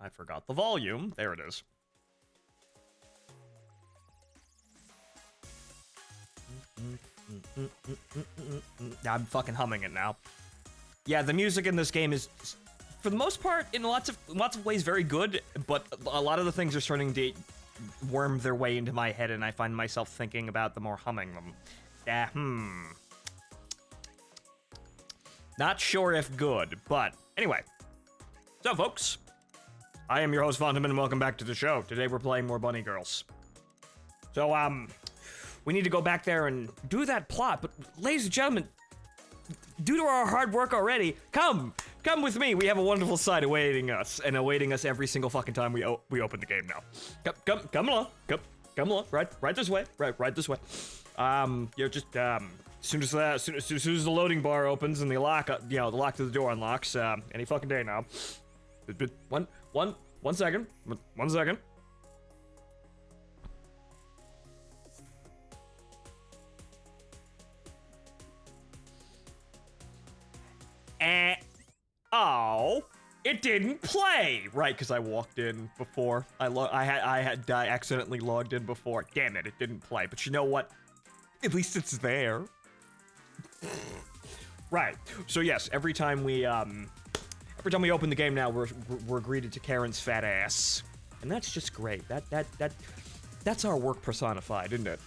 I forgot the volume. There it is. I'm fucking humming it now. Yeah, the music in this game is, for the most part, in lots of ways, very good. But a lot of the things are starting to worm their way into my head, and I find myself thinking about them or humming them. Yeah, Not sure if good, but anyway. So, folks, I am your host, Phontomen, and welcome back to the show. Today we're playing more Bunny Girls. So, we need to go back there and do that plot, but ladies and gentlemen, due to our hard work already, come with me. We have a wonderful sight awaiting us, and awaiting us every single fucking time we open the game now. Come along, come along, right this way, right this way. Just as soon as the loading bar opens and the lock, the lock to the door unlocks, any fucking day now. One second. Oh, it didn't play! Right, because I walked in before. I accidentally logged in before. Damn it, it didn't play. But you know what? At least it's there. Right. So yes, every time we open the game now, we're greeted to Karen's fat ass. And that's just great. That's our work personified, isn't it?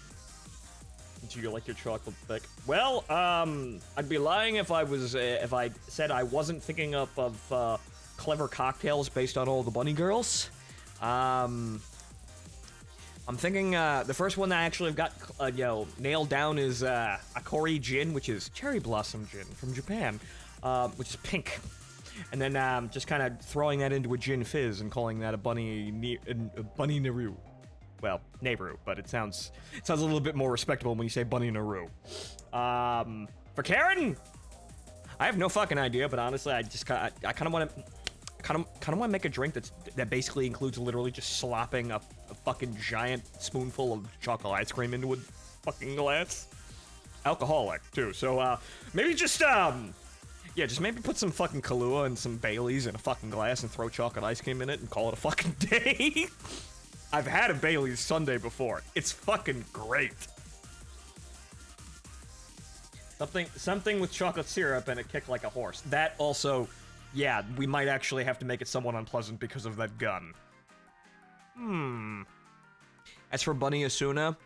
Do you like your chocolate thick? Well, I'd be lying if I said I wasn't thinking up of clever cocktails based on all the bunny girls. I'm thinking the first one that I actually got nailed down is Akori Gin, which is cherry blossom gin from Japan, which is pink, and then just kind of throwing that into a gin fizz and calling that a bunny Naru. Well, Nehru, but it sounds a little bit more respectable when you say Bunny Naru. For Karen, I have no fucking idea, but honestly, I kind of want to make a drink that basically includes literally just slopping a fucking giant spoonful of chocolate ice cream into a fucking glass. Alcoholic too, so maybe just just maybe put some fucking Kahlua and some Baileys in a fucking glass and throw chocolate ice cream in it and call it a fucking day. I've had a Bailey's Sundae before. It's fucking great. Something with chocolate syrup and it kicked like a horse. That also, yeah, we might actually have to make it somewhat unpleasant because of that gun. As for Bunny Asuna,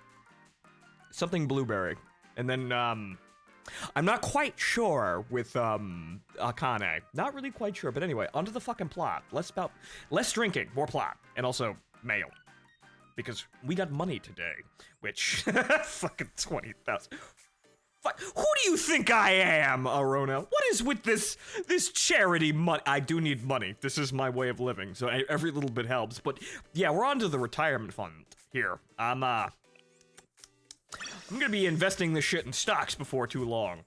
something blueberry. And then, I'm not quite sure with, Akane. Not really quite sure, but anyway, onto the fucking plot. Less drinking, more plot, and also mail. Because we got money today, which, fucking 20,000. Who do you think I am, Arona? What is with this charity money? I do need money. This is my way of living, so every little bit helps. But yeah, we're on to the retirement fund here. I'm gonna be investing this shit in stocks before too long.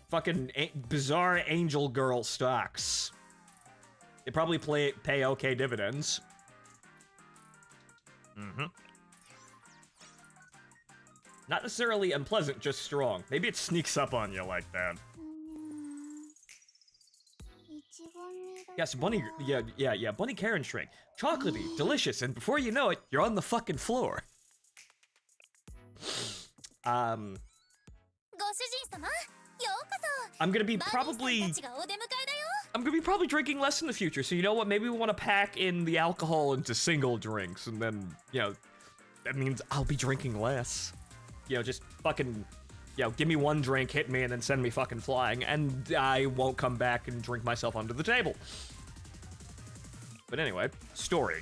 Fucking bizarre angel girl stocks. They probably pay okay dividends. Not necessarily unpleasant, just strong. Maybe it sneaks up on you like that. Yes, Bunny, yeah, Bunny Karen drink. Chocolatey, delicious, and before you know it, you're on the fucking floor. I'm gonna be probably drinking less in the future, so you know what, maybe we want to pack in the alcohol into single drinks, and then, that means I'll be drinking less. Just fucking, give me one drink, hit me, and then send me fucking flying, and I won't come back and drink myself under the table. But anyway, story.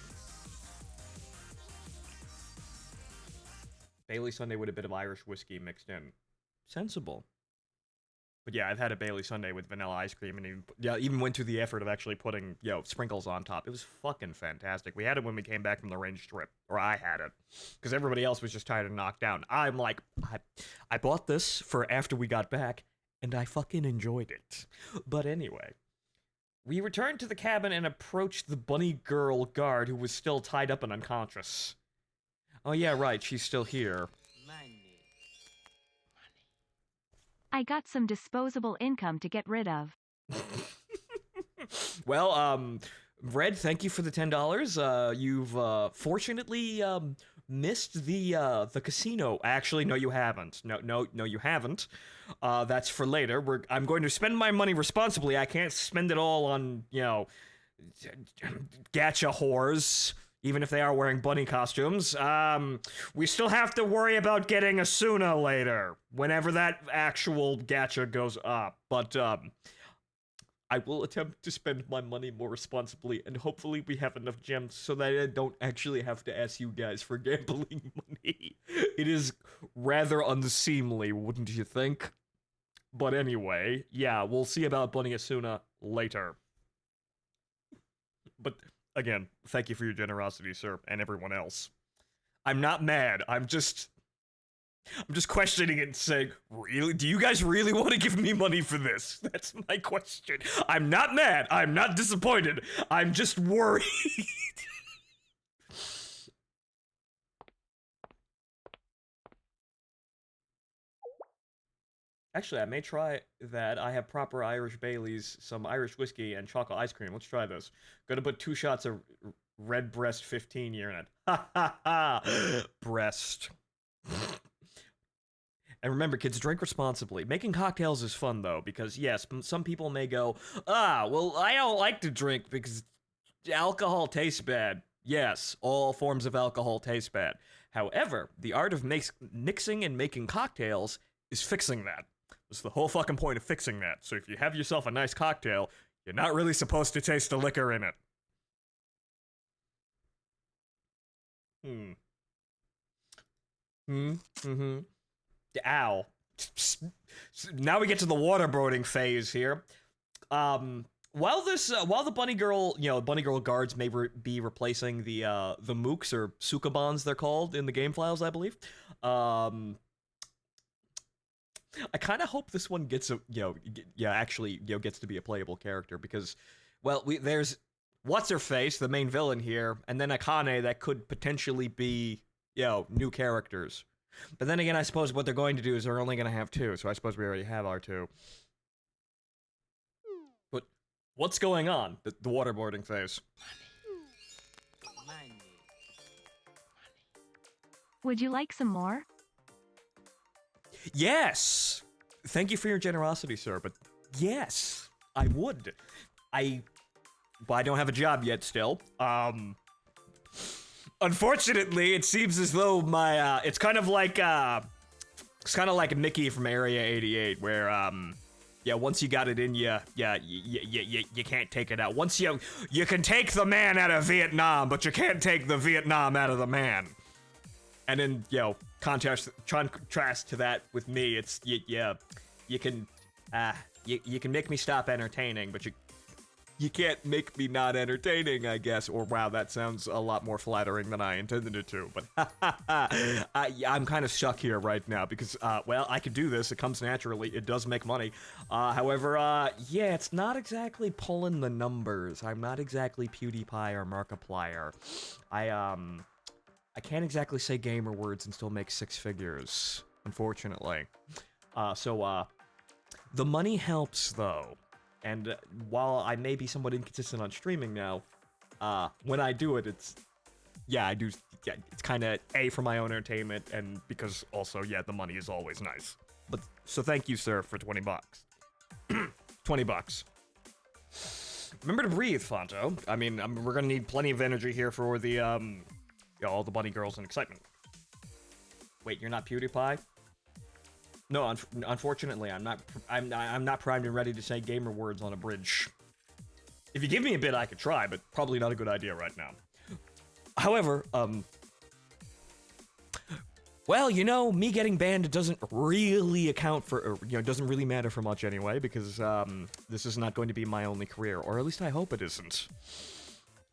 Bailey Sundae with a bit of Irish whiskey mixed in. Sensible. But yeah, I've had a Bailey Sundae with vanilla ice cream, and even went through the effort of actually putting, sprinkles on top. It was fucking fantastic. We had it when we came back from the range trip, or I had it, because everybody else was just tired and knocked down. I'm like, I bought this for after we got back, and I fucking enjoyed it. But anyway, we returned to the cabin and approached the bunny girl guard who was still tied up and unconscious. Oh yeah, right, she's still here. I got some disposable income to get rid of. Well, Red, thank you for the $10. You've fortunately missed the casino. Actually, no, you haven't. No, you haven't. That's for later. I'm going to spend my money responsibly. I can't spend it all on, gacha whores, even if they are wearing bunny costumes. We still have to worry about getting Asuna later, whenever that actual gacha goes up. But, I will attempt to spend my money more responsibly, and hopefully we have enough gems so that I don't actually have to ask you guys for gambling money. It is rather unseemly, wouldn't you think? But anyway, yeah, we'll see about Bunny Asuna later. But again, thank you for your generosity, sir, and everyone else. I'm not mad, I'm just questioning it and saying, really? Do you guys really want to give me money for this? That's my question. I'm not mad. I'm not disappointed. I'm just worried. Actually, I may try that. I have proper Irish Baileys, some Irish whiskey, and chocolate ice cream. Let's try this. Gonna put 2 shots of Red Breast 15 year in it. Ha ha ha! Breast. And remember, kids, drink responsibly. Making cocktails is fun, though, because, yes, some people may go, well, I don't like to drink because alcohol tastes bad. Yes, all forms of alcohol taste bad. However, the art of mixing and making cocktails is fixing that. That's the whole fucking point of fixing that. So if you have yourself a nice cocktail, you're not really supposed to taste the liquor in it. Ow. Now we get to the waterboarding phase here. While the bunny girl, bunny girl guards may be replacing the mooks or sukabans they're called in the game files, I believe. I kind of hope this one gets gets to be a playable character because, well, there's what's her face, the main villain here, and then Akane that could potentially be, new characters. But then again, I suppose what they're going to do is they're only going to have 2, so I suppose we already have our 2. But what's going on? The waterboarding phase. Would you like some more? Yes! Thank you for your generosity, sir, but yes, I would. I don't have a job yet still. Unfortunately, it seems as though my, it's kind of like Mickey from Area 88, where, once you got it in you, you can't take it out. Once you can take the man out of Vietnam, but you can't take the Vietnam out of the man. And then, contrast to that with me, it's, you can make me stop entertaining, but you can't make me not entertaining, I guess. Or, wow, that sounds a lot more flattering than I intended it to. But, I'm kind of stuck here right now because, well, I could do this. It comes naturally. It does make money. However, it's not exactly pulling the numbers. I'm not exactly PewDiePie or Markiplier. I can't exactly say gamer words and still make 6 figures, unfortunately. So, the money helps, though. And while I may be somewhat inconsistent on streaming now, when I do it, it's kind of A, for my own entertainment, and because also, the money is always nice. But, so thank you, sir, for 20 bucks. 20 bucks. Remember to breathe, Phonto. I mean, we're gonna need plenty of energy here for the, all the bunny girls and excitement. Wait, you're not PewDiePie? No, unfortunately, I'm not primed and ready to say gamer words on a bridge. If you give me a bit, I could try, but probably not a good idea right now. However, well, me getting banned doesn't really account for, doesn't really matter for much anyway, because, this is not going to be my only career, or at least I hope it isn't.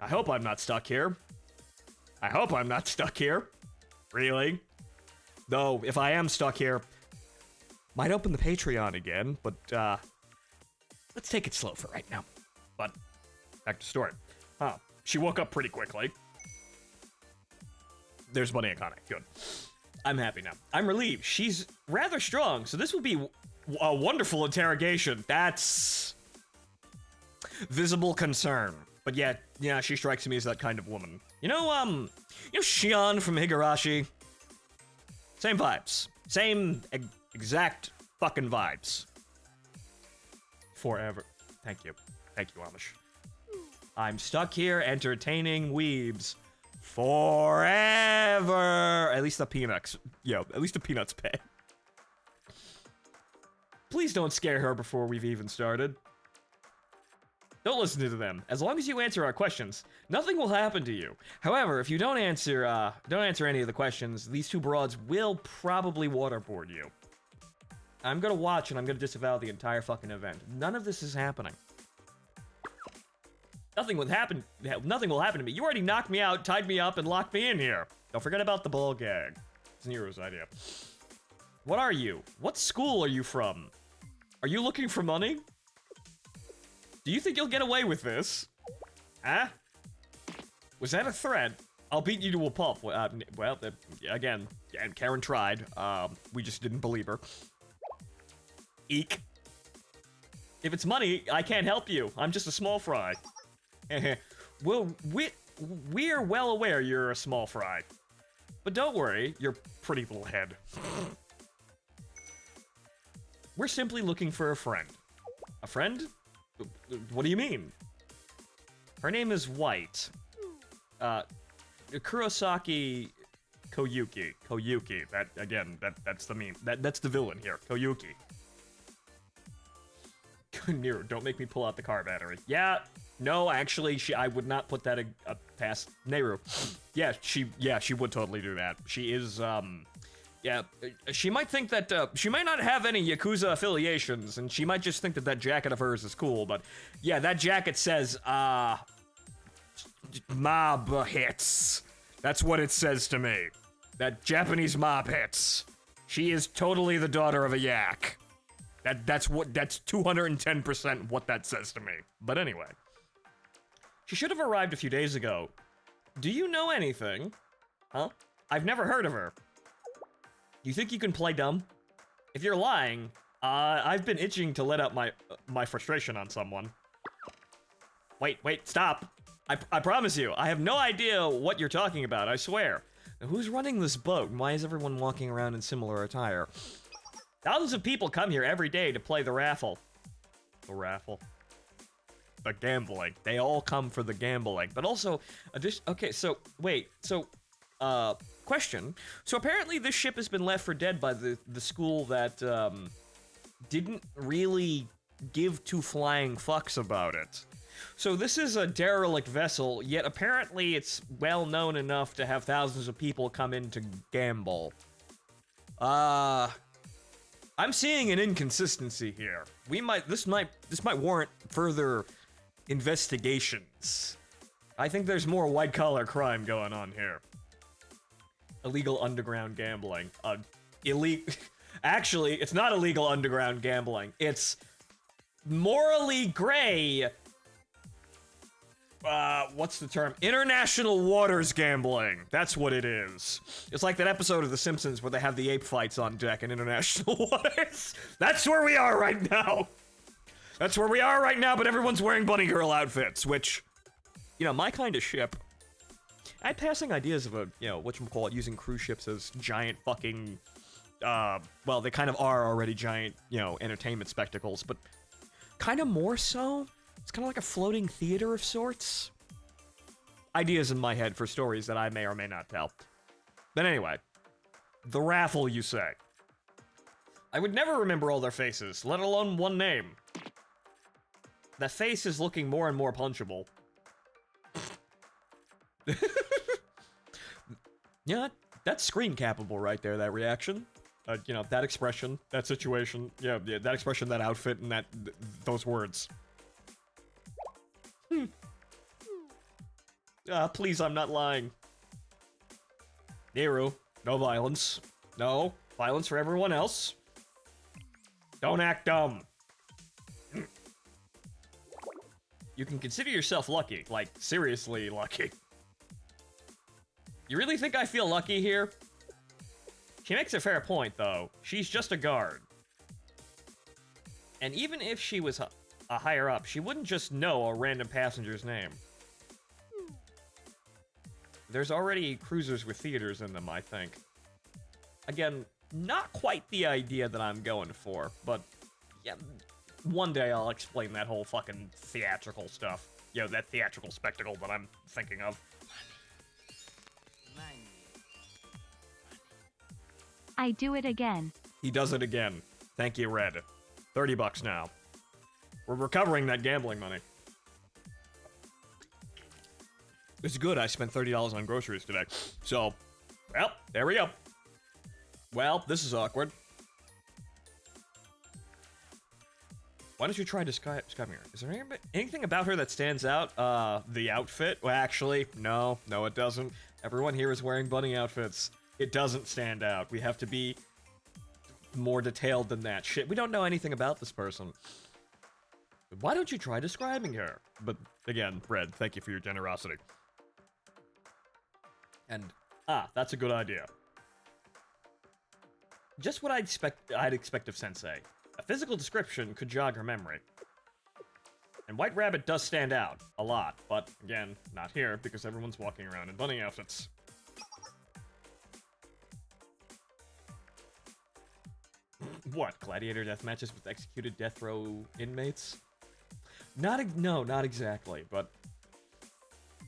I hope I'm not stuck here. I hope I'm not stuck here. Really? Though, if I am stuck here, might open the Patreon again, but, let's take it slow for right now. But, back to story. She woke up pretty quickly. There's Bunny Akane. Good. I'm happy now. I'm relieved. She's rather strong, so this will be a wonderful interrogation. visible concern. But yeah, she strikes me as that kind of woman. You know Shion from Higurashi? Same vibes. Same exact fucking vibes. Forever. Thank you. Thank you, Amish. I'm stuck here entertaining weebs. Forever. At least the peanuts. At least the peanuts pay. Please don't scare her before we've even started. Don't listen to them. As long as you answer our questions, nothing will happen to you. However, if you don't answer any of the questions, these two broads will probably waterboard you. I'm gonna watch and I'm gonna disavow the entire fucking event. None of this is happening. Nothing will happen to me. You already knocked me out, tied me up, and locked me in here. Don't forget about the ball gag. It's Nero's idea. What are you? What school are you from? Are you looking for money? Do you think you'll get away with this? Huh? Was that a threat? I'll beat you to a pulp. Well, again, Karen tried. We just didn't believe her. Eek. If it's money, I can't help you. I'm just a small fry. Well, we're well aware you're a small fry. But don't worry, your pretty little head. We're simply looking for a friend. A friend? What do you mean? Her name is White. Kurosaki Koyuki. Koyuki. That's the meme. That's the villain here. Koyuki. Nero, don't make me pull out the car battery. Yeah, no, actually, I would not put that past Nero. Yeah, she would totally do that. She is, she might think that, she might not have any Yakuza affiliations, and she might just think that jacket of hers is cool, but yeah, that jacket says, mob hits. That's what it says to me. That Japanese mob hits. She is totally the daughter of a yak. That's 210% what that says to me. But anyway. She should have arrived a few days ago. Do you know anything? Huh? I've never heard of her. You think you can play dumb? If you're lying, I've been itching to let out my frustration on someone. Wait, stop. I promise you, I have no idea what you're talking about, I swear. Now, who's running this boat, and why is everyone walking around in similar attire? Thousands of people come here every day to play the raffle. The raffle? The gambling. They all come for the gambling. But also, okay, so, wait, so, question. So apparently this ship has been left for dead by the school that, didn't really give two flying fucks about it. So this is a derelict vessel, yet apparently it's well known enough to have thousands of people come in to gamble. I'm seeing an inconsistency here. This might warrant further investigations. I think there's more white-collar crime going on here. Illegal underground gambling. Actually, it's not illegal underground gambling. It's morally gray. What's the term? International waters gambling. That's what it is. It's like that episode of The Simpsons where they have the ape fights on deck in international waters. That's where we are right now. That's where we are right now, but everyone's wearing bunny girl outfits, which, my kind of ship. I had passing ideas of whatchamacallit, using cruise ships as giant fucking, well, they kind of are already giant, entertainment spectacles, but kind of more so. It's kind of like a floating theater of sorts. Ideas in my head for stories that I may or may not tell. But anyway, the raffle, you say. I would never remember all their faces, let alone one name. That face is looking more and more punchable. Yeah, that's screen capable right there, that reaction. That expression, that situation, yeah, that expression, that outfit, and those words. Please, I'm not lying. Nero, no violence. No, violence for everyone else. Don't act dumb. You can consider yourself lucky, like, seriously lucky. You really think I feel lucky here? She makes a fair point, though. She's just a guard. And even if she was a higher up, she wouldn't just know a random passenger's name. There's already cruisers with theaters in them, I think. Again, not quite the idea that I'm going for, but yeah, one day I'll explain that whole fucking theatrical stuff. You know, that theatrical spectacle that I'm thinking of. I do it again. He does it again. Thank you, Red. $30 now. We're recovering that gambling money. It's good I spent $30 on groceries today. So, well, there we go. Well, this is awkward. Why don't you try describing her? Is there anything about her that stands out? The outfit? Well, actually, no, it doesn't. Everyone here is wearing bunny outfits. It doesn't stand out. We have to be more detailed than that. Shit, we don't know anything about this person. Why don't you try describing her? But again, Red, thank you for your generosity. And, that's a good idea. Just what I'd expect of Sensei. A physical description could jog her memory. And White Rabbit does stand out a lot, but again, not here because everyone's walking around in bunny outfits. What? Gladiator death matches with executed death row inmates? No, not exactly, but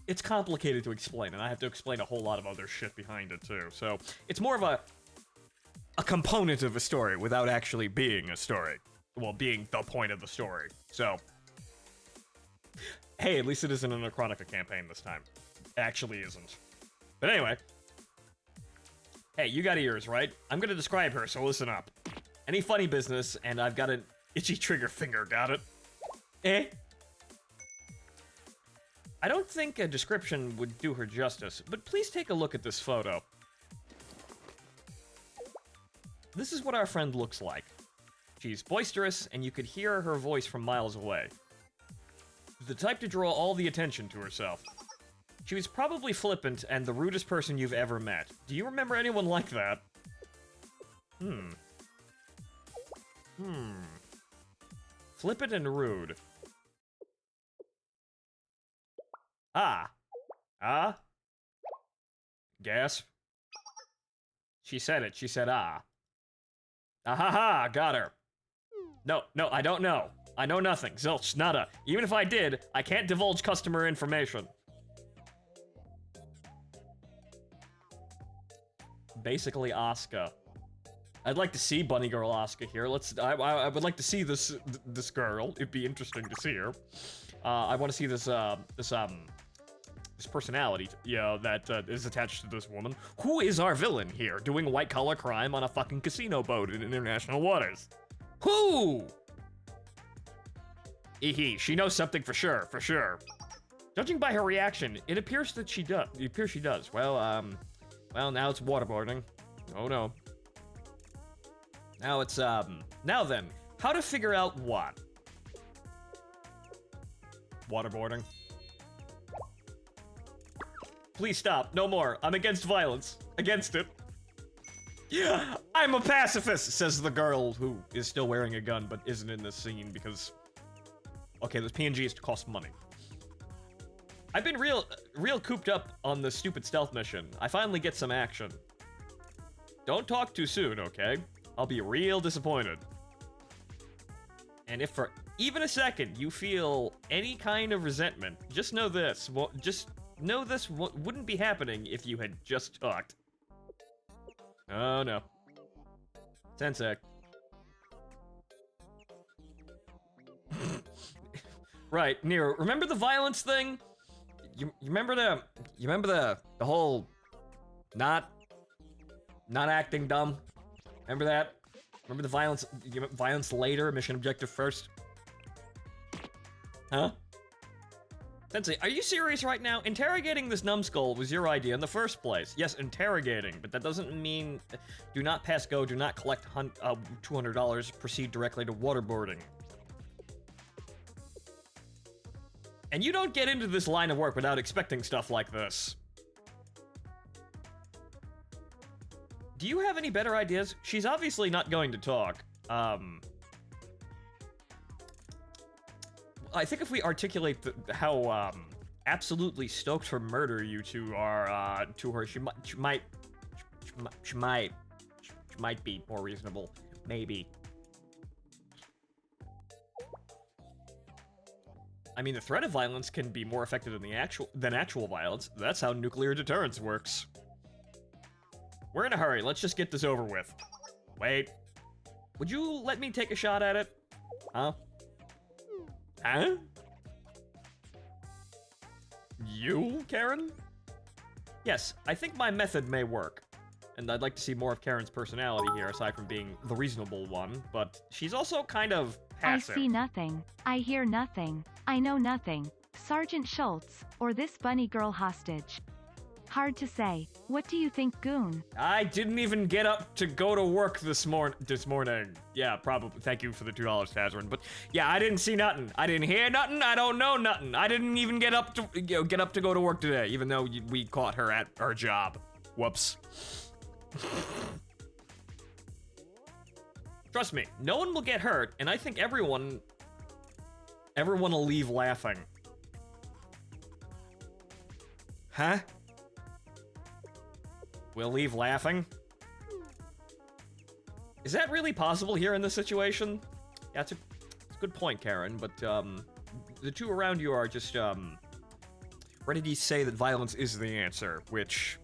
it's complicated to explain, and I have to explain a whole lot of other shit behind it too. So it's more of a component of a story without actually being a story. Well, being the point of the story. So, hey, at least it isn't an Chronica campaign this time. Actually isn't. But anyway. Hey, you got ears, right? I'm gonna describe her, so listen up. Any funny business, and I've got an itchy trigger finger, got it? Eh? I don't think a description would do her justice, but please take a look at this photo. This is what our friend looks like. She's boisterous, and you could hear her voice from miles away. The type to draw all the attention to herself. She was probably flippant and the rudest person you've ever met. Do you remember anyone like that? Flippant and rude. Gasp. She said it. She said, ah. Ahaha, got her. No, I don't know. I know nothing. Zilch, nada. Even if I did, I can't divulge customer information. Basically, Asuka. I'd like to see Bunny Girl Asuka here. I would like to see this girl. It'd be interesting to see her. I want to see this personality, you know, that is attached to this woman. Who is our villain here, doing white-collar crime on a fucking casino boat in international waters? Who? She knows something for sure, Judging by her reaction, it appears that she does. Well, now it's waterboarding. Oh no. Now it's, now then, how to figure out what? Waterboarding. Please stop. No more. I'm against violence. Against it. Yeah, I'm a pacifist, says the girl who is still wearing a gun but isn't in this scene because... Okay, those PNGs cost money. I've been real cooped up on this stupid stealth mission. I finally get some action. Don't talk too soon, okay? I'll be real disappointed. And if for even a second you feel any kind of resentment, just know this. Well, just know this wouldn't be happening if you had just talked. Oh no. Sensei. Right, Nero, remember the violence thing? You remember the whole not acting dumb? Remember that? Remember the violence later, mission objective first? Huh? Sensei, are you serious right now? Interrogating this numbskull was your idea in the first place. Yes, interrogating, but that doesn't mean do not pass go, do not collect $200, proceed directly to waterboarding. And you don't get into this line of work without expecting stuff like this. Do you have any better ideas? She's obviously not going to talk. I think if we articulate how absolutely stoked for murder you two are to her, she might be more reasonable. Maybe. I mean, the threat of violence can be more effective than actual violence. That's how nuclear deterrence works. We're in a hurry. Let's just get this over with. Wait. Would you let me take a shot at it? Huh? Huh? You, Karen? Yes, I think my method may work. And I'd like to see more of Karen's personality here, aside from being the reasonable one, but she's also kind of passive. I see nothing. I hear nothing. I know nothing. Sergeant Schultz, or this bunny girl hostage. Hard to say. What do you think, Goon? I didn't even get up to go to work this morning. Yeah, probably. Thank you for the $2, Tazrin. But yeah, I didn't see nothing. I didn't hear nothing. I don't know nothing. I didn't even get up to go to work today, even though we caught her at her job. Whoops. Trust me, no one will get hurt, and I think everyone will leave laughing. Huh? We'll leave laughing? Is that really possible here in this situation? Yeah, it's a good point, Karen, but, the two around you are just, ready to say that violence is the answer, which,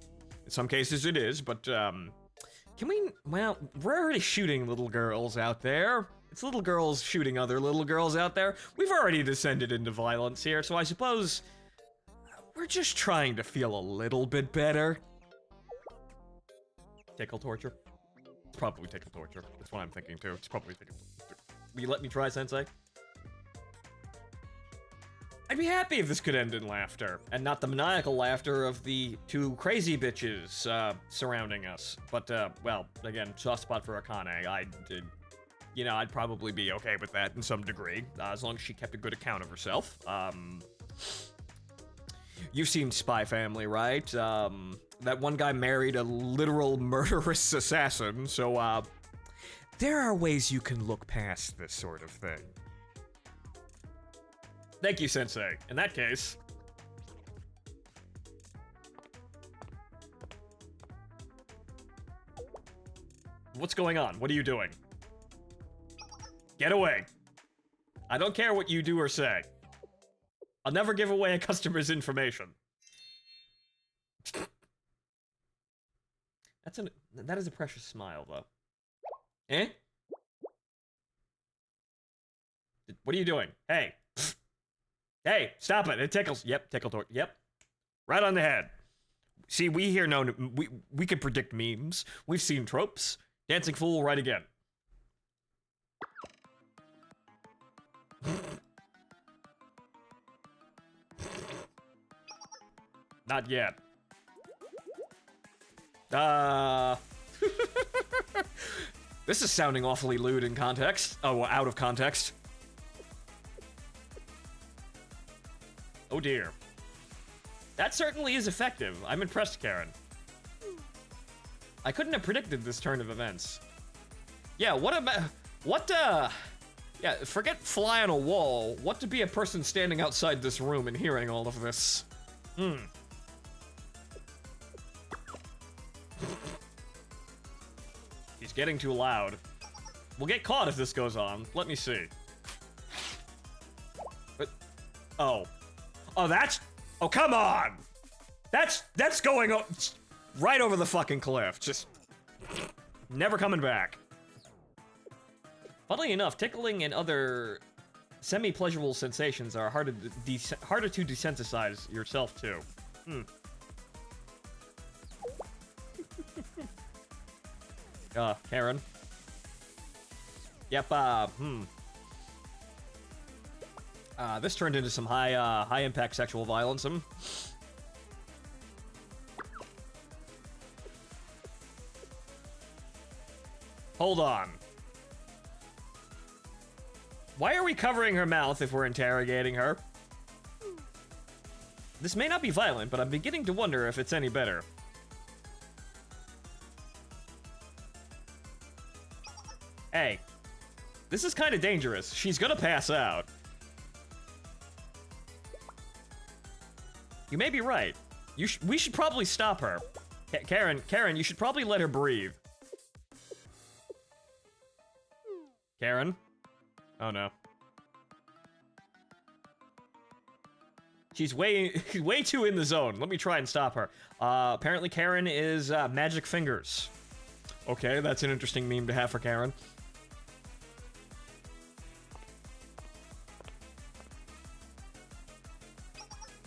in some cases it is, but, can we, well, we're already shooting little girls out there. It's little girls shooting other little girls out there. We've already descended into violence here, so I suppose we're just trying to feel a little bit better. Tickle torture? It's probably tickle torture. That's what I'm thinking too. It's probably tickle torture. Will you let me try, Sensei? I'd be happy if this could end in laughter, and not the maniacal laughter of the two crazy bitches surrounding us. But, well, again, soft spot for Akane. I'd probably be okay with that in some degree, as long as she kept a good account of herself. You've seen Spy Family, right? That one guy married a literal murderous assassin, so, there are ways you can look past this sort of thing. Thank you, Sensei. In that case... What's going on? What are you doing? Get away. I don't care what you do or say. I'll never give away a customer's information. That is a precious smile, though. Eh? What are you doing? Hey. Hey, stop it. It tickles. Yep, tickle torch. Yep. Right on the head. See, we here know we can predict memes. We've seen tropes. Dancing fool right again. Not yet. This is sounding awfully lewd in context. Oh, out of context. Oh dear. That certainly is effective. I'm impressed, Karen. I couldn't have predicted this turn of events. Yeah, yeah, forget fly on a wall. What to be a person standing outside this room and hearing all of this? He's getting too loud. We'll get caught if this goes on. Let me see. But, oh, oh, come on! That's going right over the fucking cliff. Just never coming back. Funnily enough, tickling and other semi-pleasurable sensations are harder to desensitize yourself to. Karen. Yep, this turned into some high-impact sexual violence. Hold on. Why are we covering her mouth if we're interrogating her? This may not be violent, but I'm beginning to wonder if it's any better. Hey, this is kind of dangerous. She's gonna pass out. You may be right. We should probably stop her. Karen, you should probably let her breathe. Karen? Oh no. She's way too in the zone. Let me try and stop her. Apparently Karen is magic fingers. Okay, that's an interesting meme to have for Karen.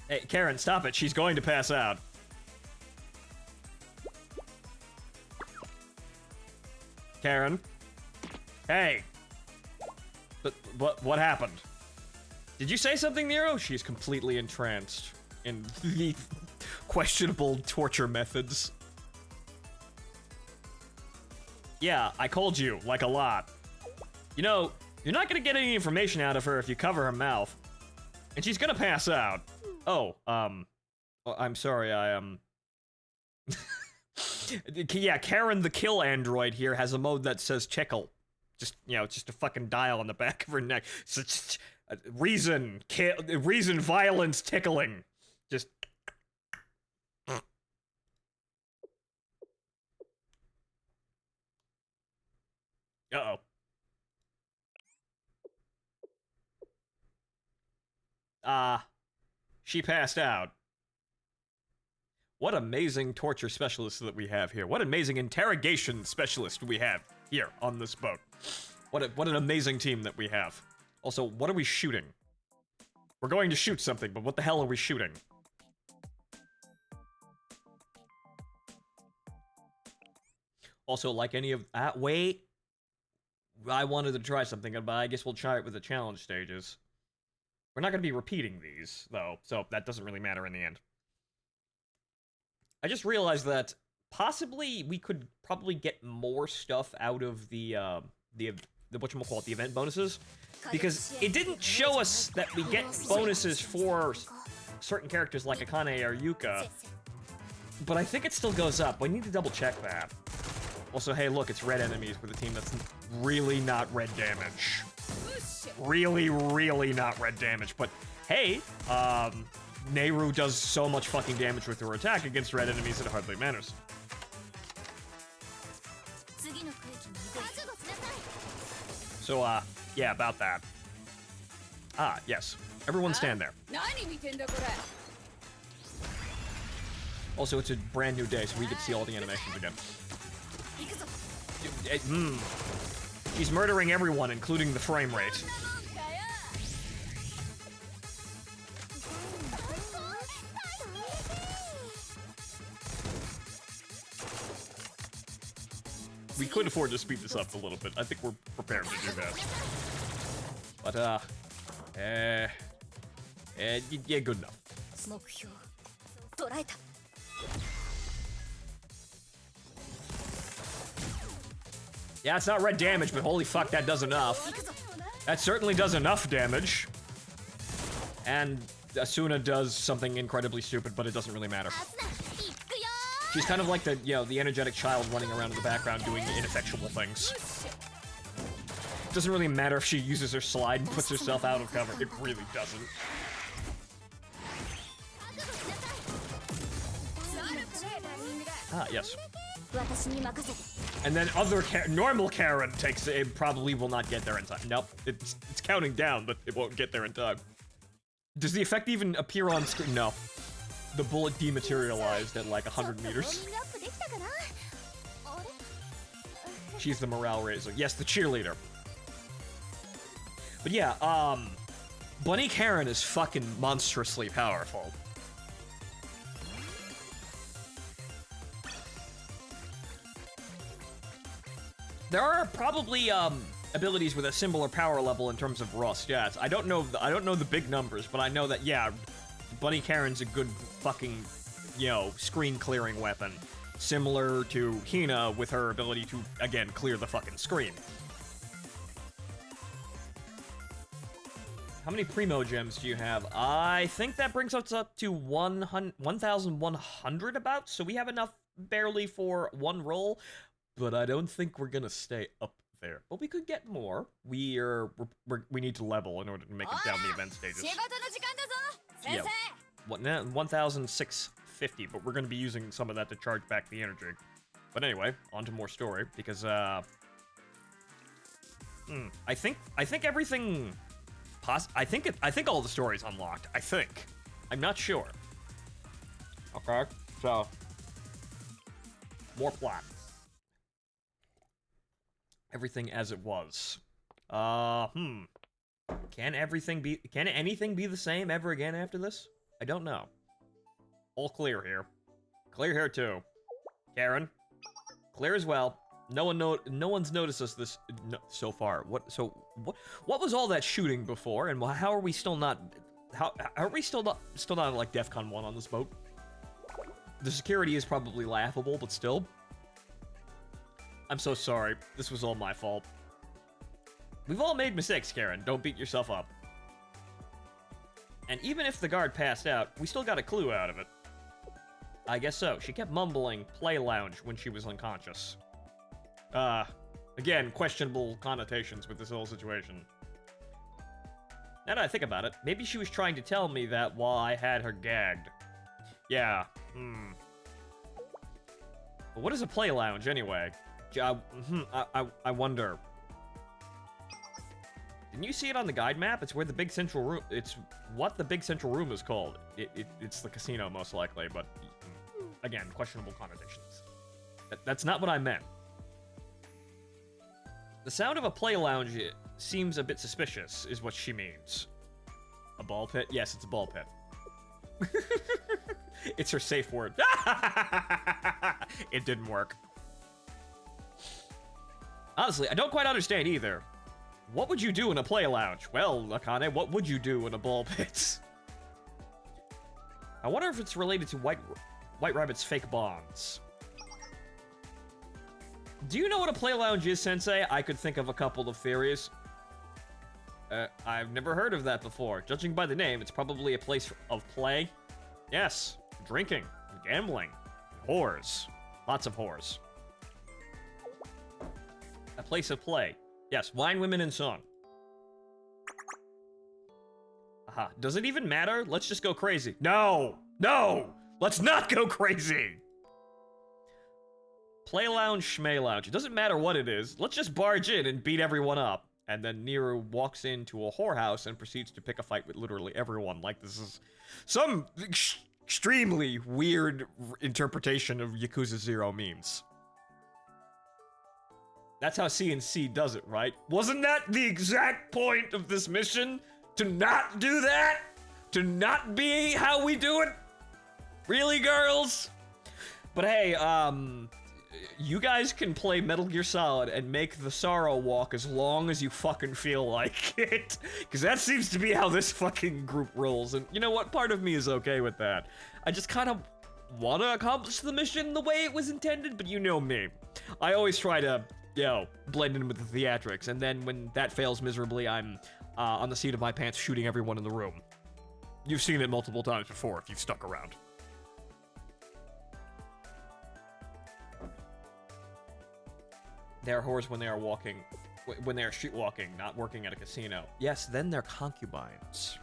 Hey, Karen, stop it. She's going to pass out. Karen? Hey! What happened? Did you say something, Nero? She's completely entranced in the questionable torture methods. Yeah, I called you, like a lot. You know, you're not gonna get any information out of her if you cover her mouth. And she's gonna pass out. Oh, well, I'm sorry, yeah, Karen the kill android here has a mode that says Tickle. Just, you know, just a fucking dial on the back of her neck. Reason, violence, tickling. Just... Uh-oh. She passed out. What amazing torture specialists that we have here. What amazing interrogation specialist we have here on this boat. What an amazing team that we have. Also, what are we shooting? We're going to shoot something, but what the hell are we shooting? Also, like any of that, wait. I wanted to try something, but I guess we'll try it with the challenge stages. We're not going to be repeating these, though, so that doesn't really matter in the end. I just realized that possibly we could probably get more stuff out of the whatchamacallit, the event bonuses, because it didn't show us that we get bonuses for certain characters like Akane or Yuka, but I think it still goes up. We need to double check that. Also, hey, look, it's red enemies with a team that's really not red damage. Really, really not red damage, but hey, Nehru does so much fucking damage with her attack against red enemies it hardly matters. So, yeah, about that. Ah, yes. Everyone stand there. Also, it's a brand new day, so we get to see all the animations again. He's murdering everyone, including the frame rate. We could afford to speed this up a little bit. I think we're prepared to do that. But, yeah, good enough. Yeah, it's not red damage, but holy fuck, that does enough. That certainly does enough damage. And Asuna does something incredibly stupid, but it doesn't really matter. She's kind of like the, you know, the energetic child running around in the background doing ineffectual things. It doesn't really matter if she uses her slide and puts herself out of cover. It really doesn't. Ah, yes. And then normal Karen takes it, probably will not get there in time. Nope, it's counting down, but it won't get there in time. Does the effect even appear on screen? No. The bullet dematerialized at like 100 meters. She's the morale raiser. Yes, the cheerleader. But yeah, Bunny Karen is fucking monstrously powerful. There are probably abilities with a similar power level in terms of raw stats. I don't know the big numbers, but I know that yeah, Bunny Karen's a good fucking, you know, screen clearing weapon, similar to Hina with her ability to again clear the fucking screen. How many Primo Gems do you have? I think that brings us up to 1,100 about, so we have enough barely for one roll. But I don't think we're gonna stay up there. But we could get more. We need to level in order to make it down the event stages. Yep. what, 1,650, but we're going to be using some of that to charge back the energy. But anyway, on to more story, because, I think everything, I think all the stories unlocked, I think. I'm not sure. Okay, so, more plot. Everything as it was. Can anything be the same ever again after this? I don't know. All clear here. Clear here too. Karen, clear as well. No one's noticed us this so far. What was all that shooting before, and how are we still not? How are we still not like DEFCON 1 on this boat? The security is probably laughable, but still. I'm so sorry. This was all my fault. We've all made mistakes, Karen. Don't beat yourself up. And even if the guard passed out, we still got a clue out of it. I guess so. She kept mumbling play lounge when she was unconscious. Again, questionable connotations with this whole situation. Now that I think about it, maybe she was trying to tell me that while I had her gagged. Yeah, But what is a play lounge, anyway? I wonder. Didn't you see it on the guide map? It's where the big central room... It's what the big central room is called. It's the casino, most likely, but... Again, questionable connotations. That's not what I meant. The sound of a play lounge seems a bit suspicious, is what she means. A ball pit? Yes, it's a ball pit. It's her safe word. It didn't work. Honestly, I don't quite understand either. What would you do in a play lounge? Well, Akane, what would you do in a ball pit? I wonder if it's related to White Rabbit's fake bonds. Do you know what a play lounge is, Sensei? I could think of a couple of theories. I've never heard of that before. Judging by the name, it's probably a place of play. Yes, drinking, gambling, whores. Lots of whores. A place of play. Yes, wine, women, and song. Aha. Does it even matter? Let's just go crazy. No! No! Let's not go crazy! Play lounge, schmay lounge. It doesn't matter what it is. Let's just barge in and beat everyone up. And then Nero walks into a whorehouse and proceeds to pick a fight with literally everyone. Like this is some extremely weird interpretation of Yakuza 0 memes. That's how C&C does it, right? Wasn't that the exact point of this mission? To not do that? To not be how we do it? Really, girls? But hey, you guys can play Metal Gear Solid and make the Sorrow walk as long as you fucking feel like it. Because that seems to be how this fucking group rolls. And you know what? Part of me is okay with that. I just kind of want to accomplish the mission the way it was intended, but you know me. I always try to, blend in with the theatrics. And then when that fails miserably, I'm on the seat of my pants shooting everyone in the room. You've seen it multiple times before if you've stuck around. They're whores when they are walking, when they are street walking, not working at a casino. Yes, then they're concubines.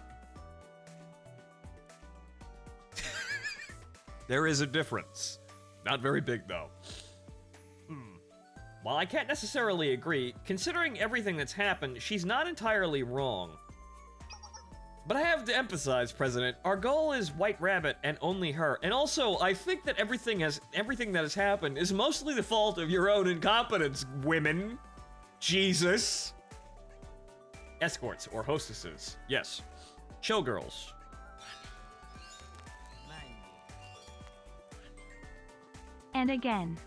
There is a difference. Not very big, though. While I can't necessarily agree, considering everything that's happened, she's not entirely wrong. But I have to emphasize, President, our goal is White Rabbit and only her. And also, I think that everything that has happened is mostly the fault of your own incompetence, women. Jesus. Escorts or hostesses. Yes. Showgirls. And again.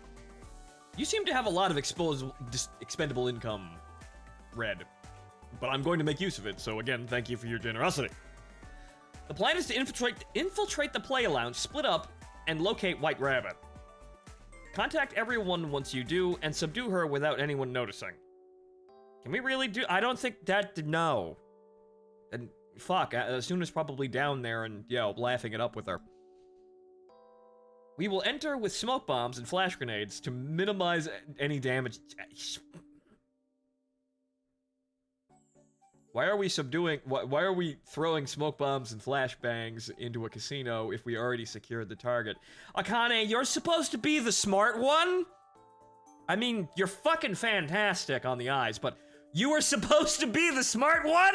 You seem to have a lot of expendable income, Red. But I'm going to make use of it, so again, thank you for your generosity. The plan is to infiltrate the play lounge, split up, and locate White Rabbit. Contact everyone once you do, and subdue her without anyone noticing. Can we really do? I don't think that, no. And fuck, Asuna's probably down there and, laughing it up with her. We will enter with smoke bombs and flash grenades to minimize any damage. Why are we subduing? Why are we throwing smoke bombs and flashbangs into a casino if we already secured the target? Akane, you're supposed to be the smart one? I mean, you're fucking fantastic on the eyes, but you were supposed to be the smart one?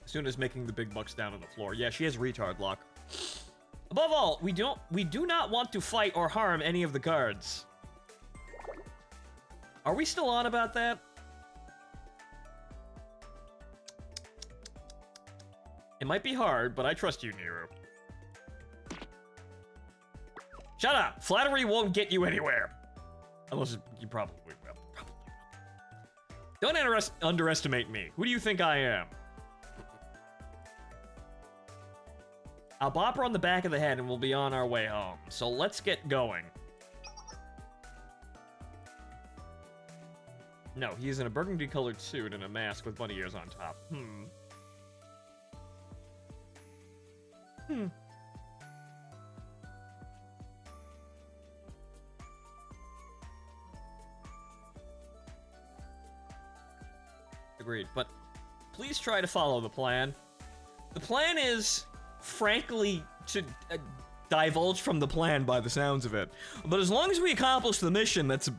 Suna's making the big bucks down on the floor. Yeah, she has retard luck. Above all, we do not want to fight or harm any of the guards. Are we still on about that? It might be hard, but I trust you, Niru. Shut up! Flattery won't get you anywhere. Unless you probably will. Don't underestimate me. Who do you think I am? I'll bop her on the back of the head and we'll be on our way home. So let's get going. No, he's in a burgundy-colored suit and a mask with bunny ears on top. Agreed, but please try to follow the plan. The plan is, frankly, to divulge from the plan by the sounds of it. But as long as we accomplish the mission, that's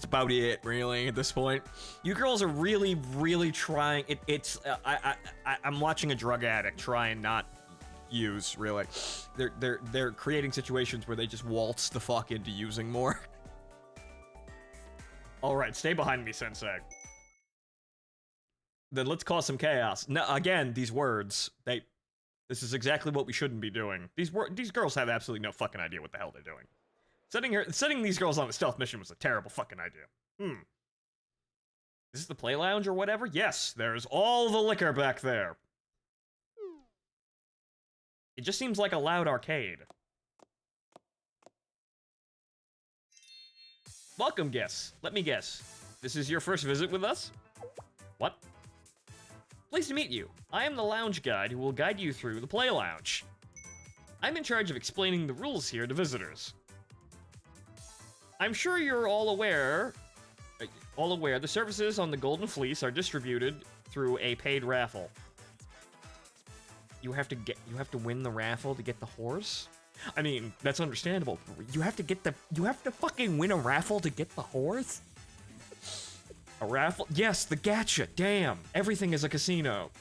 about it, really, at this point. You girls are really, really trying. I'm watching a drug addict try and not use, really. They're creating situations where they just waltz the fuck into using more. Alright, stay behind me, Sensei. Then let's cause some chaos. No, again, these words, this is exactly what we shouldn't be doing. These girls have absolutely no fucking idea what the hell they're doing. Setting these girls on a stealth mission was a terrible fucking idea. Is this the play lounge or whatever? Yes, there's all the liquor back there. It just seems like a loud arcade. Welcome, guests. Let me guess. This is your first visit with us? What? Pleased to meet you. I am the lounge guide who will guide you through the play lounge. I'm in charge of explaining the rules here to visitors. I'm sure you're all aware the services on the Golden Fleece are distributed through a paid raffle. You have to win the raffle to get the horse? I mean, that's understandable. You have to fucking win a raffle to get the horse? A raffle? Yes, the gacha. Damn. Everything is a casino.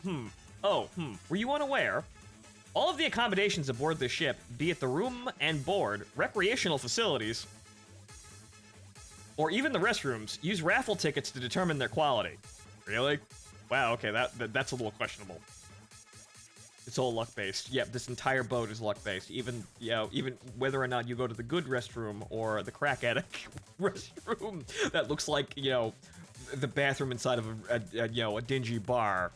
Were you unaware? All of the accommodations aboard the ship, be it the room and board, recreational facilities, or even the restrooms, use raffle tickets to determine their quality. Really? Wow, okay, that's a little questionable. It's all luck-based. Yep, this entire boat is luck-based. Even whether or not you go to the good restroom or the crack addict restroom that looks like, the bathroom inside of a dingy bar.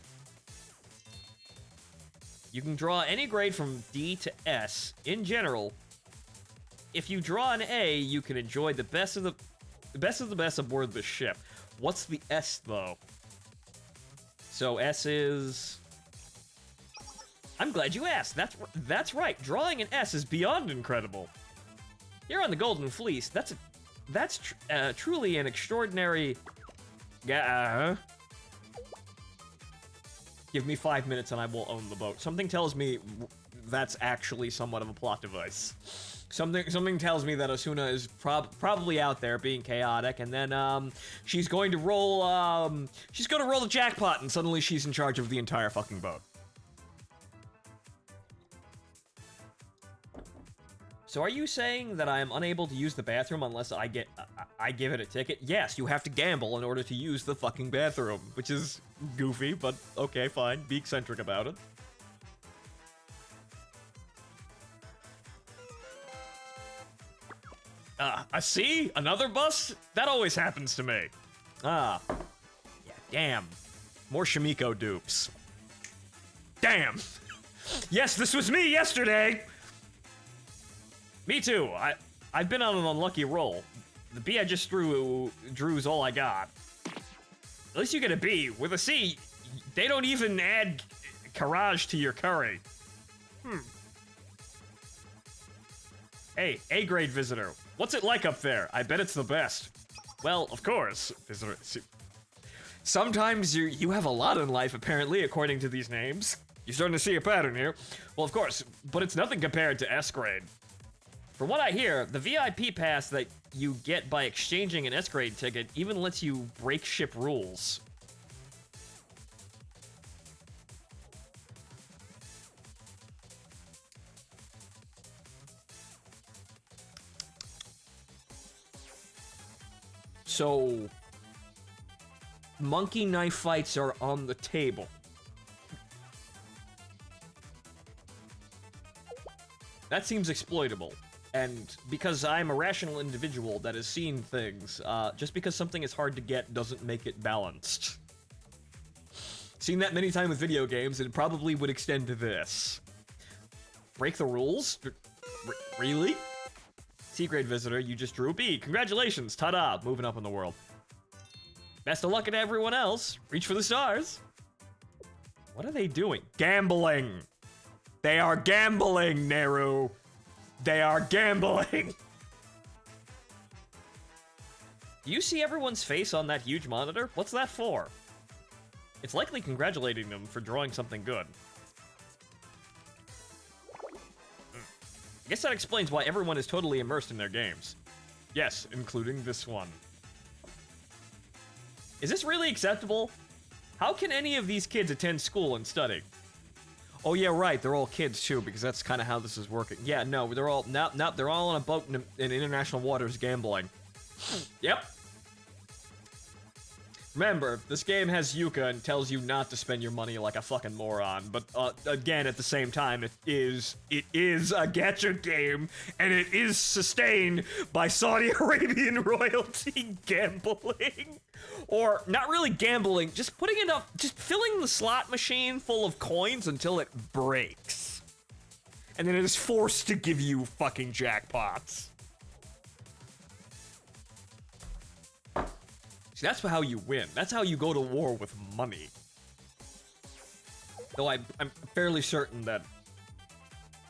You can draw any grade from D to S. In general, if you draw an A, you can enjoy the best of the best aboard the ship. What's the S, though? So S is... I'm glad you asked. That's right. Drawing an S is beyond incredible. Here on the Golden Fleece, that's truly an extraordinary. Give me 5 minutes and I will own the boat. Something tells me that's actually somewhat of a plot device. Something tells me that Asuna is probably out there being chaotic, and then she's going to roll the jackpot, and suddenly she's in charge of the entire fucking boat. So are you saying that I am unable to use the bathroom unless I give it a ticket? Yes, you have to gamble in order to use the fucking bathroom, which is goofy, but okay, fine. Be eccentric about it. See? Another bus? That always happens to me. Yeah, damn. More Shimiko dupes. Damn. Yes, this was me yesterday! Me too. I've been on an unlucky roll. The B I just drew's all I got. At least you get a B. With a C, they don't even add courage to your curry. Hey, A-grade visitor. What's it like up there? I bet it's the best. Well, of course. Sometimes you have a lot in life, apparently, according to these names. You're starting to see a pattern here. Well, of course, but it's nothing compared to S-grade. From what I hear, the VIP pass that you get by exchanging an S-grade ticket even lets you break ship rules. So, monkey knife fights are on the table. That seems exploitable. And because I'm a rational individual that has seen things, just because something is hard to get doesn't make it balanced. Seen that many times with video games, and it probably would extend to this. Break the rules? Really? C-grade visitor, you just drew a B. Congratulations, ta-da, moving up in the world. Best of luck to everyone else. Reach for the stars. What are they doing? Gambling. They are gambling, Neru. They are gambling. Do you see everyone's face on that huge monitor? What's that for? It's likely congratulating them for drawing something good. I guess that explains why everyone is totally immersed in their games. Yes, including this one. Is this really acceptable? How can any of these kids attend school and study? Oh yeah, right, they're all kids too, because that's kind of how this is working. Yeah, no, they're all, nope, they're all on a boat in international waters gambling. Yep. Remember, this game has Yuka and tells you not to spend your money like a fucking moron, but again, at the same time, it is a gacha game, and it is sustained by Saudi Arabian royalty gambling. Or, not really gambling, just putting it up, just filling the slot machine full of coins until it breaks. And then it is forced to give you fucking jackpots. See, that's how you win. That's how you go to war with money. Though I'm fairly certain that,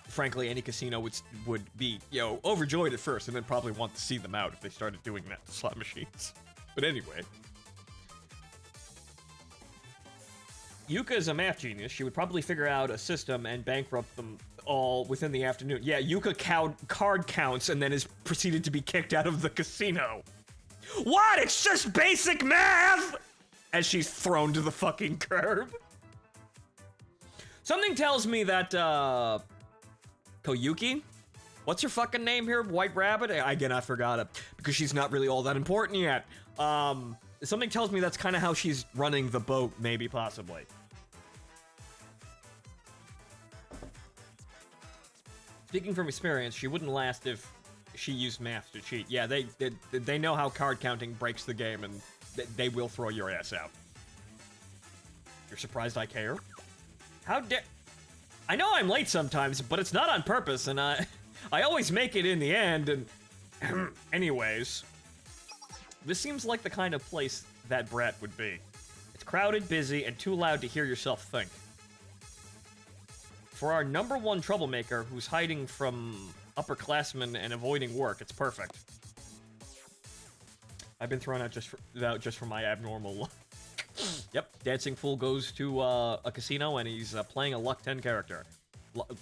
frankly, any casino would be, overjoyed at first and then probably want to see them out if they started doing that to slot machines. But anyway. Yuka is a math genius. She would probably figure out a system and bankrupt them all within the afternoon. Yeah, Yuka card counts and then is proceeded to be kicked out of the casino. What? It's just basic math! As she's thrown to the fucking curb. Something tells me that, Koyuki? What's her fucking name here? White Rabbit? Again, I forgot it. Because she's not really all that important yet. Something tells me that's kind of how she's running the boat, maybe, possibly. Speaking from experience, she wouldn't last if she used math to cheat. Yeah, they know how card counting breaks the game, and they will throw your ass out. You're surprised I care? How dare... I know I'm late sometimes, but it's not on purpose, and I always make it in the end, and... Anyways... This seems like the kind of place that brat would be. It's crowded, busy, and too loud to hear yourself think. For our #1 troublemaker who's hiding from upperclassmen and avoiding work, it's perfect. I've been thrown out just for my abnormal luck. Yep, Dancing Fool goes to a casino and he's playing a Luck 10 character.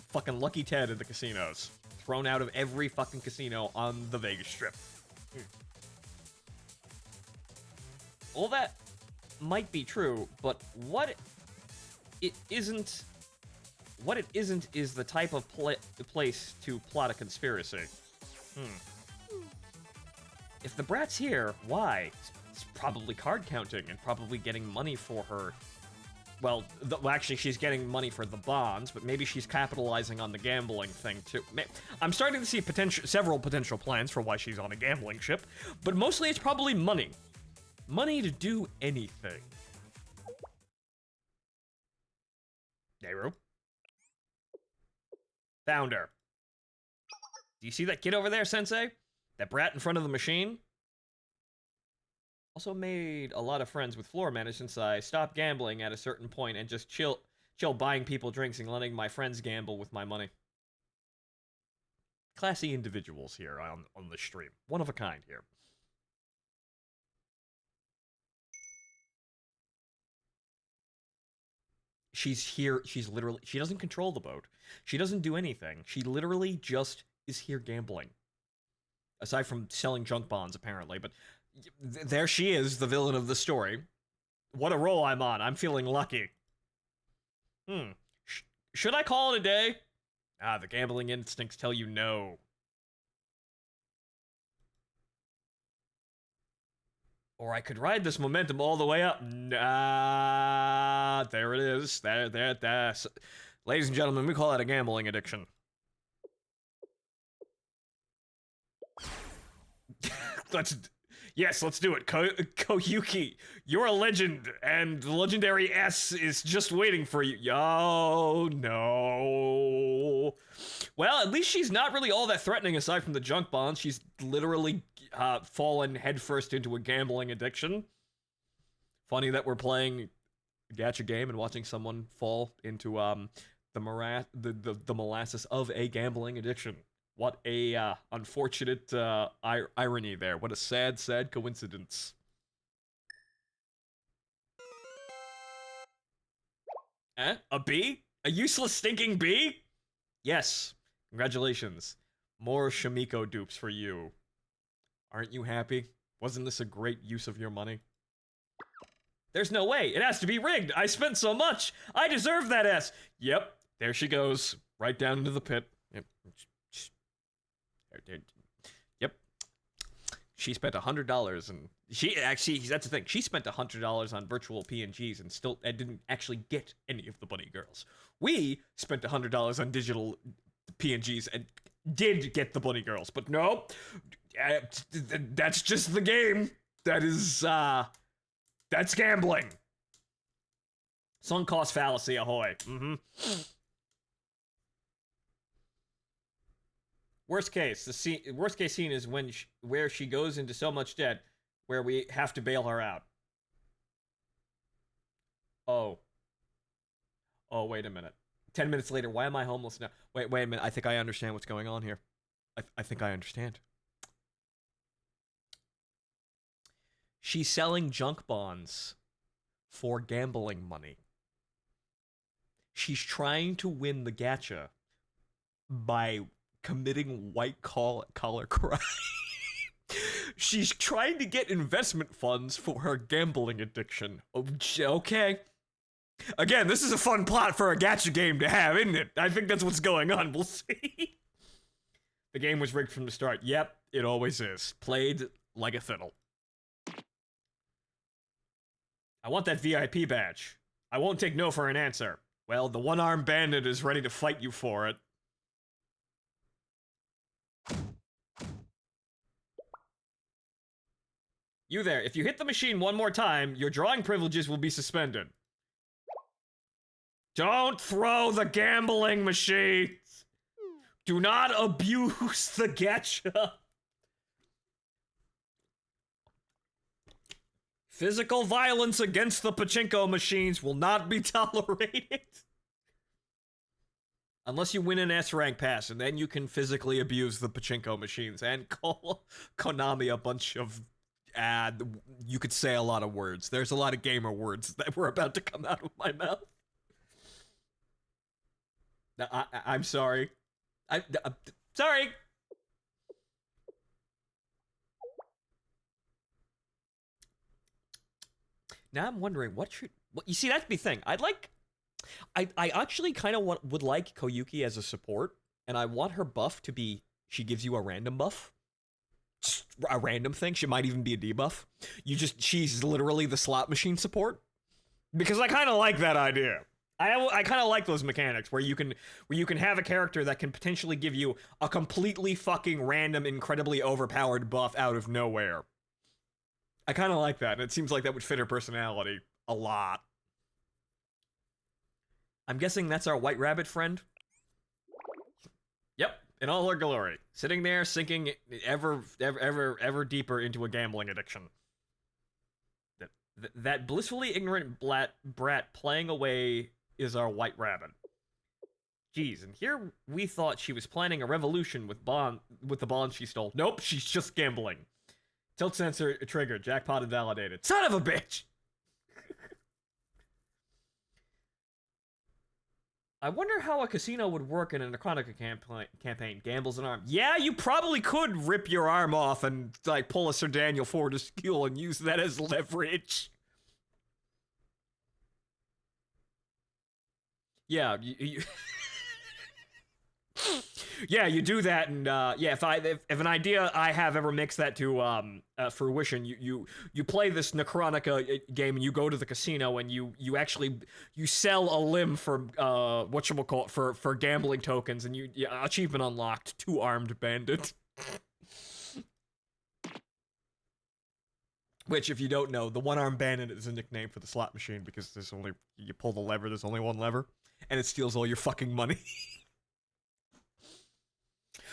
Fucking Lucky Ted at the casinos. Thrown out of every fucking casino on the Vegas Strip. All that might be true, but what it isn't is the type of place to plot a conspiracy. If the brat's here, why? It's probably card counting and probably getting money for her. Well, actually, she's getting money for the bonds, but maybe she's capitalizing on the gambling thing, too. I'm starting to see several potential plans for why she's on a gambling ship, but mostly it's probably money. Money to do anything. Nehru. Found her. Do you see that kid over there, Sensei? That brat in front of the machine? Also made a lot of friends with floor managers since I stopped gambling at a certain point and just chill buying people drinks and letting my friends gamble with my money. classy individuals here on the stream. One of a kind here. She's here, she's literally, she doesn't control the boat. She doesn't do anything. She literally just is here gambling. Aside from selling junk bonds, apparently, but there she is, the villain of the story. What a role I'm on. I'm feeling lucky. Should I call it a day? The gambling instincts tell you no. Or I could ride this momentum all the way up. Nah, there it is. There. Ladies and gentlemen, we call that a gambling addiction. Let's do it. Koyuki, you're a legend, and the legendary S is just waiting for you. Oh, no. Well, at least she's not really all that threatening aside from the junk bonds. She's literally fallen headfirst into a gambling addiction. Funny that we're playing a gacha game and watching someone fall into the molasses of a gambling addiction. What a unfortunate irony there. What a sad, sad coincidence. A bee? A useless stinking bee? Yes. Congratulations. More Shamiko dupes for you. Aren't you happy? Wasn't this a great use of your money? There's no way. It has to be rigged. I spent so much. I deserve that S. Yep. There she goes. Right down into the pit. Yep. She spent $100 and that's the thing. She spent $100 on virtual PNGs and still didn't actually get any of the bunny girls. We spent $100 on digital PNGs and did get the bunny girls, but no, that's just the game. That's gambling. Sunk cost fallacy, ahoy. Worst case scene is where she goes into so much debt where we have to bail her out. Oh, wait a minute. 10 minutes later, why am I homeless now? Wait a minute. I think I understand what's going on here. I think I understand. She's selling junk bonds for gambling money. She's trying to win the gacha by committing white collar crime. She's trying to get investment funds for her gambling addiction. Okay. Again, this is a fun plot for a gacha game to have, isn't it? I think that's what's going on. We'll see. The game was rigged from the start. Yep, it always is. Played like a fiddle. I want that VIP badge. I won't take no for an answer. Well, the one-armed bandit is ready to fight you for it. You there, if you hit the machine one more time, your drawing privileges will be suspended. Don't throw the gambling machines! Do not abuse the gacha! Physical violence against the pachinko machines will not be tolerated. Unless you win an S-rank pass, and then you can physically abuse the pachinko machines and call Konami a bunch of... you could say a lot of words. There's a lot of gamer words that were about to come out of my mouth. I'm sorry. I'm sorry. Now I'm wondering what you see, that's the thing. I actually kind of would like Koyuki as a support, and I want her buff to be she gives you a random buff. Just a random thing. She might even be a debuff. She's literally the slot machine support. Because I kind of like that idea. I kind of like those mechanics where you can have a character that can potentially give you a completely fucking random, incredibly overpowered buff out of nowhere. I kind of like that, and it seems like that would fit her personality a lot. I'm guessing that's our white rabbit friend? Yep, in all her glory. Sitting there, sinking ever deeper into a gambling addiction. That blissfully ignorant brat playing away is our white rabbit. Jeez, and here we thought she was planning a revolution with the bonds she stole. Nope, she's just gambling. Tilt sensor triggered. Jackpot invalidated. Son of a bitch! I wonder how a casino would work in a Necronica campaign. Gambles an arm. Yeah, you probably could rip your arm off and, like, pull a Sir Daniel Fortescue and use that as leverage. Yeah, yeah, you do that, and yeah, if an idea I have ever makes that to fruition, you play this Necronica game, and you go to the casino, and you sell a limb for whatchamacallit, for gambling tokens, and achievement unlocked, 2-armed bandit. Which, if you don't know, the 1-armed bandit is a nickname for the slot machine because you pull the lever, there's only one lever, and it steals all your fucking money.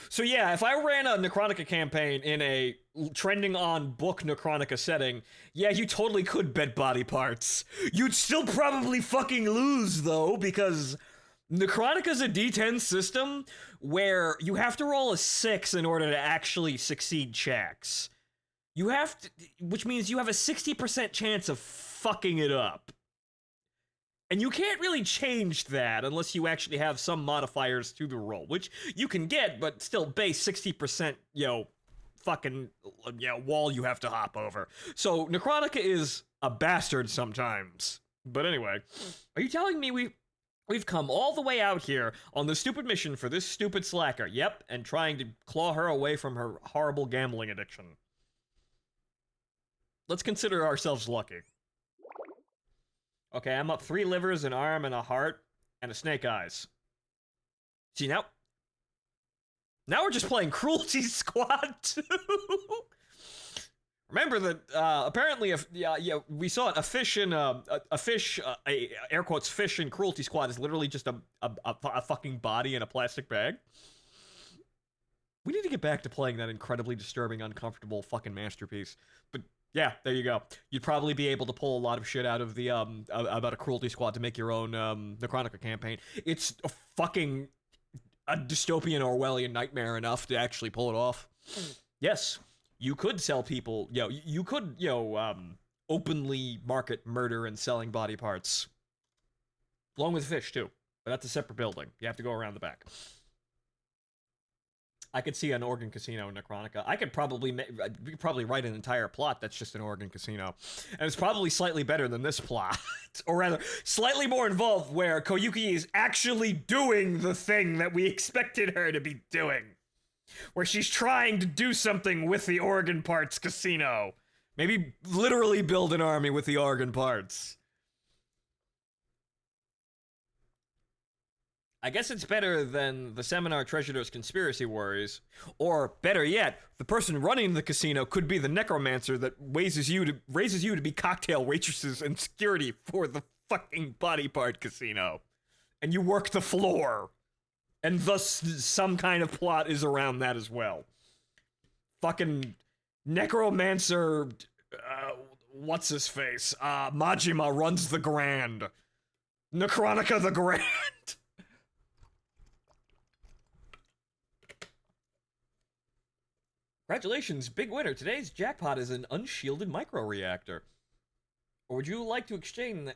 So yeah, if I ran a Necronica campaign in a trending on book Necronica setting, yeah, you totally could bet body parts. You'd still probably fucking lose, though, because Necronica's a D10 system where you have to roll a 6 in order to actually succeed checks. You have to, which means you have a 60% chance of fucking it up. And you can't really change that unless you actually have some modifiers to the roll, which you can get, but still base 60%, fucking, wall you have to hop over. So Necronica is a bastard sometimes. But anyway, are you telling me we've come all the way out here on this stupid mission for this stupid slacker? Yep, and trying to claw her away from her horrible gambling addiction. Let's consider ourselves lucky. Okay, I'm up 3 livers, an arm, and a heart, and a snake eyes. See, now we're just playing Cruelty Squad 2. Remember that, apparently, we saw it, a fish, air quotes, fish in Cruelty Squad is literally just a fucking body in a plastic bag. We need to get back to playing that incredibly disturbing, uncomfortable fucking masterpiece. But yeah, there you go. You'd probably be able to pull a lot of shit out of the, about a Cruelty Squad to make your own, Necronica campaign. It's a dystopian Orwellian nightmare enough to actually pull it off. Yes, you could sell people, you could, openly market murder and selling body parts. Along with fish, too. But that's a separate building. You have to go around the back. I could see an Oregon casino in Necronica. I could probably write an entire plot that's just an Oregon casino. And it's probably slightly better than this plot. Or rather, slightly more involved, where Koyuki is actually doing the thing that we expected her to be doing. Where she's trying to do something with the Oregon parts casino. Maybe literally build an army with the Oregon parts. I guess it's better than the Seminar Treasure's conspiracy worries. Or, better yet, the person running the casino could be the necromancer that raises you to be cocktail waitresses and security for the fucking body part casino. And you work the floor. And thus, some kind of plot is around that as well. Fucking necromancer, what's-his-face? Majima runs the Grand. Necronica the Grand. Congratulations, big winner. Today's jackpot is an unshielded microreactor. Or would you like to exchange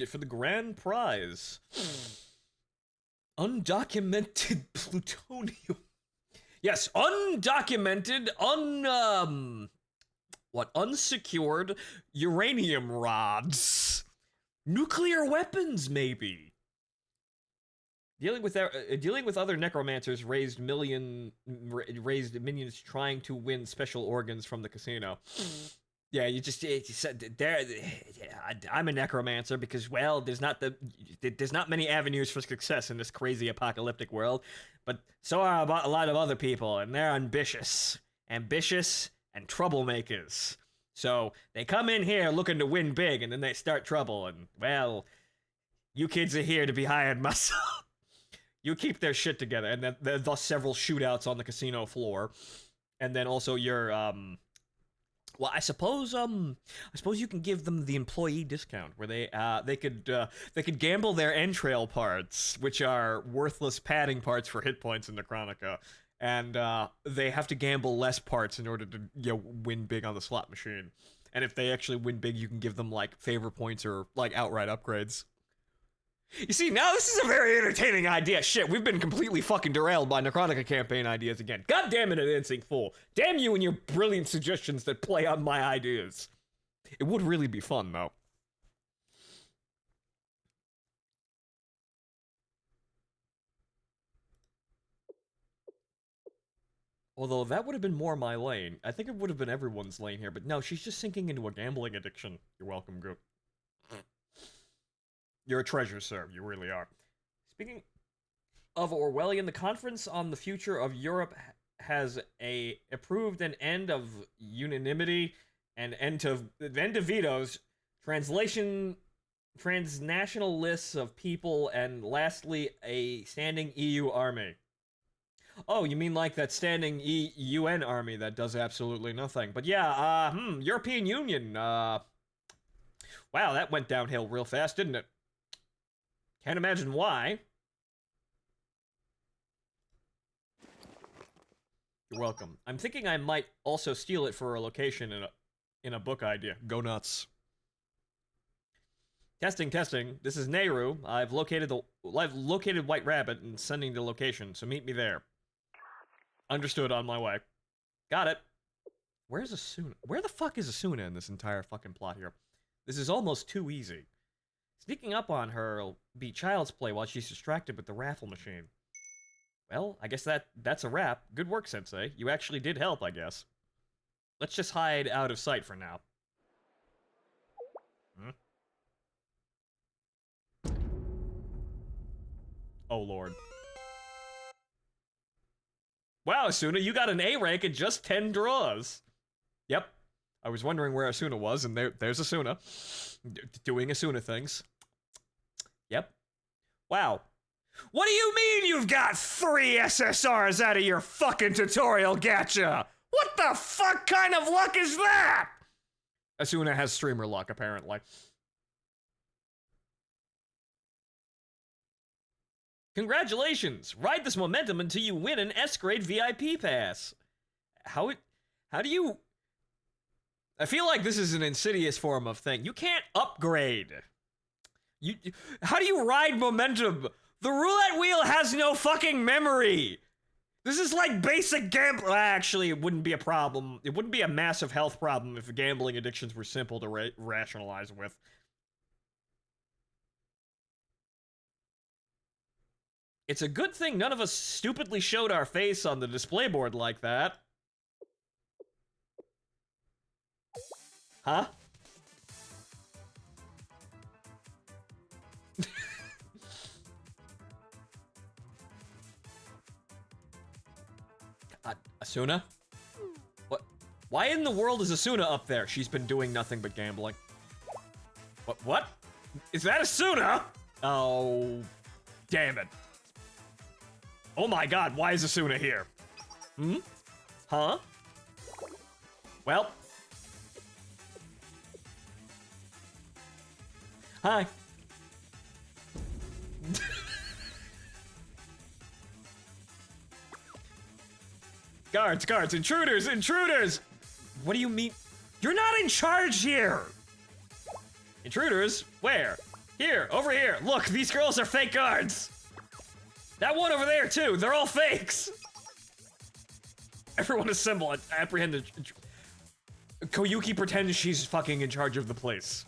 it for the grand prize? Undocumented plutonium. Yes, undocumented, unsecured uranium rods. Nuclear weapons, maybe. Dealing with other necromancers raised minions trying to win special organs from the casino. Yeah, you said I'm a necromancer because, well, there's not many avenues for success in this crazy apocalyptic world, but so are a lot of other people, and they're ambitious and troublemakers. So they come in here looking to win big, and then they start trouble, and, well, you kids are here to be hired muscle. You keep their shit together, and then thus several shootouts on the casino floor, and then also your Well, I suppose you can give them the employee discount where they could gamble their entrail parts, which are worthless padding parts for hit points in Necronica, and they have to gamble less parts in order to win big on the slot machine. And if they actually win big, you can give them like favor points or like outright upgrades. You see, now this is a very entertaining idea. Shit, we've been completely fucking derailed by Necronica campaign ideas again. God damn it, an Insync fool. Damn you and your brilliant suggestions that play on my ideas. It would really be fun, though. Although that would have been more my lane. I think it would have been everyone's lane here, but no, she's just sinking into a gambling addiction. You're welcome, Goop. You're a treasure, sir. You really are. Speaking of Orwellian, the Conference on the Future of Europe has approved an end of unanimity and end of vetoes, transnational lists of people, and lastly, a standing EU army. Oh, you mean like that standing UN army that does absolutely nothing. But yeah, European Union, wow, that went downhill real fast, didn't it? Can't imagine why. You're welcome. I'm thinking I might also steal it for a location in a book idea. Go nuts. Testing. This is Nehru. I've located White Rabbit and sending the location, so meet me there. Understood, on my way. Got it. Where's Asuna? Where the fuck is Asuna in this entire fucking plot here? This is almost too easy. Sneaking up on her will be child's play while she's distracted with the raffle machine. Well, I guess that's a wrap. Good work, Sensei. You actually did help, I guess. Let's just hide out of sight for now. Oh, Lord. Wow, Asuna, you got an A rank in just 10 draws. Yep. I was wondering where Asuna was, and there's Asuna. Doing Asuna things. Yep. Wow. What do you mean you've got 3 SSRs out of your fucking tutorial gacha? What the fuck kind of luck is that? Asuna has streamer luck, apparently. Congratulations! Ride this momentum until you win an S-grade VIP pass. How do you... I feel like this is an insidious form of thing. You can't upgrade. How do you ride momentum? The roulette wheel has no fucking memory. This is like basic gambling. Actually, it wouldn't be a problem. It wouldn't be a massive health problem if gambling addictions were simple to rationalize with. It's a good thing none of us stupidly showed our face on the display board like that. Huh? Asuna? What? Why in the world is Asuna up there? She's been doing nothing but gambling. What? Is that Asuna? Oh, damn it. Oh my god, why is Asuna here? Huh? Well. Hi. Guards, intruders! What do you mean? You're not in charge here! Intruders? Where? Here, over here. Look, these girls are fake guards. That one over there, too. They're all fakes. Everyone assemble and apprehend the... Koyuki pretends she's fucking in charge of the place.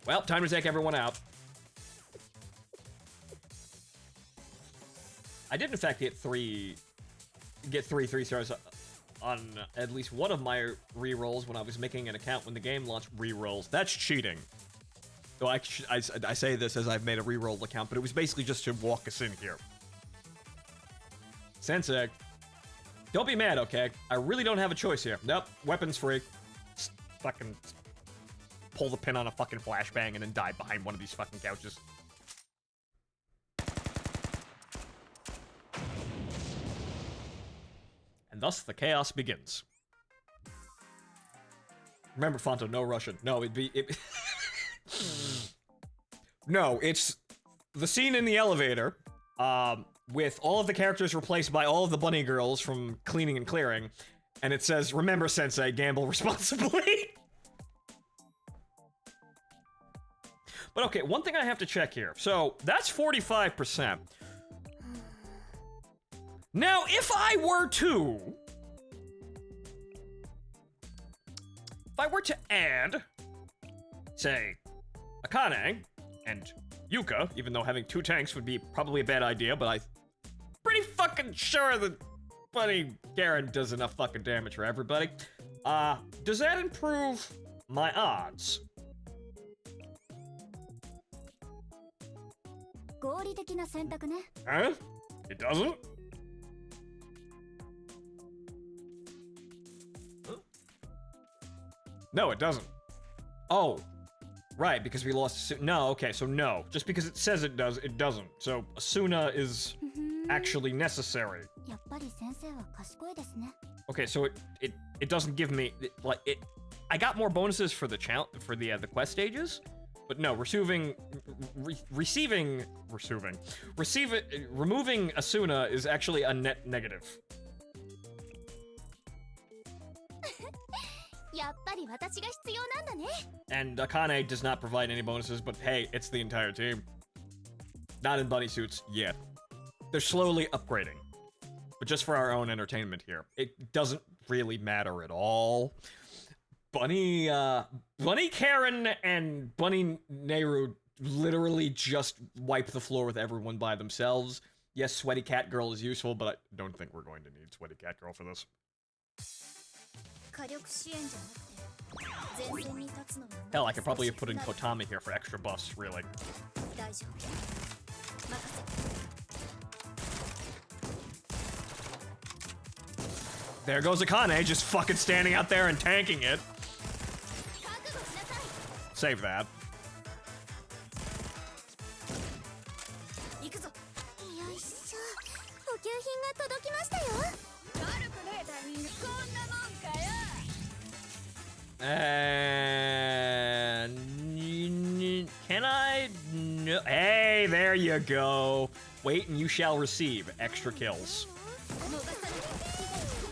Well, time to take everyone out. I did, in fact, get three 3-stars on at least one of my rerolls when I was making an account when the game launched. Rerolls. That's cheating. So I say this as I've made a reroll account, but it was basically just to walk us in here. Sensei, don't be mad, okay? I really don't have a choice here. Nope, weapons free. Just fucking pull the pin on a fucking flashbang and then die behind one of these fucking couches. And thus the chaos begins. Remember, Phonto, no Russian. No, No, it's the scene in the elevator, with all of the characters replaced by all of the bunny girls from cleaning and clearing, and it says, "Remember, Sensei, gamble responsibly." But okay, one thing I have to check here. So, that's 45%. Now, if I were to add, say, Akane and Yuka, even though having 2 tanks would be probably a bad idea, but I'm pretty fucking sure that Bunny Karen does enough fucking damage for everybody. Does that improve my odds? Huh? It doesn't? No, it doesn't. Oh. Right, because we lost Asuna. No, okay, so no. Just because it says it does, it doesn't. So Asuna is actually necessary. Okay, so it doesn't give me I got more bonuses for the quest stages, but no, removing Asuna is actually a net negative. And Akane does not provide any bonuses, but hey, it's the entire team. Not in bunny suits yet. They're slowly upgrading. But just for our own entertainment here. It doesn't really matter at all. Bunny Karen and Bunny Nehru literally just wipe the floor with everyone by themselves. Yes, Sweaty Cat Girl is useful, but I don't think we're going to need Sweaty Cat Girl for this. Hell, I could probably have put in Kotami here for extra buffs, really. There goes Akane, just fucking standing out there and tanking it. Save that. Can I? No. Hey, there you go. Wait and you shall receive extra kills.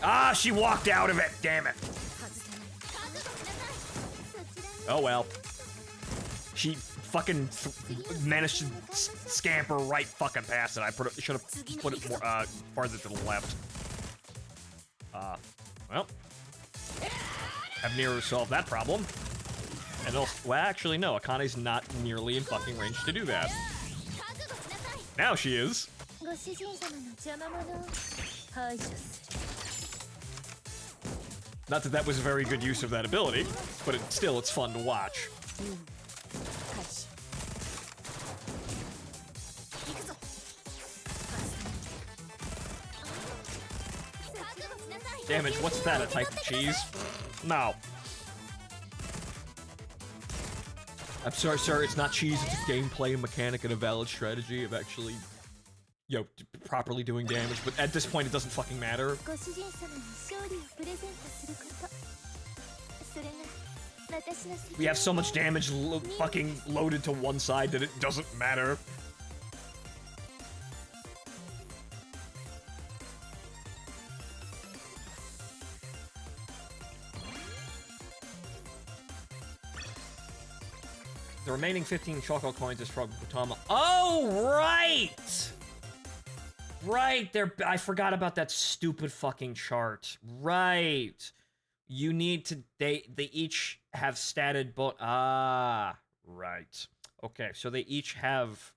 Ah, she walked out of it. Damn it. Oh well. She fucking managed to scamper right fucking past it. I should have put it more farther to the left. Well. Have Nero solved that problem. And also, well, actually, no, Akane's not nearly in fucking range to do that. Now she is. Not that that was a very good use of that ability, but it's fun to watch. Damage, what's that, a type of cheese? No. I'm sorry, sir, it's not cheese, it's a gameplay mechanic and a valid strategy of actually, properly doing damage, but at this point it doesn't fucking matter. We have so much damage fucking loaded to one side that it doesn't matter. The remaining 15 Choco coins is from Phontomen. Oh, right! Right, I forgot about that stupid fucking chart. Right. You need to, they each have statted right. Okay, so they each have...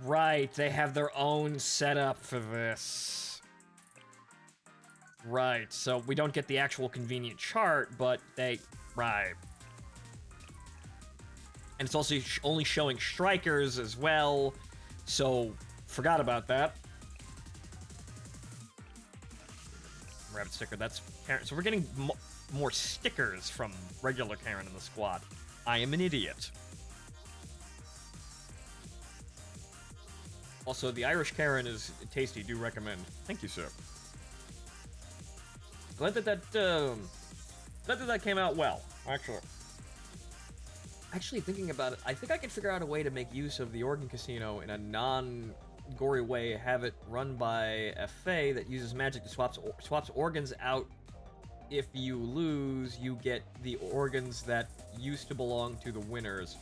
Right, they have their own setup for this. Right, so we don't get the actual convenient chart, but they... Right. And it's also only showing strikers as well, so forgot about that. Rabbit sticker, that's Karen. So we're getting more stickers from regular Karen in the squad. I am an idiot. Also, the Irish Karen is tasty. Do recommend. Thank you, sir. Glad that came out well. Actually, thinking about it, I think I can figure out a way to make use of the organ casino in a non-gory way. Have it run by a fae that uses magic to swaps organs out. If you lose, you get the organs that used to belong to the winners.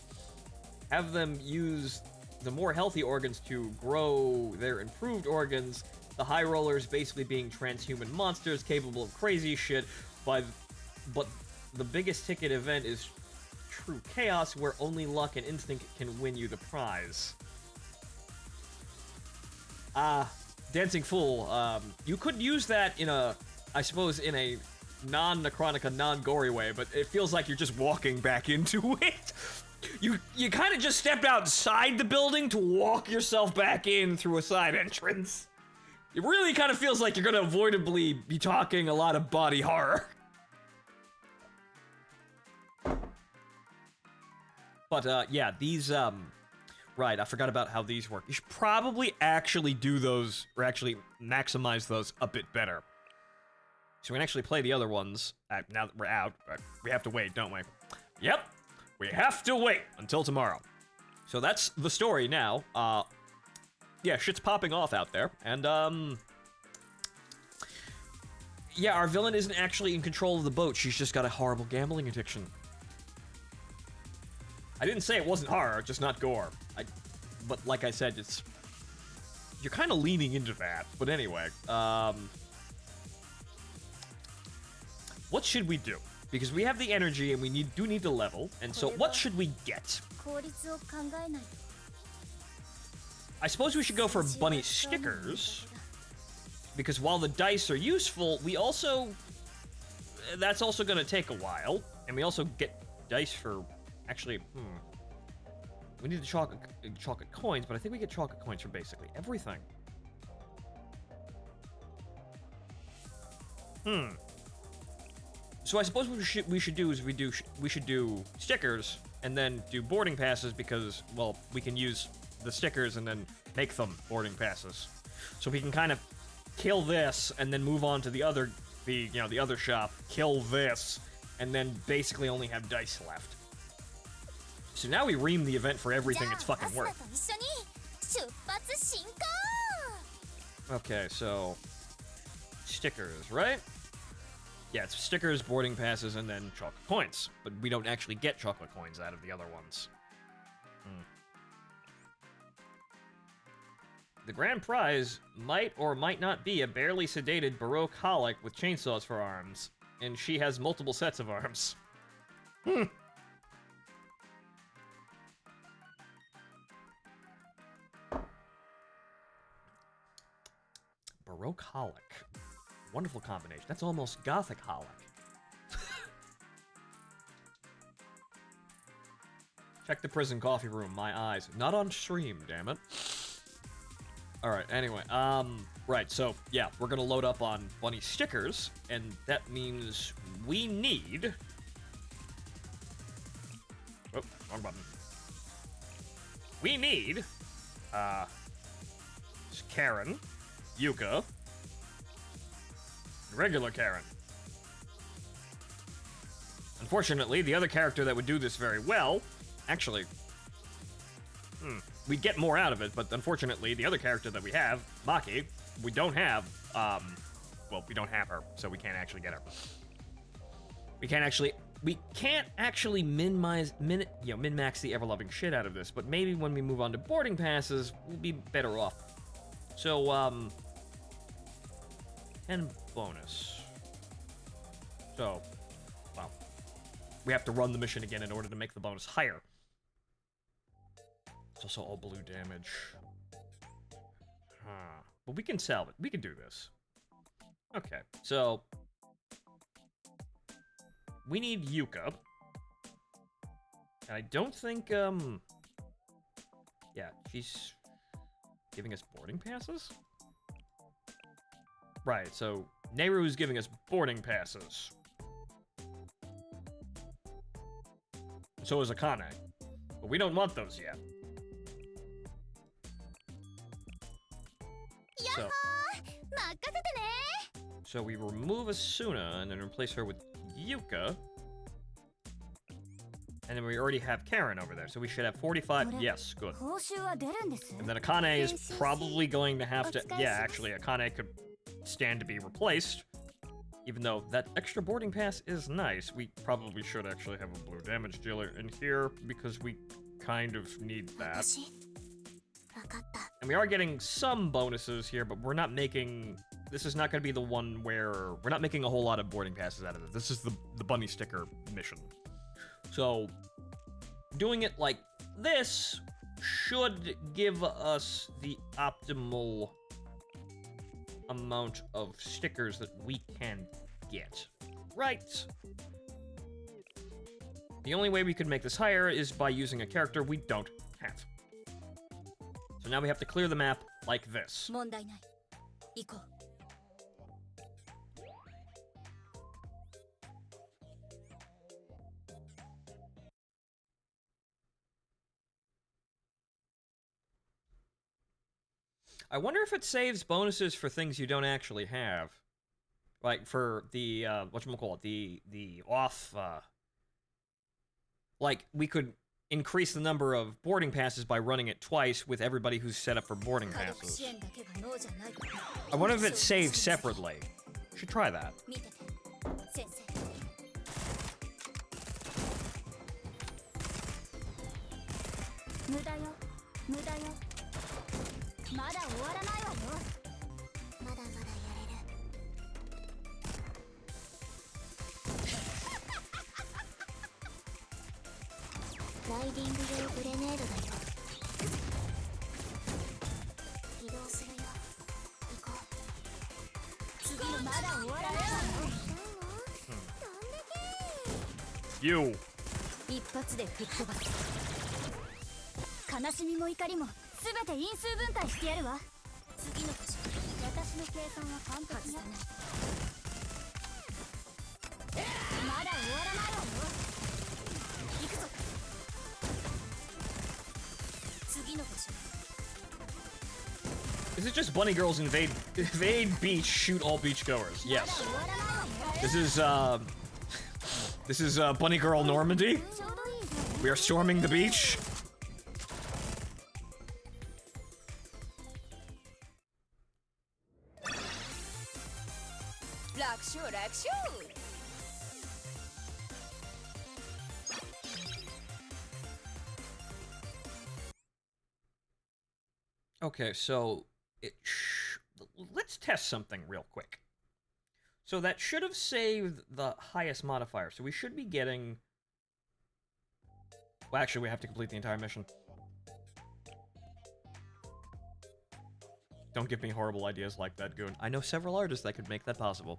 Have them use the more healthy organs to grow their improved organs. The high rollers basically being transhuman monsters capable of crazy shit, but the biggest ticket event is true chaos, where only luck and instinct can win you the prize. Dancing Fool, you could use that in a, I suppose, in a non-Necronica, non-gory way, but it feels like you're just walking back into it. You kind of just stepped outside the building to walk yourself back in through a side entrance. It really kind of feels like you're gonna avoidably be talking a lot of body horror. But, yeah, these, right, I forgot about how these work. You should probably actually do those, or actually maximize those a bit better. So we can actually play the other ones, now that we're out. We have to wait, don't we? Yep, we have to wait until tomorrow. So that's the story now. Yeah, shit's popping off out there, and, yeah, our villain isn't actually in control of the boat. She's just got a horrible gambling addiction. I didn't say it wasn't horror, just not gore. But like I said, you're kind of leaning into that. But anyway, what should we do? Because we have the energy and we do need to level, and so what should we get? I suppose we should go for bunny stickers, because while the dice are useful, that's also gonna take a while, and we also get dice for, actually, we need the chocolate coins, but I think we get chocolate coins for basically everything. So I suppose what we should do is we should do stickers and then do boarding passes, because, well, we can use the stickers and then make them boarding passes. So we can kind of kill this and then move on to the other shop, kill this, and then basically only have dice left. So now we ream the event for everything it's fucking worth. Okay, so stickers, right? Yeah, it's stickers, boarding passes, and then chocolate coins. But we don't actually get chocolate coins out of the other ones. The grand prize might or might not be a barely sedated Baroque holic with chainsaws for arms. And she has multiple sets of arms. Baroque holic. Wonderful combination. That's almost Gothic holic. Check the prison coffee room, my eyes. Not on stream, damn it. Alright, anyway, right, so, yeah, we're gonna load up on bunny stickers, and that means we need... Oh, wrong button. We need, Karen, Yuka, regular Karen. Unfortunately, the other character that would do this very well, actually, we'd get more out of it, but unfortunately, the other character that we have, Maki, we don't have, well, we don't have her, so we can't actually get her. We can't actually min-max the ever-loving shit out of this, but maybe when we move on to boarding passes, we'll be better off. So, 10 bonus. So, well, we have to run the mission again in order to make the bonus higher. It's also all blue damage. But we can salve it. We can do this. Okay, so we need Yuka. And I don't think, yeah, she's giving us boarding passes? Right, so Nehru's giving us boarding passes. So is Akane. But we don't want those yet. So we remove Asuna and then replace her with Yuka. And then we already have Karen over there, so we should have 45. Yes, good. And then Akane is probably going to have to... Yeah, actually, Akane could stand to be replaced. Even though that extra boarding pass is nice, we probably should actually have a blue damage dealer in here because we kind of need that. And we are getting some bonuses here, but we're not making... This is not going to be the one where... We're not making a whole lot of boarding passes out of it. This is the bunny sticker mission. So, doing it like this should give us the optimal amount of stickers that we can get. Right. The only way we could make this higher is by using a character we don't have. So now we have to clear the map like this. I wonder if it saves bonuses for things you don't actually have. Like for the, whatchamacallit, the off, like, we could increase the number of boarding passes by running it twice with everybody who's set up for boarding passes. I wonder if it saves separately. Should try that. You. 一発で吹っ飛ばす。悲しみも怒りもすべて因数分解してやるわ。次の星。私の計算は完璧ね。まだ終わらないわよ。行くぞ。次の星。 Is it just bunny girls invade beach, shoot all beachgoers? Yes. This is Bunny Girl Normandy. We are storming the beach. Okay, so let's test something real quick. So that should have saved the highest modifier. So we should be getting... Well, actually, we have to complete the entire mission. Don't give me horrible ideas like that, Goon. I know several artists that could make that possible.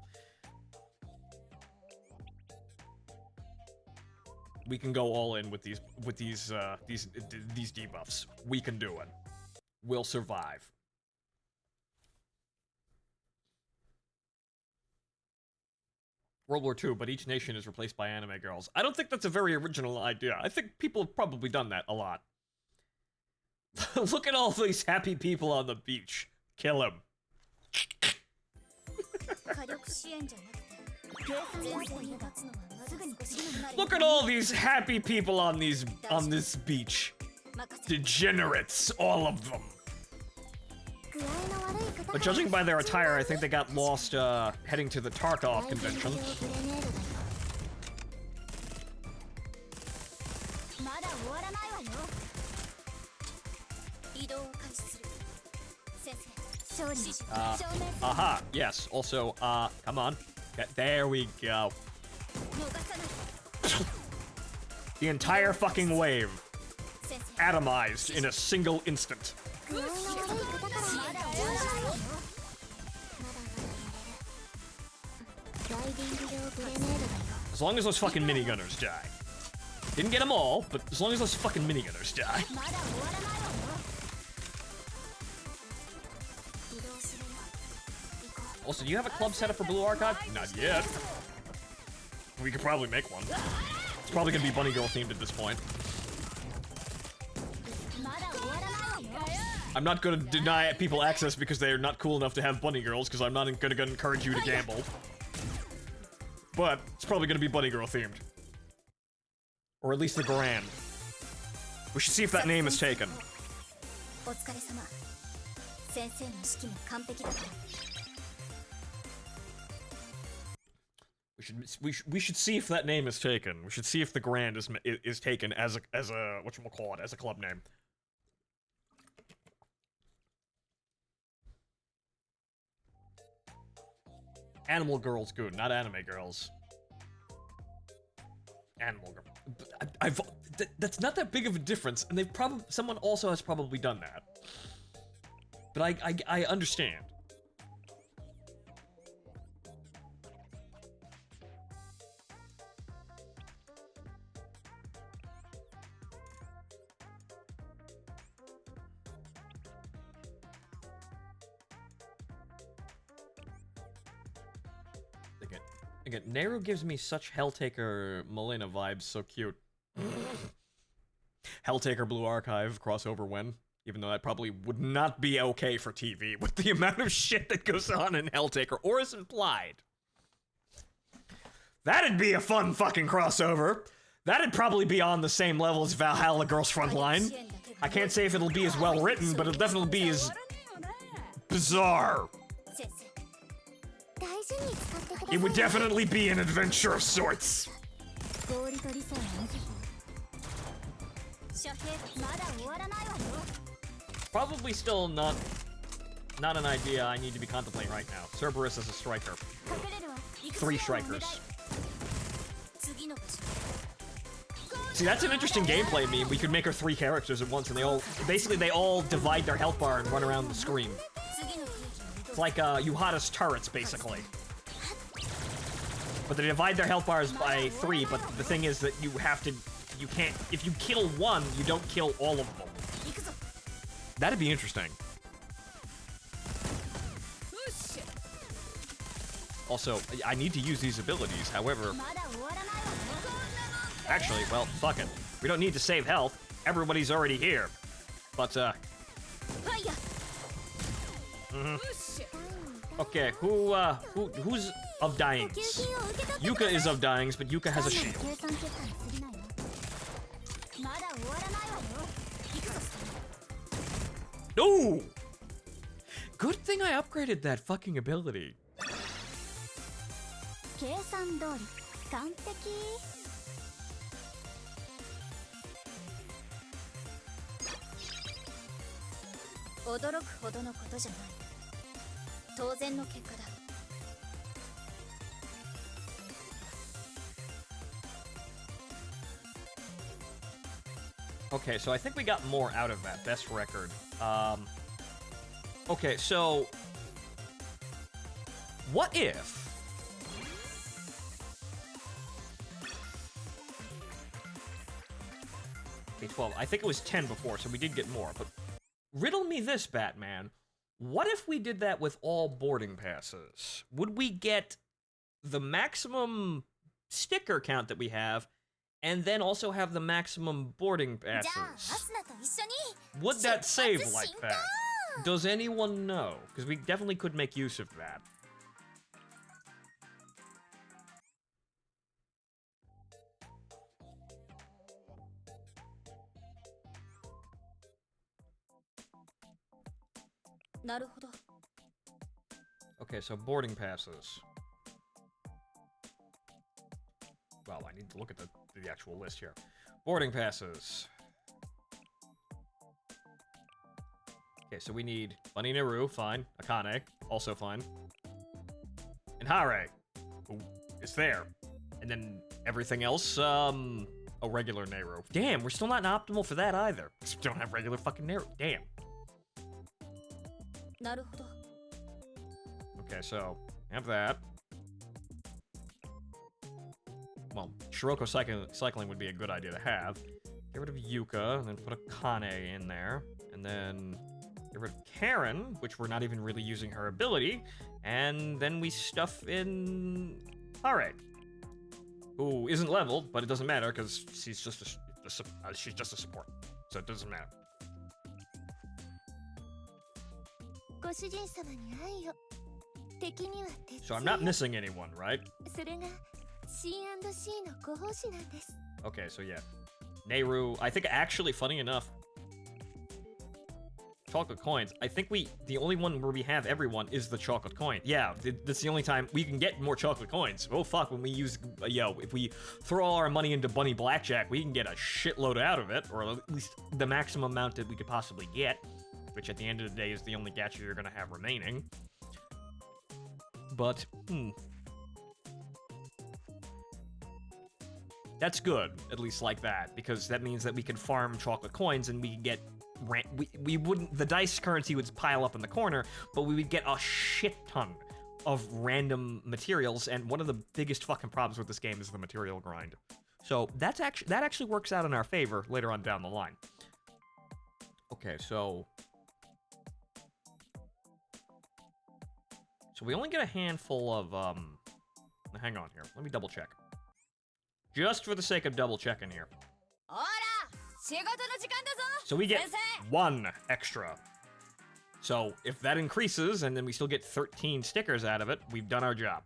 We can go all in with these debuffs. We can do it. We'll survive. World War II, but each nation is replaced by anime girls. I don't think that's a very original idea. I think people have probably done that a lot. Look at all these happy people on the beach. Kill him. Look at all these happy people on this beach. Degenerates, all of them. But judging by their attire, I think they got lost heading to the Tarkov convention. Aha, yes. Also, come on. There we go. The entire fucking wave. Atomized in a single instant. As long as those fucking minigunners die. Didn't get them all, but as long as those fucking minigunners die. Also, do you have a club set up for Blue Archive? Not yet. We could probably make one. It's probably gonna be Bunny Girl themed at this point. I'm not gonna deny people access because they're not cool enough to have bunny girls, because I'm not gonna encourage you to gamble. But it's probably gonna be bunny girl themed. Or at least the Grand. We should see if that name is taken. We should see if that name is taken. We should see if the Grand is taken as a whatchamacallit, as a club name. Animal Girls good, not anime girls. Animal Girl. That's not that big of a difference, and someone also has probably done that. But I understand. Again, Nero gives me such Helltaker Melina vibes, so cute. Helltaker Blue Archive crossover when? Even though that probably would not be okay for TV with the amount of shit that goes on in Helltaker, or is implied. That'd be a fun fucking crossover. That'd probably be on the same level as Valhalla Girls Frontline. I can't say if it'll be as well written, but it'll definitely be as bizarre. It would definitely be an adventure of sorts. Probably still not an idea I need to be contemplating right now. Cerberus is a striker. 3 strikers. See, that's an interesting gameplay meme. We could make her 3 characters at once, and they all divide their health bar and run around the screen. It's like Yuhata's turrets, basically. But they divide their health bars by 3, but the thing is that you can't, if you kill one, you don't kill all of them. That'd be interesting. Also, I need to use these abilities, however... Actually, well, fuck it. We don't need to save health. Everybody's already here. But, Okay, who's of Dyings? Yuka is of Dyings, but Yuka has a shield. No! Good thing I upgraded that fucking ability. Okay, so I think we got more out of that. Best record. Okay, so... What if... Okay, 12. I think it was 10 before, so we did get more, but... Riddle me this, Batman. What if we did that with all boarding passes? Would we get the maximum sticker count that we have, and then also have the maximum boarding passes? Would that save like that? Does anyone know? Because we definitely could make use of that. Okay, so boarding passes. Well, I need to look at the actual list here. Boarding passes. Okay, so we need Bunny Naru, fine. Akane, also fine. And Hare, who is there. And then everything else, a regular Naru. Damn, we're still not optimal for that either. We don't have regular fucking Naru. Damn. Okay, so, have that. Well, Shiroko cycling would be a good idea to have. Get rid of Yuka, and then put Akane in there. And then get rid of Karen, which we're not even really using her ability. And then we stuff in Hare, who isn't leveled, but it doesn't matter, because she's just a support. So it doesn't matter. So I'm not missing anyone, right? Okay, so yeah. Nehru, I think actually, funny enough, chocolate coins. I think the only one where we have everyone is the chocolate coin. Yeah, that's the only time we can get more chocolate coins. Oh fuck, when we use, if we throw all our money into Bunny Blackjack, we can get a shitload out of it, or at least the maximum amount that we could possibly get, which at the end of the day is the only gacha you're gonna have remaining. But, that's good, at least like that, because that means that we can farm chocolate coins and we can get we wouldn't, the dice currency would pile up in the corner, but we would get a shit ton of random materials, and one of the biggest fucking problems with this game is the material grind. So that actually works out in our favor later on down the line. Okay, so we only get a handful of hang on here. Let me double check. Just for the sake of double checking here. So we get 1 extra. So if that increases and then we still get 13 stickers out of it, we've done our job.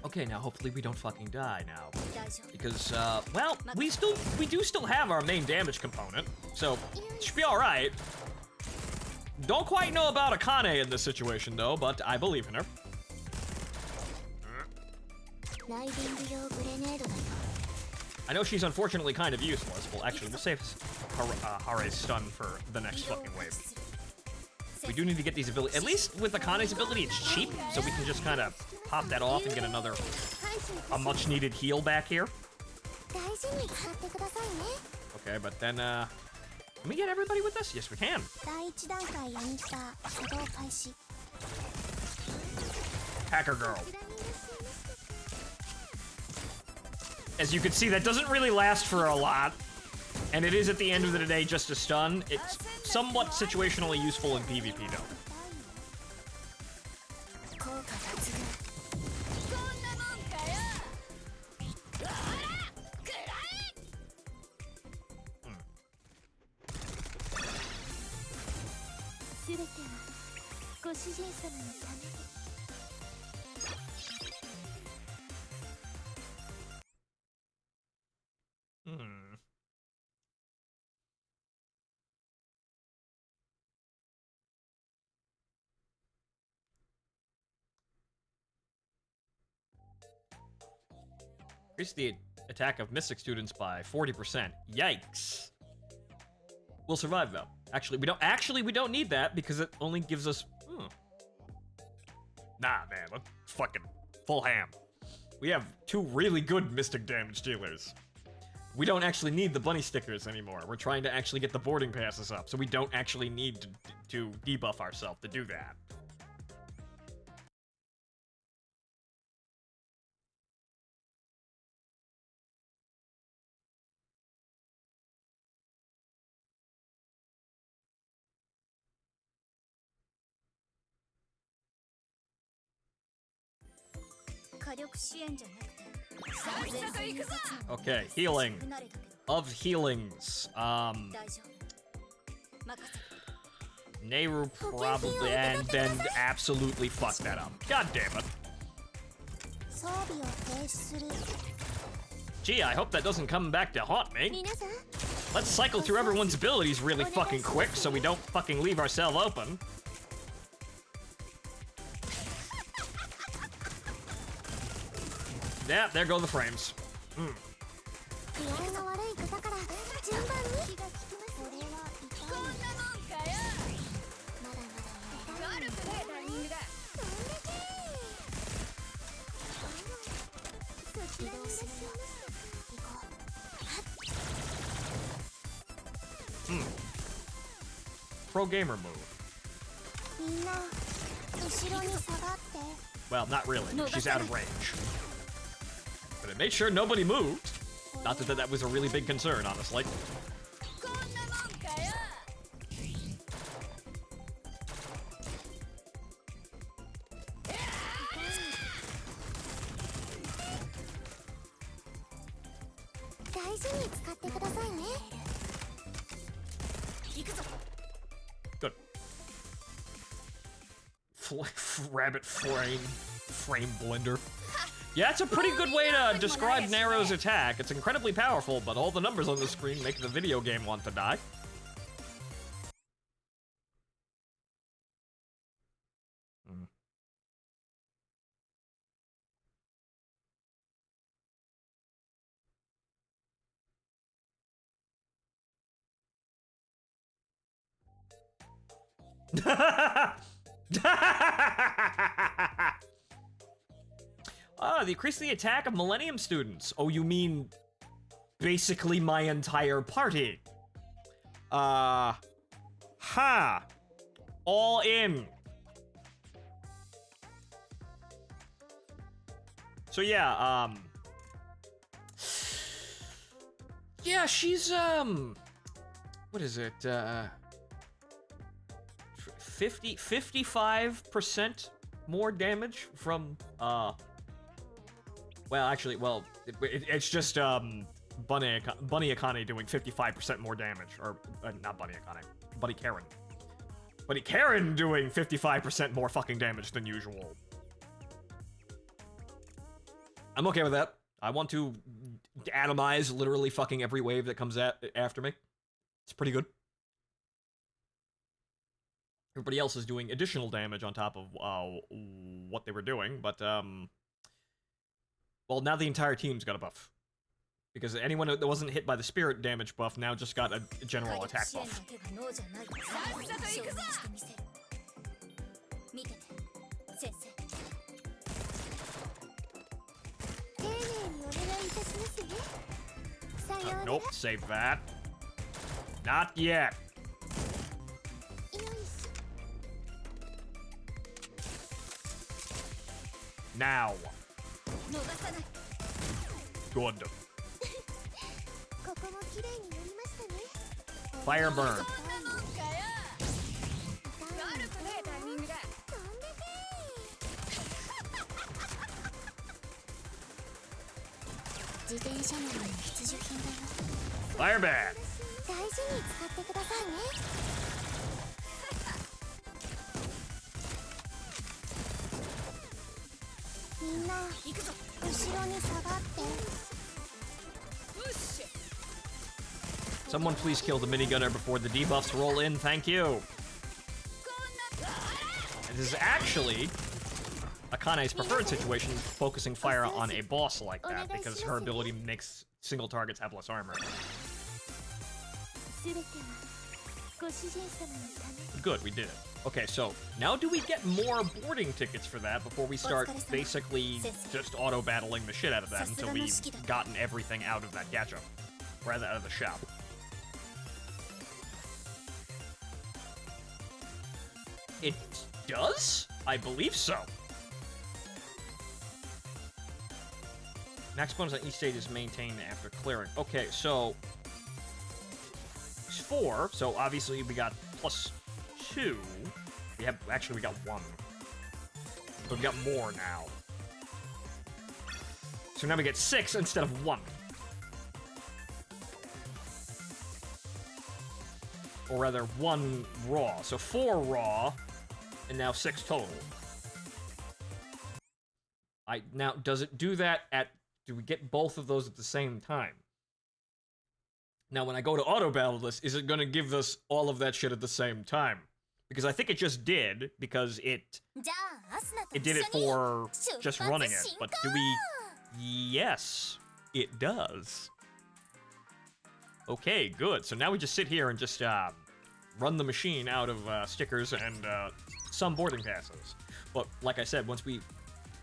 Okay, now hopefully we don't fucking die now. Because, well, we do still have our main damage component, so it should be alright. Don't quite know about Akane in this situation, though, but I believe in her. I know she's unfortunately kind of useless. Well, actually, we'll save Hare's stun for the next fucking wave. We do need to get these abilities. At least with Akane's ability, it's cheap, so we can just kind of pop that off and get a much-needed heal back here. Okay, but then, can we get everybody with this? Yes, we can. Hacker girl. As you can see, that doesn't really last for a lot. And it is, at the end of the day, just a stun. It's somewhat situationally useful in PvP, though. Increase the attack of Mystic students by 40%. Yikes. We'll survive, though. Actually, we don't need that because it only gives us... Nah, man, let's fucking full ham. We have 2 really good Mystic damage dealers. We don't actually need the bunny stickers anymore. We're trying to actually get the boarding passes up, so we don't actually need to debuff ourselves to do that. Okay, healing. Of healings. Nehru probably, and then absolutely fucked that up. God damn it. Gee, I hope that doesn't come back to haunt me. Let's cycle through everyone's abilities really fucking quick so we don't fucking leave ourselves open. Yeah, there go the frames. pro gamer move. みんな後ろに下がって Well, not really. She's out of range. But it made sure nobody moved. Not that that was a really big concern, honestly. こんなもんかよ 大事に使ってくださいね 行くぞ Good. Rabbit frame blender. Yeah, it's a pretty good way to describe Nero's attack. It's incredibly powerful, but all the numbers on the screen make the video game want to die. They increase the attack of Millennium students. Oh, you mean basically my entire party? Ha. All in. So yeah, yeah, she's, what is it, 55% more damage from, well, actually, well, it's just, Bunny Akane doing 55% more damage, or, not Bunny Akane, Bunny Karen. Bunny Karen doing 55% more fucking damage than usual. I'm okay with that. I want to atomize literally fucking every wave that comes after me. It's pretty good. Everybody else is doing additional damage on top of what they were doing, but well, now the entire team's got a buff. Because anyone that wasn't hit by the spirit damage buff now just got a general attack buff. Nope, save that. Not yet. Now. Good. Fire burn. Fire ban. Someone please kill the minigunner before the debuffs roll in, thank you. And this is actually Akane's preferred situation, focusing fire on a boss like that, because her ability makes single targets have less armor. Good, we did it. Okay, so now do we get more boarding tickets for that before we start basically just auto-battling the shit out of that until we've gotten everything out of that gacha? Rather, out of the shop. It does? I believe so. Max bonus on each stage is maintained after clearing. Okay, so it's 4, so obviously we got +2. We got 1. But we got more now. So now we get 6 instead of 1. Or rather, 1 raw. So 4 raw, and now 6 total. Now, does it do that do we get both of those at the same time? Now, when I go to auto-battle this, is it gonna give us all of that shit at the same time? Because I think it just did, because it did it for just running it. But do we... Yes, it does. Okay, good. So now we just sit here and just run the machine out of stickers and some boarding passes. But like I said, once we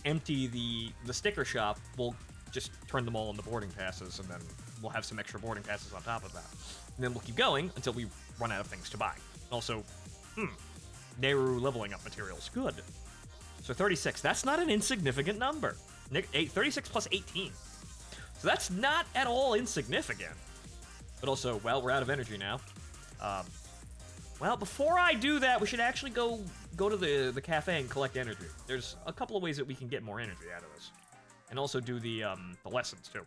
empty the sticker shop, we'll just turn them all into boarding passes, and then we'll have some extra boarding passes on top of that. And then we'll keep going until we run out of things to buy. Also, Nehru leveling up materials. Good. So 36. That's not an insignificant number. 36 plus 18. So that's not at all insignificant. But also, well, we're out of energy now. Well, before I do that, we should actually go to the cafe and collect energy. There's a couple of ways that we can get more energy out of this. And also do the lessons, too.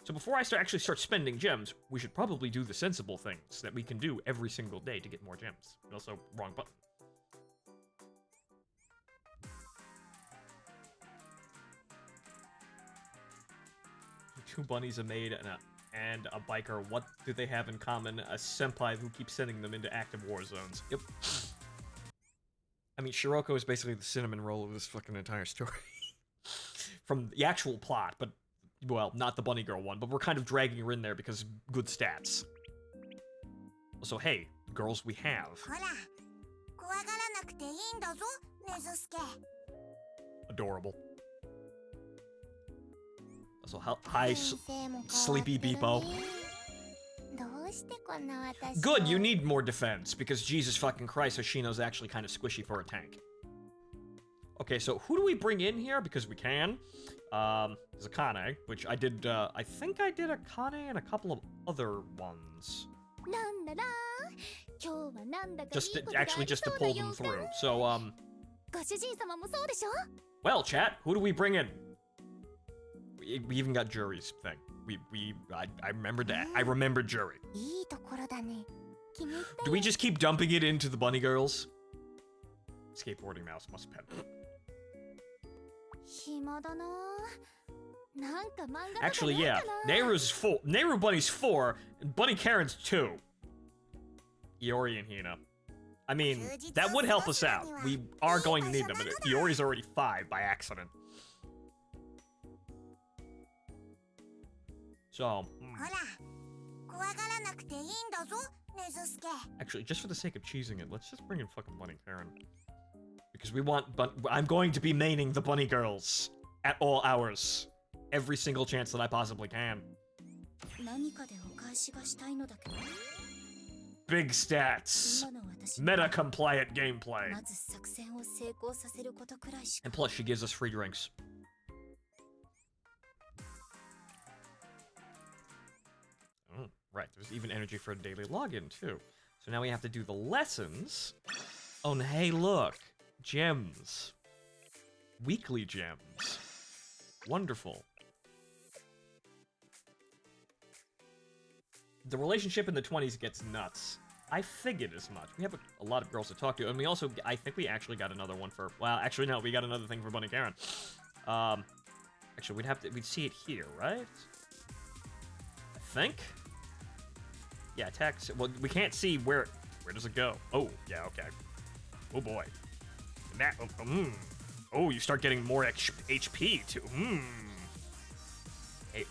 So before I actually start spending gems, we should probably do the sensible things that we can do every single day to get more gems. And also, wrong button. Two bunnies, a maid, and a biker. What do they have in common? A senpai who keeps sending them into active war zones. Yep. I mean, Shiroko is basically the cinnamon roll of this fucking entire story. From the actual plot, but, well, not the bunny girl one, but we're kind of dragging her in there because good stats. So, hey, girls we have. Adorable. So, hi, Sleepy Beepo. Good, you need more defense, because Jesus fucking Christ, Hoshino's actually kind of squishy for a tank. Okay, so who do we bring in here? Because we can. There's Akane, which I did, I think I did Akane and a couple of other ones. Just to pull them through. So, well, chat, who do we bring in? We even got Jury's thing. I remembered that. I remembered Jury. Do we just keep dumping it into the bunny girls? Skateboarding mouse must pet. Actually, yeah. Nehru Bunny's 4, and Bunny Karen's 2. Iori and Hina. I mean, that would help us out. We are going to need them, but Iori's already 5 by accident. So, actually, just for the sake of cheesing it, let's just bring in fucking Bunny Karen. Because we want, I'm going to be maining the bunny girls at all hours. Every single chance that I possibly can. Big stats. Meta-compliant gameplay. And plus, she gives us free drinks. Right, there's even energy for a daily login, too. So now we have to do the lessons. Oh, and hey, look. Gems. Weekly gems. Wonderful. The relationship in the 20s gets nuts. I figured as much. We have a lot of girls to talk to, and we also, I think we actually got another one for, well, actually, no, we got another thing for Bunny Karen. Actually, we'd see it here, right? I think? Yeah, attacks. Well, we can't see where does it go? Oh, yeah, okay. Oh boy. And that, oh, you start getting more HP too. Hey,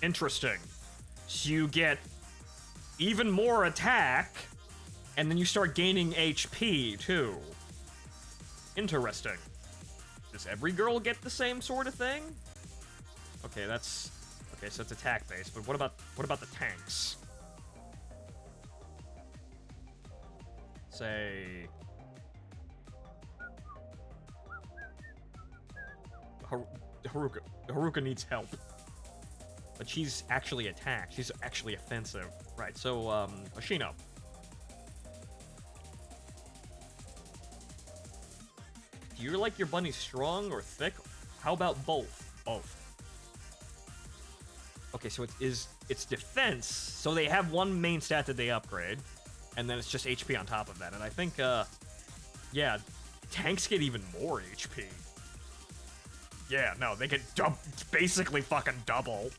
Interesting. So you get even more attack, and then you start gaining HP too. Interesting. Does every girl get the same sort of thing? Okay, okay, so it's attack based, but what about the tanks? Say Haruka needs help. But she's actually attacked. She's actually offensive. Right, so Hoshino. Do you like your bunny strong or thick? How about both? Both. Okay, so it's defense, so they have one main stat that they upgrade, and then it's just HP on top of that. And I think, yeah, tanks get even more HP. Yeah, no, they get basically fucking double.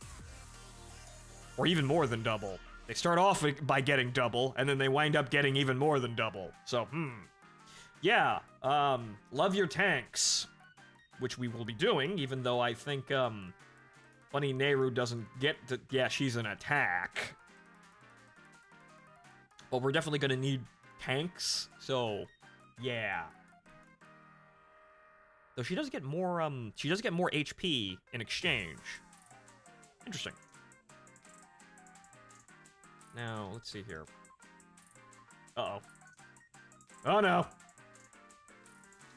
Or even more than double. They start off by getting double, and then they wind up getting even more than double. So, yeah, love your tanks, which we will be doing, even though I think, Bunny Nehru doesn't get to, yeah, she's an attack. But we're definitely gonna need tanks, so, yeah. Though she does get more HP in exchange. Interesting. Now, let's see here. Uh-oh. Oh, no.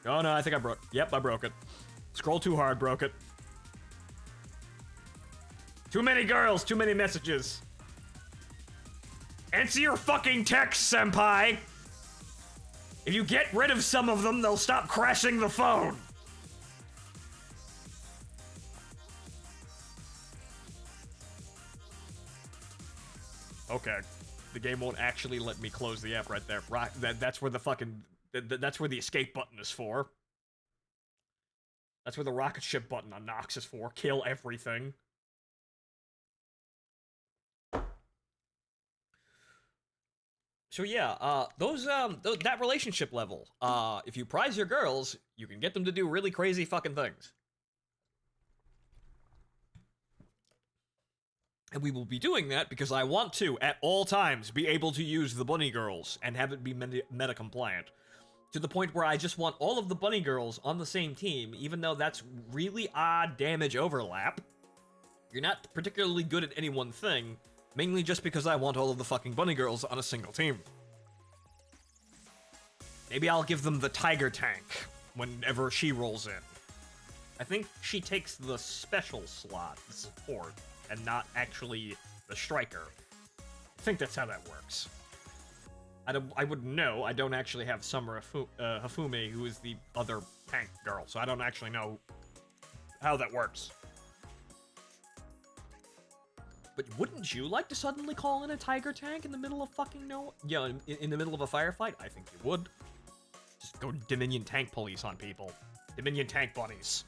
Oh, no, I think I broke... Yep, I broke it. Scroll too hard, broke it. Too many girls, too many messages. Answer your fucking text, senpai! If you get rid of some of them, they'll stop crashing the phone. Okay. The game won't actually let me close the app right there. Right, that's where the fucking... That's where the escape button is for. That's where the rocket ship button on Nox is for. Kill everything. So yeah, that relationship level, if you prize your girls, you can get them to do really crazy fucking things. And we will be doing that because I want to, at all times, be able to use the bunny girls and have it be meta compliant. To the point where I just want all of the bunny girls on the same team, even though that's really odd damage overlap. You're not particularly good at any one thing, mainly just because I want all of the fucking bunny girls on a single team. Maybe I'll give them the tiger tank whenever she rolls in. I think she takes the special slot, the support, and not actually the striker. I think that's how that works. I wouldn't know. I don't actually have Summer Hafume, who is the other tank girl, so I don't actually know how that works. But wouldn't you like to suddenly call in a tiger tank in the middle of fucking in the middle of a firefight? I think you would. Just go Dominion tank police on people. Dominion tank bunnies.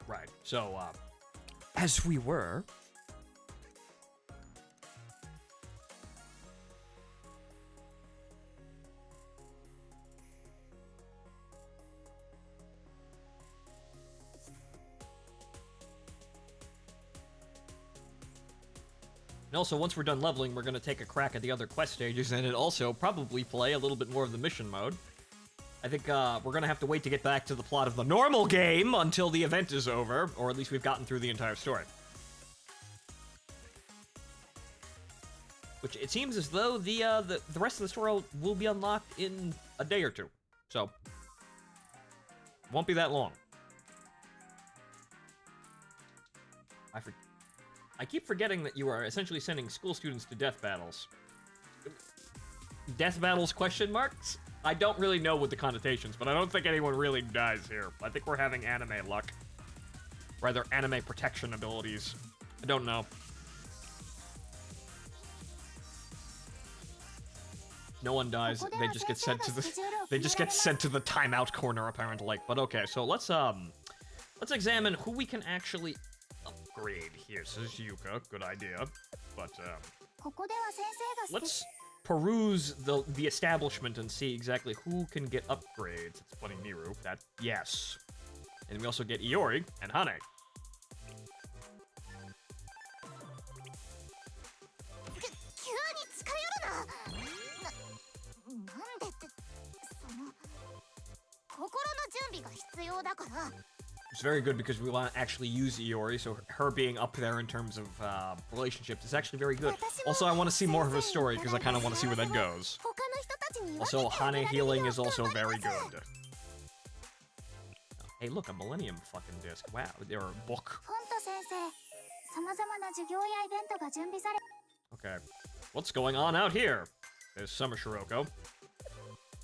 Right, so, as we were... And also, once we're done leveling, we're gonna take a crack at the other quest stages, and also probably play a little bit more of the mission mode. I think, we're gonna have to wait to get back to the plot of the normal game until the event is over, or at least we've gotten through the entire story. Which, it seems as though the rest of the story will be unlocked in a day or two. So, won't be that long. I keep forgetting that you are essentially sending school students to death battles. Death battles, question marks? I don't really know what the connotations, but I don't think anyone really dies here. I think we're having anime luck. Rather, anime protection abilities. I don't know. No one dies. They just get sent to the timeout corner, apparently. But okay, so let's examine who we can actually upgrade here. So this is Yuka, good idea. But let's peruse the establishment and see exactly who can get upgrades. It's funny, Miru. That, yes. And we also get Iori and Hane. It's very good because we want to actually use Iori, so her being up there in terms of relationships is actually very good. Also, I want to see more of her story because I kind of want to see where that goes. Also, Hane healing is also very good. Hey, look, a Millennium fucking disc. Wow, they're a book. Okay, what's going on out here? There's Summer Shiroko.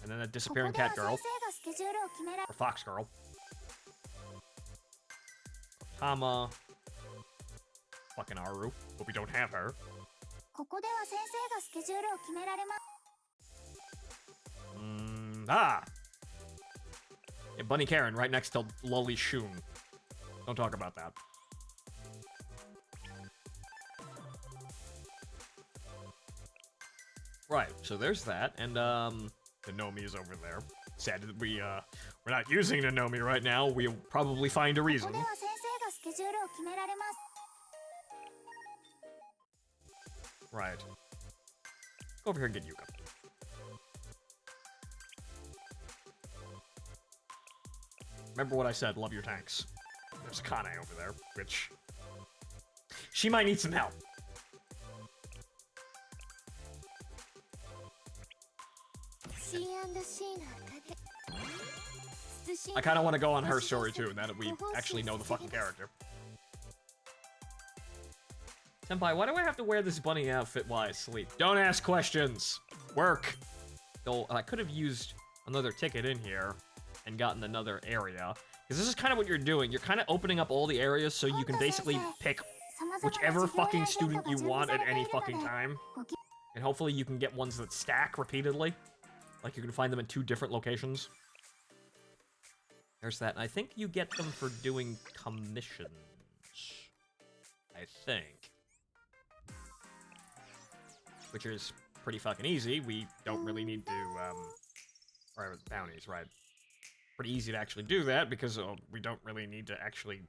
And then that disappearing cat girl. Or fox girl. Tama. Fucking Aru. But we don't have her. Yeah, Bunny Karen right next to Lolly Shun. Don't talk about that. Right, so there's that, and Nomi is over there. Sad that we're not using Nomi right now. We'll probably find a reason. Right. Go over here and get Yuka. Remember what I said, love your tanks. There's Akane over there, which... she might need some help. I kind of want to go on her story too, now that we actually know the fucking character. Senpai, why do I have to wear this bunny outfit while I sleep? Don't ask questions! Work! Though, I could have used another ticket in here and gotten another area. Because this is kind of what you're doing. You're kind of opening up all the areas so you can basically pick whichever fucking student you want at any fucking time. And hopefully you can get ones that stack repeatedly. Like you can find them in 2 different locations. There's that. And I think you get them for doing commissions. I think. Which is pretty fucking easy. We don't really need to, or bounties, right? Pretty easy to actually do that because we don't really need to actually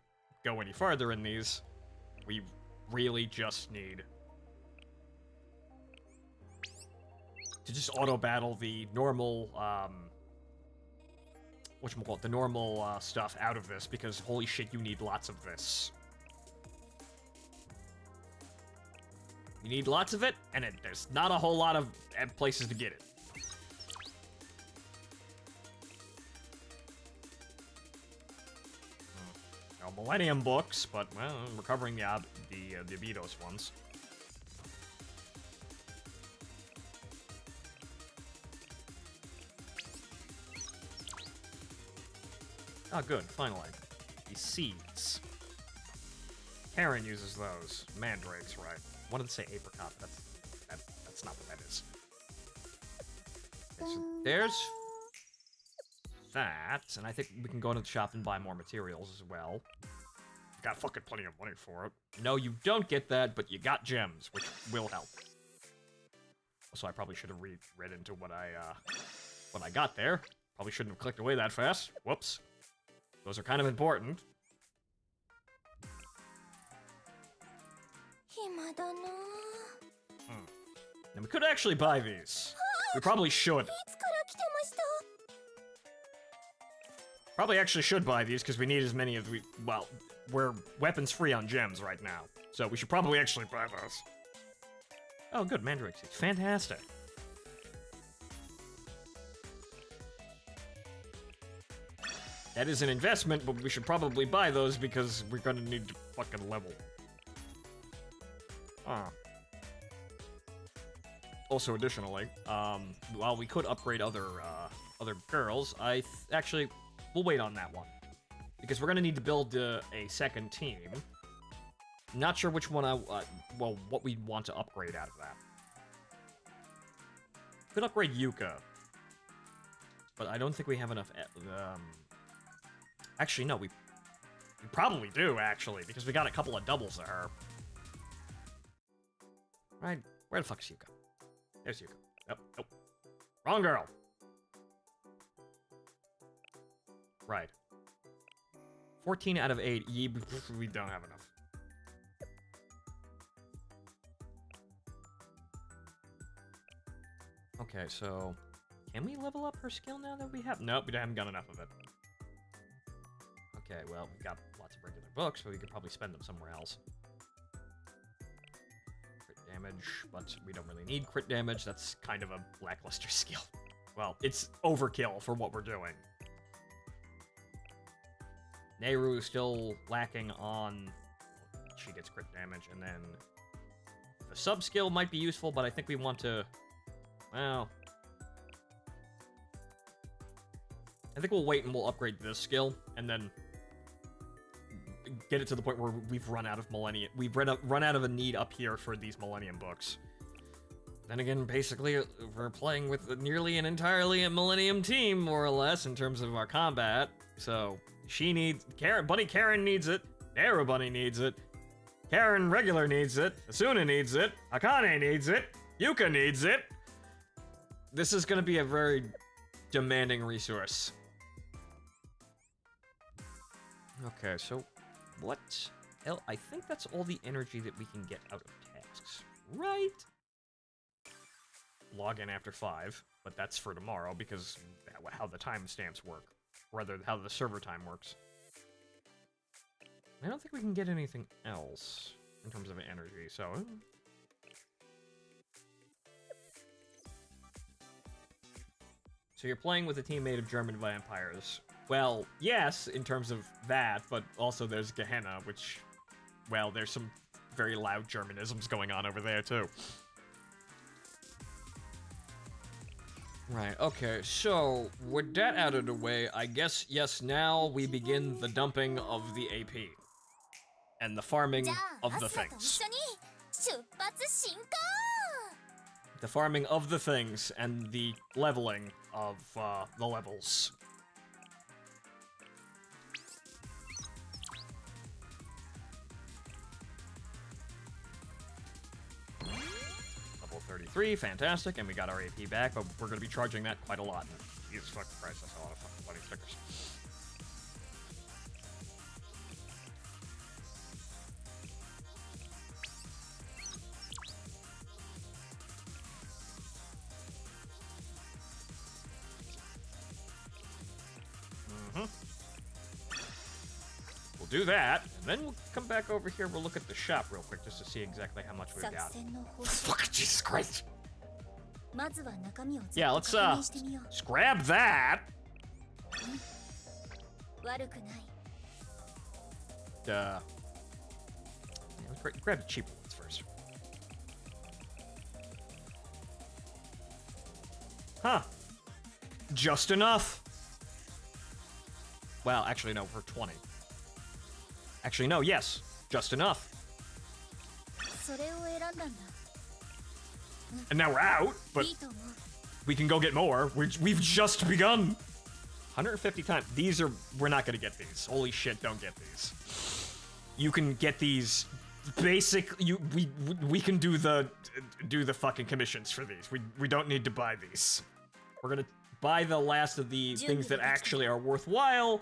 go any farther in these. We really just need to just auto-battle the normal, whatchamacallit, the normal, stuff out of this, because holy shit, you need lots of this. You need lots of it, and there's not a whole lot of places to get it. No Millennium books, but, well, I'm recovering the Abydos ones. Oh, good, finally. These seeds. Karen uses those. Mandrakes, right. I wanted to say apricot, but that's not what that is. Okay, so there's that, and I think we can go into the shop and buy more materials as well. Got fucking plenty of money for it. No, you don't get that, but you got gems, which will help. Also, I probably should have read into what I got there. Probably shouldn't have clicked away that fast. Whoops. Those are kind of important. And we could actually buy these. We probably should. Probably actually should buy these because we need as many as well, we're weapons free on gems right now. So we should probably actually buy those. Oh, good, Mandrake seeds. Fantastic. That is an investment, but we should probably buy those because we're gonna need to fucking level. Also, additionally, while we could upgrade other girls, actually, we'll wait on that one. Because we're gonna need to build a second team. Not sure which one well, what we want to upgrade out of that. Could upgrade Yuka. But I don't think we have enough, actually, no, we probably do, actually, because we got a couple of doubles of her. Right, where the fuck is Yuka? There's Yuka. Nope, nope. Wrong girl! Right. 14 out of 8. We don't have enough. Okay, so... Can we level up her skill now that we have? Nope, we haven't got enough of it. Okay, well, we've got lots of regular books, but we could probably spend them somewhere else. Crit damage, but we don't really need crit damage. That's kind of a lackluster skill. Well, it's overkill for what we're doing. Nehru is still lacking on... She gets crit damage, and then... The sub-skill might be useful, but I think we want to... Well... I think we'll wait and we'll upgrade this skill, and then... get it to the point where we've run out of Millennium... We've run out of a need up here for these Millennium books. Then again, basically, we're playing with nearly an entirely a Millennium team, more or less, in terms of our combat. So, she needs... Bunny Karen needs it. Nehru Bunny needs it. Karen Regular needs it. Asuna needs it. Akane needs it. Yuka needs it. This is going to be a very demanding resource. Okay, so what else? I think that's all the energy that we can get out of tasks, right? Log in after 5, but that's for tomorrow because how the timestamps work. rather, how the server time works. I don't think we can get anything else in terms of energy, so... So you're playing with a team made of German vampires. Well, yes, in terms of that, but also there's Gehenna, which... Well, there's some very loud Germanisms going on over there, too. Right, okay, so, with that out of the way, I guess, yes, now we begin the dumping of the AP. And the farming of the things. The farming of the things and the leveling of the levels. Level 33, fantastic, and we got our AP back, but we're going to be charging that quite a lot. Jesus fucking Christ, that's a lot of fucking bloody stickers. We'll do that, and then we'll come back over here. We'll look at the shop real quick just to see exactly how much we've got. Fuck, Jesus Christ. Yeah, let's grab that. Yeah, let's grab the cheaper ones first. Huh. Just enough. Well, actually, no, for 20. Actually, no, yes. Just enough. And now we're out, but we can go get more. We've just begun. 150 times. These are... We're not gonna get these. Holy shit, don't get these. You can get these... Basic... We can do the fucking commissions for these. We don't need to buy these. We're gonna buy the last of the things that actually are worthwhile,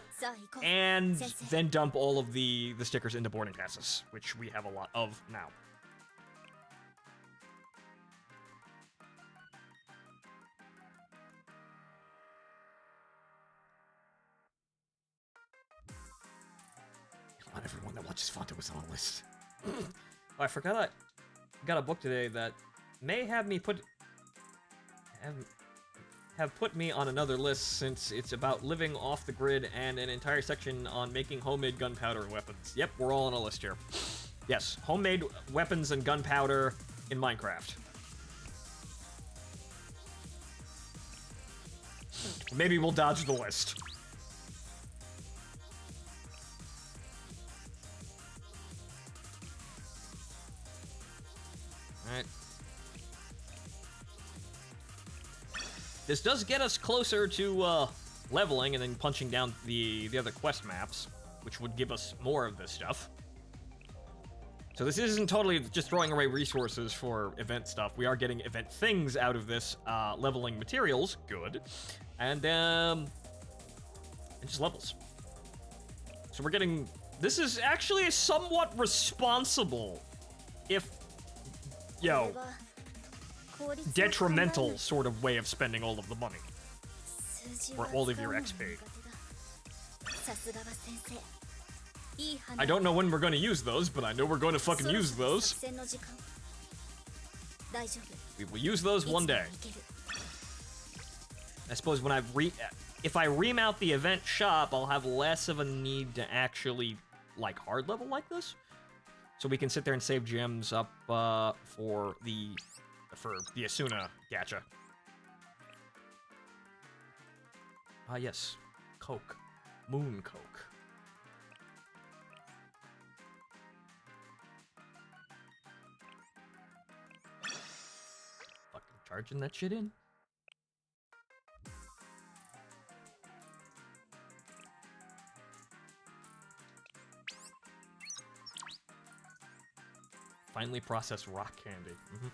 and then dump all of the stickers into boarding passes, which we have a lot of now. Not everyone that watches Phontomen was on a list. Oh, I forgot I got a book today that may have me have put me on another list, since it's about living off the grid and an entire section on making homemade gunpowder and weapons. Yep, we're all on a list here. Yes, homemade weapons and gunpowder in Minecraft. Maybe we'll dodge the list. Alright. This does get us closer to leveling and then punching down the other quest maps, which would give us more of this stuff. So this isn't totally just throwing away resources for event stuff. We are getting event things out of this, leveling materials, good, and just levels. So we're getting... This is actually a somewhat responsible, if, detrimental sort of way of spending all of the money. Or all of your XP. I don't know when we're gonna use those, but I know we're going to fucking use those. We will use those one day. I suppose when if I remount the event shop, I'll have less of a need to actually, like, hard level like this. So we can sit there and save gems up for the Asuna gacha. Ah, yes. Coke. Moon Coke. Fucking charging that shit in. Finely processed rock candy. Mm-hmm.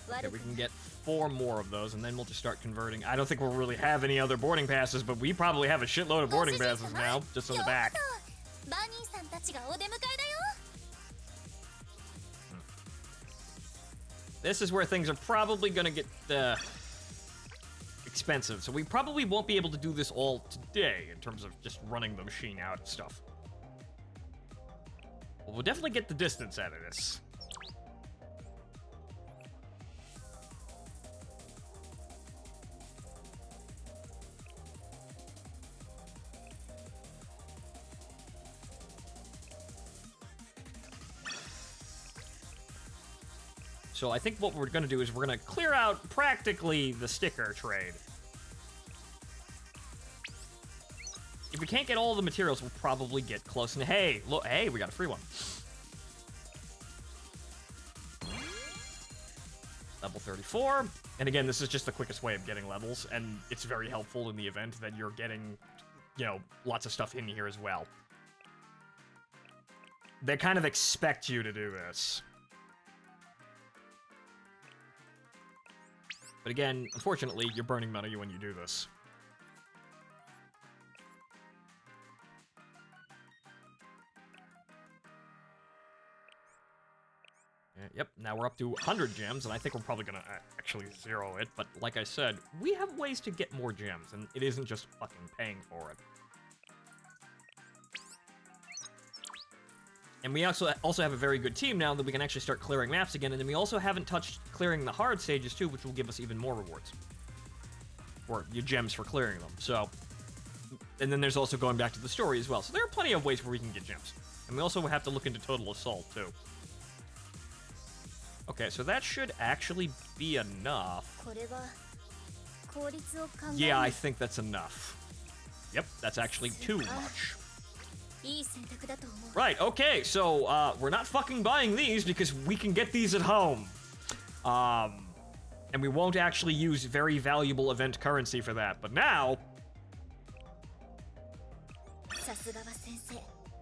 Okay, we can get 4 more of those, and then we'll just start converting. I don't think we'll really have any other boarding passes, but we probably have a shitload of boarding passes now, just on the back. This is where things are probably gonna get expensive, so we probably won't be able to do this all today in terms of just running the machine out and stuff. But we'll definitely get the distance out of this. So I think what we're going to do is we're going to clear out practically the sticker trade. If we can't get all the materials, we'll probably get close. And hey, look, hey, we got a free one. Level 34. And again, this is just the quickest way of getting levels, and it's very helpful in the event that you're getting, you know, lots of stuff in here as well. They kind of expect you to do this. But again, unfortunately, you're burning money when you do this. Yep, now we're up to 100 gems, and I think we're probably gonna actually zero it, but like I said, we have ways to get more gems, and it isn't just fucking paying for it. And we also have a very good team now that we can actually start clearing maps again, and then we also haven't touched clearing the hard stages too, which will give us even more rewards. Or your gems for clearing them, so... And then there's also going back to the story as well, so there are plenty of ways where we can get gems. And we also have to look into Total Assault too. Okay, so that should actually be enough. Yeah, I think that's enough. Yep, that's actually too much. Right, okay, so we're not fucking buying these because we can get these at home. And we won't actually use very valuable event currency for that, but now...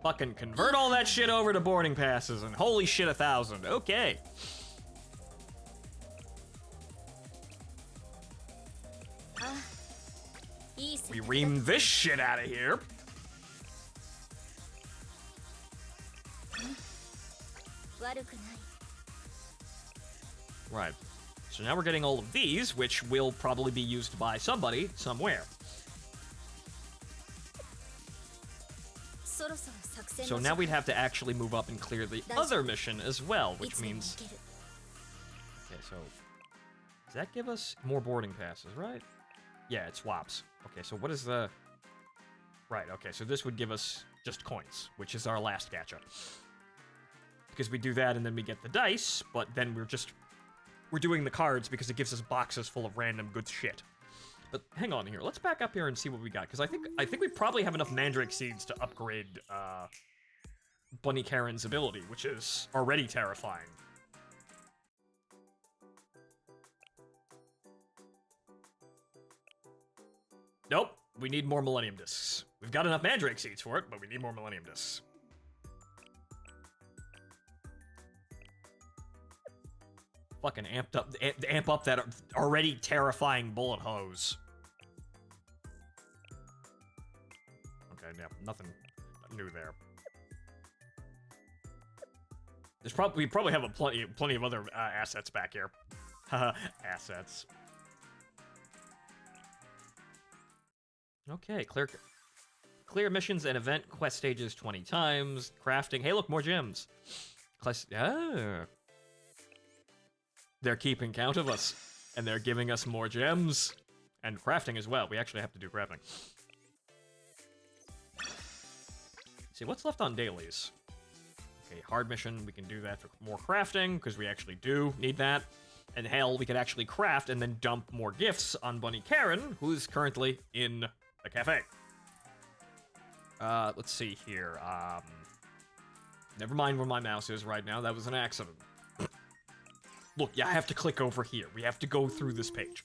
Fucking convert all that shit over to boarding passes, and holy shit, 1,000. Okay. We ream this shit out of here. Right. So now we're getting all of these, which will probably be used by somebody, somewhere. So now we'd have to actually move up and clear the other mission as well, which means... Okay, so... Does that give us more boarding passes, right? Yeah, it swaps. Okay, so what is the... Right, okay, so this would give us just coins, which is our last gacha. Because we do that and then we get the dice, but then we're doing the cards because it gives us boxes full of random good shit. But hang on here, let's back up here and see what we got, because I think we probably have enough Mandrake Seeds to upgrade Bunny Karen's ability, which is already terrifying. Nope, we need more Millennium Discs. We've got enough Mandrake Seeds for it, but we need more Millennium Discs. Fucking amp up that already terrifying bullet hose. Okay, yeah, nothing new there. We probably have plenty of other assets back here. Assets. Okay, clear missions and event quest stages 20 times. Crafting. Hey, look, more gems. They're keeping count of us, and they're giving us more gems. And crafting as well. We actually have to do crafting. See, what's left on dailies? Okay, hard mission, we can do that for more crafting, because we actually do need that. And hell, we could actually craft and then dump more gifts on Bunny Karen, who's currently in the cafe. Let's see here. Never mind where my mouse is right now, that was an accident. Look, yeah, I have to click over here. We have to go through this page.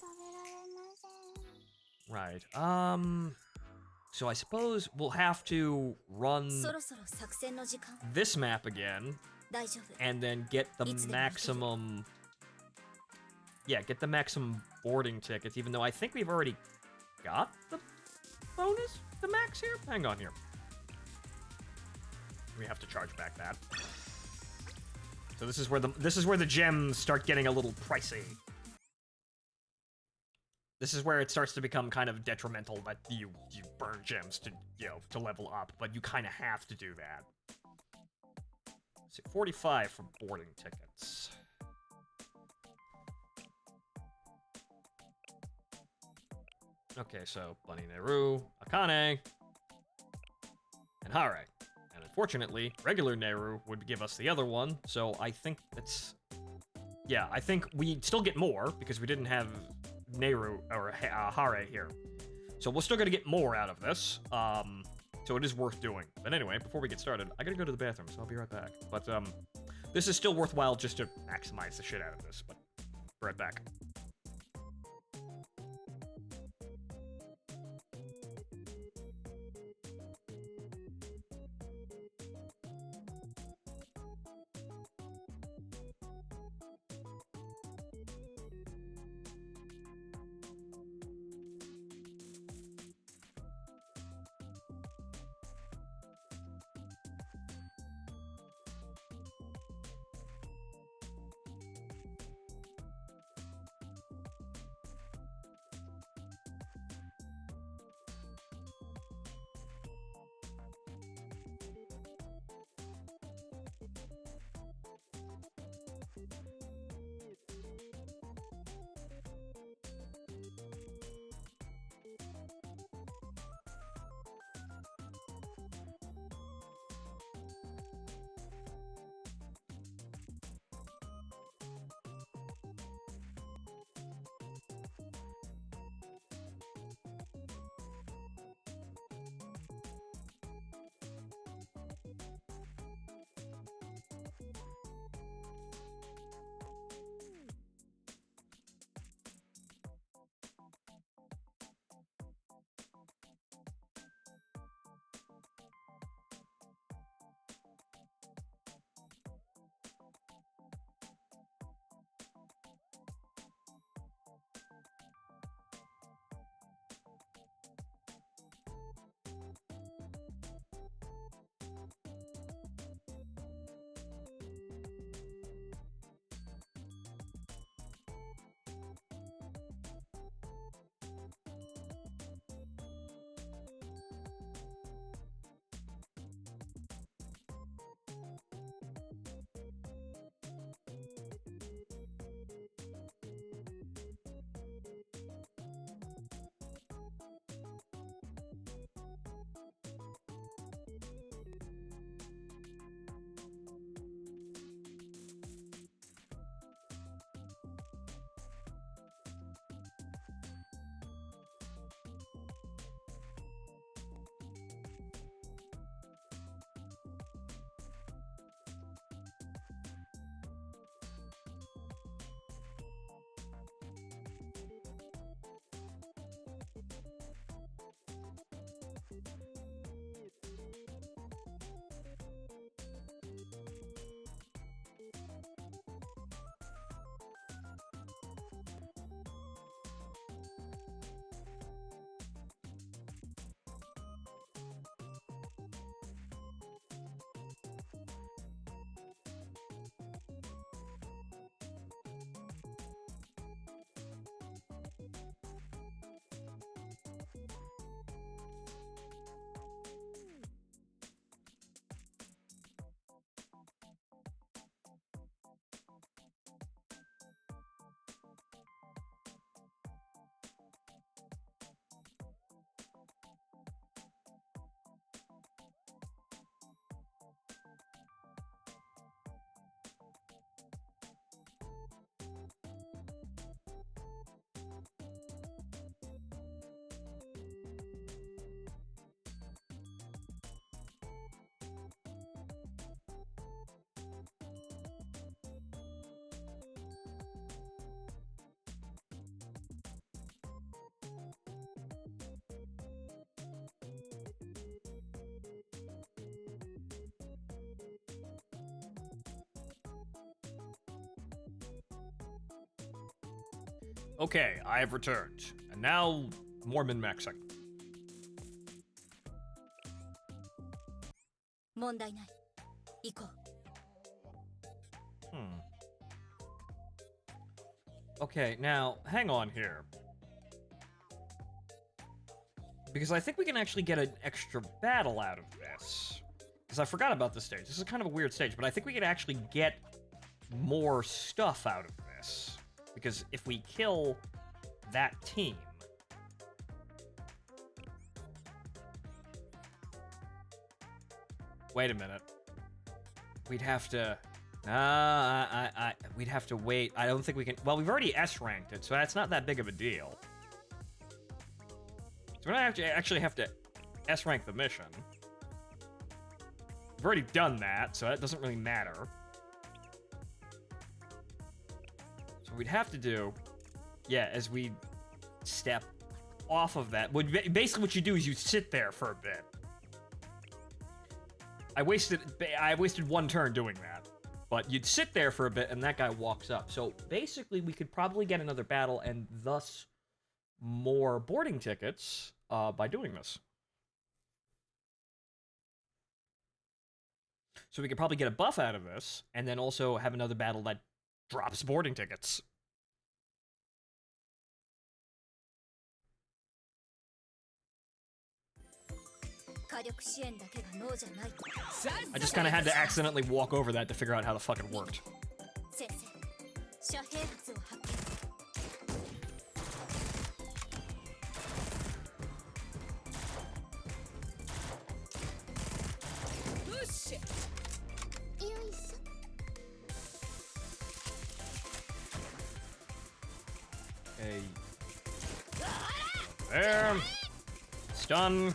Right, so I suppose we'll have to run this map again, and then get the maximum yeah, get the maximum boarding tickets, even though I think we've already got the bonus, the max here? Hang on here. We have to charge back that. So this is where the gems start getting a little pricey. This is where it starts to become kind of detrimental that you burn gems to, to level up, but you kind of have to do that. So 45 for boarding tickets. Okay, so Bunny Neru, Akane, and Hare. And unfortunately, regular Neru would give us the other one, so I think that's... Yeah, I think we still get more, because we didn't have Neru, or Hare here. So we're still gonna get more out of this, so it is worth doing. But anyway, before we get started, I gotta go to the bathroom, so I'll be right back. But, this is still worthwhile just to maximize the shit out of this, but be right back. Okay, I have returned. And now, more min-maxing. 問題ない。行こう。Okay, now, hang on here. Because I think we can actually get an extra battle out of this. Because I forgot about this stage. This is kind of a weird stage, but I think we can actually get more stuff out of this. Because if we kill that team... Wait a minute. We'd have to... we'd have to wait. I don't think we can... Well, we've already S-ranked it, so that's not that big of a deal. So we don't actually have to S-rank the mission. We've already done that, so that doesn't really matter. So we'd have to do... Yeah, as we step off of that... Basically what you do is you sit there for a bit. I wasted one turn doing that. But you'd sit there for a bit, and that guy walks up. So basically, we could probably get another battle, and thus more boarding tickets by doing this. So we could probably get a buff out of this, and then also have another battle that drops boarding tickets. I just kind of had to accidentally walk over that to figure out how the fuck it worked. Okay. There. Stun.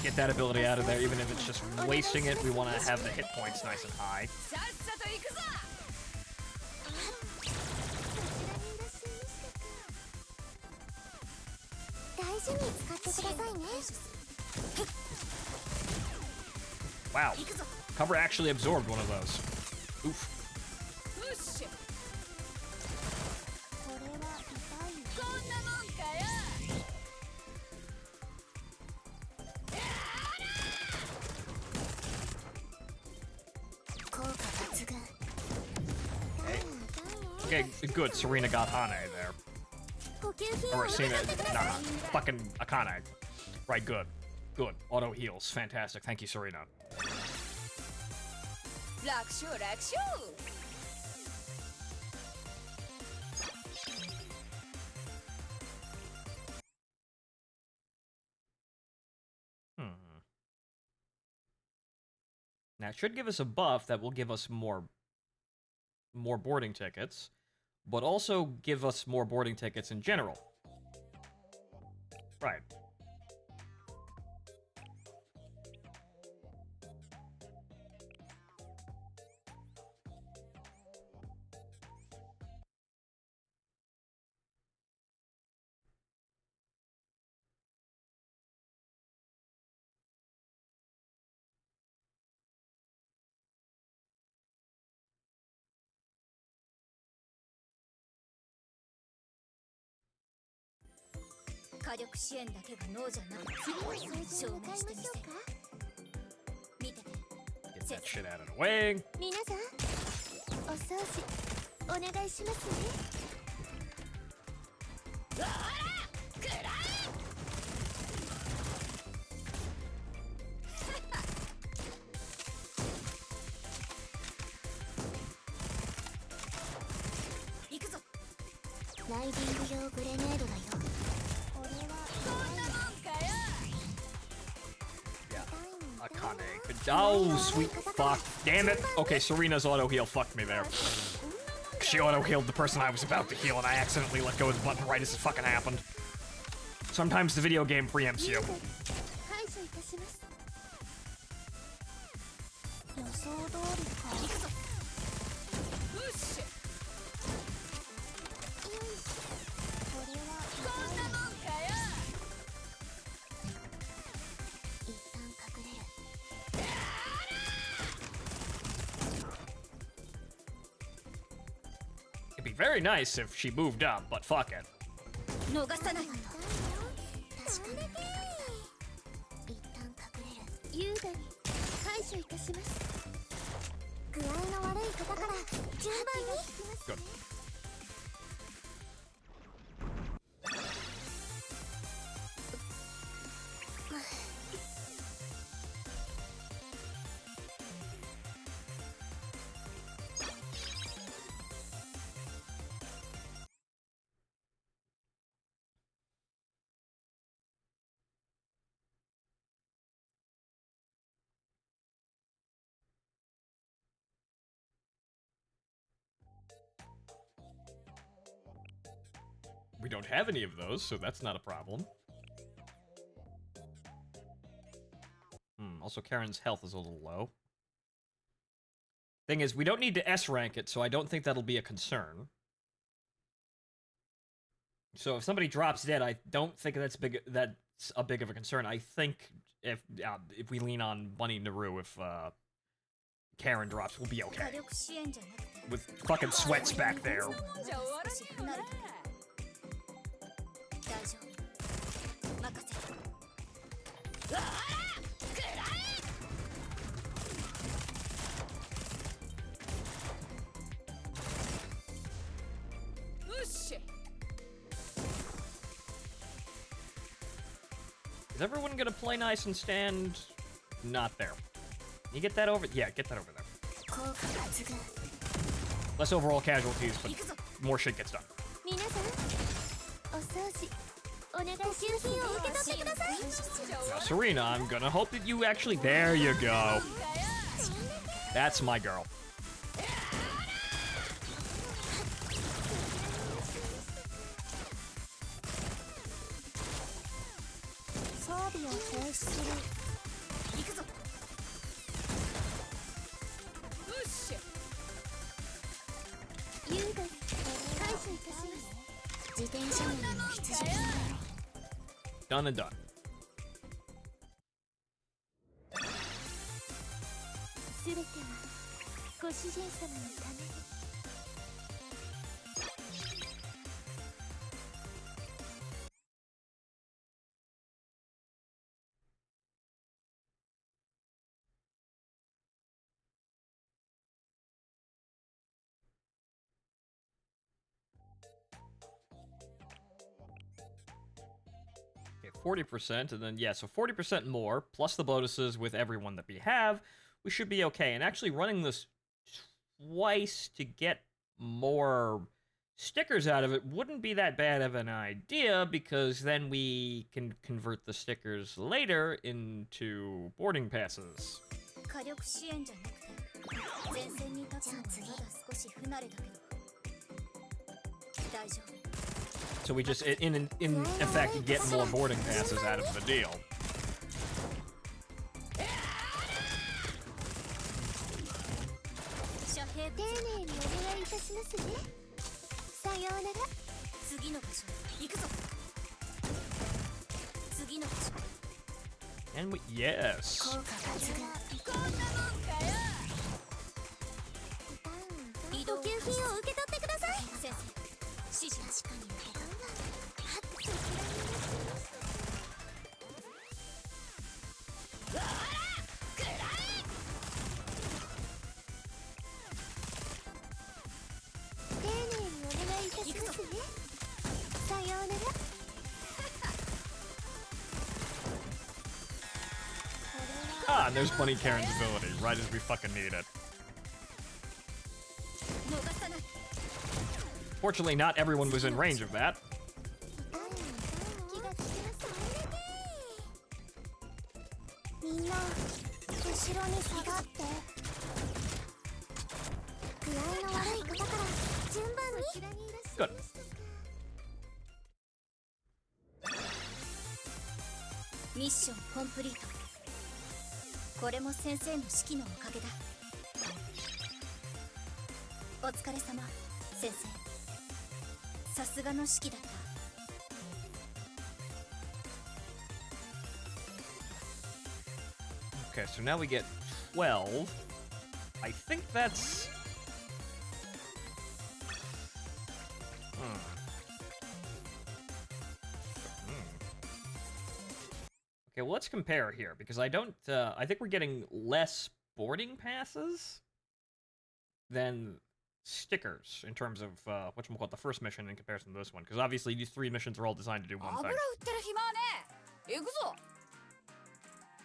Get that ability out of there, even if it's just wasting it. We want to have the hit points nice and high. Wow. Cover actually absorbed one of those. Oof. Okay, good. Serena got Hane there. Or Serena, nah, fucking Akane. Right, good. Good. Auto heals. Fantastic. Thank you, Serena. Now, it should give us a buff that will give us more boarding tickets, but also give us more boarding tickets in general. Right. Get that shit out of the way. Oh, sweet fuck. Damn it. Okay, Serena's auto heal fucked me there. She auto healed the person I was about to heal, and I accidentally let go of the button right as it fucking happened. Sometimes the video game preempts you. be very nice if she moved up, but fuck it. 逃さない。一旦隠れる。優雅に解除いたします。具合の悪い方から順番に。 Good. We don't have any of those, so that's not a problem. Also, Karen's health is a little low. Thing is, we don't need to S rank it, so I don't think that'll be a concern. So if somebody drops dead, I don't think that's a big of a concern. I think if we lean on Bunny Naru, if Karen drops, we'll be okay. With fucking sweats back there. 大丈夫。任せ。うわあ！くらえ！よし。Is everyone gonna play nice and stand not there? You get that over? Yeah, get that over there. Less overall casualties, but more shit gets done. 皆さん、お掃除お願いします。呼吸を受け取ってください。 Now, Serena, I'm gonna hope that you actually... There you go. That's my girl. 装備を停止する。行くぞ。よし。優雅に解除いたします。自転車乗りの必需品だよ。 Done and done. すべてはご主人様のために。 40%, and then, yeah, so 40% more, plus the bonuses with everyone that we have, we should be okay. And actually running this twice to get more stickers out of it wouldn't be that bad of an idea, because then we can convert the stickers later into boarding passes. 火力支援じゃなくて前線に立つのはまだ少し不慣れだけど大丈夫。 So we just, in effect, get more boarding passes out of the deal. 遮蔽丁寧にお願いいたしますね。さようなら。次の場所行くぞ。次の場所。 And we, yes. 効果発動。こんなもんかよ。移動。補給品を受け取ってください。先生、指示。確かに受け取った。丁寧にお願いいたしますね。さようなら。 Ah, and there's Bunny Karen's ability, right as we fucking need it. Fortunately, not everyone was in range of that. みんな後ろに下がって。具合の悪い方から順番に。 Good. ミッションコンプリート。これも先生の指揮のおかげだ。お疲れ様、先生。さすがの指揮だった。 Okay, so now we get 12. I think that's... Okay, well, let's compare here, because I don't, I think we're getting less boarding passes than stickers in terms of, whatchamacallit, the first mission in comparison to this one, because obviously these 3 missions are all designed to do one thing.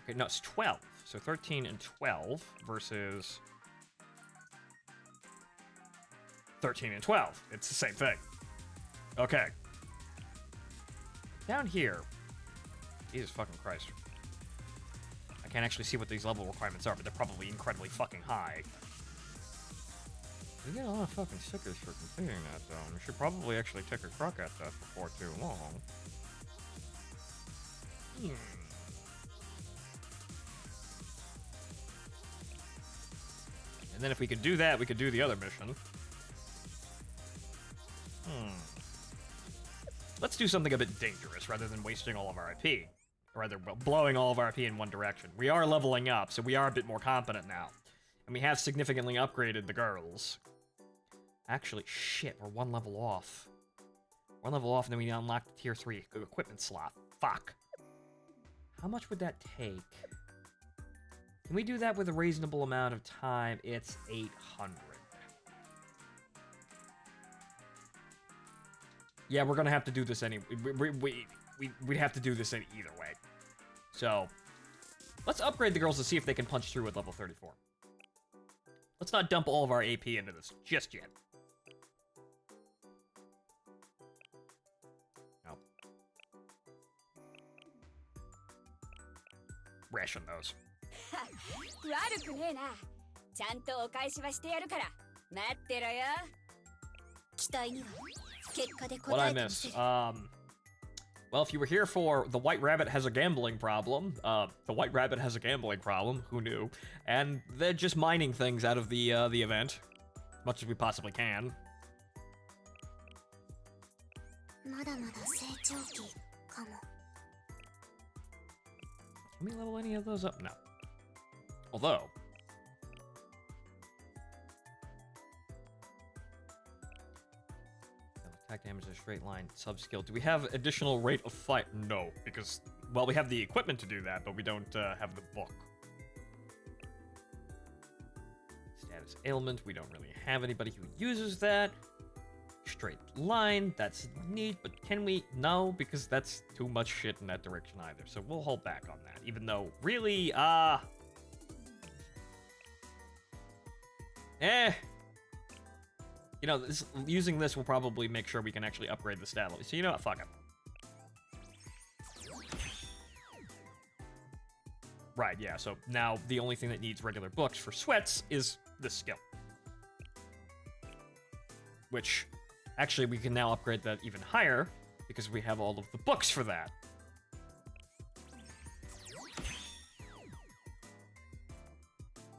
Okay, no, it's 12. So 13 and 12 versus 13 and 12. It's the same thing. Okay. Down here. Jesus fucking Christ. I can't actually see what these level requirements are, but they're probably incredibly fucking high. We get a lot of fucking stickers for completing that, though. We should probably actually take a crack at that before too long. And then if we could do that, we could do the other mission. Let's do something a bit dangerous rather than wasting all of our IP. Or rather, well, blowing all of our IP in one direction. We are leveling up, so we are a bit more competent now. And we have significantly upgraded the girls. Actually, shit, we're 1 level off. 1 level off, and then we unlock the tier 3 equipment slot. Fuck. How much would that take? Can we do that with a reasonable amount of time? It's 800. Yeah, we're gonna have to do this anyway. We'd have to do this in either way. So, let's upgrade the girls to see if they can punch through at level 34. Let's not dump all of our AP into this just yet. No. Ration those. What I miss? Well, if you were here for the White Rabbit has a gambling problem, the White Rabbit has a gambling problem, who knew? And they're just mining things out of the event, as much as we possibly can. Can we level any of those up? No. Although... attack damage is a straight line sub-skill. Do we have additional rate of fight? No, because, well, we have the equipment to do that, but we don't have the book. Status ailment, we don't really have anybody who uses that. Straight line, that's neat, but can we? No, because that's too much shit in that direction either, so we'll hold back on that, even though, really, you know, using this will probably make sure we can actually upgrade the stat level. So you know what? Fuck it. Right, yeah, so now the only thing that needs regular books for sweats is this skill. Which, actually, we can now upgrade that even higher, because we have all of the books for that.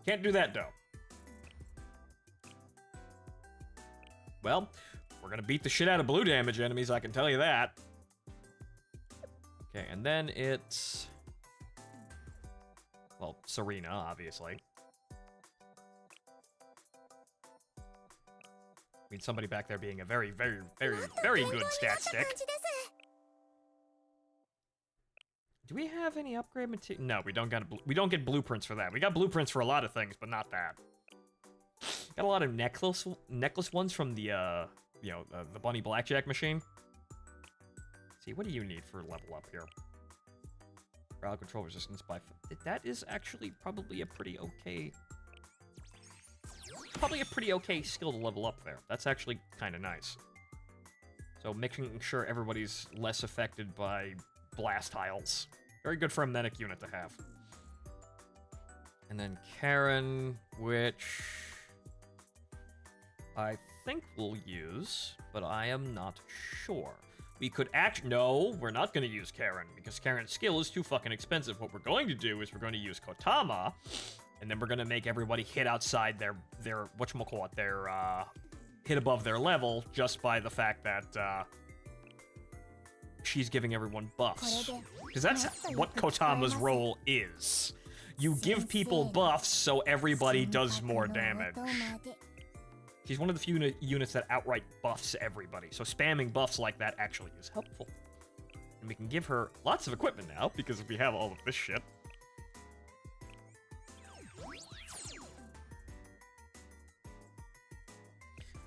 Can't do that, though. Well, we're gonna beat the shit out of blue damage enemies, I can tell you that. Okay, and then it's... well, Serena, obviously. I mean, somebody back there being a very, very, very, very good stat stick. Do we have any upgrade material? No, we don't get blueprints for that. We got blueprints for a lot of things, but not that. Got a lot of necklace ones from the, you know, the Bunny Blackjack machine. Let's see, what do you need for level up here? Crowd control resistance by... that is actually probably a pretty okay... probably a pretty okay skill to level up there. That's actually kind of nice. So making sure everybody's less affected by blast tiles. Very good for a medic unit to have. And then Karen, which... I think we'll use, but I am not sure. We could no, we're not going to use Karen, because Karen's skill is too fucking expensive. What we're going to do is we're going to use Kotama, and then we're going to make everybody hit outside their whatchamacallit, their, hit above their level, just by the fact that, she's giving everyone buffs. Because that's what Kotama's role is. You give people buffs so everybody does more damage. She's one of the few units that outright buffs everybody, so spamming buffs like that actually is helpful. And we can give her lots of equipment now, because we have all of this shit.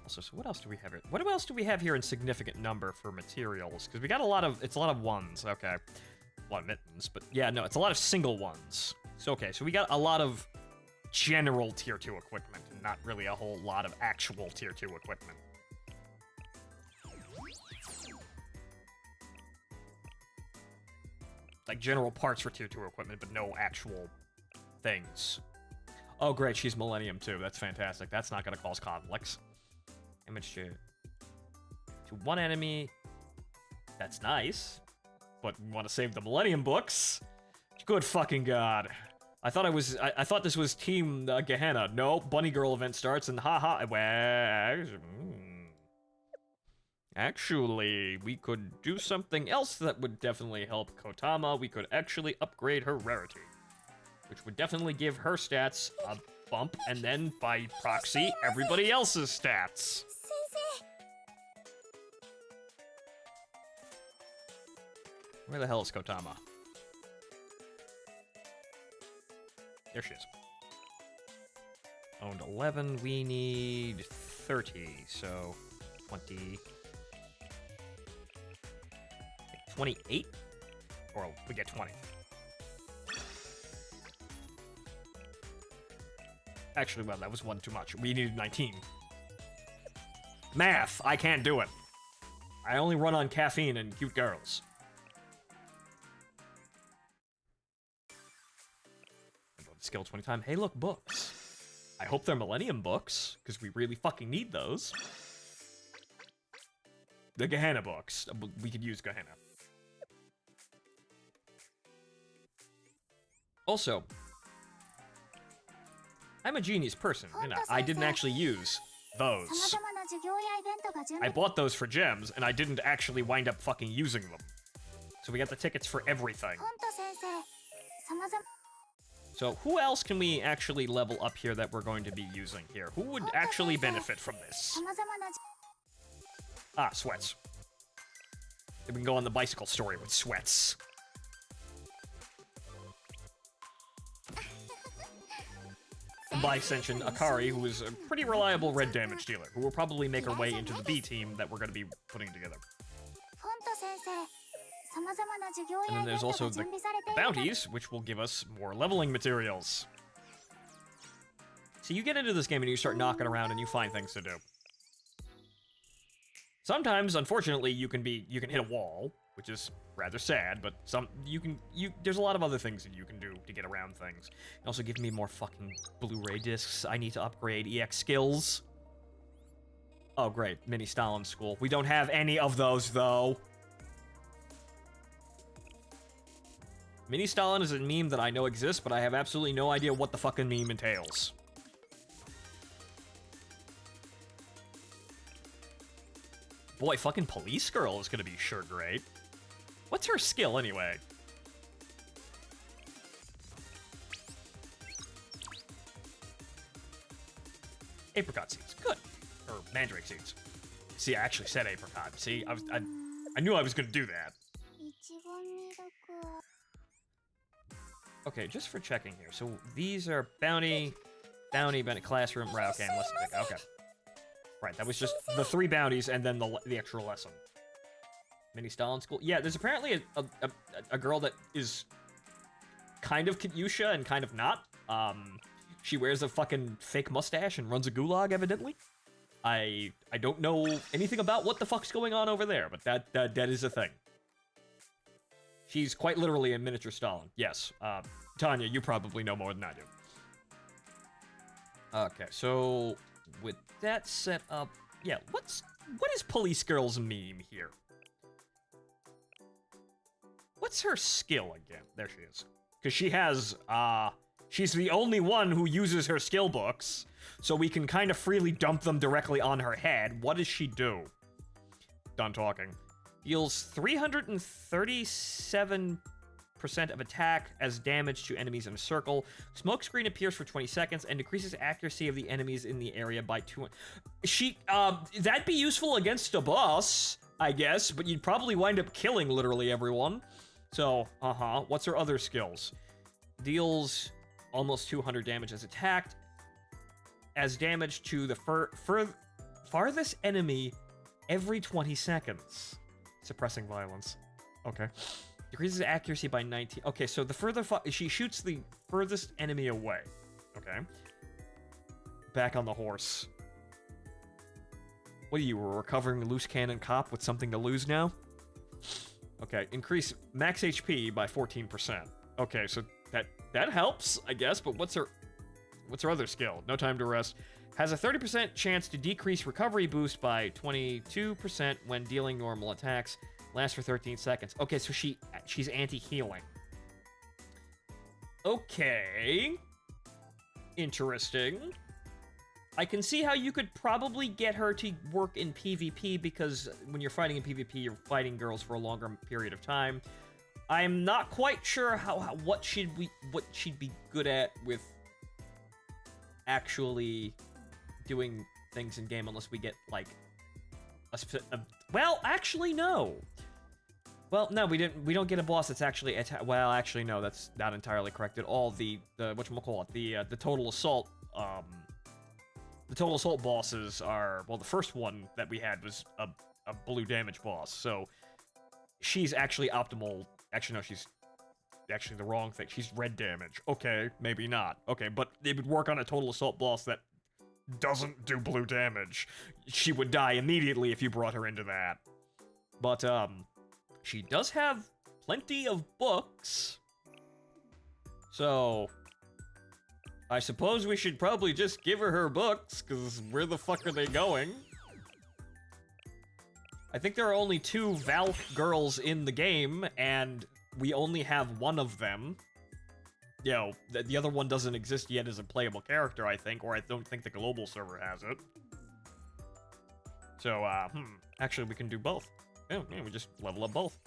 Also, so what else do we have here? What else do we have here in significant number for materials? Because we got a lot of, it's a lot of ones, okay. A lot of mittens, but yeah, no, it's a lot of single ones. So, okay, so we got a lot of general tier 2 equipment, and not really a whole lot of actual tier 2 equipment. Like general parts for tier 2 equipment, but no actual things. Oh, great, she's Millennium too. That's fantastic. That's not going to cause conflicts. Damage to one enemy. That's nice. But we want to save the Millennium books. Good fucking god. I thought this was Team Gehenna. No, Bunny Girl event starts and haha. Actually, we could do something else that would definitely help Kotama. We could actually upgrade her rarity, which would definitely give her stats a bump, and then by proxy, everybody else's stats. Where the hell is Kotama? There she is. Owned 11, we need 30, so 20... 28? Or we get 20. Actually, well, that was one too much. We needed 19. Math! I can't do it. I only run on caffeine and cute girls. Skill 20 time. Hey, look, books. I hope they're Millennium books, because we really fucking need those. The Gehenna books. We could use Gehenna. Also, I'm a genius person, and I didn't actually use those. I bought those for gems, and I didn't actually wind up fucking using them. So we got the tickets for everything. So who else can we actually level up here that we're going to be using here? Who would actually benefit from this? Ah, Sweats. We can go on the bicycle story with Sweats. And by extension, Akari, who is a pretty reliable red damage dealer, who will probably make her way into the B team that we're going to be putting together. And then there's also the bounties, which will give us more leveling materials. So you get into this game and you start knocking around and you find things to do. Sometimes, unfortunately, you can hit a wall, which is rather sad, but there's a lot of other things that you can do to get around things. And also give me more fucking Blu-ray discs. I need to upgrade EX skills. Oh great, Mini Stalin School. We don't have any of those though. Mini Stalin is a meme that I know exists, but I have absolutely no idea what the fucking meme entails. Boy, fucking Police Girl is gonna be sure great. What's her skill, anyway? Apricot seeds, good. Or mandrake seeds. See, I actually said apricot. See, I knew I was gonna do that. Okay, just for checking here. So these are bounty, classroom, right, okay, and lesson pick, okay. Right, that was just the 3 bounties and then the extra lesson. Mini Stalin School. Yeah, there's apparently a girl that is kind of Katyusha and kind of not. She wears a fucking fake mustache and runs a gulag, evidently. I don't know anything about what the fuck's going on over there, but that is a thing. She's quite literally a miniature Stalin. Yes. Tanya, you probably know more than I do. Okay, so with that set up, yeah, what is Police Girl's meme here? What's her skill again? There she is. Because she has, she's the only one who uses her skill books, so we can kind of freely dump them directly on her head. What does she do? Done talking. Deals 337% of attack as damage to enemies in a circle. Smokescreen appears for 20 seconds and decreases accuracy of the enemies in the area by 2. That'd be useful against a boss. I guess, but you'd probably wind up killing literally everyone. So, what's her other skills? Deals almost 200 damage as attacked. As damage to the farthest enemy every 20 seconds. Suppressing violence. Okay. Decreases accuracy by 19. Okay, so the further she shoots the furthest enemy away. Okay. Back on the horse. What are you, a recovering loose cannon cop with something to lose now? Okay, increase max HP by 14%. Okay, so that helps, I guess, but what's her other skill? No time to rest. Has a 30% chance to decrease recovery boost by 22% when dealing normal attacks. Lasts for 13 seconds. Okay, so she's anti-healing. Okay. Interesting. I can see how you could probably get her to work in PvP, because when you're fighting in PvP, you're fighting girls for a longer period of time. I'm not quite sure what she'd be good at with actually doing things in game, unless we get like well, actually no. Well, no, we don't get a boss that's actually well, actually no, that's not entirely correct at all. The whatchamacallit, the total assault the total assault bosses are, well, the first one that we had was a blue damage boss, so she's actually optimal. Actually, no, she's actually the wrong thing. She's red damage. Okay, maybe not. Okay, but it would work on a total assault boss that doesn't do blue damage. She would die immediately if you brought her into that. But, she does have plenty of books. So, I suppose we should probably just give her books, because where the fuck are they going? I think there are only 2 Valk girls in the game, and we only have one of them. You know, the other one doesn't exist yet as a playable character, I think, or I don't think the global server has it. So, actually we can do both. Yeah, we just level up both.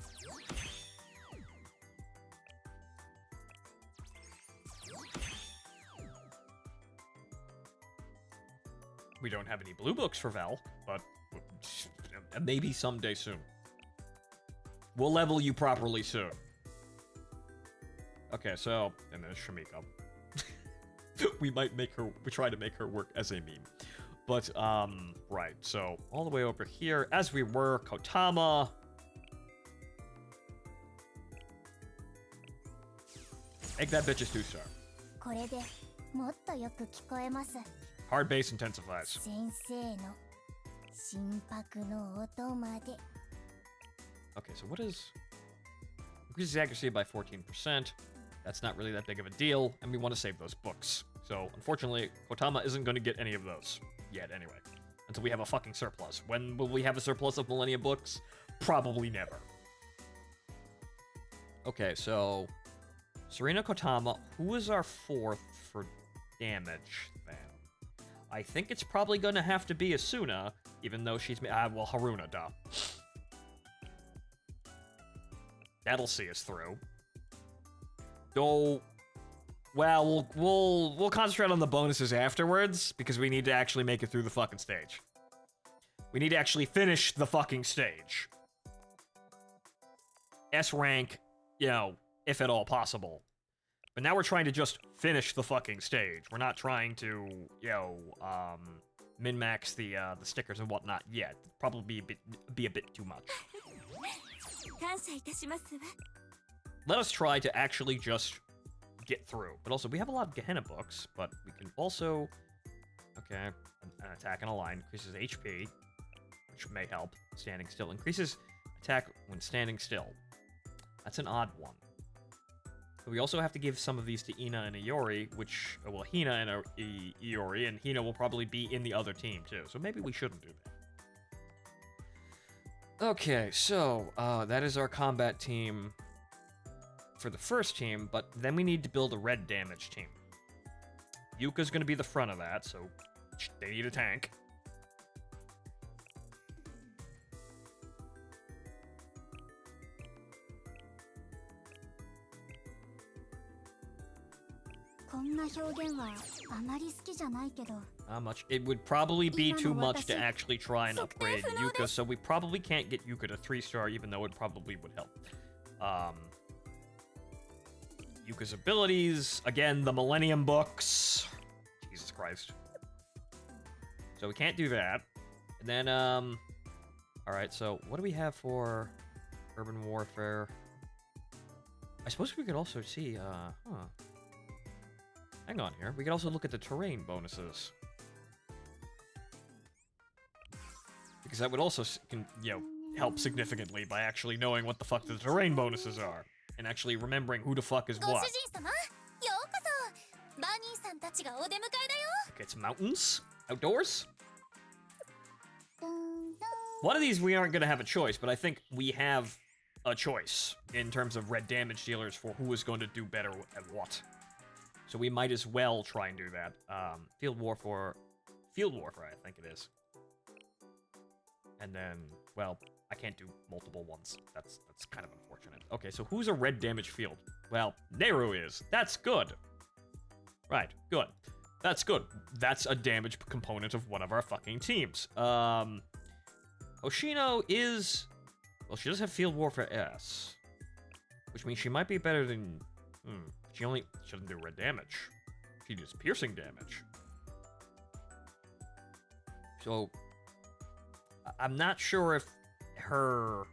We don't have any blue books for Val, but maybe someday soon. We'll level you properly soon. Okay, so, and there's Shamika. we try to make her work as a meme. But, right, so, all the way over here, as we were, Kotama. Make that bitch a 2-star. Hard bass intensifies. Okay, so what is... Increases accuracy by 14%. That's not really that big of a deal, and we want to save those books. So, unfortunately, Kotama isn't going to get any of those. Yet, anyway. Until we have a fucking surplus. When will we have a surplus of Millennia books? Probably never. Okay, so... Serena Kotama, who is our 4th for damage, then? I think it's probably gonna have to be Asuna, even though she's... well, Haruna, duh. That'll see us through. Though... Well, we'll concentrate on the bonuses afterwards, because we need to actually make it through the fucking stage. We need to actually finish the fucking stage. S rank, you know, if at all possible. But now we're trying to just finish the fucking stage. We're not trying to, you know, min-max the stickers and whatnot yet. Probably be a bit too much. Let us try to actually just get through. But also, we have a lot of Gehenna books, but we can also... Okay, an attack in a line increases HP, which may help. Standing still increases attack when standing still. That's an odd one. But we also have to give some of these to Ina and Iori, which... Well, Hina and Iori, and Hina will probably be in the other team, too. So maybe we shouldn't do that. Okay, so, that is our combat team for the first team, but then we need to build a red damage team. Yuka's gonna be the front of that, so they need a tank. こんな表現はあまり好きじゃないけど。 Not much. It would probably be too much to actually try and upgrade Yuka, so we probably can't get Yuka to 3-star, even though it probably would help. Yuka's abilities, again, the Millennium Books. Jesus Christ. So we can't do that. And then, alright, so what do we have for Urban Warfare? I suppose we could also see, hang on here. We could also look at the terrain bonuses. Because that would also, help significantly by actually knowing what the fuck the terrain bonuses are. And actually remembering who the fuck is what. Okay, it's mountains? Outdoors? One of these we aren't going to have a choice, but I think we have a choice in terms of red damage dealers for who is going to do better at what. So we might as well try and do that. Field Warfare, I think it is. And then, well, I can't do multiple ones. That's kind of unfortunate. Okay, so who's a red damage field? Well, Neru is. That's good. Right, good. That's good. That's a damage component of one of our fucking teams. Hoshino is... Well, she does have Field Warfare S. Which means she might be better than... She doesn't do red damage. She does piercing damage. So... I'm not sure if her...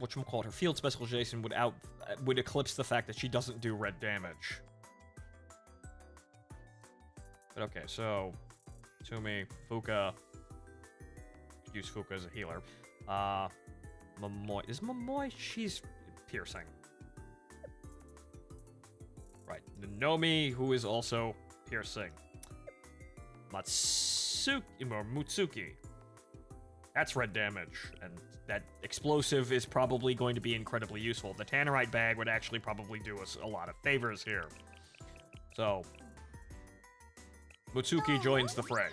whatchamacallit, her field specialization would eclipse the fact that she doesn't do red damage. But okay, so... Tsumi, Fuka... Could use Fuka as a healer. Momoi... Is Momoi... She's piercing. Right. Nomi, who is also piercing. Mutsuki. That's red damage, and that explosive is probably going to be incredibly useful. The Tannerite bag would actually probably do us a lot of favors here. So, Mutsuki joins the fray.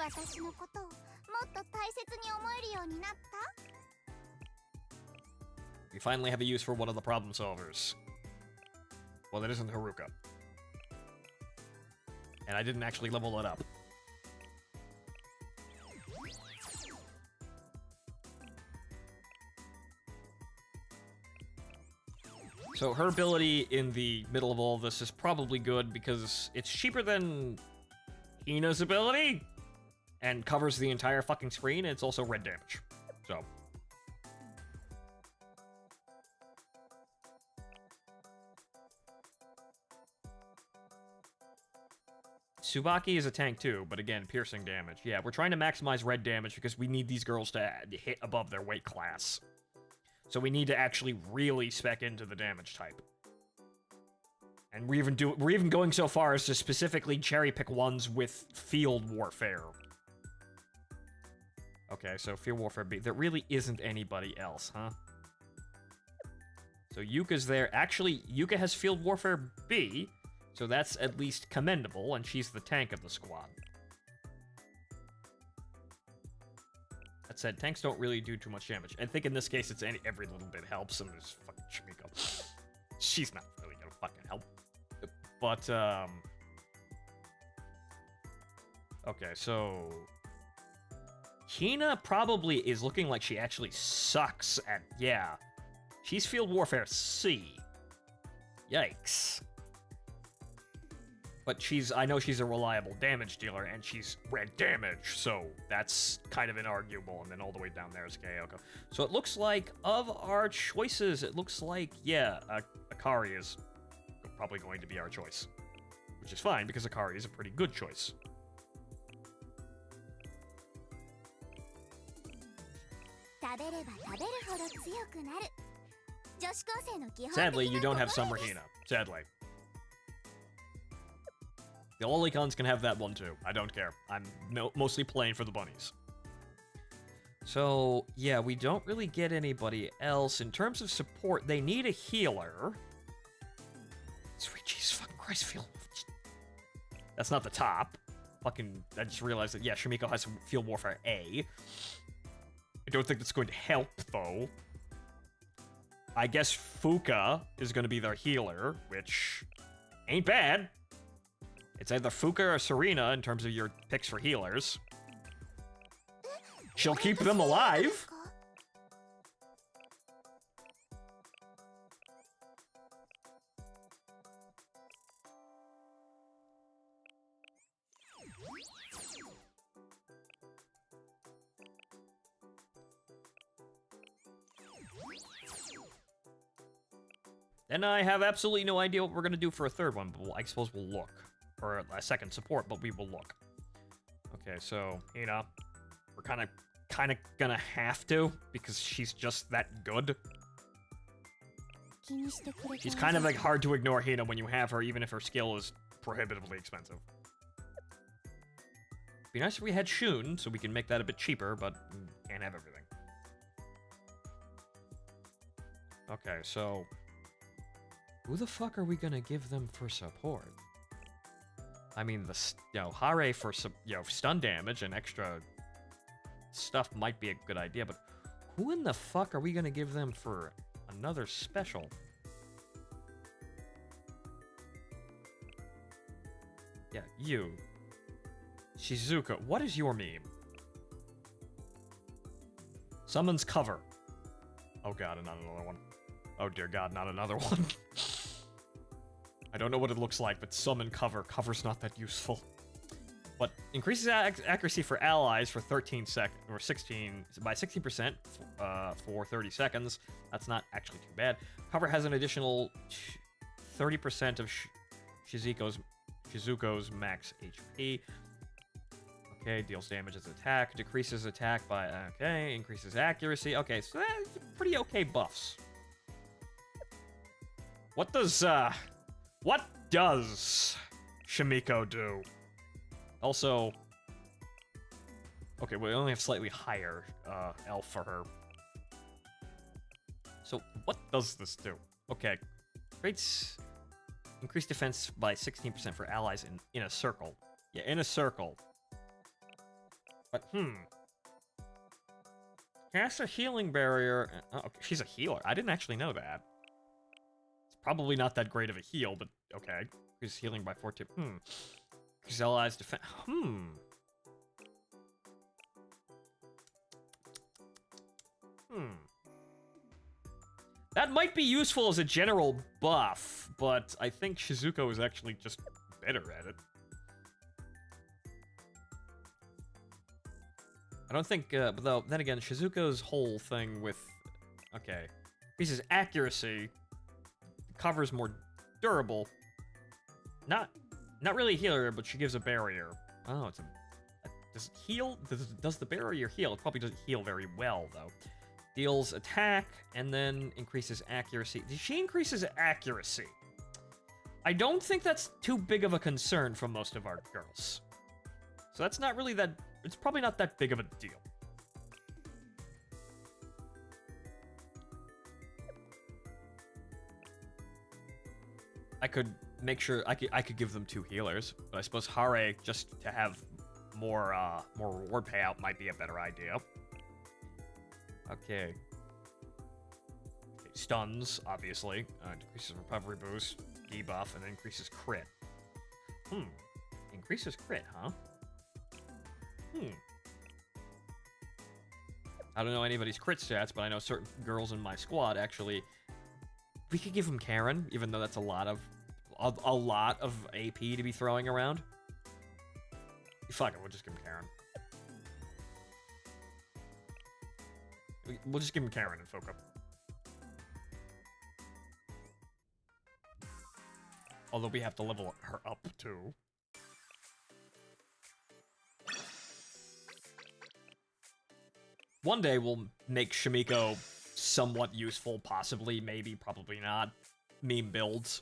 We finally have a use for one of the problem solvers. Well, that isn't Haruka. And I didn't actually level it up. So her ability in the middle of all of this is probably good because it's cheaper than Hina's ability and covers the entire fucking screen, and it's also red damage. So. Tsubaki is a tank too, but again, piercing damage. Yeah, we're trying to maximize red damage because we need these girls to hit above their weight class. So we need to actually really spec into the damage type. And we're even going so far as to specifically cherry pick ones with Field Warfare. Okay, so Field Warfare B. There really isn't anybody else, huh? So Yuka's there. Actually, Yuka has Field Warfare B, so that's at least commendable, and she's the tank of the squad. That said, tanks don't really do too much damage. I think in this case, it's every little bit helps, and there's fucking Shimiko. She's not really gonna fucking help. But, okay, so... Hina probably is looking like she actually sucks at... Yeah. She's Field Warfare C. Yikes. But I know she's a reliable damage dealer, and she's red damage, so that's kind of inarguable. And then all the way down there is Kayoko. So it looks like, of our choices, it looks like, yeah, Akari is probably going to be our choice. Which is fine, because Akari is a pretty good choice. Sadly, you don't have Summer Hina. Sadly. The Lolicons can have that one too. I don't care. I'm mostly playing for the bunnies. So, yeah, we don't really get anybody else. In terms of support, they need a healer. Sweet Jesus fucking Christ, Field. That's not the top. Fucking, I just realized that, yeah, Shimiko has Field Warfare A. I don't think that's going to help, though. I guess Fuka is going to be their healer, which ain't bad. It's either Fuka or Serena in terms of your picks for healers. She'll keep them alive. And I have absolutely no idea what we're going to do for a third one, but I suppose we'll look. Or a second support, but we will look. Okay, so, Hina. We're kind of gonna have to, because she's just that good. She's kind of like hard to ignore, Hina, when you have her, even if her skill is prohibitively expensive. Be nice if we had Shun, so we can make that a bit cheaper, but can't have everything. Okay, so... who the fuck are we gonna give them for support? I mean, Hare for some, stun damage and extra stuff might be a good idea, but who in the fuck are we gonna give them for another special? Yeah, you. Shizuka, what is your meme? Summons cover. Oh god, not another one. Oh dear god, not another one. I don't know what it looks like, but summon cover. Cover's not that useful. But increases accuracy for allies for 13 seconds, or 16, by 16% for 30 seconds. That's not actually too bad. Cover has an additional 30% of Shizuko's max HP. Okay, deals damage as attack, decreases attack by, okay, increases accuracy. Okay, so that's pretty okay buffs. What does Shimiko do? Also, okay, we only have slightly higher elf for her. So what does this do? Okay, creates increased defense by 16% for allies in a circle. Yeah, in a circle. But cast a healing barrier. Okay, she's a healer. I didn't actually know that. It's probably not that great of a heal, but okay. She's healing by 14. Because allies defend. That might be useful as a general buff, but I think Shizuko is actually just better at it. I don't think, but though, then again, Shizuko's whole thing with, okay, increases accuracy, cover's more durable. Not really a healer, but she gives a barrier. Oh, it's a, does it heal? Does the barrier heal? It probably doesn't heal very well, though. Deals attack, and then increases accuracy. She increases accuracy. I don't think that's too big of a concern for most of our girls. So that's not really that, it's probably not that big of a deal. I could make sure, I could give them 2 healers, but I suppose Hare, just to have more reward payout, might be a better idea. Okay. Stuns, obviously. Decreases recovery boost, debuff, and then increases crit. Increases crit, huh? I don't know anybody's crit stats, but I know certain girls in my squad actually... We could give them Karen, even though that's a lot of AP to be throwing around. Fuck it, we'll just give him Karen. We'll just give him Karen and Foka. Although we have to level her up, too. One day we'll make Shimiko somewhat useful, possibly, maybe, probably not. Meme builds.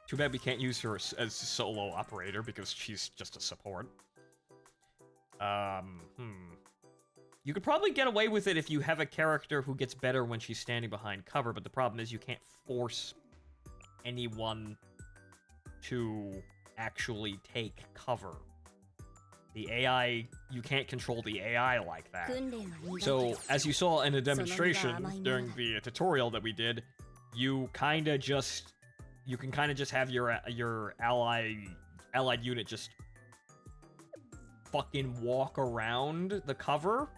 Too bad we can't use her as solo operator, because she's just a support. You could probably get away with it if you have a character who gets better when she's standing behind cover, but the problem is you can't force anyone to actually take cover. The AI, you can't control the AI like that. 訓練は苦手 So, as you saw in a demonstration during the tutorial that we did, you can kind of just have your allied unit just fucking walk around the cover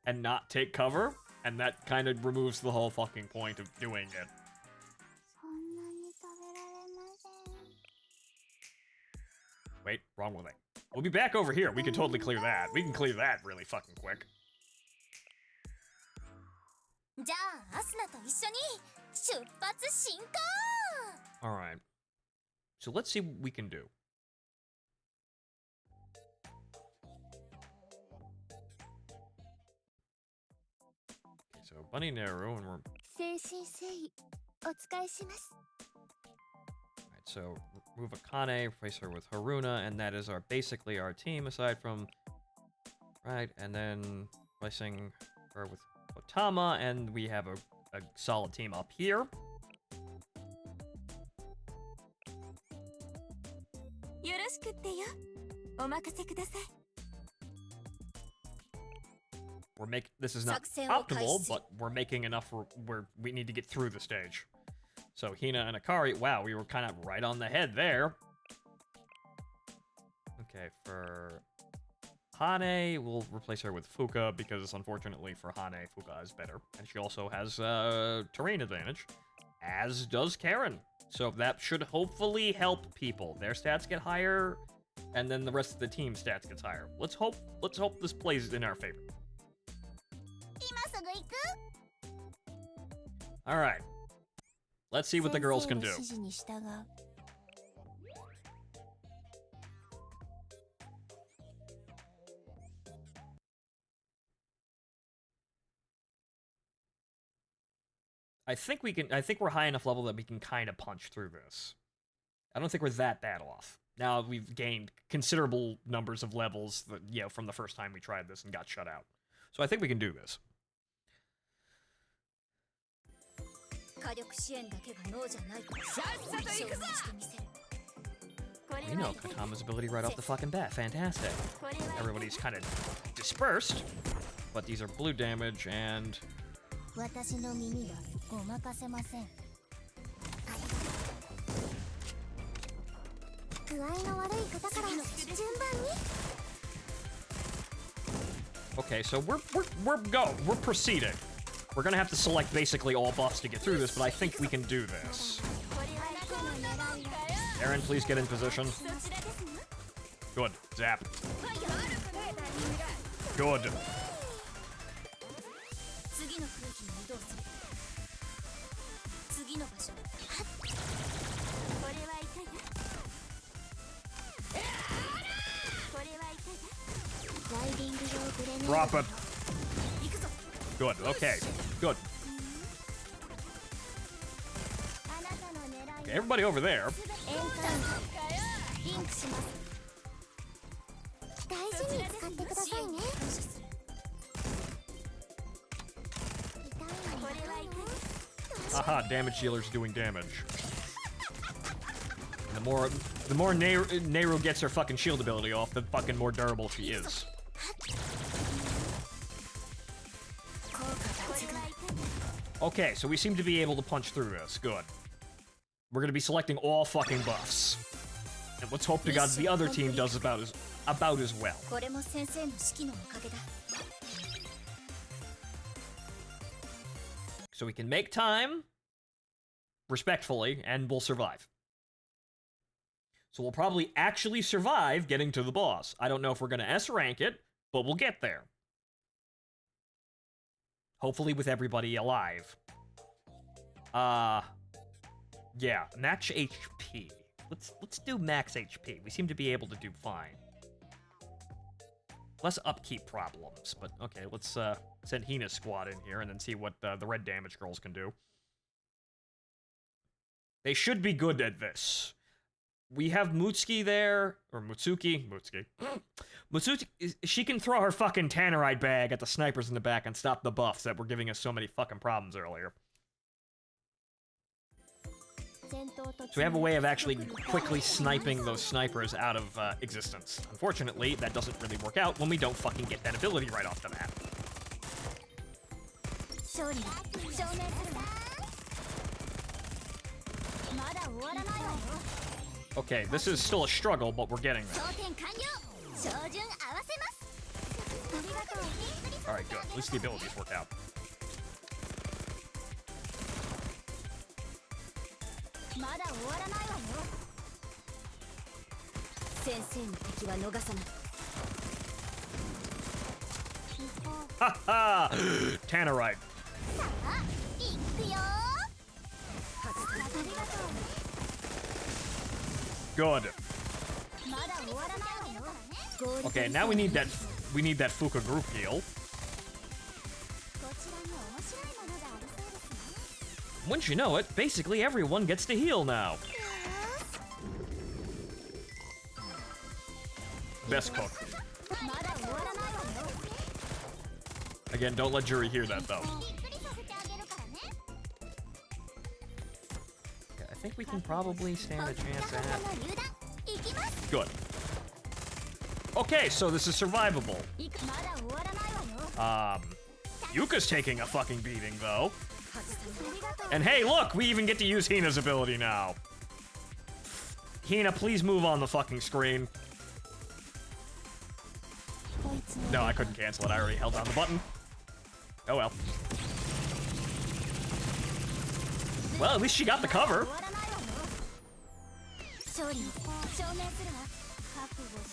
and not take cover, and that kind of removes the whole fucking point of doing it. そんなに食べられません Wait, wrong one thing. We'll be back over here. We can totally clear that. We can clear that really fucking quick. じゃあアスナと一緒に出発進行 Alright. So let's see what we can do. Okay, so Bunny Naru, and we're... 誠心誠意お使いします Alright, so remove Akane, replace her with Haruna, and that is basically our team, aside from... Right, and then replacing her with Otama, and we have a solid team up here. よろしくってよお任せください This is not optimal, but we're making enough where we need to get through the stage. So Hina and Akari, wow, we were kind of right on the head there. Okay, for Hane, we'll replace her with Fuka, because unfortunately for Hane, Fuka is better. And she also has terrain advantage, as does Karen. So that should hopefully help people. Their stats get higher, and then the rest of the team's stats gets higher. Let's hope this plays in our favor. 今すぐ行く Alright. Let's see what the girls can do. 先生の指示に従う I think we're high enough level that we can kind of punch through this. I don't think we're that bad off. Now we've gained considerable numbers of levels that, from the first time we tried this and got shut out. So I think we can do this. 火力支援だけがノーじゃないさっさと行くぞ We know Katama's ability right off the fucking bat. Fantastic. Everybody's kind of dispersed, but these are blue damage and... 私の耳はごまかせません具合の悪い方から順番に Okay, so we're proceeding. We're gonna have to select basically all buffs to get through this, but I think we can do this. Aaron, please get in position. Good. Zap. Good. 次の空気に移動する次の場所これは痛いなこれは痛いなライディング用グレネード Drop it. 行くぞ Good. Okay. Good. あなたの狙い Okay, everybody over there. エンカウントリンクします大事に使ってくださいね Aha, damage dealer's doing damage. And the more Nehru gets her fucking shield ability off, the fucking more durable she is. Okay, so we seem to be able to punch through this. Good. We're gonna be selecting all fucking buffs. And let's hope to God the other team does about as well. これも先生の指揮のおかげだ So we can make time respectfully, and we'll survive. So we'll probably actually survive getting to the boss. I don't know if we're gonna S rank it, but we'll get there. Hopefully with everybody alive. Yeah, max HP. Let's do max HP. We seem to be able to do fine. Less upkeep problems, but okay, let's send Hina's squad in here and then see what the red damage girls can do. They should be good at this. We have Mutsuki there, or Mutsuki. Mutsuki, she can throw her fucking Tannerite bag at the snipers in the back and stop the buffs that were giving us so many fucking problems earlier. So we have a way of actually quickly sniping those snipers out of existence. Unfortunately, that doesn't really work out when we don't fucking get that ability right off the bat. Okay, this is still a struggle, but we're getting there. Alright, good. At least the abilities work out. Haha! Tannerite. Good. Okay, now we need that Fuka group heal. Once you know it, basically everyone gets to heal now. Best cook. Again, don't let Jury hear that though. Okay, I think we can probably stand a chance at that. Good. Okay, so this is survivable. Yuka's taking a fucking beating though. And hey, look, we even get to use Hina's ability now. Hina, please move on the fucking screen. No, I couldn't cancel it. I already held down the button. Oh well. Well, at least she got the cover.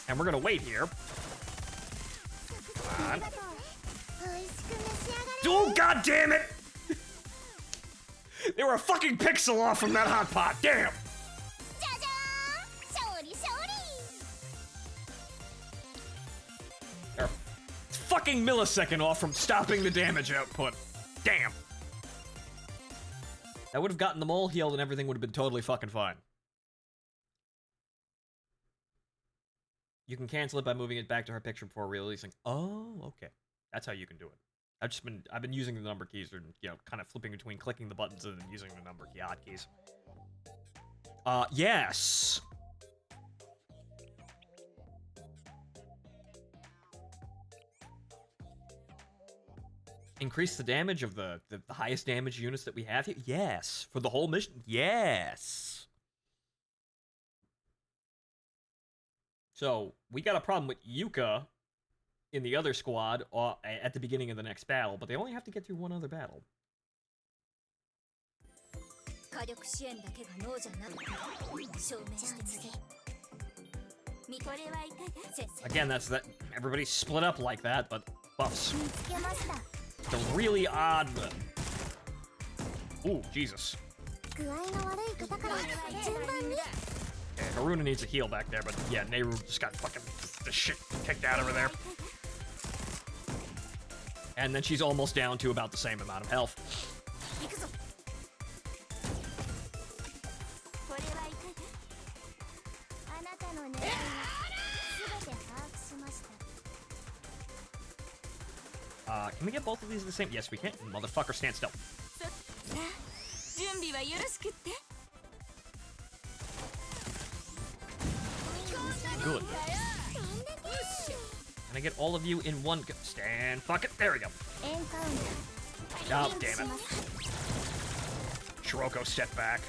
And we're gonna wait here. Come on. Oh, god damn it! They were a fucking pixel off from that hot pot. Damn! They're a fucking millisecond off from stopping the damage output. Damn. That would have gotten them all healed and everything would have been totally fucking fine. You can cancel it by moving it back to her picture before releasing. Oh, okay. That's how you can do it. I've been using the number keys, or, you know, kind of flipping between clicking the buttons and then using the number key hotkeys. Yes! Increase the damage of the highest damage units that we have here? Yes. For the whole mission? Yes. So, we got a problem with Yuka in the other squad at the beginning of the next battle, but they only have to get through one other battle. Again, that's that. Everybody's split up like that, but buffs. The really odd. Ooh, Jesus. Okay, Haruna needs a heal back there, but yeah, Nehru just got fucking the shit kicked out of her there. And then she's almost down to about the same amount of health. Can we get both of these the same? Yes, we can. Motherfucker, stand still. Good. Can I get all of you in one go? Stand. Fuck it. There we go. Oh, damn it. Shiroko, step back.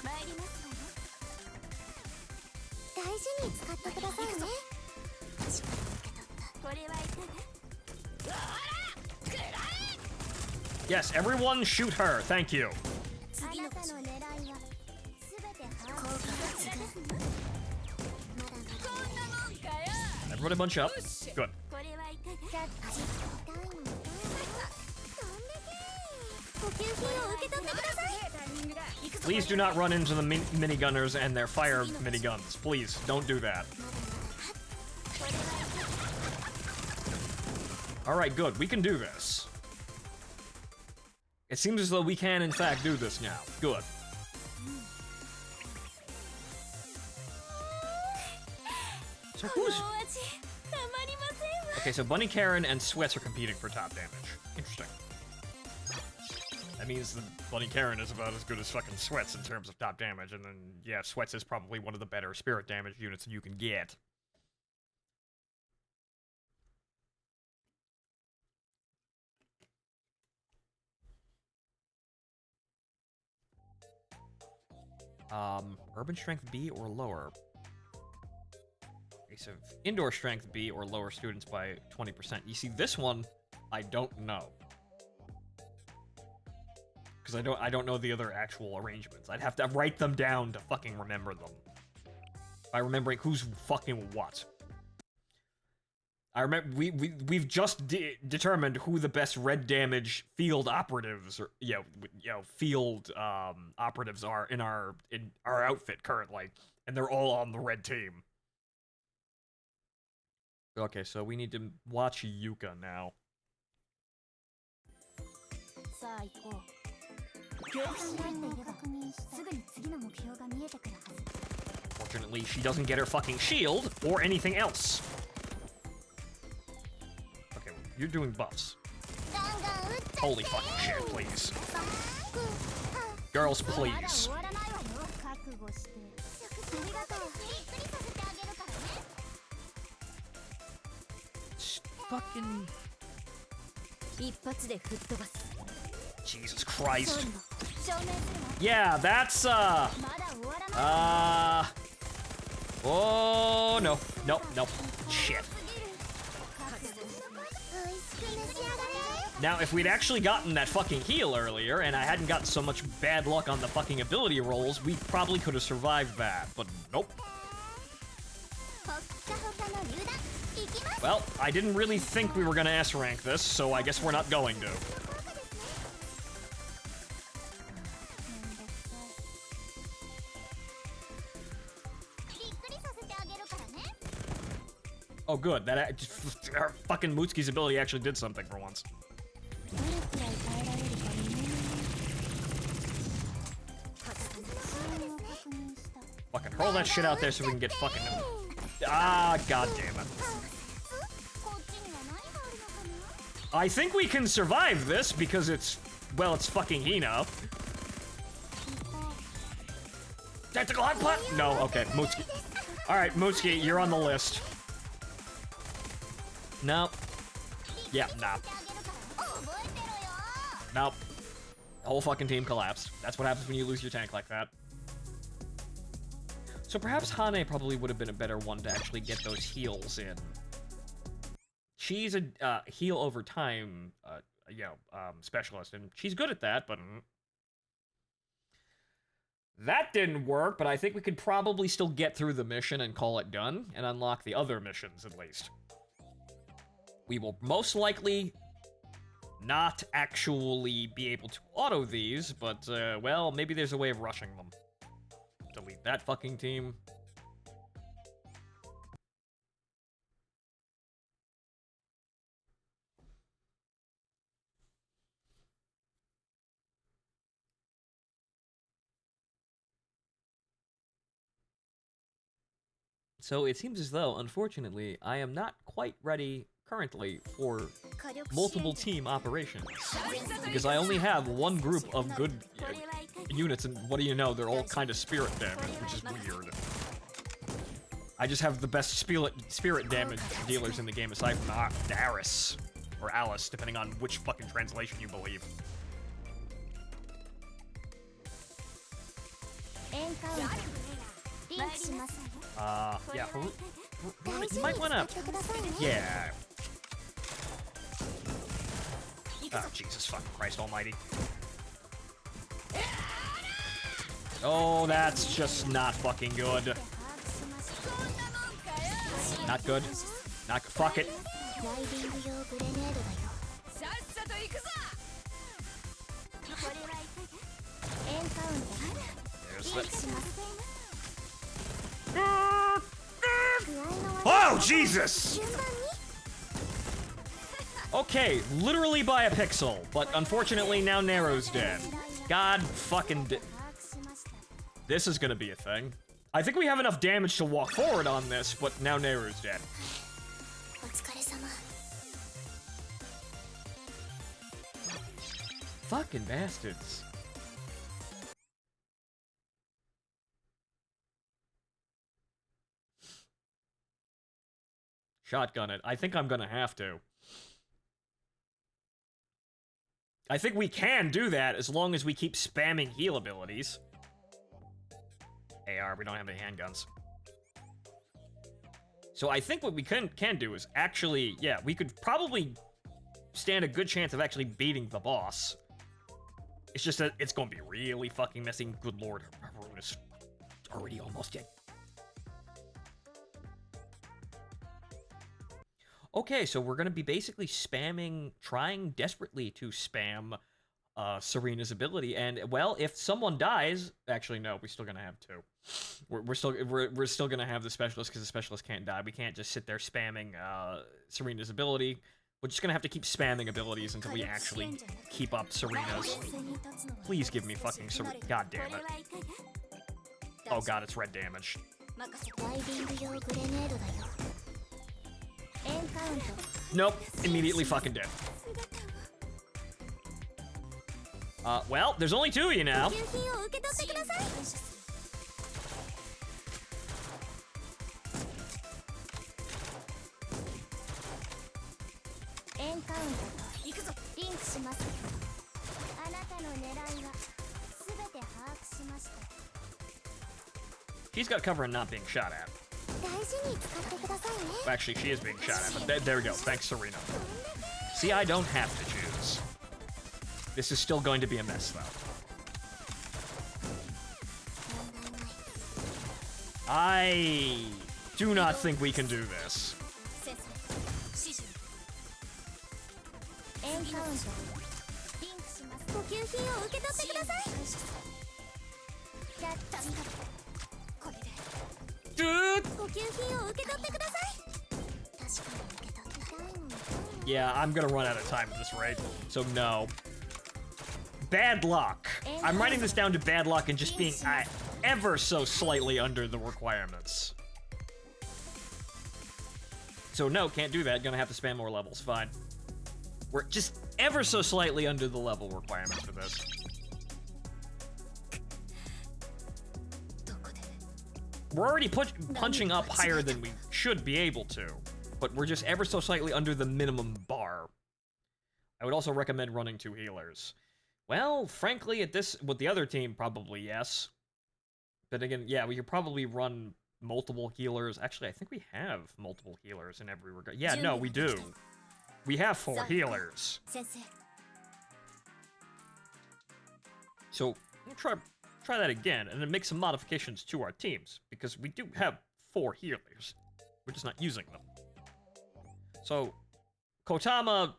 Yes, everyone shoot her. Thank you. Everybody bunch up. Good. Please do not run into the minigunners and their fire miniguns. Please, don't do that. Alright, good. We can do this. It seems as though we can, in fact, do this now. Good. So who's... Okay, so Bunny Karen and Sweats are competing for top damage. Interesting. That means the Bloody Karen is about as good as fucking Sweats in terms of top damage, and then, yeah, Sweats is probably one of the better spirit damage units you can get. Urban Strength B or lower? Okay, so Indoor Strength B or lower students by 20%. You see, this one, I don't know. Because I don't know the other actual arrangements. I'd have to write them down to fucking remember them. By remembering who's fucking what. I remember we've just determined who the best red damage field operatives or field operatives are in our outfit currently, and they're all on the red team. Okay, so we need to watch Yuka now. Fortunately, she doesn't get her fucking shield or anything else. Okay, you're doing buffs. Holy fucking shit, please. Girls, please. Fucking... Jesus Christ. Yeah, that's, oh, no. No. Shit. Now, if we'd actually gotten that fucking heal earlier, and I hadn't gotten so much bad luck on the fucking ability rolls, we probably could have survived that, but nope. Well, I didn't really think we were gonna S-rank this, so I guess we're not going to. Oh, good. That our fucking Mutsuki's ability actually did something for once. Fucking hurl that shit out there so we can get fucking... Ah, god damn it. I think we can survive this because it's... Well, it's fucking Hina. Tactical hot pot? No, okay, Mutsuki. Alright, Mutsuki, you're on the list. Nope. Yeah, nah. Nope. The whole fucking team collapsed. That's what happens when you lose your tank like that. So perhaps Hane probably would have been a better one to actually get those heals in. She's a heal over time, specialist, and she's good at that, but... That didn't work, but I think we could probably still get through the mission and call it done, and unlock the other missions, at least. We will most likely not actually be able to auto these, but, well, maybe there's a way of rushing them. Delete that fucking team. So it seems as though, unfortunately, I am not quite ready currently for multiple team operations. Because I only have one group of good units, and what do you know, they're all kind of spirit damage, which is weird. I just have the best spirit damage dealers in the game, aside from Aris, or Alice, depending on which fucking translation you believe. Yeah, you might wanna... Yeah. Oh, Jesus fucking Christ almighty. Oh, that's just not fucking good. Not good. Not... Fuck it. There's the... Oh, Jesus! Okay, literally by a pixel, but unfortunately now Nero's dead. God fucking This is gonna be a thing. I think we have enough damage to walk forward on this, but now Nero's dead. Fucking bastards. Shotgun it. I think I'm gonna have to. I think we can do that as long as we keep spamming heal abilities. AR, we don't have any handguns. So I think what we can do is actually, yeah, we could probably stand a good chance of actually beating the boss. It's just that it's gonna be really fucking messy. Good lord, Haroon is already almost dead. Okay, so we're gonna be basically spamming, trying desperately to spam Serena's ability, and well, if someone dies, actually no, we're still gonna have two. We're still gonna have the specialist because the specialist can't die. We can't just sit there spamming Serena's ability. We're just gonna have to keep spamming abilities until we actually keep up Serena's. Please give me fucking Serena. God damn it. Oh god, it's red damage. Nope, immediately fucking dead. Well, there's only two of you now. She's got cover and not being shot at. Actually, she is being shot at, but there we go. Thanks, Serena. See, I don't have to choose. This is still going to be a mess, though. I do not think we can do this. Dude! Yeah, I'm gonna run out of time at this rate, so no. Bad luck. I'm writing this down to bad luck and just being ever so slightly under the requirements. So no, can't do that. Gonna have to spam more levels. Fine. We're just ever so slightly under the level requirements for this. We're already punching up higher than we should be able to, but we're just ever so slightly under the minimum bar. I would also recommend running 2 healers. Well, frankly, with the other team, probably yes. But again, yeah, we could probably run multiple healers. Actually, I think we have multiple healers in every regard. Yeah, no, we do. We have 4 healers. So, we'll try that again, and then make some modifications to our teams, because we do have 4 healers. We're just not using them. So, Kotama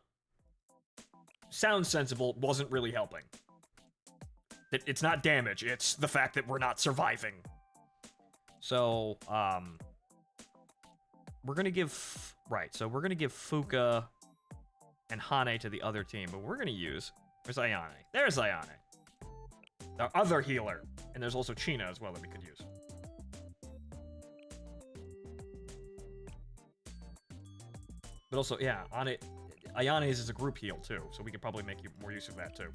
sounds sensible, wasn't really helping. It's not damage, it's the fact that we're not surviving. So, we're gonna give, right, so we're gonna give Fuka and Hane to the other team, but we're gonna use, where's Ayane? There's Ayane. Our other healer. And there's also China as well that we could use. But also, yeah, Ayane's is a group heal too, so we could probably make more use of that too.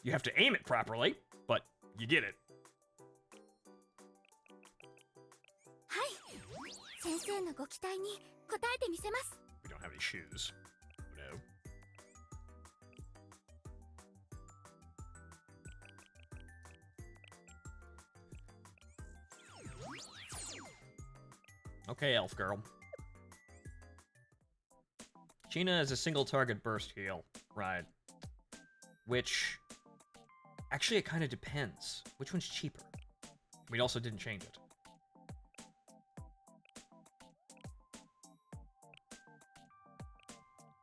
You have to aim it properly, but you get it. We don't have any shoes. No. Okay, elf girl. China is a single target burst heal. Right. Which... Actually, it kind of depends. Which one's cheaper? We also didn't change it.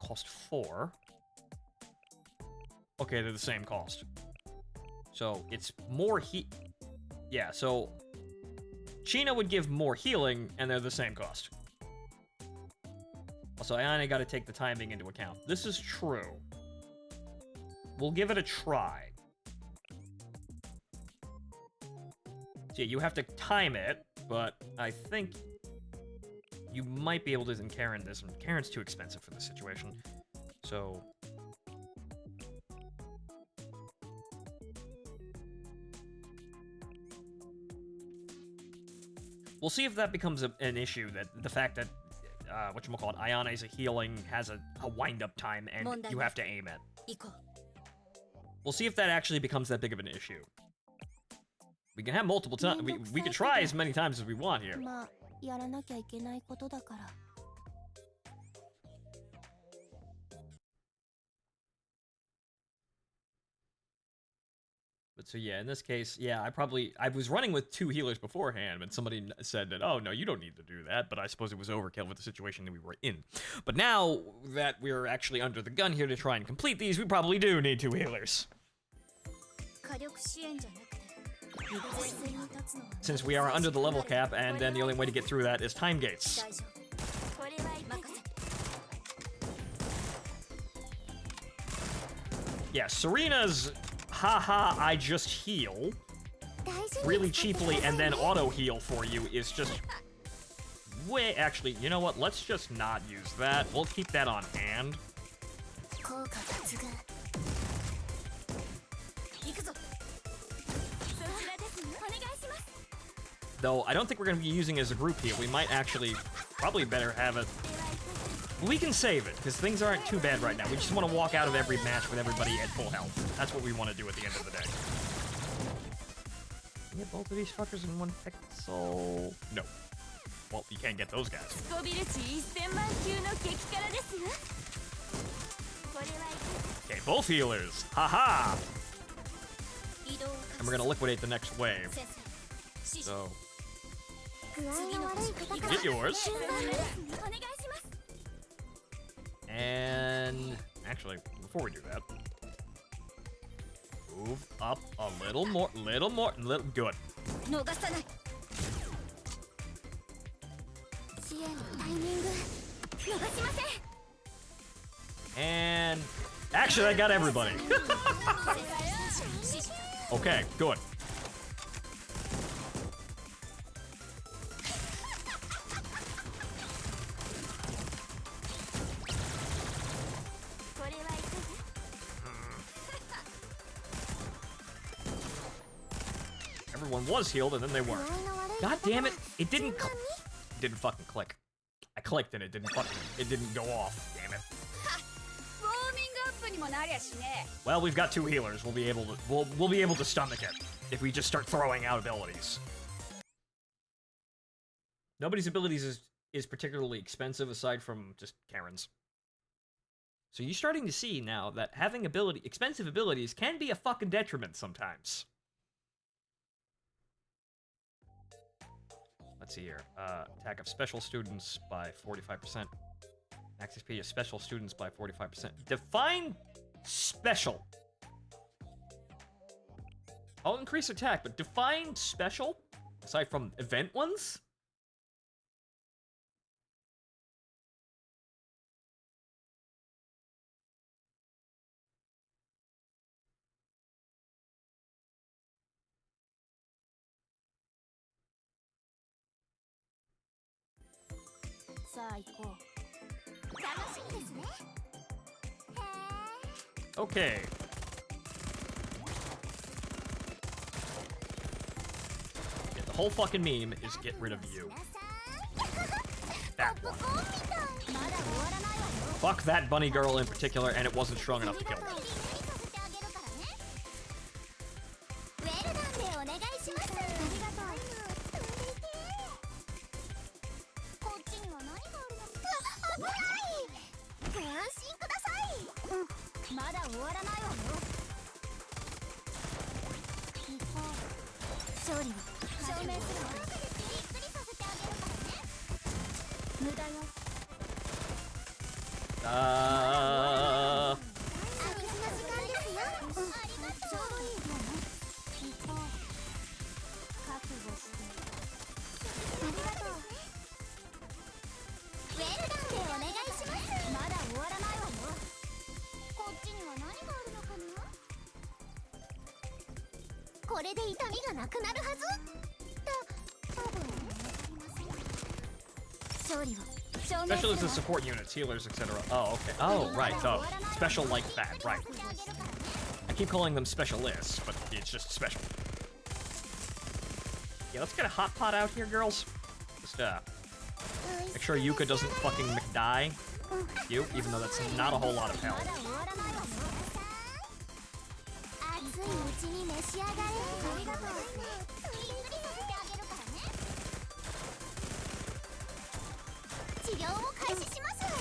Cost 4. Okay, they're the same cost. So, it's more yeah, so... China would give more healing, and they're the same cost. Also, Ayane gotta take the timing into account. This is true. We'll give it a try. So yeah, you have to time it, but I think... you might be able to Karen this, and Karen's too expensive for this situation. So... we'll see if that becomes an issue, that the fact that, whatchamacallit, Ayane's healing has a wind-up time and you have to aim it. We'll see if that actually becomes that big of an issue. We can have multiple times. We can try as many times as we want here. まあやらなきゃいけないことだから。 But so yeah, in this case, yeah, I was running with 2 healers beforehand, but somebody said that, oh no, you don't need to do that, but I suppose it was overkill with the situation that we were in. But now that we're actually under the gun here to try and complete these, we probably do need 2 healers. Since we are under the level cap, and then the only way to get through that is time gates. Yeah, Serena's haha, I just heal really cheaply and then auto heal for you is just way. Actually, you know what? Let's just not use that. We'll keep that on hand. Though I don't think we're going to be using it as a group heal. We might actually probably better have it. We can save it, because things aren't too bad right now. We just want to walk out of every match with everybody at full health. That's what we want to do at the end of the day. Can you get both of these fuckers in one pixel? No. Well, you can't get those guys. Okay, both healers. Haha! And we're going to liquidate the next wave. So... get yours. And actually, before we do that, move up a little more, good. And actually, I got everybody. Okay, good. Everyone was healed, and then they weren't. God damn it! It didn't fucking click. I clicked and it didn't go off. Damn it. Well, we've got 2 healers. We'll be able to stomach it if we just start throwing out abilities. Nobody's abilities is particularly expensive aside from just Karen's. So you're starting to see now that having expensive abilities can be a fucking detriment sometimes. Let's see here. Attack of special students by 45%. Max XP of special students by 45%. Define special. I'll increase attack, but define special? Aside from event ones? Okay. Yeah, the whole fucking meme is get rid of you. That one. Fuck that bunny girl in particular, and it wasn't strong enough to kill her. Special is the support units, healers, etc. Oh, okay. Oh, right. So special like that, right. I keep calling them specialists, but it's just special. Yeah, let's get a hot pot out here, girls. Just, make sure Yuka doesn't fucking McDie. You, even though that's not a whole lot of health.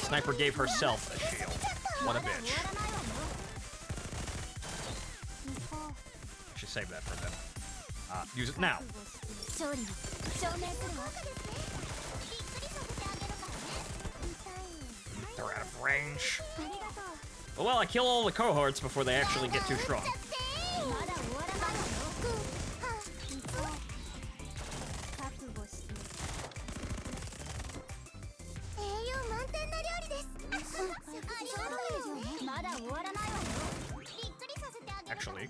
Sniper gave herself a shield. What a bitch. I should save that for them. Use it now. They're out of range. Oh, well, I kill all the cohorts before they actually get too strong. Actually.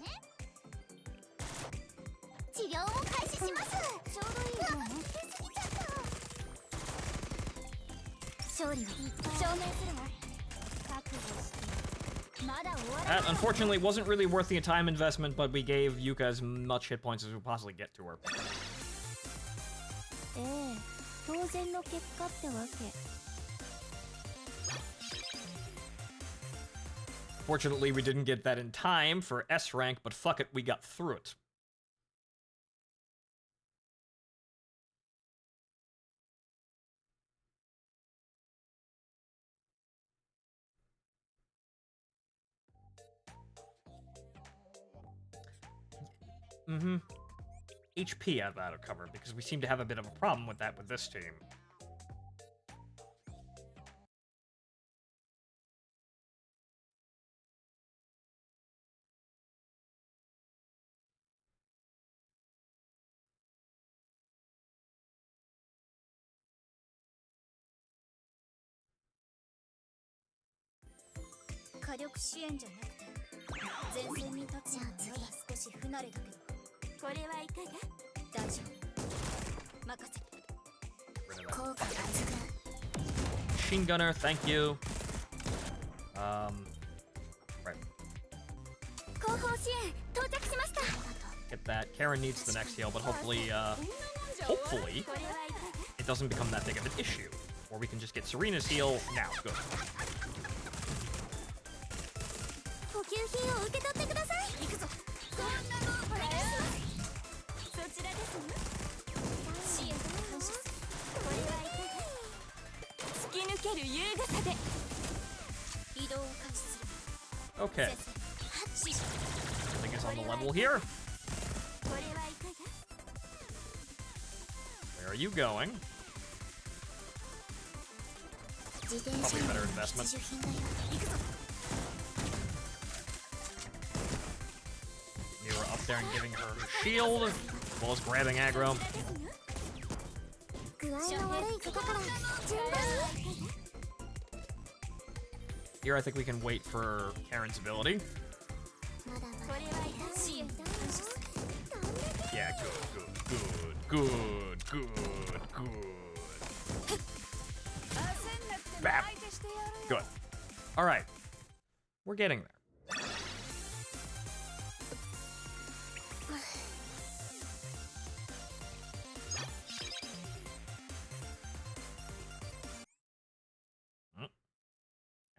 That, unfortunately, wasn't really worth the time investment, but we gave Yuka as much hit points as we possibly get to her. Fortunately, we didn't get that in time for S rank, but fuck it, we got through it. HP out of that cover, because we seem to have a bit of a problem with that with this team. Machine gunner, thank you. Right. Get that. Karen needs the next heal, but hopefully, hopefully, it doesn't become that big of an issue. Or we can just get Serena's heal now. Good. Okay. Everything is on the level here. Where are you going? Probably a better investment. Mira up there and giving her shield, as well as grabbing aggro. Here, I think we can wait for Karen's ability. Yeah, good. Bap. Good. All right. We're getting there.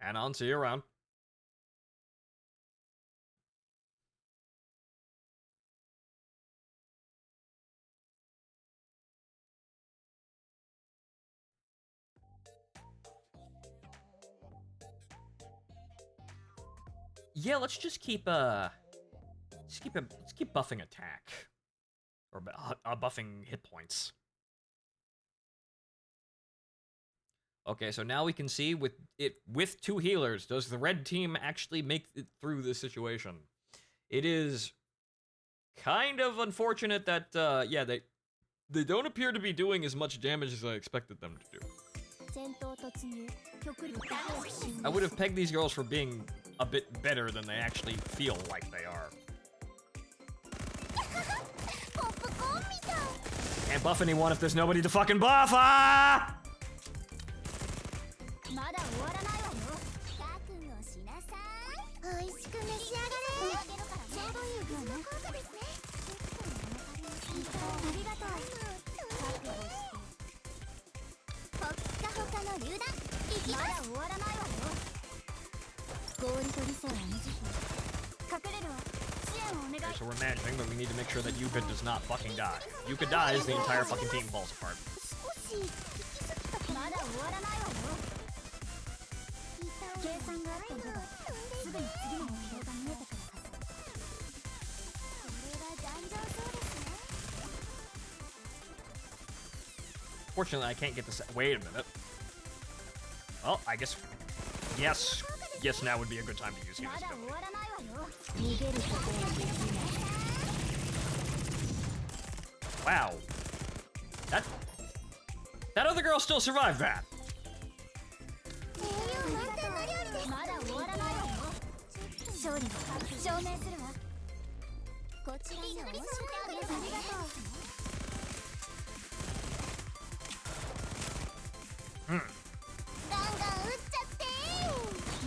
And on, see you around. Yeah, let's just keep let's keep buffing attack, or buffing hit points. Okay, so now we can see with 2 healers, does the red team actually make it through this situation? It is kind of unfortunate that yeah, they don't appear to be doing as much damage as I expected them to do. I would have pegged these girls for being a bit better than they actually feel like they are. Can't buff anyone if there's nobody to fucking buff! Ah! まだ終わらないわよ。覚悟しなさい。美味しく召し上がれ。ちょうどいい具の効果ですね。ありがとう。覚悟してほっかほかの榴弾いきます。まだ終わらないわよ。氷と理性は無慈悲。隠れるわ。支援をお願い。 Okay, so we're managing, but we need to make sure that Yuka does not fucking die. Yuka dies, the entire fucking team falls apart. 少し効きすぎたかまだ終わらないわよ。計算があっていればすぐに次の目標が見えてくるはず。これは頑丈そうですね。 Fortunately, I can't get this. Wait a minute. Well, I guess. Yes. Yes, now would be a good time to use ま Hina's だ ability. 終わらないわよ。逃げることはできない。 Wow. That other girl still survived that. 栄養満点の料理です。まだ終わらないわよ。勝利を証明するわ。こちらに面白いありがとう。ガンガン打っちゃってー。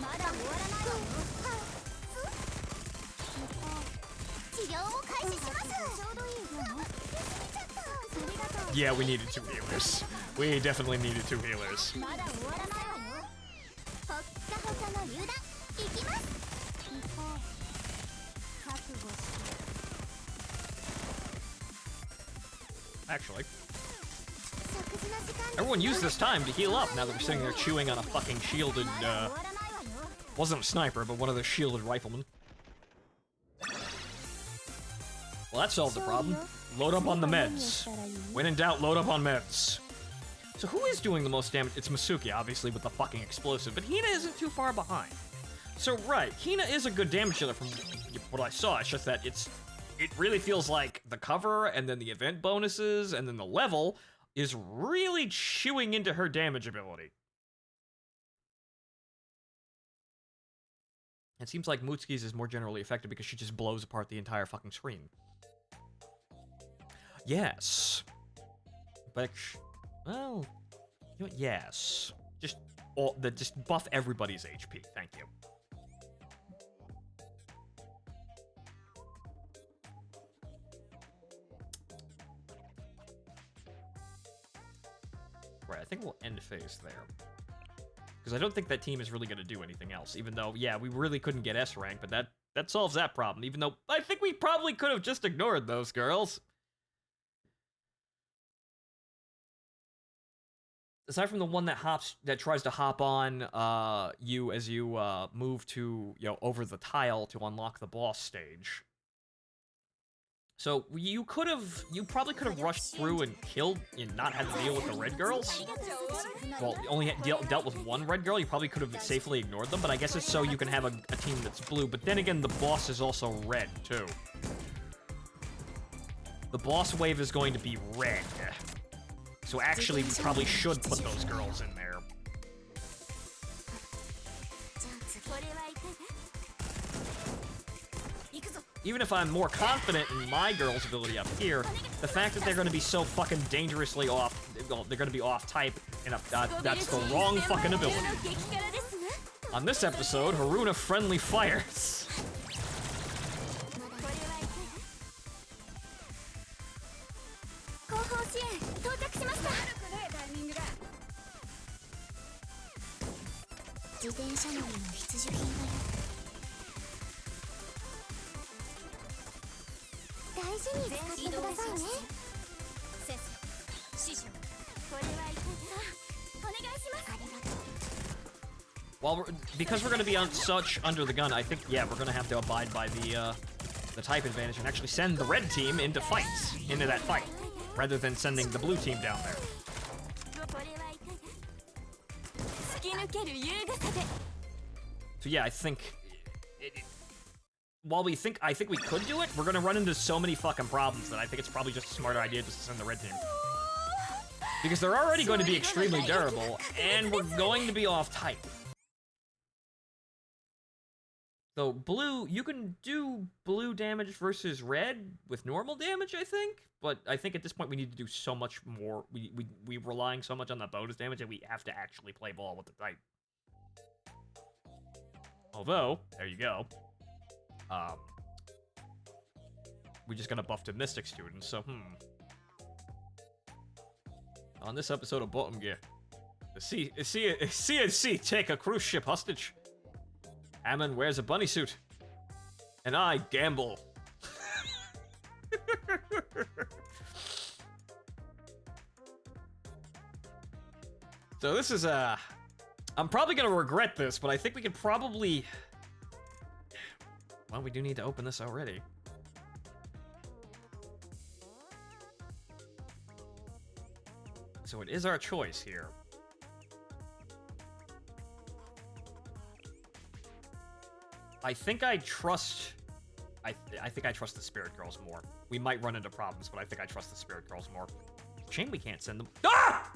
まだ終わらないわよ。治療を開始します。ちょうどいいよね。出ちゃった。ありがとう。 Yeah, we needed 2 healers. We definitely needed 2 healers. まだ終わらないわよ。ほっかほかの榴弾いきます。覚悟して Actually, 食事の時間です。 everyone used this time to heal up now that we're sitting there chewing on a fucking shielded, まだ終わらないわよ。 wasn't a sniper, but one of the shielded riflemen. Well, that solved the problem. Load up on the meds. When in doubt, load up on meds. So who is doing the most damage? It's Masuki, obviously, with the fucking explosive, but Hina isn't too far behind. So, right, Hina is a good damage dealer from what I saw. It's just that it really feels like the cover, and then the event bonuses, and then the level is really chewing into her damage ability. It seems like Mutsuki's is more generally effective because she just blows apart the entire fucking screen. Yes. But, well, you know what? Yes. Just buff everybody's HP. Thank you. Right, I think we'll end phase there. Because I don't think that team is really going to do anything else, even though, yeah, we really couldn't get S rank, but that solves that problem, even though I think we probably could have just ignored those girls. Aside from the one that tries to hop on you as you move to, over the tile to unlock the boss stage. So you probably could have rushed through and killed and not had to deal with the red girls. Well, you only dealt with one red girl, you probably could have safely ignored them, but I guess it's so you can have a team that's blue. But then again, the boss is also red, too. The boss wave is going to be red. So actually, we probably should put those girls in there. Even if I'm more confident in my girl's ability up here, the fact that they're going to be so fucking dangerously off, well, they're going to be off type, and that's the wrong fucking ability. On this episode, Haruna friendly fires. Well, because we're going to be under the gun, I think, yeah, we're going to have to abide by the type advantage and actually send the red team into that fight, rather than sending the blue team down there. So yeah, I think, I think we could do it, we're going to run into so many fucking problems that I think it's probably just a smarter idea just to send the red team. Because they're already going to be extremely durable, and we're going to be off type. So blue, you can do blue damage versus red with normal damage, I think. But I think at this point we need to do so much more. We're relying so much on the bonus damage that we have to actually play ball with the type. Although, there you go. We just got a buff to Mystic students, so On this episode of Bottom Gear, the CNC take a cruise ship hostage. Hammond wears a bunny suit. And I gamble. So this is I'm probably gonna regret this, but I think we could probably... Well, we do need to open this already. So it is our choice here. I think I trust... I think I trust the Spirit Girls more. We might run into problems, but I think I trust the Spirit Girls more. Shame we can't send them... Ah!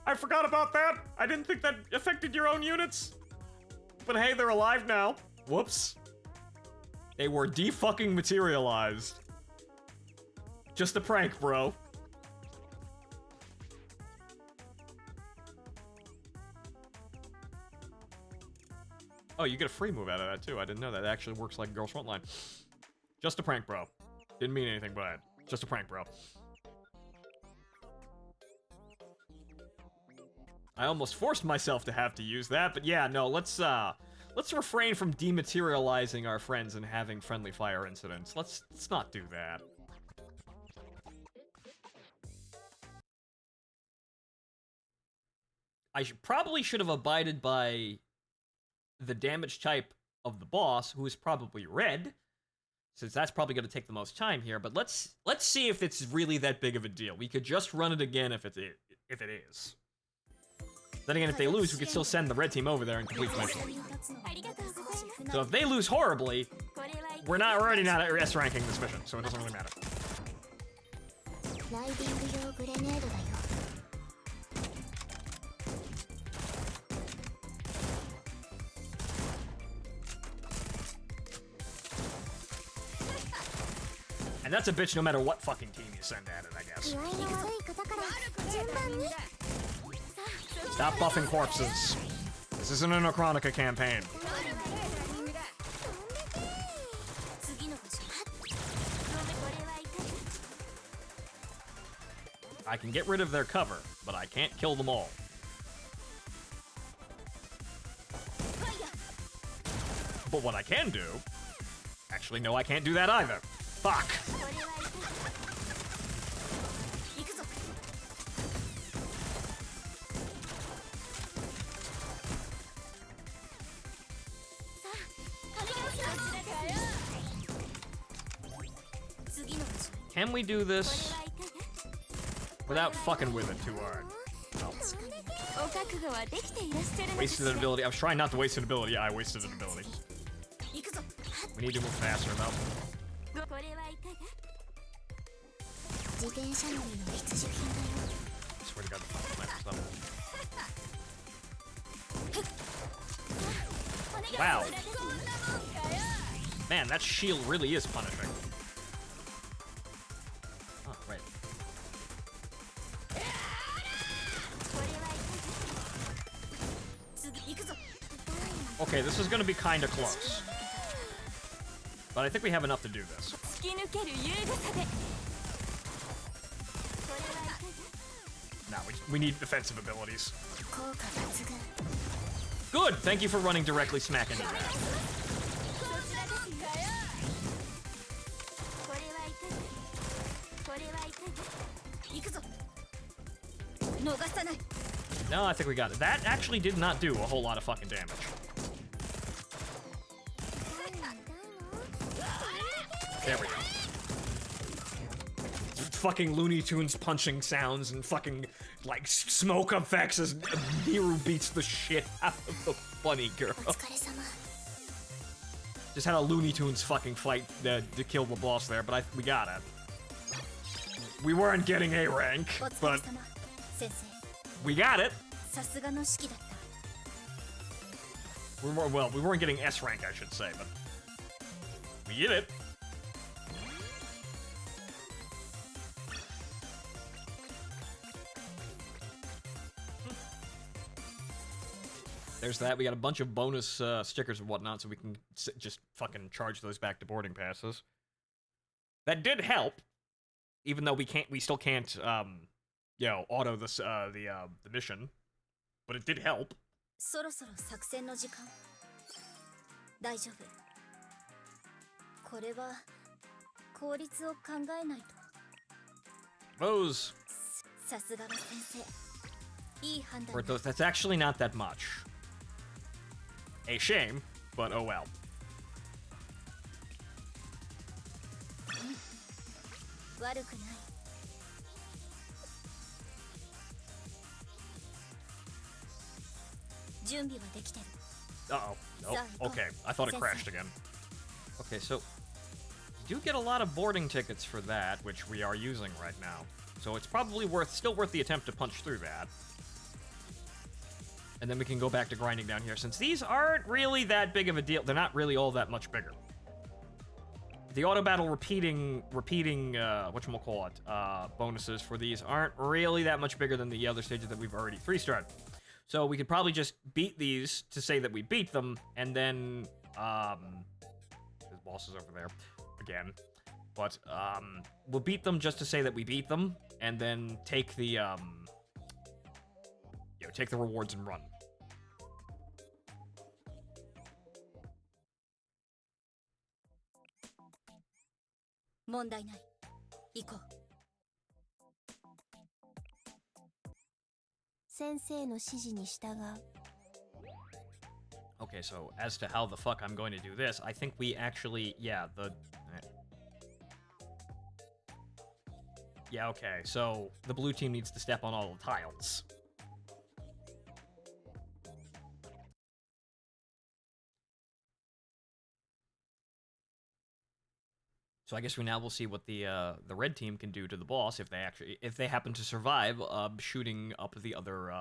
I forgot about that! I didn't think that affected your own units! But hey, they're alive now. Whoops. They were de-fucking materialized. Just a prank, bro. Oh, you get a free move out of that, too. I didn't know that. It actually works like Girls Frontline. Just a prank, bro. Didn't mean anything by it. Just a prank, bro. I almost forced myself to have to use that, but yeah, no, let's refrain from dematerializing our friends and having friendly fire incidents. Let's not do that. I probably should have abided by the damage type of the boss, who is probably red, since that's probably going to take the most time here, but let's see if it's really that big of a deal. We could just run it again if it is. Then again, if they lose, we could still send the red team over there and complete the mission. So if they lose horribly, we're already not S ranking this mission, so it doesn't really matter. And that's a bitch no matter what fucking team you send at it, I guess. Stop buffing corpses. This isn't an Chronica campaign. I can get rid of their cover, but I can't kill them all. But what I can do... Actually, no, I can't do that either. Fuck. Can we do this without fucking with it too hard? No. Wasted an ability. I was trying not to waste an ability. Yeah, I wasted an ability. We need to move faster, though. I swear to God, the fucking stuff. Wow. Man, that shield really is punishing. Oh, right. Okay, this is gonna be kinda close. But I think we have enough to do this. No, we need defensive abilities. Good! Thank you for running directly smack into that. No, I think we got it. That actually did not do a whole lot of fucking damage. There we go. Fucking Looney Tunes punching sounds and fucking, like, smoke effects as Miru beats the shit out of the bunny girl. Just had a Looney Tunes fucking fight to kill the boss there, but we got it. We weren't getting A rank, but we got it. We weren't getting S rank, I should say, but we did it. There's that. We got a bunch of bonus stickers and whatnot, so we can just fucking charge those back to boarding passes. That did help, even though we still can't, you know, auto this the mission, but it did help. そろそろ作戦の時間。大丈夫。これは効率を考えないと。 Those. さすがは先生。いい判断。 That's actually not that much. A shame, but oh well. 悪くない。準備はできてる。 Uh-oh. Nope. Okay, I thought it crashed again. Okay, so you do get a lot of boarding tickets for that, which we are using right now. So it's probably still worth the attempt to punch through that. And then we can go back to grinding down here, since these aren't really that big of a deal. They're not really all that much bigger. The auto battle repeating whatchamacallit, bonuses for these aren't really that much bigger than the other stages that we've already 3-starred. So we could probably just beat these to say that we beat them, and then, his boss is over there again. But, we'll beat them just to say that we beat them, and then take the, take the rewards and run. 問題ない。行こう。先生の指示に従う。 Okay, so as to how the fuck I'm going to do this, I think we actually, yeah, yeah, okay, so the blue team needs to step on all the tiles. So I guess we now will see what the red team can do to the boss if they happen to survive shooting up the other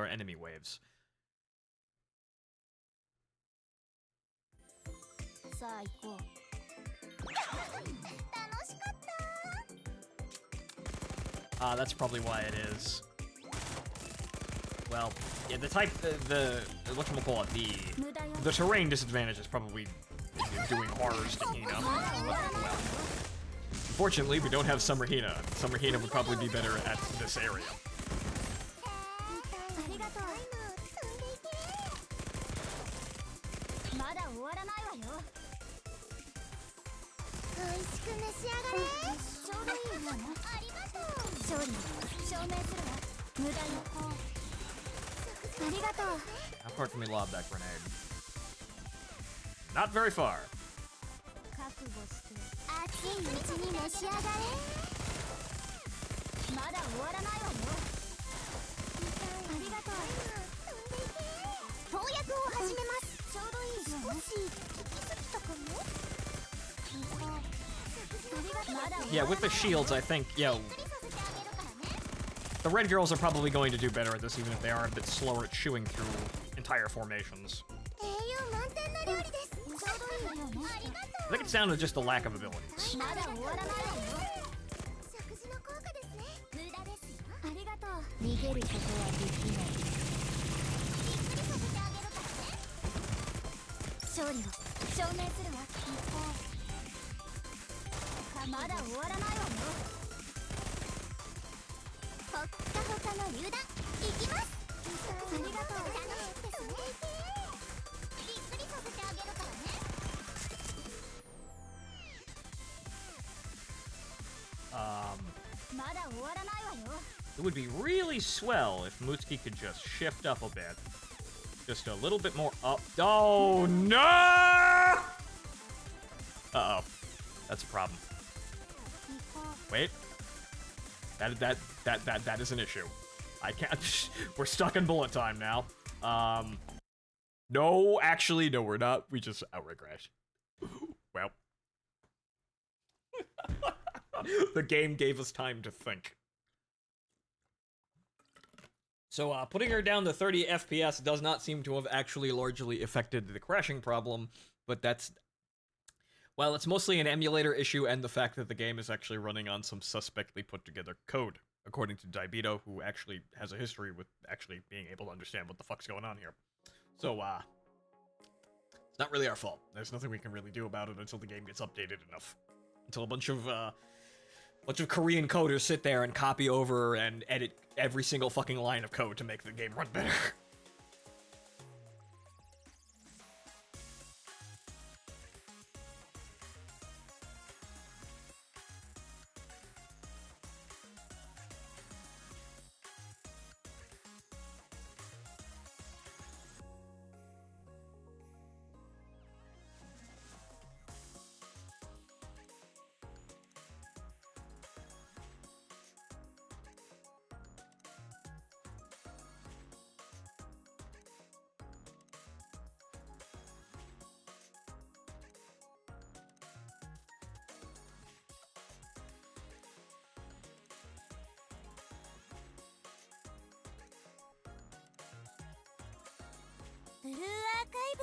enemy waves. さあ行こう。楽しかった。 That's probably why it is. Well, yeah, the whatchamacallit, the terrain disadvantage is probably doing horrors to Hina. But, well, unfortunately, we don't have Summer Hina. Summer Hina would probably be better at this area. ありがとう。まだ終わらないわよ。美味しく召し上がれ。ちょうどいいよね。ありがとう。勝利証明するわ。無駄に。ありがとう。 How far can we lob that grenade? Not very far. 覚悟して。熱いうちに召し上がれ。まだ終わらないわよ。ありがとう。投薬を始めます。ちょうどいいよね。少し効きすぎたかも。 Yeah, with the shields, I think, the red girls are probably going to do better at this, even if they are a bit slower at chewing through entire formations. I think it's down to just the lack of abilities. It would be really swell if Mutsuki could just shift up a bit. Just a little bit more up. Oh, no! Uh-oh. That's a problem. Wait. That is an issue. I can't. We're stuck in bullet time now. No, actually, no, we're not. We just outright crashed. Well. The game gave us time to think. So, putting her down to 30 FPS does not seem to have actually largely affected the crashing problem, but that's... Well, it's mostly an emulator issue and the fact that the game is actually running on some suspectly put-together code. according to Daibito, who actually has a history with actually being able to understand what the fuck's going on here. So, it's not really our fault. There's nothing we can really do about it until the game gets updated enough. Until a bunch of Korean coders sit there and copy over and edit every single fucking line of code to make the game run better.ブルーアーカイブ。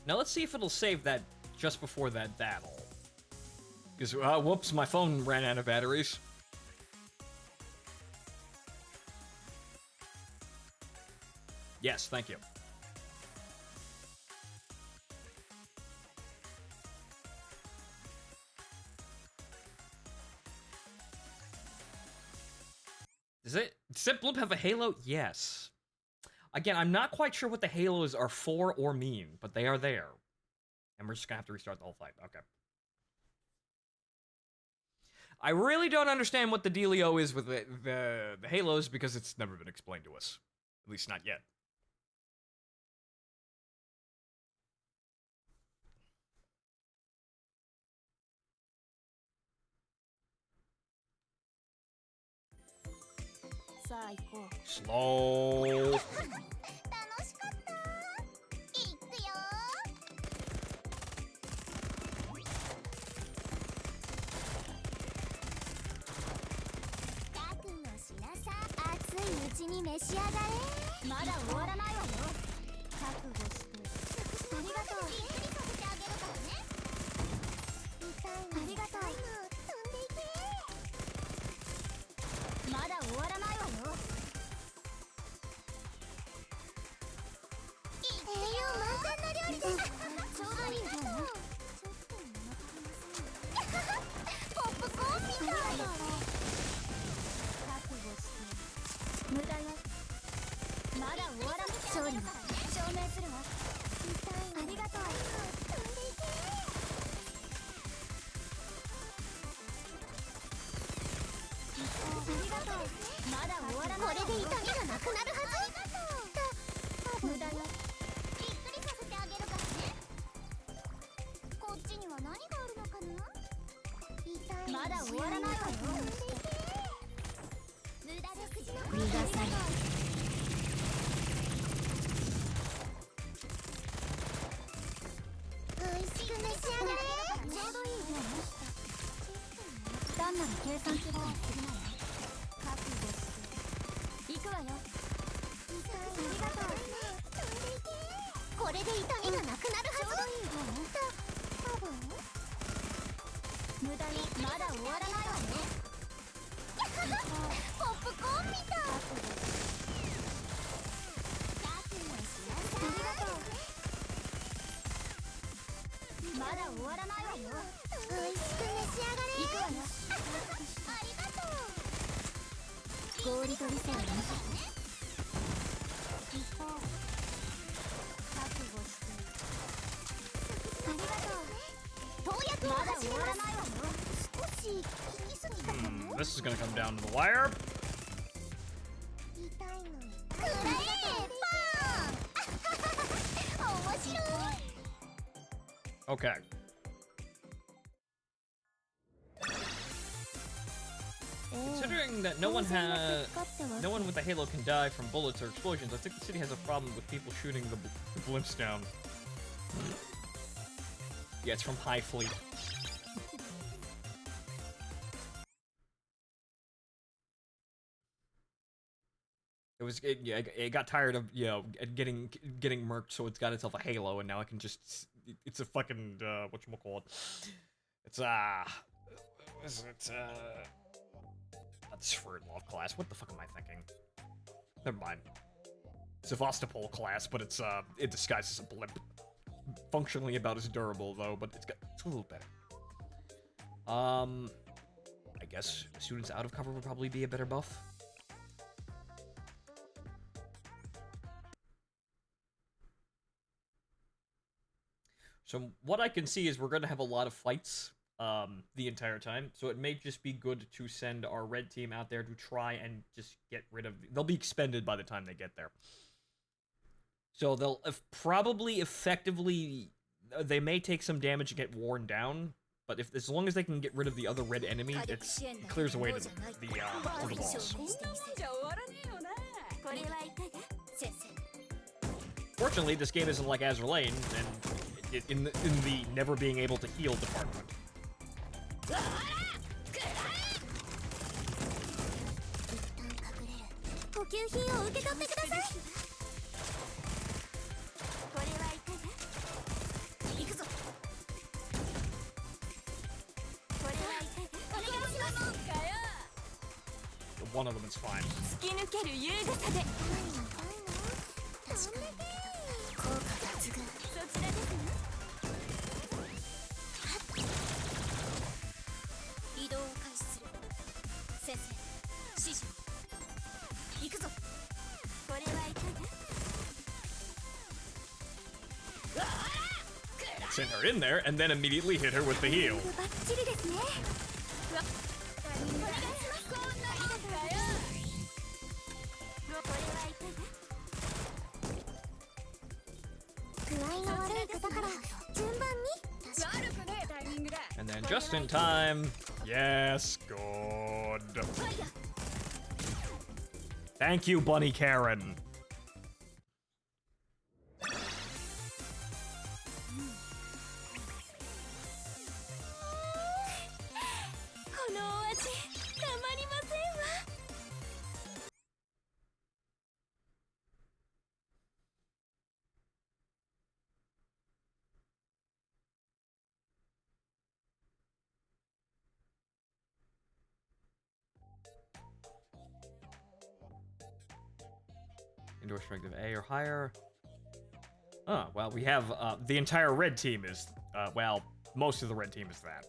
Now let's see if it'll save that just before that battle. Because, whoops, my phone ran out of batteries. Yes, thank you. Does it Blimp have a halo? Yes. Again, I'm not quite sure what the halos are for or mean, but they are there. And we're just gonna have to restart the whole fight. Okay. I really don't understand what the dealio is with the halos because it's never been explained to us. At least not yet. Slow. 楽しかった。いくよ。覚悟しなさ。熱いうちに召し上がれ。まだ終わらないわよ。覚悟して。ありがとう。びっくりさせてあげるからね。ありがとう。飛んでいけ。まだ終わらないわよ。栄養満点な料理です。ちょうどいいわよ。ポップコーンみたい。覚悟して。無駄よ。まだ終わらない。勝利を証明するわ。ありがとう。飛んでいけ。ありがとう。まだ終わらない。これで痛みがなくなるはず。無駄よ。びっくりさせてあげるからね。こっちには何があるのかな。まだ終わらないわよ。無駄ですよ。逃がさない。おいしく召し上がれ。ちょうどいいね。単なる計算結果にすぎないわ。覚悟して行くわよ。ありがとう。これで痛みがなくなるはず。ちょうどいいわね。多分無駄にまだ終わらないわね。ポップコーンみたい。ありがとう。まだ終わらないわよ。おいしく召し上がれ。行くわよ。ありがとう。氷と理性を見てね。一方覚悟して。ありがとう。投薬を始めます。まだ終わらないわよ。少し聞きすぎたかも。This is gonna come down to the wire. 痛いのに。くらえパン。面白い。Okay. Considering that no one with a halo can die from bullets or explosions, I think the city has a problem with people shooting the blimps down. Yeah, it's from High Fleet. It got tired of, you know, getting murked, so it's got itself a halo, and now I can just, it's a fucking, whatchamacallit. It's, is it, not Sverdlov class, what the fuck am I thinking? Never mind. Sevastopol class, but it's, it disguises a blimp. Functionally about as durable, though, but it's a little better. I guess students out of cover would probably be a better buff. So what I can see is we're going to have a lot of fights the entire time, so it may just be good to send our red team out there to try and just get rid of... They'll be expended by the time they get there. So they'll probably effectively... They may take some damage and get worn down, but as long as they can get rid of the other red enemy, it clears away to the boss. Fortunately, this game isn't like Azur Lane, and in the never being able to heal department. One of them is fine. Send her in there, and then immediately hit her with the heal. And then just in time, yes, good. Thank you, Bunny Karen. Indoor strength of A or higher. Oh, well, we have, the entire red team is, well, most of the red team is that.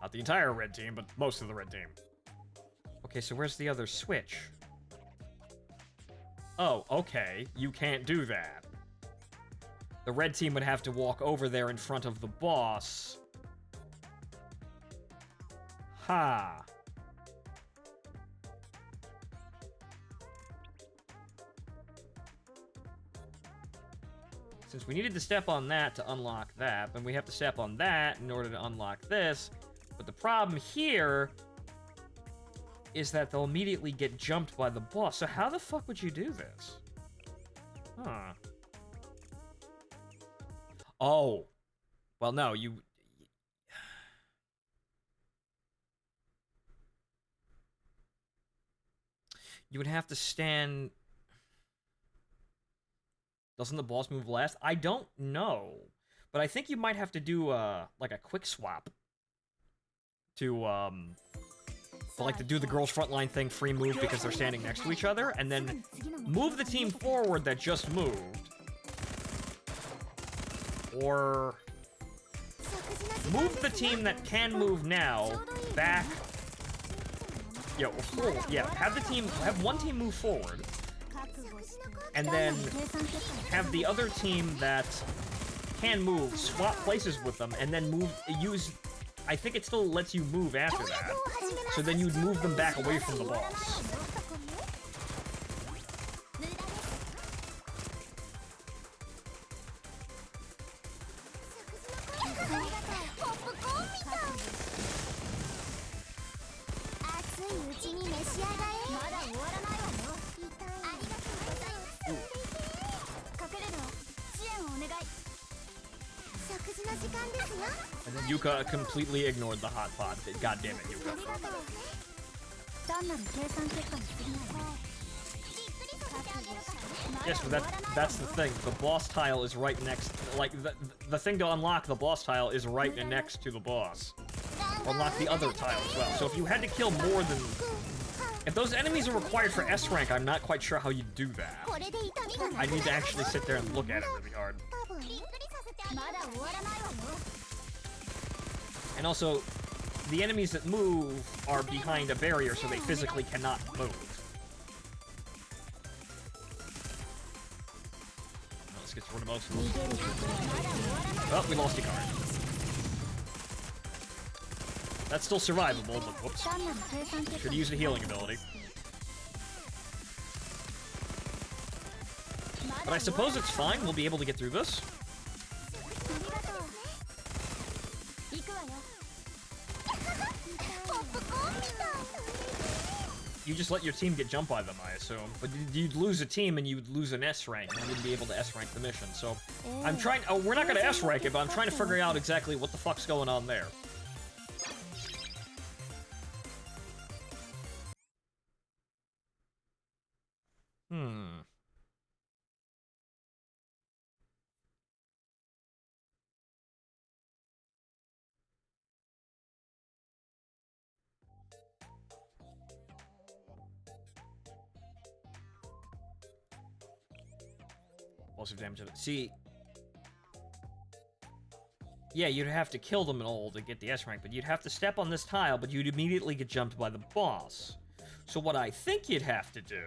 Not the entire red team, but most of the red team. Okay, so where's the other switch? Oh, okay, you can't do that. The red team would have to walk over there in front of the boss. Ha. Since we needed to step on that to unlock that, then we have to step on that in order to unlock this. But the problem here is that they'll immediately get jumped by the boss. So how the fuck would you do this? Huh. Oh. Well, no, you would have to stand... Doesn't the boss move last? I don't know. But I think you might have to do, like a quick swap. To like to do the girls' frontline thing, free move because they're standing next to each other, and then move the team forward that just moved. Or move the team that can move now back. Have one team move forward. And then have the other team that can move swap places with them, and then use... I think it still lets you move after that. So then you'd move them back away from the boss. And then Yuka completely ignored the hot pot. God damn it, Yuka. Yes, but that's the thing. The boss tile is right next. Like the thing to unlock the boss tile is right next to the boss. Unlock the other tile as well. So if you had to kill more than, if those enemies are required for S rank, I'm not quite sure how you do that. I need to actually sit there and look at it really hard. And also, the enemies that move are behind a barrier, so they physically cannot move. Let's get rid of most of them. Oh, we lost a card. That's still survivable, but whoops. Should use the healing ability. But I suppose it's fine, we'll be able to get through this. You just let your team get jumped by them, I assume. But you'd lose a team and you'd lose an S rank. You wouldn't be able to S rank the mission. So I'm trying. Oh, we're not gonna S rank it, but I'm trying to figure out exactly what the fuck's going on there. Explosive damage. See, yeah, you'd have to kill them and all to get the S rank, but you'd have to step on this tile, but you'd immediately get jumped by the boss. So what I think you'd have to do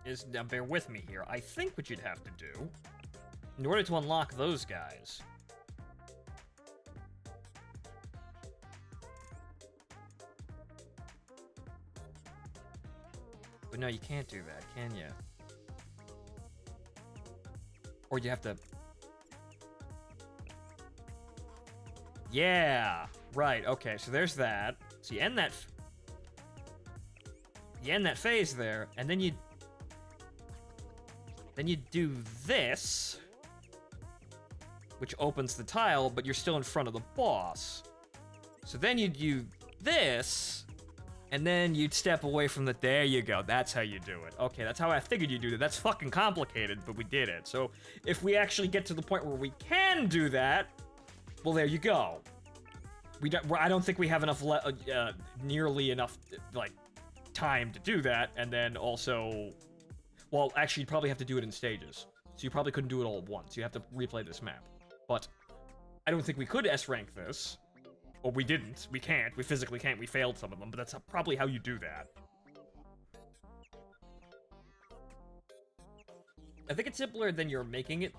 is, now bear with me here, I think what you'd have to do, in order to unlock those guys, but no, you can't do that, can you? Or you have to... Yeah! Right, okay, so there's that. So you end that... You end that phase there, and then you... Then you do this, which opens the tile, but you're still in front of the boss. So then you do this, and then you'd step away from the... There you go, that's how you do it. Okay, that's how I figured you'd do that. That's fucking complicated, but we did it. So if we actually get to the point where we can do that, well, there you go. I don't think we have enough, nearly enough, like, time to do that, and then also... Well, actually, you'd probably have to do it in stages. So you probably couldn't do it all at once. You have to replay this map. But I don't think we could S-rank this. Or we didn't. We can't. We physically can't. We failed some of them. But that's probably how you do that. I think it's simpler than you're making it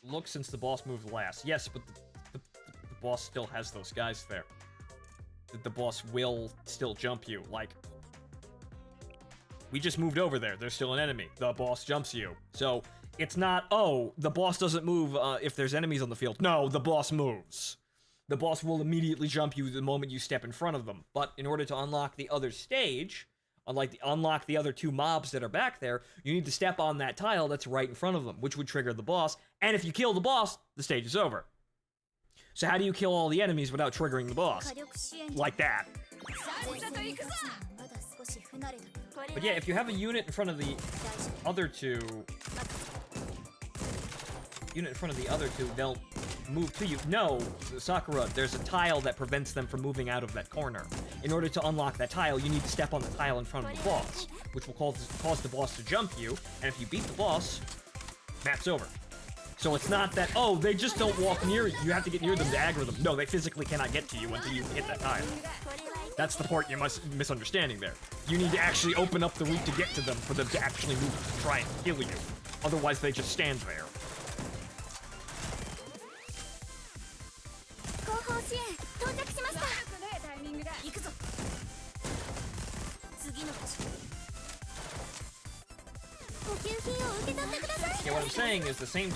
look, since the boss moved last. Yes, but the boss still has those guys there. The boss will still jump you. Like... We just moved over there. There's still an enemy. The boss jumps you. So, it's not, oh, the boss doesn't move if there's enemies on the field. No, the boss moves. The boss will immediately jump you the moment you step in front of them. But in order to unlock the other stage, unlock the other two mobs that are back there, you need to step on that tile that's right in front of them, which would trigger the boss. And if you kill the boss, the stage is over. So how do you kill all the enemies without triggering the boss? Like that. But yeah, if you have a unit in front of the other two... they'll move to you. No, Sakura, there's a tile that prevents them from moving out of that corner. In order to unlock that tile, you need to step on the tile in front of the boss, which will cause the boss to jump you, and if you beat the boss, map's over. So it's not that, oh, they just don't walk near you. You have to get near them to aggro them. No, they physically cannot get to you until you hit that tile. That's the part you're misunderstanding there. You need to actually open up the route to get to them for them to actually move to try and kill you. Otherwise, they just stand there. Yeah, what I'm saying is the same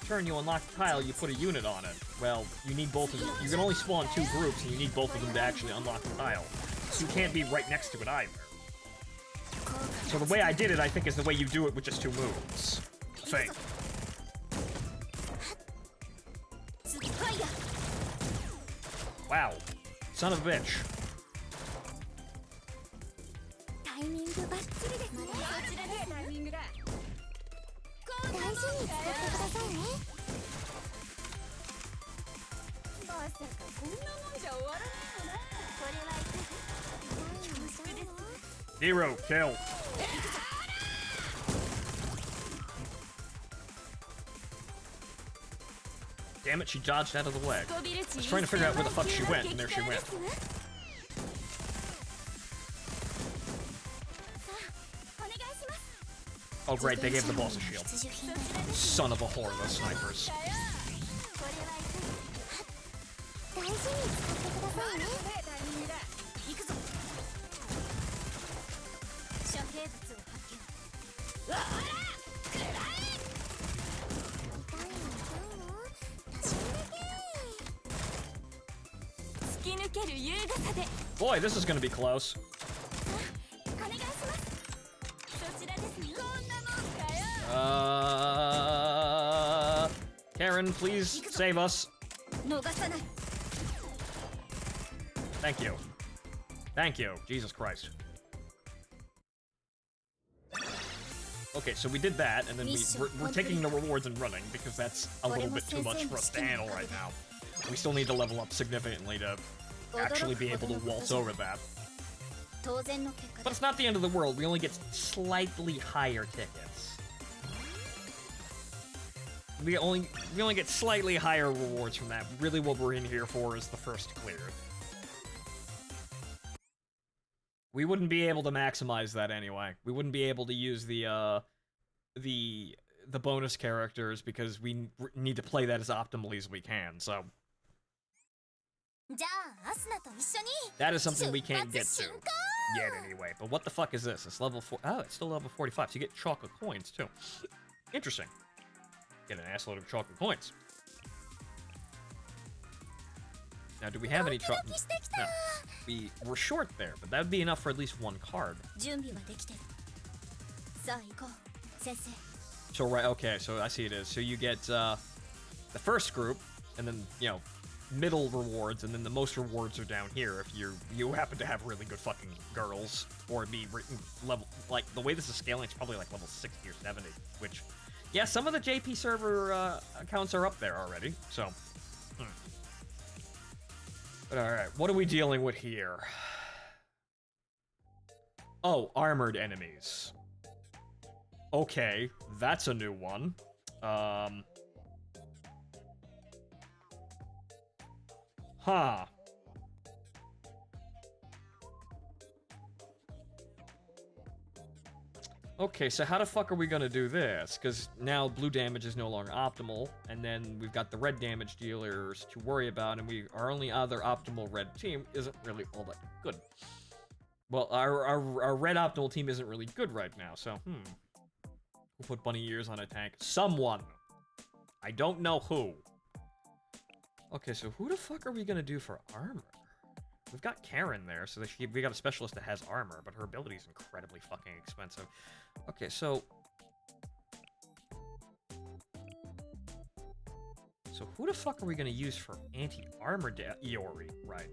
turn you unlock the tile, you put a unit on it. Well, you need both of them. You can only spawn two groups, and you need both of them to actually unlock the tile. So you can't be right next to it either. So the way I did it, I think, is the way you do it with just two moves. I think. Wow. Son of a bitch. Zero kill. Damn it, she dodged out of the way. I was trying to figure out where the fuck she went, and there she went. Oh great, they gave the boss a shield. Son of a whore, those snipers. Boy, this is gonna be close. Karen, please save us. Thank you. Thank you. Jesus Christ. Okay, so we did that, and then we're taking the rewards and running, because that's a little bit too much for us to handle right now. We still need to level up significantly to actually be able to waltz over that. But it's not the end of the world, we only get slightly higher tickets. We only get slightly higher rewards from that. Really what we're in here for is the first clear. We wouldn't be able to maximize that anyway. We wouldn't be able to use the bonus characters because we need to play that as optimally as we can, so... That is something we can't get to yet anyway. But what the fuck is this? It's level 4. Oh, it's still level 45, so you get chocolate coins too. Interesting. Get an assload of chocolate coins. Now, do we have any chocolate? No. We're short there, but that would be enough for at least one card. So, right, okay, so I see it is. So you get the first group, and then, you know, middle rewards, and then the most rewards are down here if you happen to have really good fucking girls, or be level, like, the way this is scaling, it's probably like level 60 or 70, which, yeah, some of the JP server accounts are up there already, so... But alright, what are we dealing with here? Oh, armored enemies. Okay, that's a new one. Huh. Okay, so how the fuck are we gonna do this? Because now blue damage is no longer optimal, and then we've got the red damage dealers to worry about, and our only other optimal red team isn't really all that good. Well, our red optimal team isn't really good right now, so, We'll put bunny ears on a tank. Someone! I don't know who. Okay, so who the fuck are we gonna do for armor? We've got Karen there, so we got a specialist that has armor, but her ability is incredibly fucking expensive. Okay, so... So who the fuck are we gonna use for anti-armor Iori, right?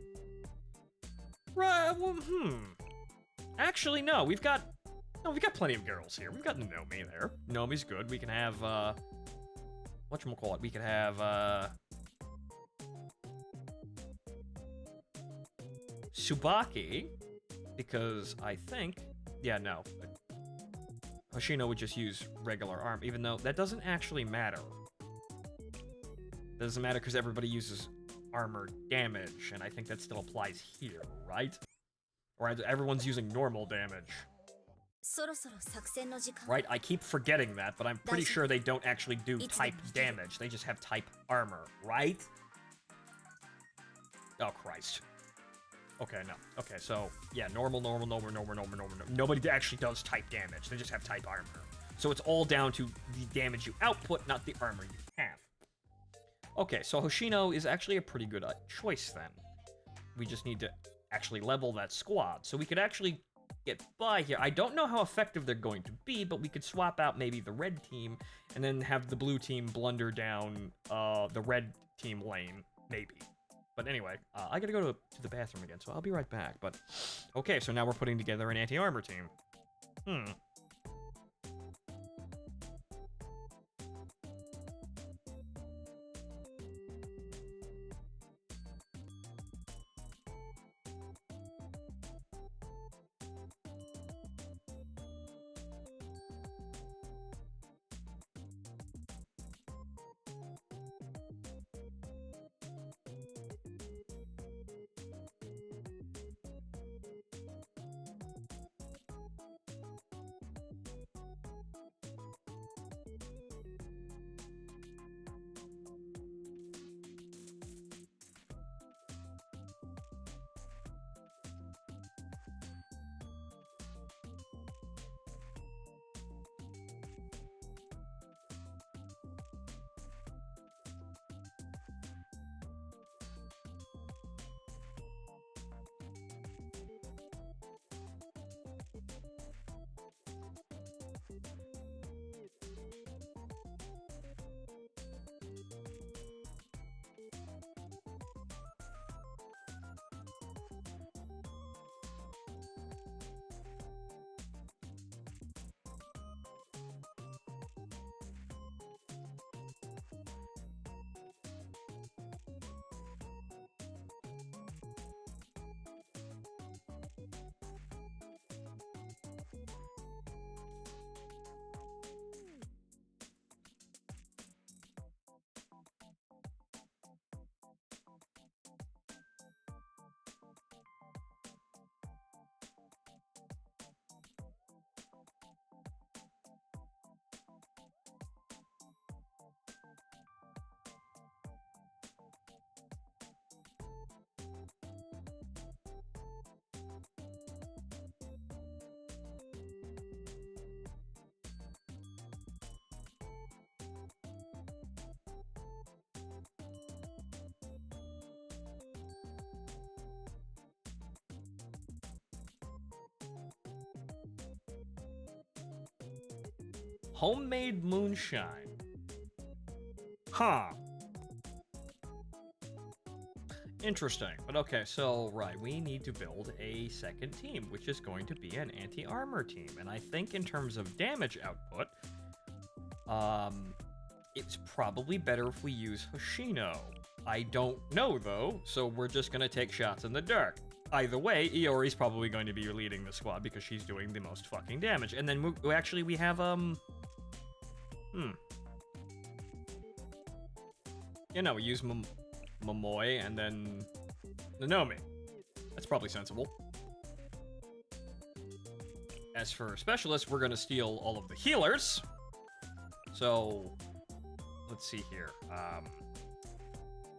Right, well, Actually, no, we've got plenty of girls here. We've got Nomi there. Nomi's good. We can have, whatchamacallit? We could have, Tsubaki, because I think... Yeah, no. Hoshino would just use regular arm, even though that doesn't actually matter. It doesn't matter because everybody uses armor damage, and I think that still applies here, right? Or everyone's using normal damage. Right, I keep forgetting that, but I'm pretty sure they don't actually do type damage. They just have type armor, right? Oh, Christ. Okay, no. Okay, so, yeah, normal. Nobody actually does type damage. They just have type armor. So it's all down to the damage you output, not the armor you have. Okay, so Hoshino is actually a pretty good choice, then. We just need to actually level that squad. So we could actually get by here. I don't know how effective they're going to be, but we could swap out maybe the red team, and then have the blue team blunder down the red team lane, maybe. But anyway, I gotta go to the bathroom again, so I'll be right back. But, okay, so now we're putting together an anti-armor team. Homemade moonshine. Huh. Interesting. But okay, so, right, we need to build a second team, which is going to be an anti-armor team. And I think in terms of damage output, it's probably better if we use Hoshino. I don't know, though, so we're just gonna take shots in the dark. Either way, Iori's probably going to be leading the squad because she's doing the most fucking damage. And then we have, you know, we use Momoe and then Nanomi. That's probably sensible. As for specialists, we're gonna steal all of the healers. So, let's see here.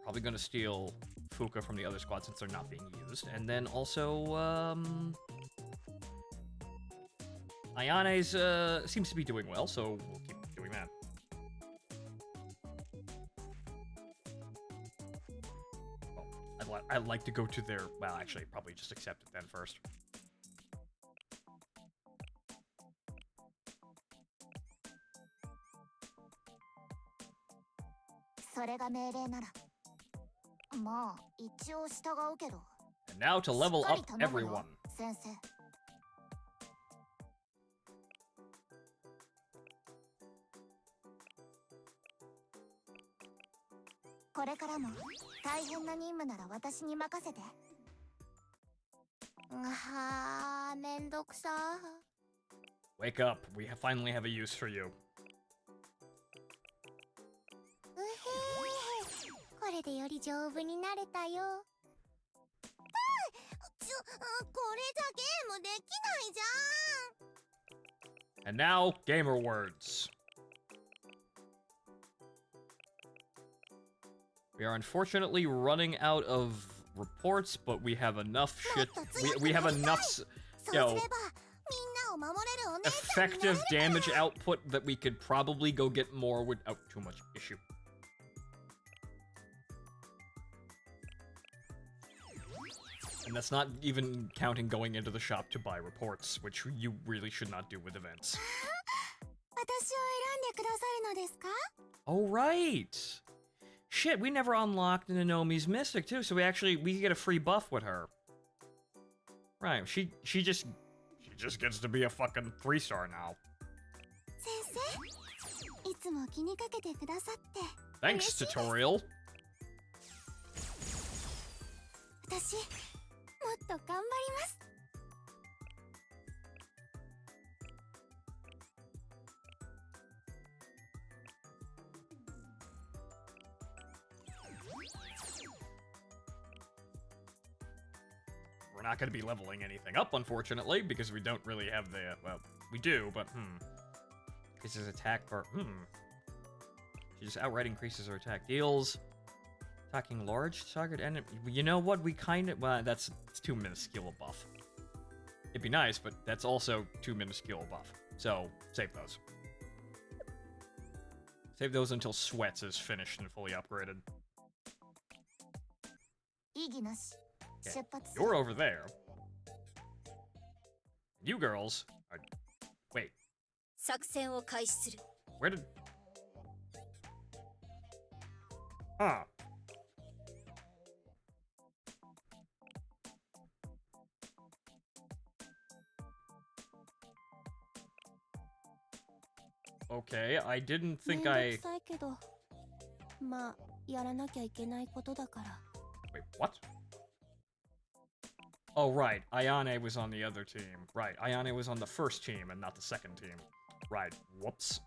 Probably gonna steal Fuka from the other squad since they're not being used. And then also, Ayane's, seems to be doing well, so we'll keep doing that. Well, I'd like to go to their, well, actually, probably just accept it then first. And now to level up everyone. Wake up, we finally have a use for you. これでより丈夫になれたよ。これじゃゲームできないじゃん。 And now, gamer words. We are unfortunately running out of reports, but we have enough shit. We have enough, you know, effective damage output that we could probably go get more without too much issue. And that's not even counting going into the shop to buy reports, which you really should not do with events. Oh, right! Shit, we never unlocked Nanomi's Mystic, too, so we could get a free buff with her. Right, she just gets to be a fucking 3-star now. Thanks, tutorial. We're not going to be leveling anything up, unfortunately, because we don't really have the, well, we do, but, Increases attack for, She just outright increases her attack. Deals attacking large target enemy. You know what, we kind of, well, it's too minuscule a buff. It'd be nice, but that's also too minuscule a buff. So, save those. Save those until Sweats is finished and fully upgraded. Okay. You're over there. You girls are... Wait. Where did... Huh. Okay, I didn't think I... Wait, what? Oh, right. Ayane was on the other team. Right, Ayane was on the first team and not the second team. Right, whoops.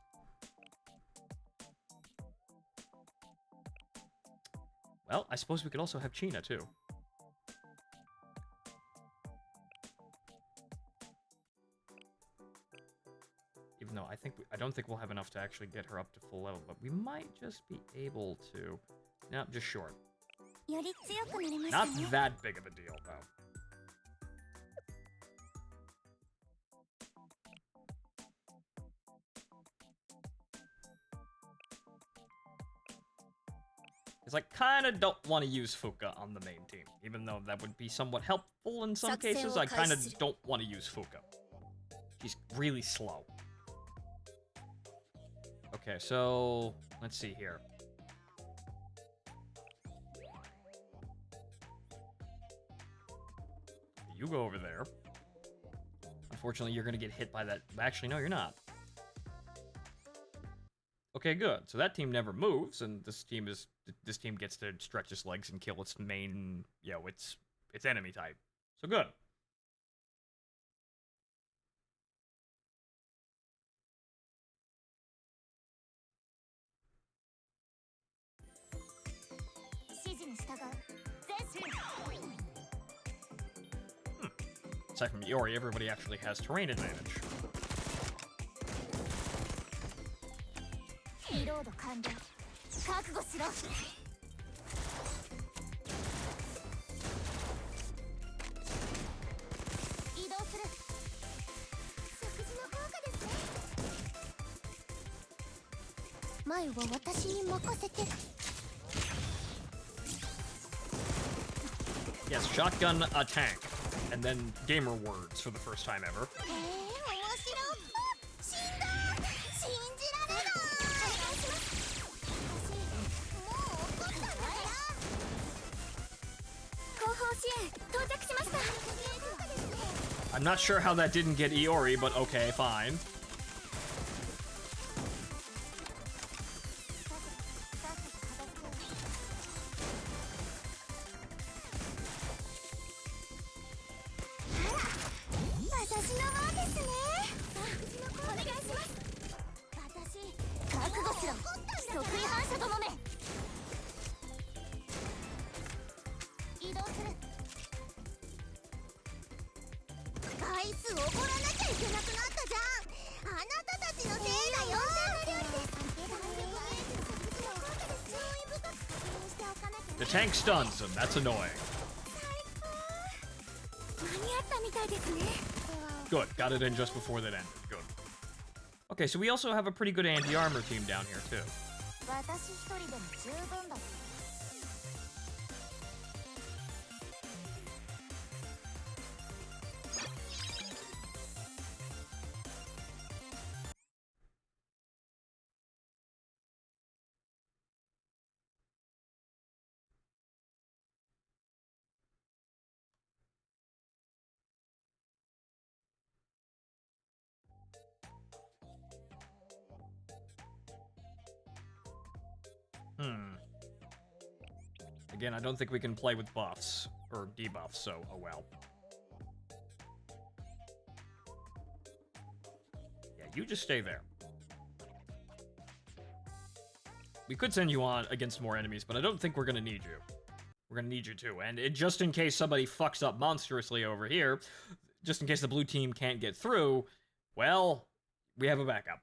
Well, I suppose we could also have China, too. Even though I don't think we'll have enough to actually get her up to full level, but we might just be able to. No, just short. Not that big of a deal, though. Because I kind of don't want to use Fuka on the main team. Even though that would be somewhat helpful in some cases, I kind of don't want to use Fuka. She's really slow. Okay, so let's see here. You go over there. Unfortunately, you're gonna get hit by that. Actually, no, you're not. Okay, good. So that team never moves, and this team gets to stretch its legs and kill its main, its enemy type. So good. Aside from Iori, everybody actually has terrain advantage. Yes, shotgun a tank, and then gamer words for the first time ever. I'm not sure how that didn't get Iori, but okay, fine. The tank stuns him, that's annoying. Good, got it in just before that ended, good. Okay, so we also have a pretty good anti-armor team down here, too. Again, I don't think we can play with buffs, or debuffs, so oh well. Yeah, you just stay there. We could send you on against more enemies, but I don't think we're gonna need you. We're gonna need you too, and just in case somebody fucks up monstrously over here, just in case the blue team can't get through, well, we have a backup.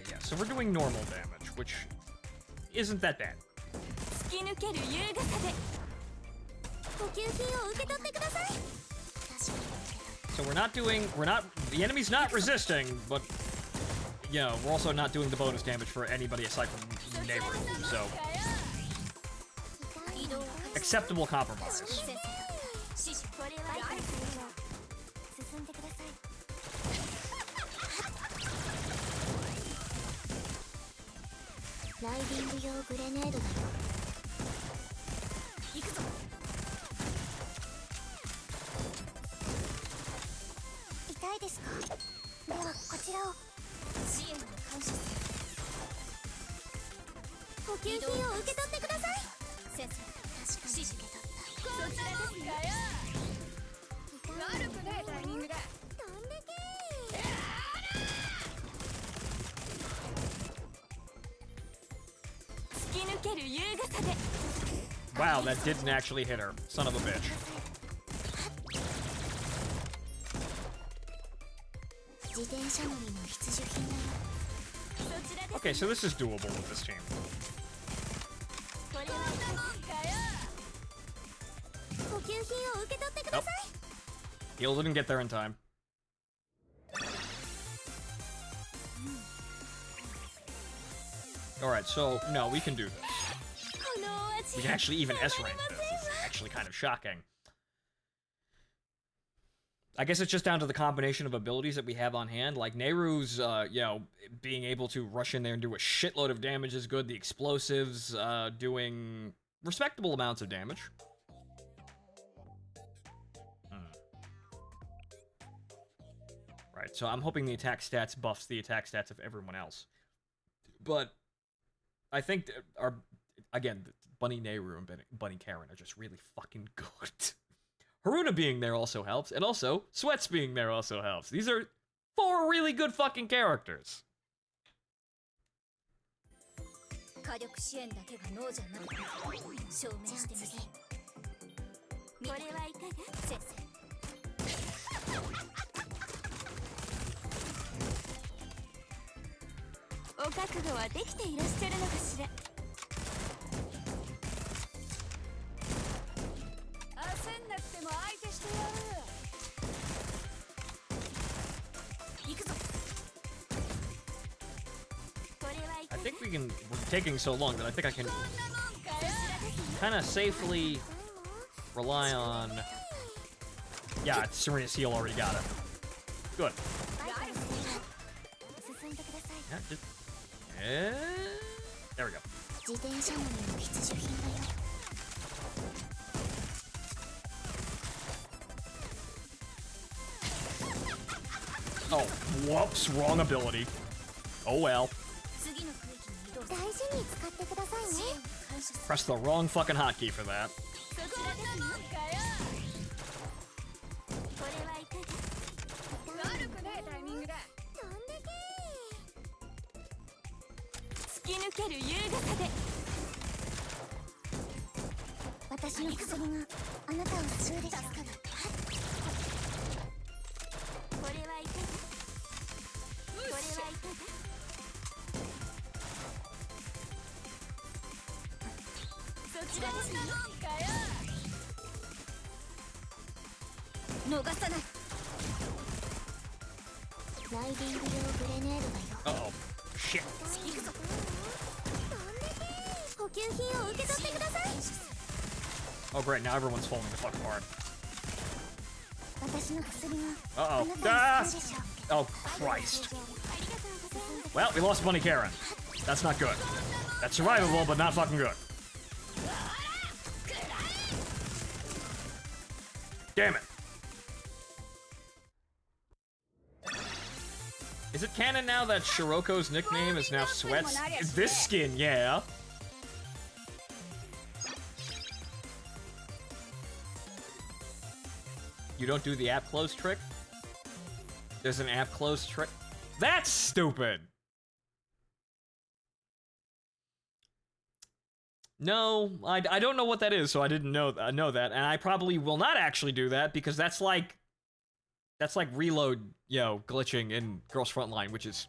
Yeah, so we're doing normal damage, which isn't that bad. So the enemy's not resisting, but, you know, we're also not doing the bonus damage for anybody aside from neighboring, so acceptable compromise. Wow, that didn't actually hit her. Son of a bitch. Okay, so this is doable with this team. Nope. Heal didn't get there in time. Alright, so, no, we can do this. We can actually even S-rank this. It's actually kind of shocking. I guess it's just down to the combination of abilities that we have on hand. Like, Nehru's, you know, being able to rush in there and do a shitload of damage is good. The explosives, doing respectable amounts of damage. Right, so I'm hoping the attack stats buffs the attack stats of everyone else. But I think again, Bunny Nehru and Bunny Karen are just really fucking good. Haruna being there also helps, and also Sweats being there also helps. These are 4 really good fucking characters. I think we can, we're taking so long that I think I can kind of safely rely on, yeah, Serena's heal already got it. Good. Yeah, just, there we go. Oh, whoops, wrong ability. Oh well. Press the wrong fucking hotkey for that. Uh-oh. Shit. Oh great, now everyone's falling the fuck apart. Uh-oh. Ah! Oh, Christ. Well, we lost Bunny Karen. That's not good. That's survivable, but not fucking good. Damn it. Is it canon now that Shiroko's nickname is now Sweats? This skin, yeah. You don't do the app close trick? There's an app close trick? That's stupid! No, I don't know what that is, so I didn't know that, and I probably will not actually do that, because that's like reload, you know, glitching in Girls Frontline, which is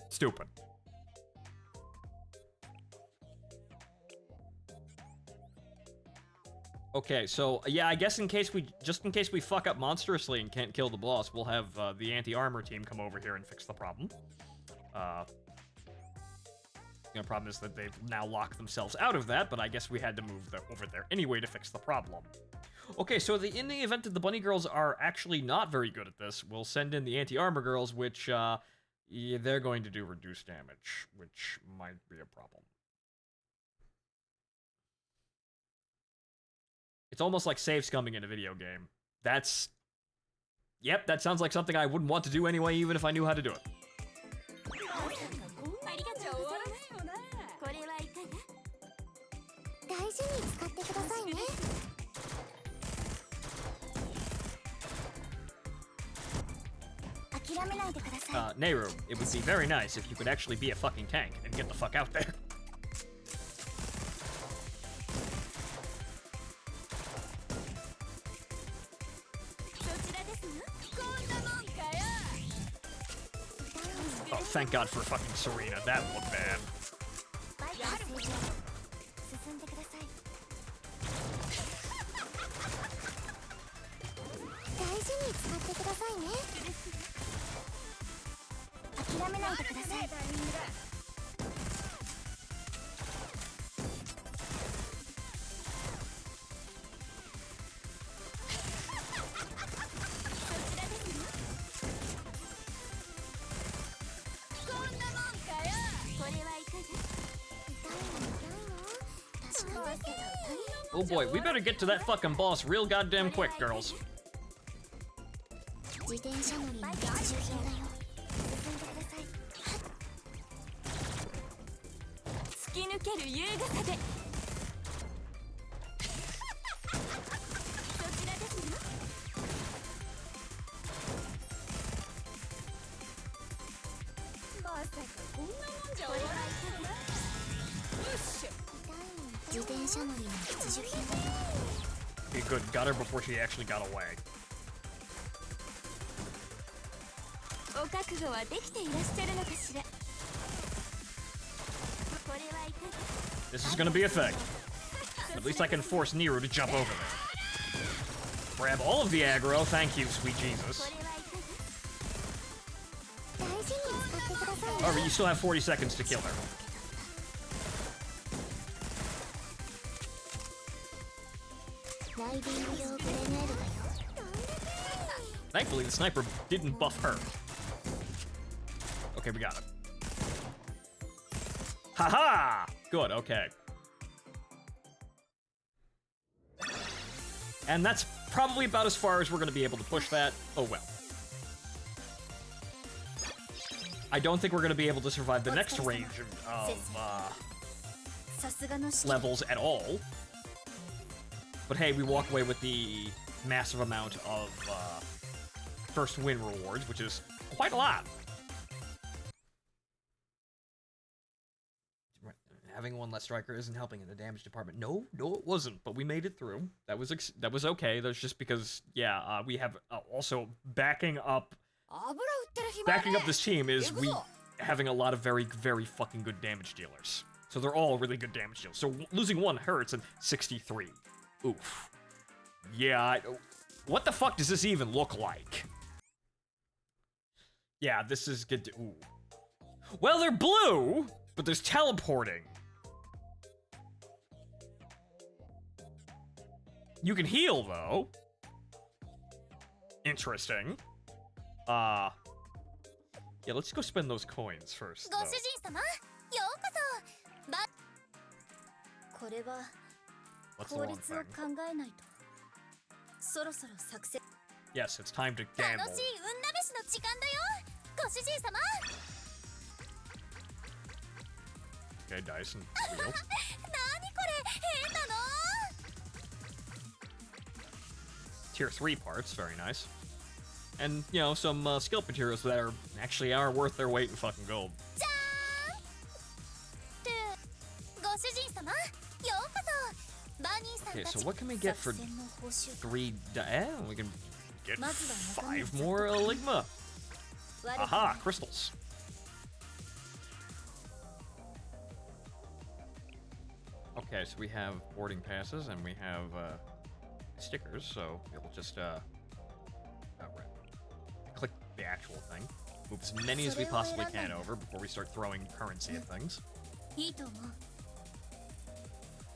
stupid. Okay, so yeah, I guess in case we fuck up monstrously and can't kill the boss, we'll have the anti-armor team come over here and fix the problem. The problem is that they've now locked themselves out of that, but I guess we had to move them over there anyway to fix the problem. Okay, so in the event that the bunny girls are actually not very good at this, we'll send in the anti-armor girls, which yeah, they're going to do reduced damage, which might be a problem. It's almost like save scumming in a video game. Yep, that sounds like something I wouldn't want to do anyway, even if I knew how to do it. Nehru, it would be very nice if you could actually be a fucking tank and get the fuck out there. Oh, thank God for fucking Serena. That looked bad. り使ってくださいね。諦めないでください。Oh boy, we better get to that fucking boss real goddamn quick, girls. 自転車乗りの必需品だよ。進んでください。突き抜ける優雅さで。そちらですよ。まさかこんなもんじゃ終わらない。よっしゃ。自転車乗りの必需品だよ。Okay, good. Got her before she actually got away. お覚悟はできていらっしゃるのかしら。これはいかが。 This is gonna be a thing. At least I can force Nero to jump over there. Grab all of the aggro. Thank you, sweet Jesus. 大事に使ってください。 However, you still have 40 seconds to kill her. Thankfully, the sniper didn't buff her. Okay, we got it. Haha! Good, okay. And that's probably about as far as we're going to be able to push that. Oh well. I don't think we're going to be able to survive the next range of levels at all. But hey, we walk away with the massive amount of first win rewards, which is quite a lot. Having one less striker isn't helping in the damage department. No, it wasn't. But we made it through. That was okay. That's just because, yeah, we have also backing up this team is we having a lot of very, very fucking good damage dealers. So they're all really good damage dealers. So losing one hurts, and 63. Oof. Yeah, what the fuck does this even look like? Yeah, this is good to, ooh. Well, they're blue, but there's teleporting. You can heal, though. Interesting. Yeah, let's go spend those coins first, though. What's the wrong thing? Yes, it's time to gamble. Okay, dice and wheel. Tier 3 parts, very nice. And, you know, some skill materials that are worth their weight in fucking gold. Okay, so what can we get for 3 we can get 5 more Ligma. Aha, crystals. Okay, so we have boarding passes and we have stickers, so we'll just click the actual thing. Move as many as we possibly can over before we start throwing currency at things.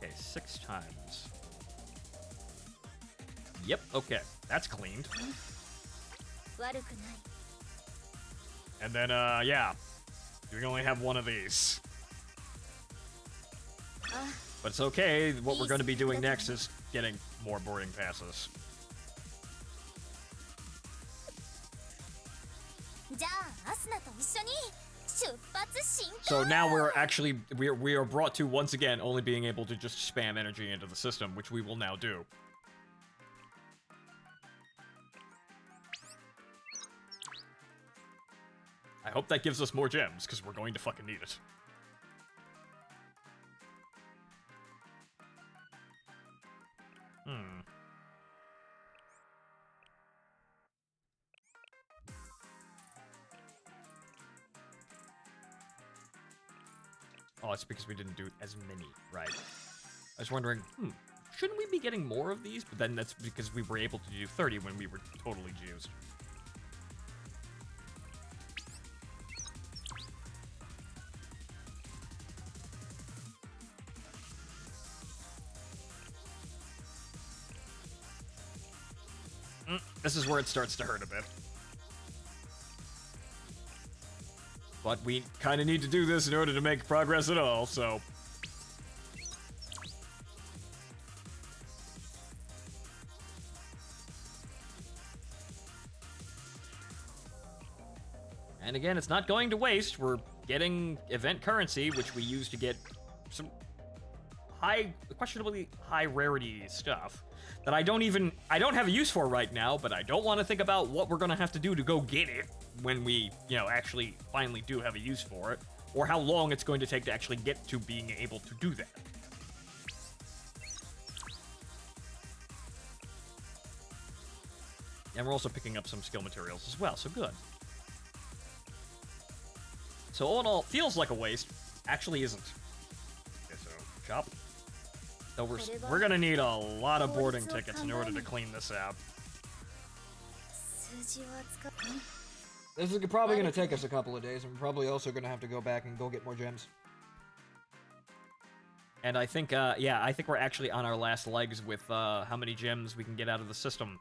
Okay, 6 times. Yep, okay. That's cleaned. And then, yeah. We only have one of these. But it's okay. What we're going to be doing next is getting more boarding passes. So now we're actually, we are brought to, once again, only being able to just spam energy into the system, which we will now do. I hope that gives us more gems, because we're going to fucking need it. Oh, it's because we didn't do as many, right? I was wondering, shouldn't we be getting more of these? But then that's because we were able to do 30 when we were totally juiced. This is where it starts to hurt a bit. But we kind of need to do this in order to make progress at all, so... And again, it's not going to waste. We're getting event currency, which we use to get some questionably high rarity stuff that I don't have a use for right now, but I don't want to think about what we're gonna have to do to go get it when we, actually finally do have a use for it, or how long it's going to take to actually get to being able to do that. And we're also picking up some skill materials as well, so good. So all in all, feels like a waste, actually isn't. Okay, so shop. So we're gonna need a lot of boarding tickets in order to clean this out. This is probably gonna take us a couple of days, and we're probably also gonna have to go back and go get more gems. And I think, I think we're actually on our last legs with how many gems we can get out of the system.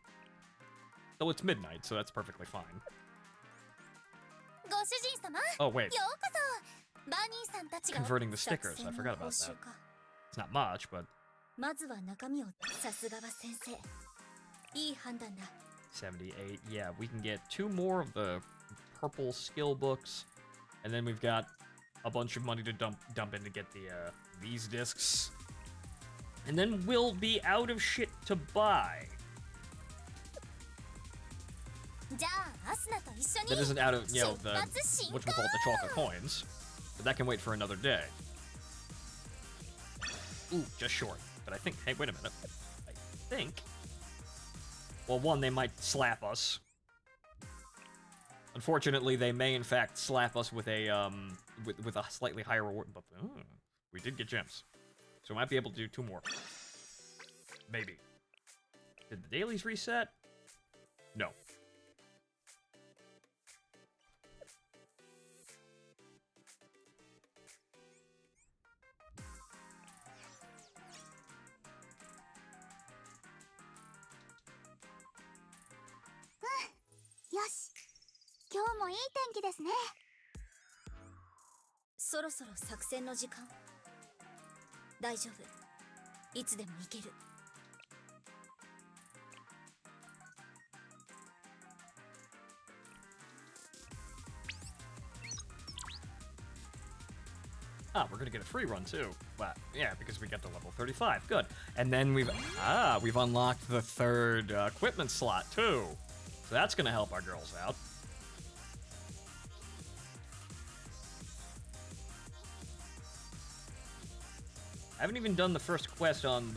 Though it's midnight, so that's perfectly fine. Oh, wait. Converting the stickers, I forgot about that. It's not much, but... 78, yeah, we can get 2 more of the purple skill books, and then we've got a bunch of money to dump in to get the, these discs. And then we'll be out of shit to buy. That isn't out of, the, whatchamacallit, the chocolate coins. But that can wait for another day. Ooh, just short. But I think, hey, wait a minute. I think... Well, one, they might slap us. Unfortunately, they may, in fact, slap us with a, with a slightly higher reward. But, we did get gems. So we might be able to do 2 more. Maybe. Did the dailies reset? No. Yosh. 今日もいい天気ですね。そろそろ作戦の時間。大丈夫。いつでも行ける。Ah, we're gonna get a free run too. Well, yeah, because we got to level 35. Good. And then we've unlocked the 3rd equipment slot too. So that's gonna help our girls out. I haven't even done the first quest on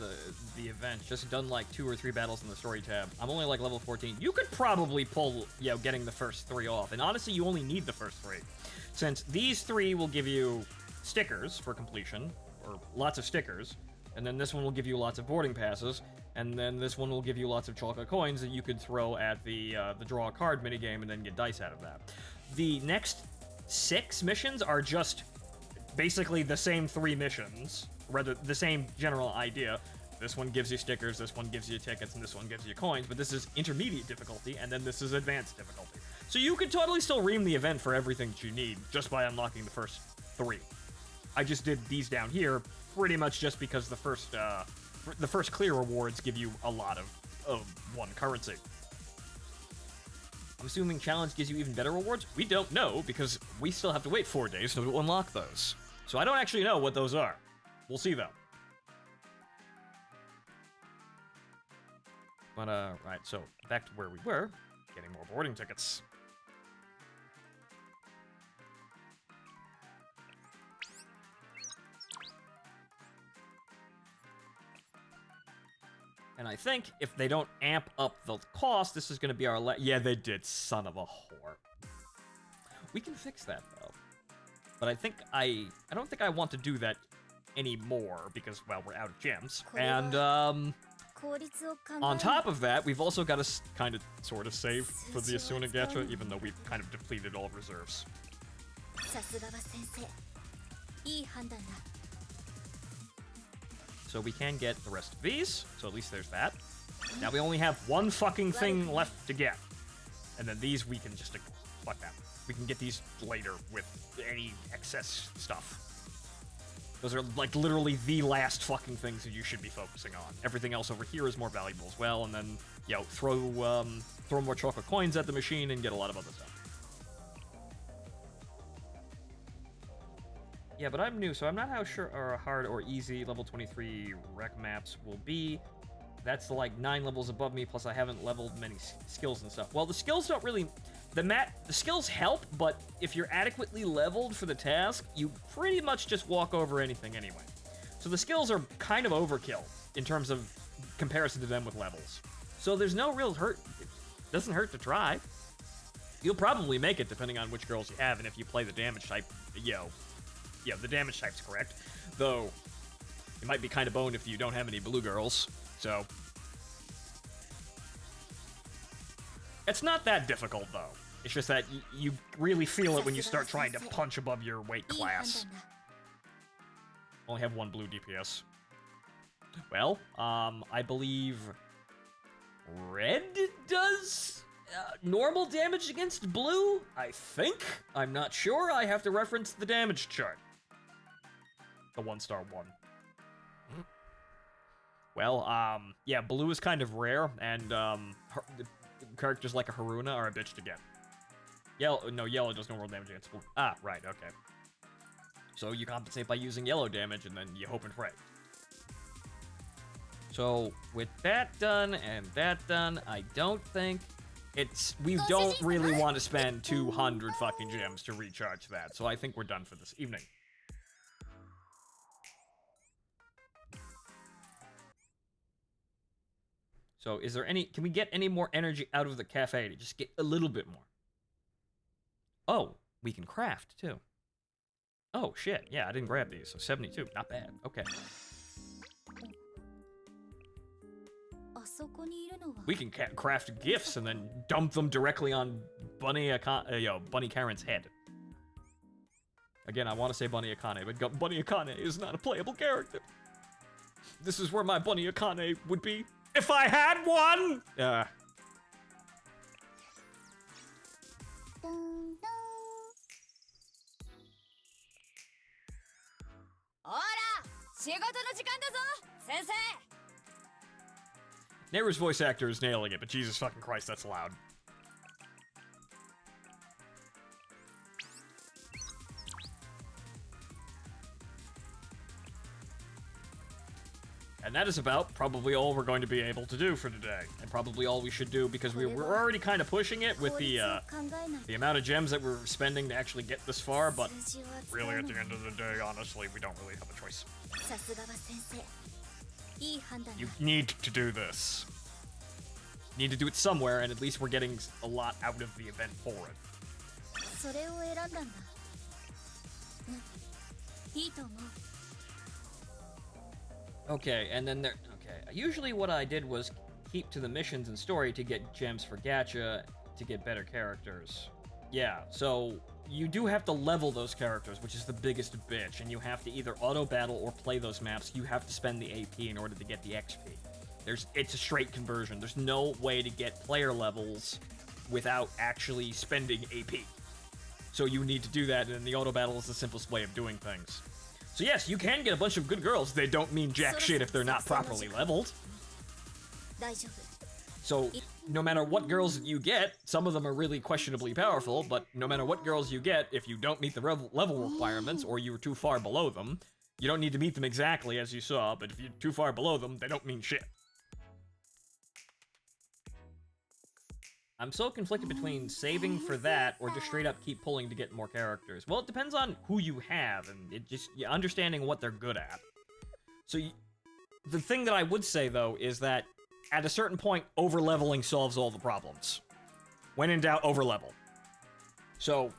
the event, just done like 2 or 3 battles in the story tab. I'm only like level 14. You could probably pull, getting the first 3 off. And honestly, you only need the first 3. Since these 3 will give you stickers for completion, or lots of stickers, and then this one will give you lots of boarding passes, and then this one will give you lots of chocolate coins that you could throw at the draw a card minigame and then get dice out of that. The next 6 missions are just basically the same 3 missions, rather the same general idea. This one gives you stickers, this one gives you tickets, and this one gives you coins, but this is intermediate difficulty, and then this is advanced difficulty. So you could totally still ream the event for everything that you need just by unlocking the first 3. I just did these down here pretty much just because the first clear rewards give you a lot of 1 currency. I'm assuming challenge gives you even better rewards? We don't know, because we still have to wait 4 days to unlock those. So I don't actually know what those are. We'll see, though. But, right, so back to where we were, getting more boarding tickets. And I think if they don't amp up the cost, this is going to be our yeah, they did, son of a whore. We can fix that, though. But I think I don't think I want to do that anymore because, well, we're out of gems. And, on top of that, we've also got to kind of sort of save for the Asuna Gacha, even though we've kind of depleted all reserves. So we can get the rest of these, so at least there's that. Now we only have one fucking thing left to get. And then these we can just ignore. Fuck that. We can get these later with any excess stuff. Those are, like, literally the last fucking things that you should be focusing on. Everything else over here is more valuable as well, and then, you know, throw more chocolate coins at the machine and get a lot of other stuff. Yeah, but I'm new, so I'm not how sure or hard or easy level 23 rec maps will be. That's like 9 levels above me, plus I haven't leveled many skills and stuff. Well, the skills don't really... The skills help, but if you're adequately leveled for the task, you pretty much just walk over anything anyway. So the skills are kind of overkill in terms of comparison to them with levels. So there's no real hurt. It doesn't hurt to try. You'll probably make it depending on which girls you have, and if you play the damage type, the damage type's correct. Though, it might be kind of boned if you don't have any blue girls, so... It's not that difficult, though. It's just that you really feel it when you start trying to punch above your weight class. Only have one blue DPS. Well, I believe... Red does normal damage against blue, I think? I'm not sure. I have to reference the damage chart. The 1-star one. Well, yeah, blue is kind of rare, and characters like a Haruna are a bitch to get. Yellow does normal damage against blue. Ah, right, okay. So you compensate by using yellow damage, and then you hope and pray. So, with that done, and that done, I don't think we don't really want to spend 200 fucking gems to recharge that, so I think we're done for this evening. So, can we get any more energy out of the cafe to just get a little bit more? Oh, we can craft, too. Oh, shit, yeah, I didn't grab these, so 72, not bad, okay. We can craft gifts and then dump them directly on Bunny Karen's head. Again, I want to say Bunny Akane, but Bunny Akane is not a playable character. This is where my Bunny Akane would be if I had one! Neighbor's voice actor is nailing it, but Jesus fucking Christ, that's loud. And that is about probably all we're going to be able to do for today. And probably all we should do, because we're already kind of pushing it with the amount of gems that we're spending to actually get this far, but really at the end of the day, honestly, we don't really have a choice. You need to do this. You need to do it somewhere, and at least we're getting a lot out of the event for it. Okay, and then usually what I did was keep to the missions and story to get gems for gacha to get better characters. Yeah, so you do have to level those characters, which is the biggest bitch, and you have to either auto-battle or play those maps. You have to spend the AP in order to get the XP. It's a straight conversion. There's no way to get player levels without actually spending AP. So you need to do that, and the auto-battle is the simplest way of doing things. So yes, you can get a bunch of good girls. They don't mean jack shit if they're not properly leveled. So, no matter what girls you get, some of them are really questionably powerful, but no matter what girls you get, if you don't meet the level requirements, or you're too far below them, you don't need to meet them exactly as you saw, but if you're too far below them, they don't mean shit. I'm so conflicted between saving for that or just straight up keep pulling to get more characters. Well, it depends on who you have and understanding what they're good at. So the thing that I would say, though, is that at a certain point, over-leveling solves all the problems. When in doubt, over-level. So,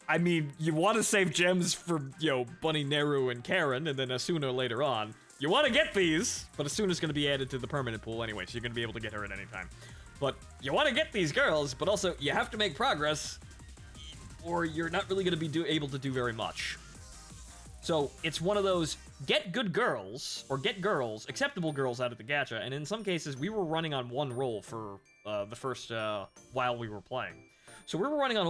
I mean, you want to save gems for, you know, Bunny, Neru, and Karen, and then Asuna later on. You want to get these, but Asuna's going to be added to the permanent pool anyway, so you're going to be able to get her at any time. But you want to get these girls, but also you have to make progress, or you're not really going to be able to do very much. So it's one of those get good girls, or get girls, acceptable girls out of the gacha, and in some cases we were running on one roll for the first while we were playing. So we were running on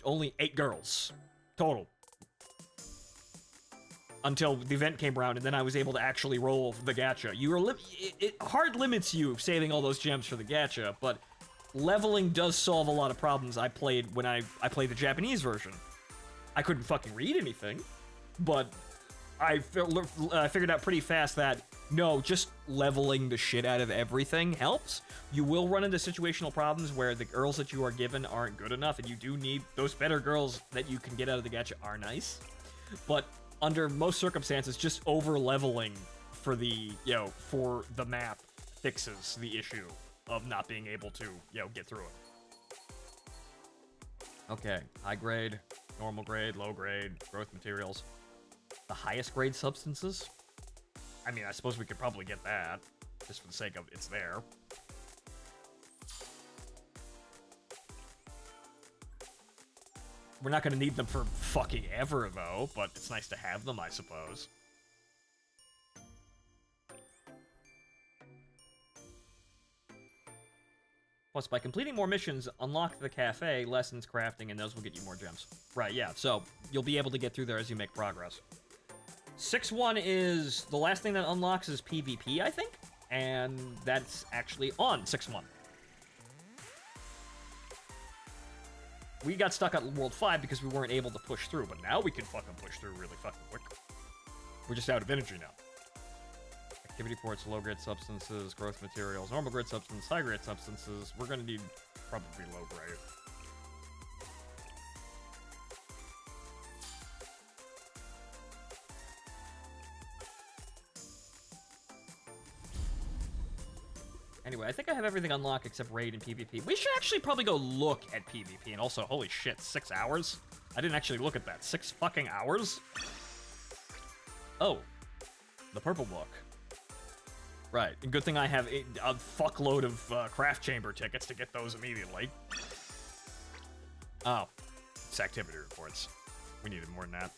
only 8 girls total. Until the event came around, and then I was able to actually roll the gacha. It hard limits you saving all those gems for the gacha, but leveling does solve a lot of problems I played when I played the Japanese version. I couldn't fucking read anything, but I figured out pretty fast that, no, just leveling the shit out of everything helps. You will run into situational problems where the girls that you are given aren't good enough, and you do need those better girls that you can get out of the gacha are nice. But under most circumstances, just over-leveling for the, you know, for the map fixes the issue of not being able to, you know, get through it. Okay, high grade, normal grade, low grade, growth materials. The highest grade substances? I mean, I suppose we could probably get that, just for the sake of it's there. We're not going to need them for fucking ever, though, but it's nice to have them, I suppose. Plus, by completing more missions, unlock the cafe, lessons, crafting, and those will get you more gems. Right, yeah, so you'll be able to get through there as you make progress. 6-1 is... the last thing that unlocks is PvP, I think? And that's actually on 6-1. We got stuck at World 5 because we weren't able to push through, but now we can fucking push through really fucking quick. We're just out of energy now. Activity ports, low-grade substances, growth materials, normal-grade substances, high-grade substances. We're gonna need probably low-grade. Anyway, I think I have everything unlocked except raid and PvP. We should actually probably go look at PvP, and also, holy shit, 6 hours? I didn't actually look at that. 6 fucking hours? Oh. The purple book. Right, and good thing I have a fuckload of craft chamber tickets to get those immediately. Oh. It's activity reports. We needed more than that.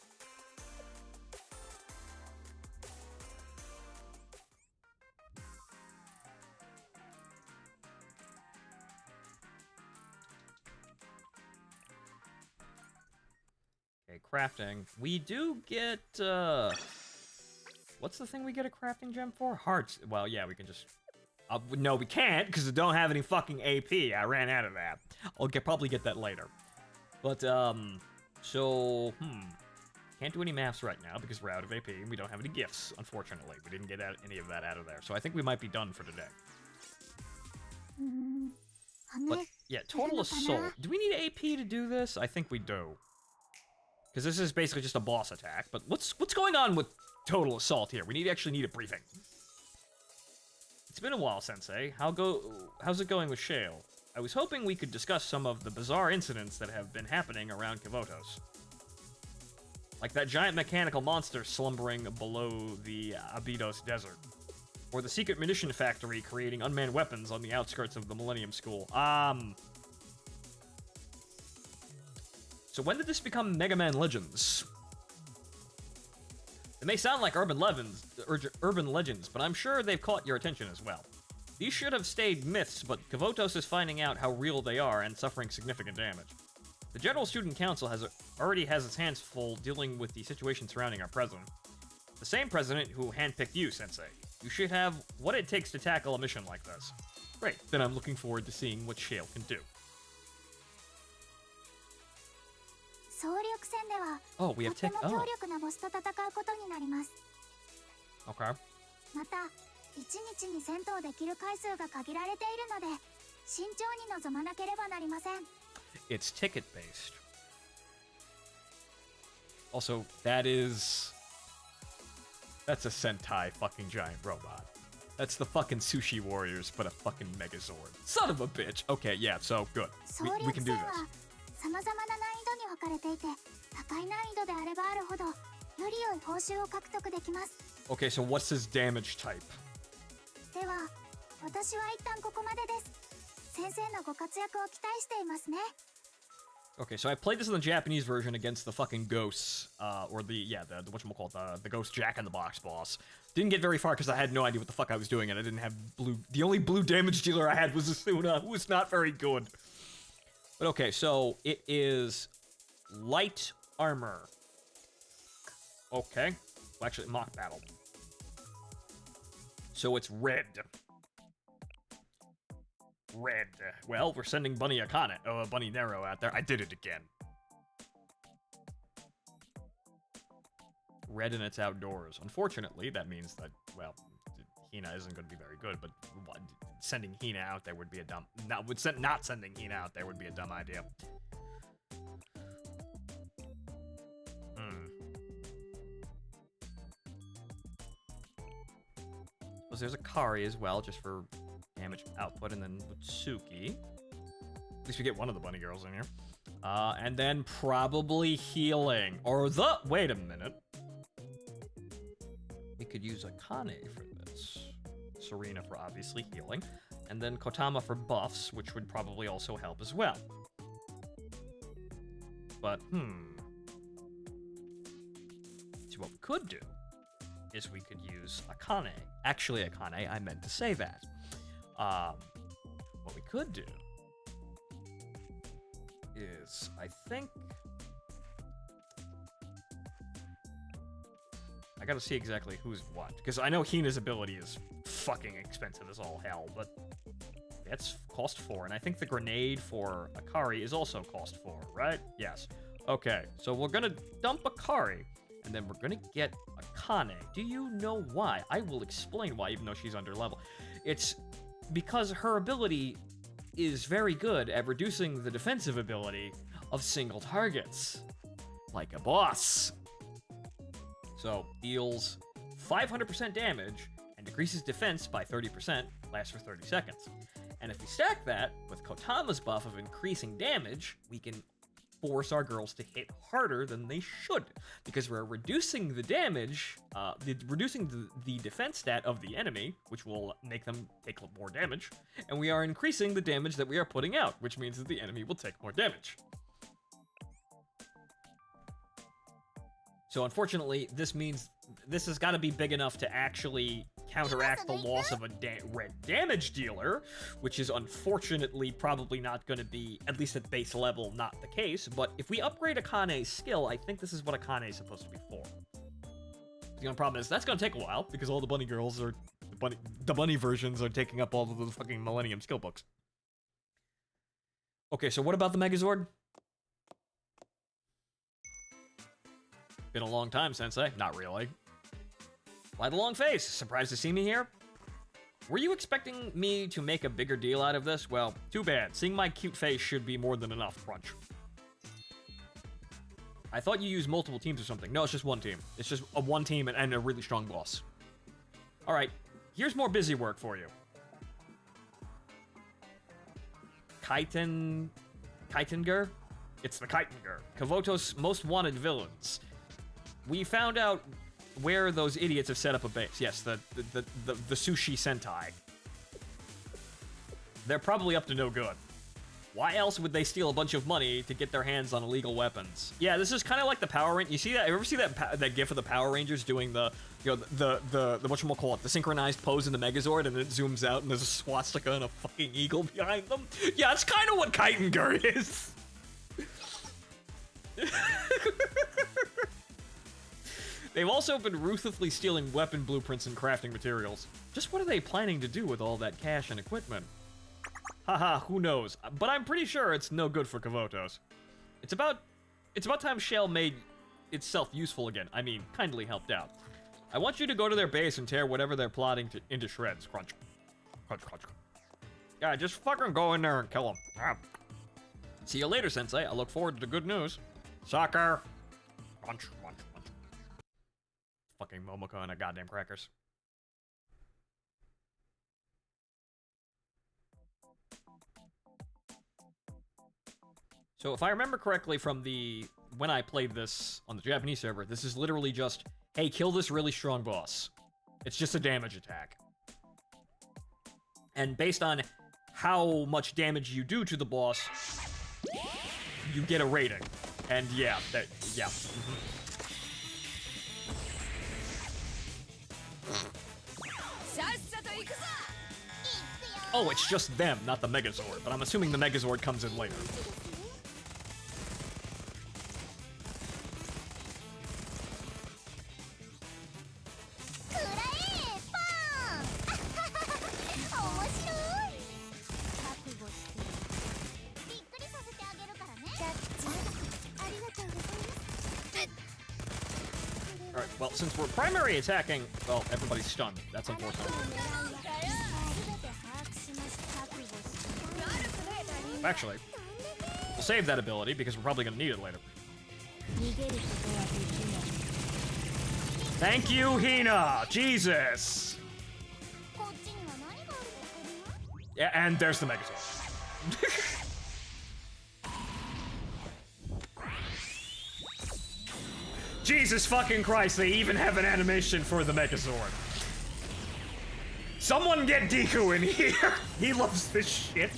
Okay, crafting. We do get, what's the thing we get a crafting gem for? Hearts. Well, yeah, we can just... no, we can't, because we don't have any fucking AP. I ran out of that. I'll probably get that later. But, can't do any maths right now, because we're out of AP, and we don't have any gifts, unfortunately. We didn't get any of that out of there. So I think we might be done for today. But, yeah, total assault. Do we need AP to do this? I think we do. Because this is basically just a boss attack, but what's going on with total assault here? We actually need a briefing. It's been a while, Sensei. How's it going with Shale? I was hoping we could discuss some of the bizarre incidents that have been happening around Kavotos. Like that giant mechanical monster slumbering below the Abydos Desert. Or the secret munition factory creating unmanned weapons on the outskirts of the Millennium School. So when did this become Mega Man Legends? It may sound like urban legends, but I'm sure they've caught your attention as well. These should have stayed myths, but Kavotos is finding out how real they are and suffering significant damage. The General Student Council already has its hands full dealing with the situation surrounding our president. The same president who handpicked you, Sensei. You should have what it takes to tackle a mission like this. Great, then I'm looking forward to seeing what Shale can do. Oh, we have tech. Oh. Okay. It's ticket based. Also, that's a Sentai fucking giant robot. That's the fucking Sushi Warriors, but a fucking Megazord. Son of a bitch. Okay, yeah, so good. We can do this. かれていて、高い難易度であればあるほどより良い報酬を獲得できます。 Okay, so what's his damage type? では私は一旦ここまでです。先生のご活躍を期待していますね。 Okay, so I played this in the Japanese version against the fucking ghosts, or the whatchamacallit, the ghost Jack-in-the-Box boss. Didn't get very far because I had no idea what the fuck I was doing, and I didn't have blue. The only blue damage dealer I had was Asuna, who was not very good. But okay, so it is light armor. Okay, well, actually, mock battle. So it's red. Red. Well, we're sending Bunny Bunny Nero out there. I did it again. Red and it's outdoors. Unfortunately, that means that, well, Hina isn't going to be very good, but sending Hina out there would be a dumb... Not sending Hina out there would be a dumb idea. Well, there's a Kari as well, just for damage output, and then Utsuki. At least we get one of the bunny girls in here. And then probably healing. Or the... Wait a minute. We could use Akane for this. Serena for obviously healing. And then Kotama for buffs, which would probably also help as well. But, See, what we could do is we could use Akane. Actually, Akane, I meant to say that. What we could do is, I think... I gotta see exactly who's what, because I know Hina's ability is fucking expensive as all hell, but that's cost 4, and I think the grenade for Akari is also cost 4, right? Yes. Okay, so we're gonna dump Akari, and then we're gonna get Akane. Do you know why? I will explain why, even though she's under level. It's because her ability is very good at reducing the defensive ability of single targets, like a boss. So, deals 500% damage and decreases defense by 30%, lasts for 30 seconds. And if we stack that with Kotama's buff of increasing damage, we can force our girls to hit harder than they should, because we're reducing the damage, reducing the defense stat of the enemy, which will make them take more damage, and we are increasing the damage that we are putting out, which means that the enemy will take more damage. So unfortunately, this means this has got to be big enough to actually counteract the loss of a red damage dealer, which is unfortunately probably not going to be, at least at base level, not the case. But if we upgrade Akane's skill, I think this is what Akane is supposed to be for. The only problem is that's going to take a while, because all the bunny girls are, the bunny versions are taking up all of the fucking Millennium skill books. Okay, so what about the Megazord? Been a long time, Sensei. Not really. Why the long face? Surprised to see me here? Were you expecting me to make a bigger deal out of this? Well, too bad. Seeing my cute face should be more than enough, Crunch. I thought you used multiple teams or something. No, it's just one team. It's just a one team and a really strong boss. Alright, here's more busy work for you. Kaitenger? It's the Kaitenger. Kavoto's most wanted villains. We found out where those idiots have set up a base. Yes, the Sushi Sentai. They're probably up to no good. Why else would they steal a bunch of money to get their hands on illegal weapons? Yeah, this is kind of like the Power Rangers. You see that? You ever see that gif of the Power Rangers doing the whatchamacallit, the synchronized pose in the Megazord, and it zooms out and there's a swastika and a fucking eagle behind them? Yeah, it's kind of what Kaitenger is. They've also been ruthlessly stealing weapon blueprints and crafting materials. Just what are they planning to do with all that cash and equipment? Haha, who knows? But I'm pretty sure it's no good for Kavotos. It's about time Shell made itself useful again. I mean, kindly helped out. I want you to go to their base and tear whatever they're plotting into shreds. Crunch. Crunch, crunch. Yeah, just fucking go in there and kill them. Ah. See you later, Sensei. I look forward to the good news. Soccer. Crunch, crunch, crunch. Fucking Momoko and a goddamn crackers. So if I remember correctly from when I played this on the Japanese server, this is literally just, hey, kill this really strong boss. It's just a damage attack. And based on how much damage you do to the boss, you get a rating. And yeah, yeah. Oh, it's just them, not the Megazord, but I'm assuming the Megazord comes in later. Alright, well, since we're primary attacking, well, everybody's stunned. That's unfortunate. Actually, we'll save that ability because we're probably going to need it later. Thank you, Hina! Jesus! Yeah, and there's the Megazord. Jesus fucking Christ, they even have an animation for the Megazord. Someone get Deku in here! He loves this shit.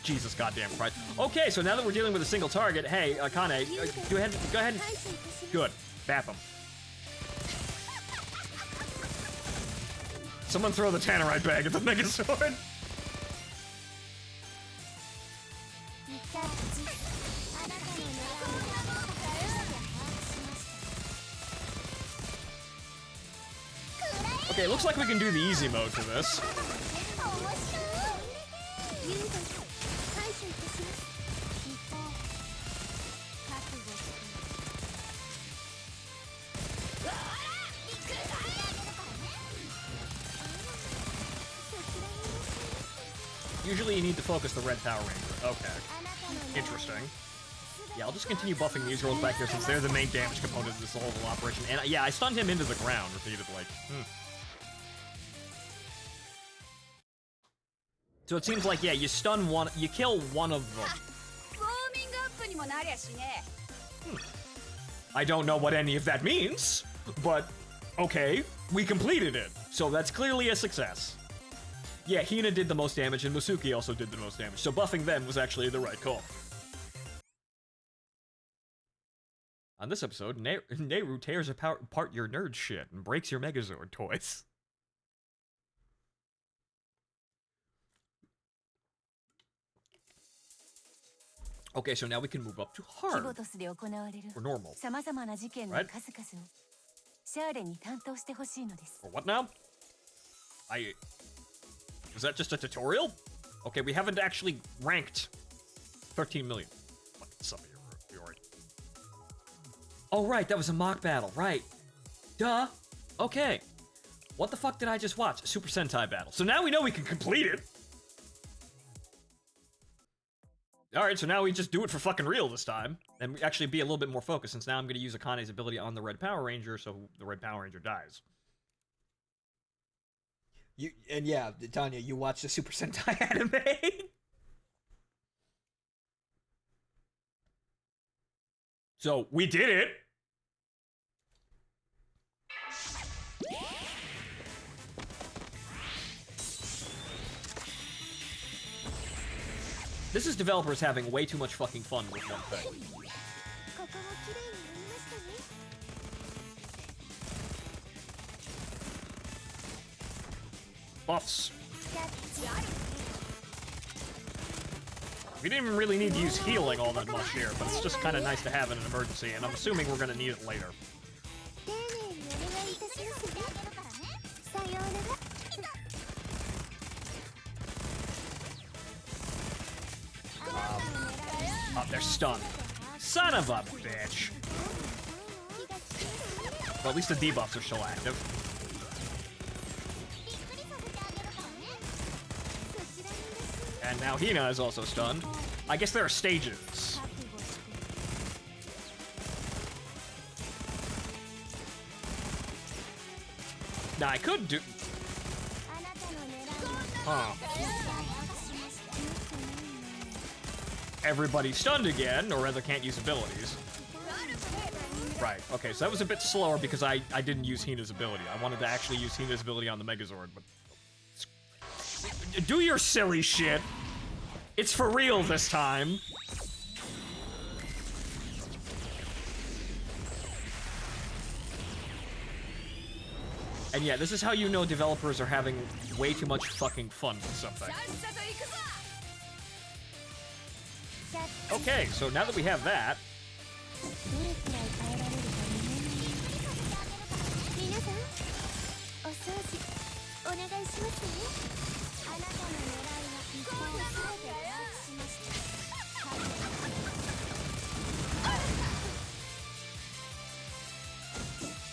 Jesus goddamn Christ. Okay, so now that we're dealing with a single target, hey, Akane, go ahead. Good. Bap him. Someone throw the Tannerite bag at the Megazord. Okay, looks like we can do the easy mode for this. Usually you need to focus the red Power Ranger. Okay. Interesting. Yeah, I'll just continue buffing these girls back here since they're the main damage component of this whole operation. And yeah, I stunned him into the ground repeatedly. So it seems like, yeah, you stun one, you kill one of them. I don't know what any of that means, but okay, we completed it. So that's clearly a success. Yeah, Hina did the most damage, and Musuki also did the most damage, so buffing them was actually the right call. On this episode, Nehru tears apart your nerd shit and breaks your Megazord toys. Okay, so now we can move up to hard, or normal, right? Or what now? Is that just a tutorial? Okay, we haven't actually ranked 13 million. Fucking some of you already. Oh, right, that was a mock battle, right. Duh. Okay. What the fuck did I just watch? A Super Sentai battle. So now we know we can complete it. Alright, so now we just do it for fucking real this time. And actually be a little bit more focused, since now I'm going to use Akane's ability on the Red Power Ranger, so the Red Power Ranger dies. And yeah, Tanya, you watched the Super Sentai anime? So, we did it! This is developers having way too much fucking fun with one thing. Buffs. We didn't even really need to use healing all that much here, but it's just kind of nice to have in an emergency, and I'm assuming we're going to need it later. Oh, they're stunned. Son of a bitch! Well, at least the debuffs are still active. And now Hina is also stunned. I guess there are stages. Now I could do... Huh. everybody stunned again, or rather can't use abilities. Right, okay, so that was a bit slower because I didn't use Hina's ability. I wanted to actually use Hina's ability on the Megazord, but... Do your silly shit! It's for real this time! And yeah, this is how you know developers are having way too much fucking fun with something. Okay, so now that we have that...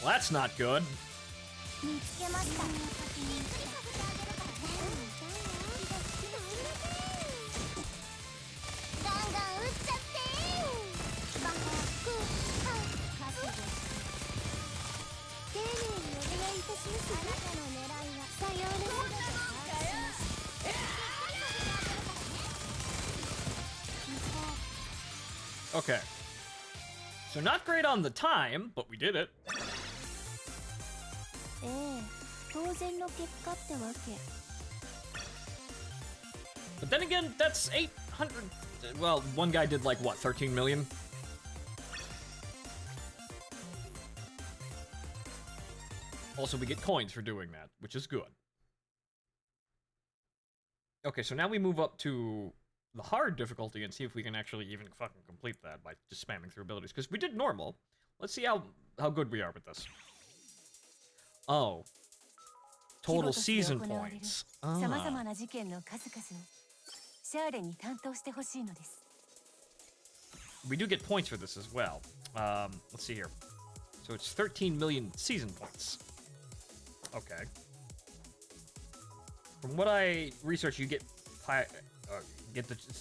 Well, that's not good. Okay. So not great on the time, but we did it. But then again, that's 800... Well, one guy did like, what, 13 million? Also, we get coins for doing that, which is good. Okay, so now we move up to the hard difficulty and see if we can actually even fucking complete that by just spamming through abilities. Because we did normal. Let's see how good we are with this. Oh. Total season points. Ah. We do get points for this as well. Let's see here. So it's 13 million season points. Okay. From what I researched, you get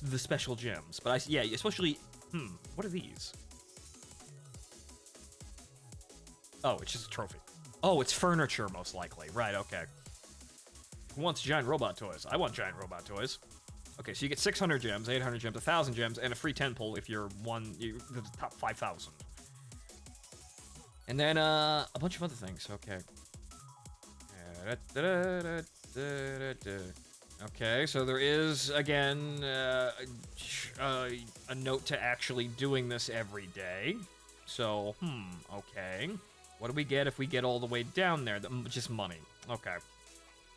the special gems, but yeah, especially what are these? Oh, it's just a trophy. Oh, it's furniture most likely. Right, okay. Who wants giant robot toys? I want giant robot toys. Okay, so you get 600 gems, 800 gems, 1,000 gems, and a free 10 pull if you're the top 5,000. And then a bunch of other things. Okay. Okay, so there is, again, a note to actually doing this every day. So, okay. What do we get if we get all the way down there? Just money. Okay.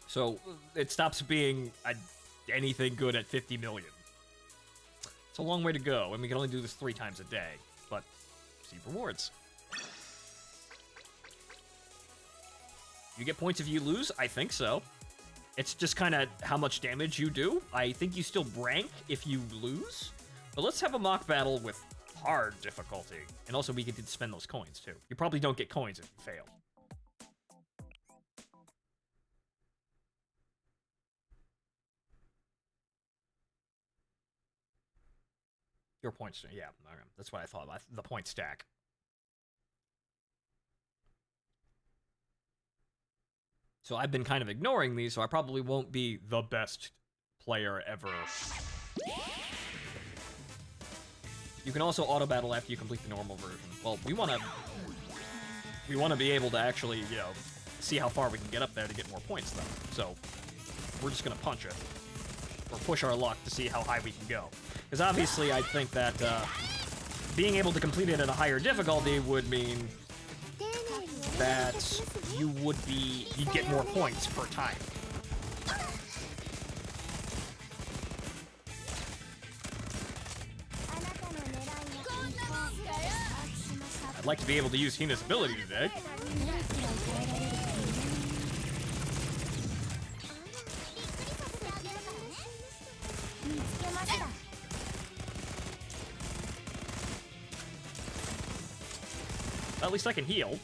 So, it stops being anything good at 50 million. It's a long way to go, and we can only do this 3 times a day. But, see rewards. You get points if you lose? I think so. It's just kind of how much damage you do. I think you still rank if you lose. But let's have a mock battle with hard difficulty. And also we get to spend those coins too. You probably don't get coins if you fail. Your points, yeah, that's what I thought. The point stack. So I've been kind of ignoring these, so I probably won't be the best player ever. You can also auto-battle after you complete the normal version. Well, we want to be able to actually, you know, see how far we can get up there to get more points, though. So we're just going to punch it. Or push our luck to see how high we can go. Because obviously I think that being able to complete it at a higher difficulty would mean that you'd get more points per time. I'd like to be able to use Hina's ability today. At least I can heal.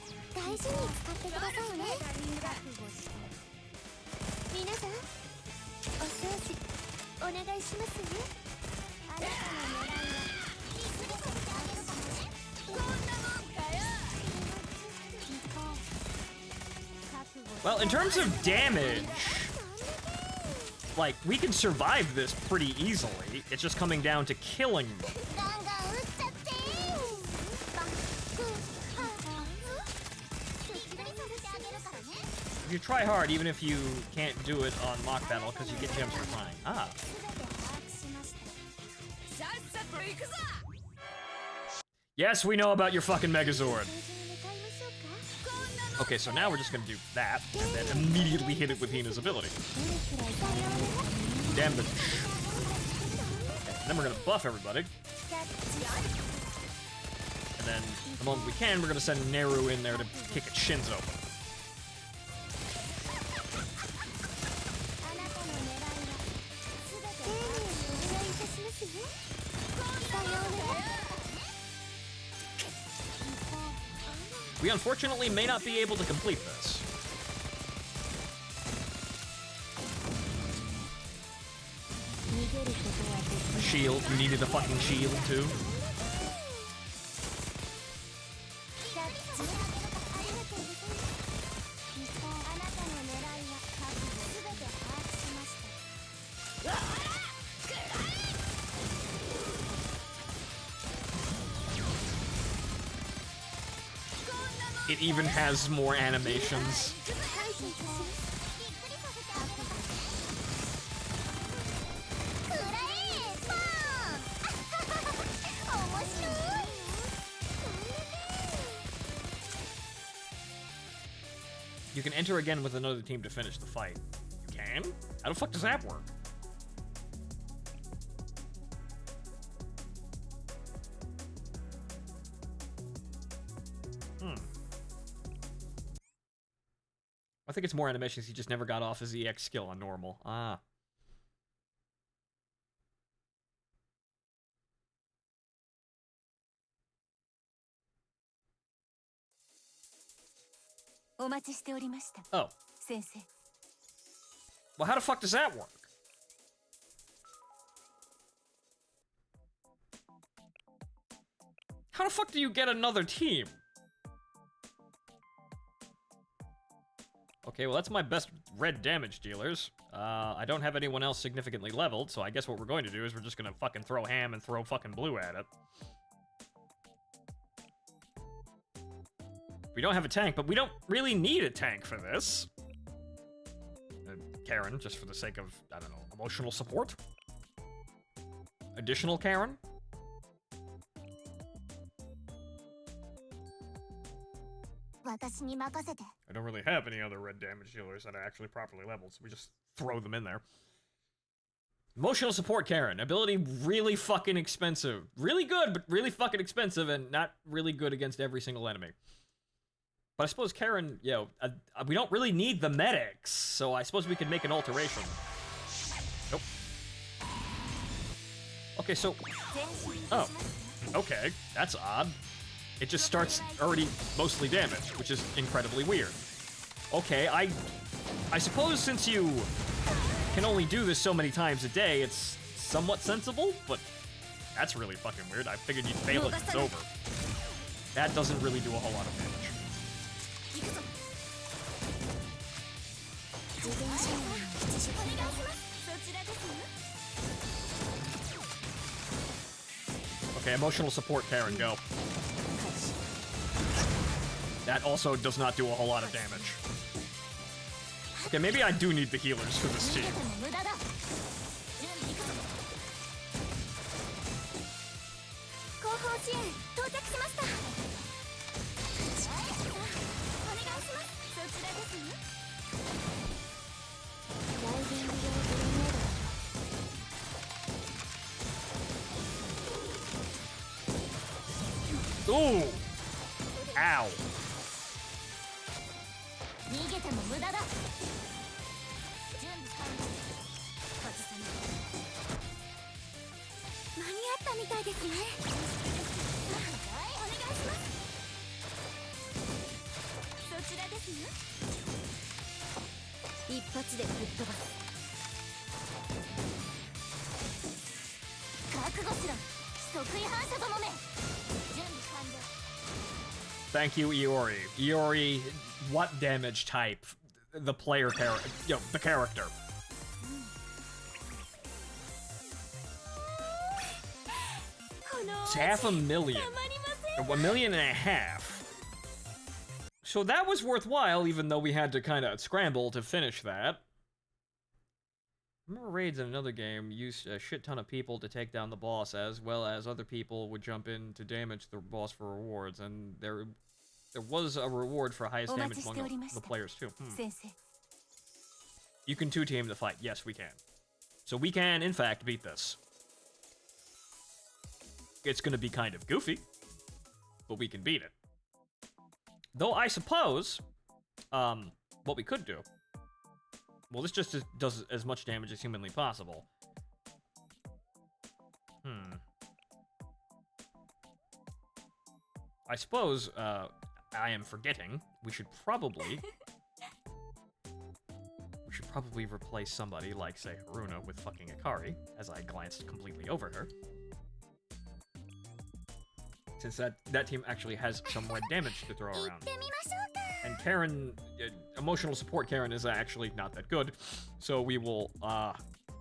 Well, in terms of damage, like, we can survive this pretty easily. It's just coming down to killing them. ガンガン撃っちゃってバックハーびっくりさせてあげるからね You try hard, even if you can't do it on mock battle, because you get gems for trying. Ah. さっさと行くぞ Yes, we know about your fucking Megazord. 向かいましょうか Okay, so now we're just gonna do that, and then immediately hit it with Hina's ability. どれくらいさようね Damage. Okay, then we're gonna buff everybody, キャッチ and then the moment we can, we're gonna send Neru in there to kick its shins open. あなたの狙いは全て丁寧にお願いいたしますねさようね We unfortunately may not be able to complete this. A shield. You needed a fucking shield, too. キャッチありがとうございますあなたの狙いは覚悟全て把握しました It even has more animations. 対処いたしますびっくりさせてあげるからくらえパーン面白い You can enter again with another team to finish the fight. You can? How the fuck does that work? I think it's more animations. He just never got off his EX skill on normal. Ah. Oh. Well, how the fuck does that work? How the fuck do you get another team? Okay, well, that's my best red damage dealers. I don't have anyone else significantly leveled, so I guess what we're going to do is we're just gonna fucking throw ham and throw fucking blue at it. We don't have a tank, but we don't really need a tank for this. Karen, just for the sake of, I don't know, emotional support? Additional Karen? I don't really have any other red damage dealers that are actually properly leveled, so we just throw them in there. Emotional support Karen. Ability really fucking expensive. Really good, but really fucking expensive, and not really good against every single enemy. But I suppose Karen, you know, we don't really need the medics, so I suppose we could make an alteration. Nope. Okay, so... Oh. Okay, that's odd. It just starts already mostly damaged, which is incredibly weird. Okay, I suppose since you can only do this so many times a day, it's somewhat sensible, but that's really fucking weird. I figured you'd fail it, it's over. That doesn't really do a whole lot of damage. Okay, emotional support, Karen, go. That also does not do a whole lot of damage. Okay, maybe I do need the healers for this team. Ooh! Ow. 逃げても無駄だ。準備完了。外さない。間に合ったみたいですね。はい、お願いします。そちらですね。一発で吹っ飛ばす。覚悟しろ。即位反射どもめ。準備完了。Thank you, Iori. Iori, what damage type? The player character, you know, the character. It's 500,000. 1.5 million. So that was worthwhile, even though we had to kind of scramble to finish that. Remember raids in another game used a shit ton of people to take down the boss, as well as other people would jump in to damage the boss for rewards, and there was a reward for highest damage among the players too. You can two-team the fight. Yes, we can. So we can, in fact, beat this. It's going to be kind of goofy, but we can beat it. Though I suppose, what we could do... Well, this just does as much damage as humanly possible. I suppose, I am forgetting, we should probably replace somebody like, say, Haruna with fucking Akari, as I glanced completely over her. Since that team actually has some red damage to throw around. And Karen, emotional support Karen is actually not that good, so we will,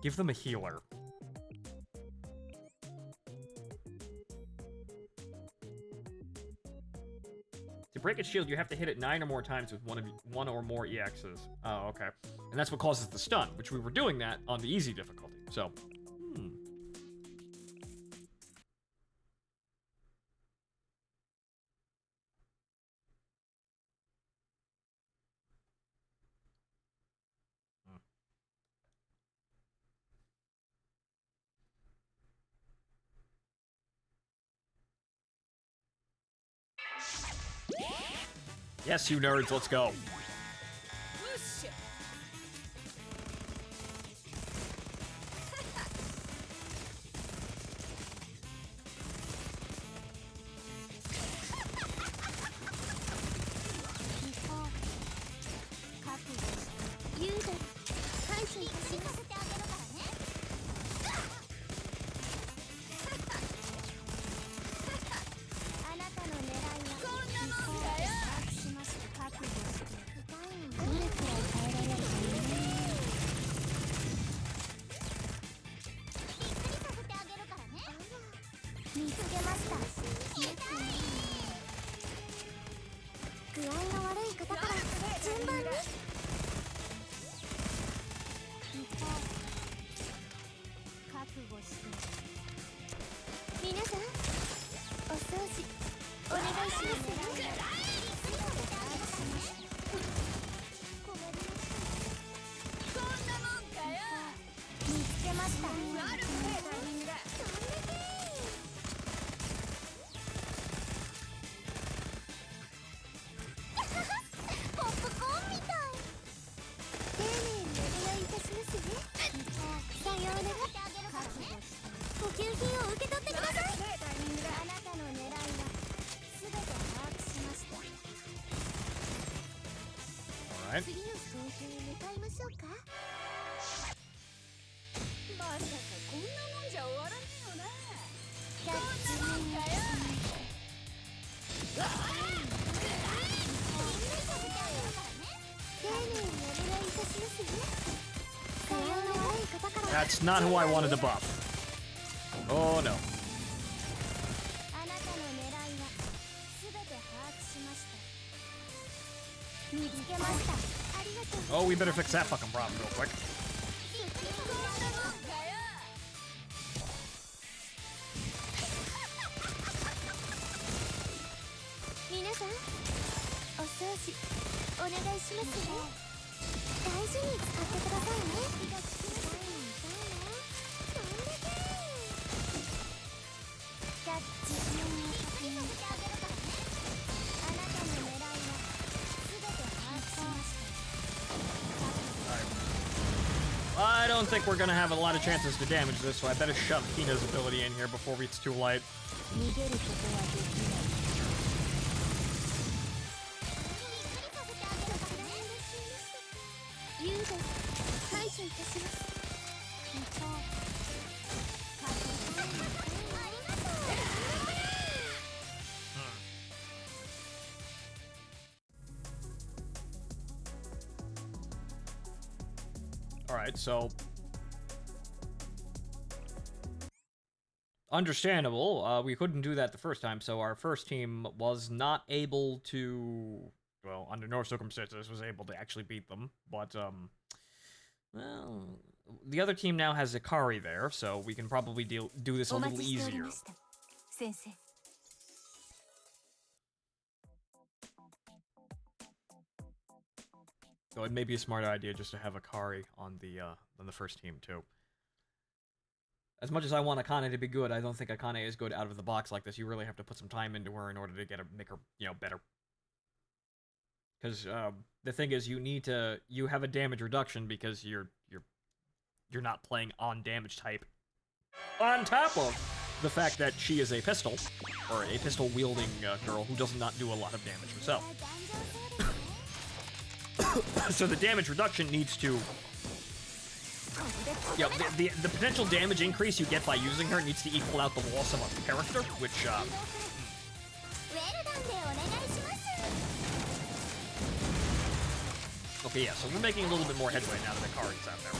give them a healer. To break its shield, you have to hit it 9 or more times with one or more EXs. Oh, okay. And that's what causes the stun, which we were doing that on the easy difficulty, so... Yes, you nerds, let's go. That's not who I wanted to buff. Oh no. Oh, we better fix that fucking problem real quick. I don't think we're gonna have a lot of chances to damage this, so I better shove Hina's ability in here before it's too late. Alright, so... understandable. We couldn't do that the first time, so our first team was not able to, well, under no circumstances was able to actually beat them. But, well, the other team now has Ikari there, so we can probably do this a little easier. So it may be a smart idea just to have Ikari on the first team too. As much as I want Akane to be good, I don't think Akane is good out of the box like this. You really have to put some time into her in order to make her, better. Because the thing is, you have a damage reduction because you're not playing on damage type. On top of the fact that she is a pistol, or a pistol wielding girl who does not do a lot of damage herself. So the damage reduction needs to, the potential damage increase you get by using her needs to equal out the loss of a character, which, okay, yeah, so we're making a little bit more headway now that Ikari's out there.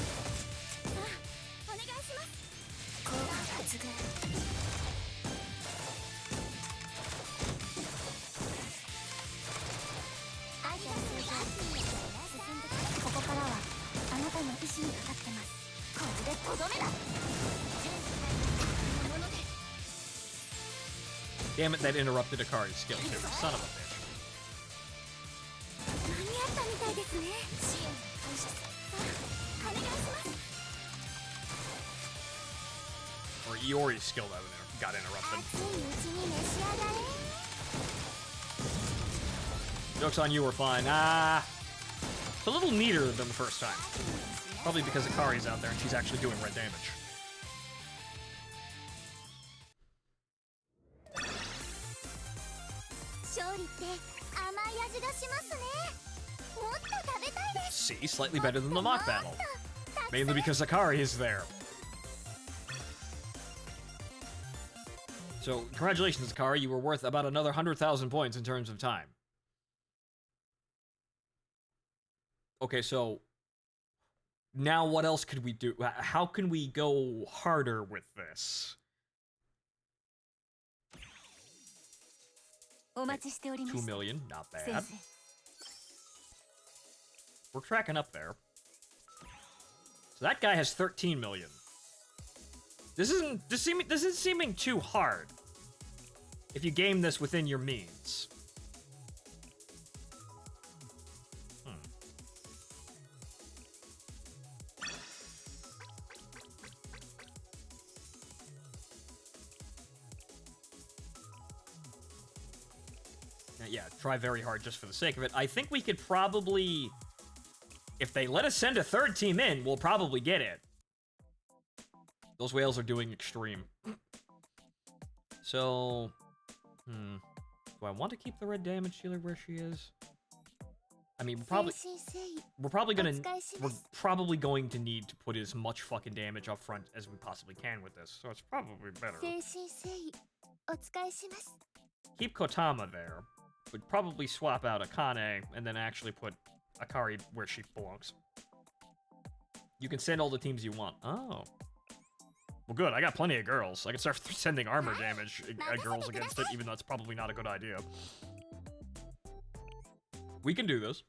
Damn it, that interrupted Ikari's skill too. Son of a bitch. Or Iori's skill that got interrupted. Joke's on you, we're fine. It's a little neater than the first time. Probably because Ikari's out there and she's actually doing red damage. See, slightly better than the mock battle. Mainly because Ikari is there. So, congratulations, Ikari. You were worth about another 100,000 points in terms of time. Okay, so now what else could we do? How can we go harder with this? 2 million, not bad. We're tracking up there. So that guy has 13 million. This isn't seeming too hard if you game this within your means. Yeah, try very hard just for the sake of it. I think we could probably, if they let us send a third team in, we'll probably get it. Those whales are doing extreme. So, do I want to keep the red damage dealer where she is? I mean, we're probably going to need to put as much fucking damage up front as we possibly can with this. So it's probably better. Keep Kotama there. Would probably swap out Akane and then actually put Ikari where she belongs. You can send all the teams you want. Oh. Well, good. I got plenty of girls. I can start sending armor damage girls against it, even though it's probably not a good idea. We can do this.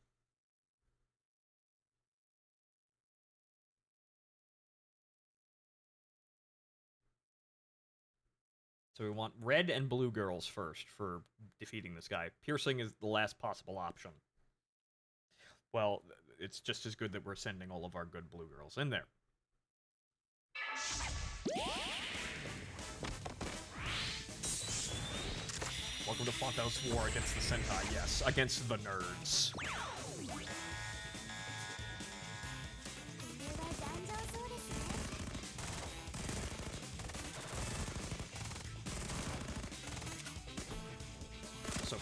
So we want red and blue girls first for defeating this guy. Piercing is the last possible option. Well, it's just as good that we're sending all of our good blue girls in there. Welcome to Phonto's war against the Sentai, yes. Against the nerds. So,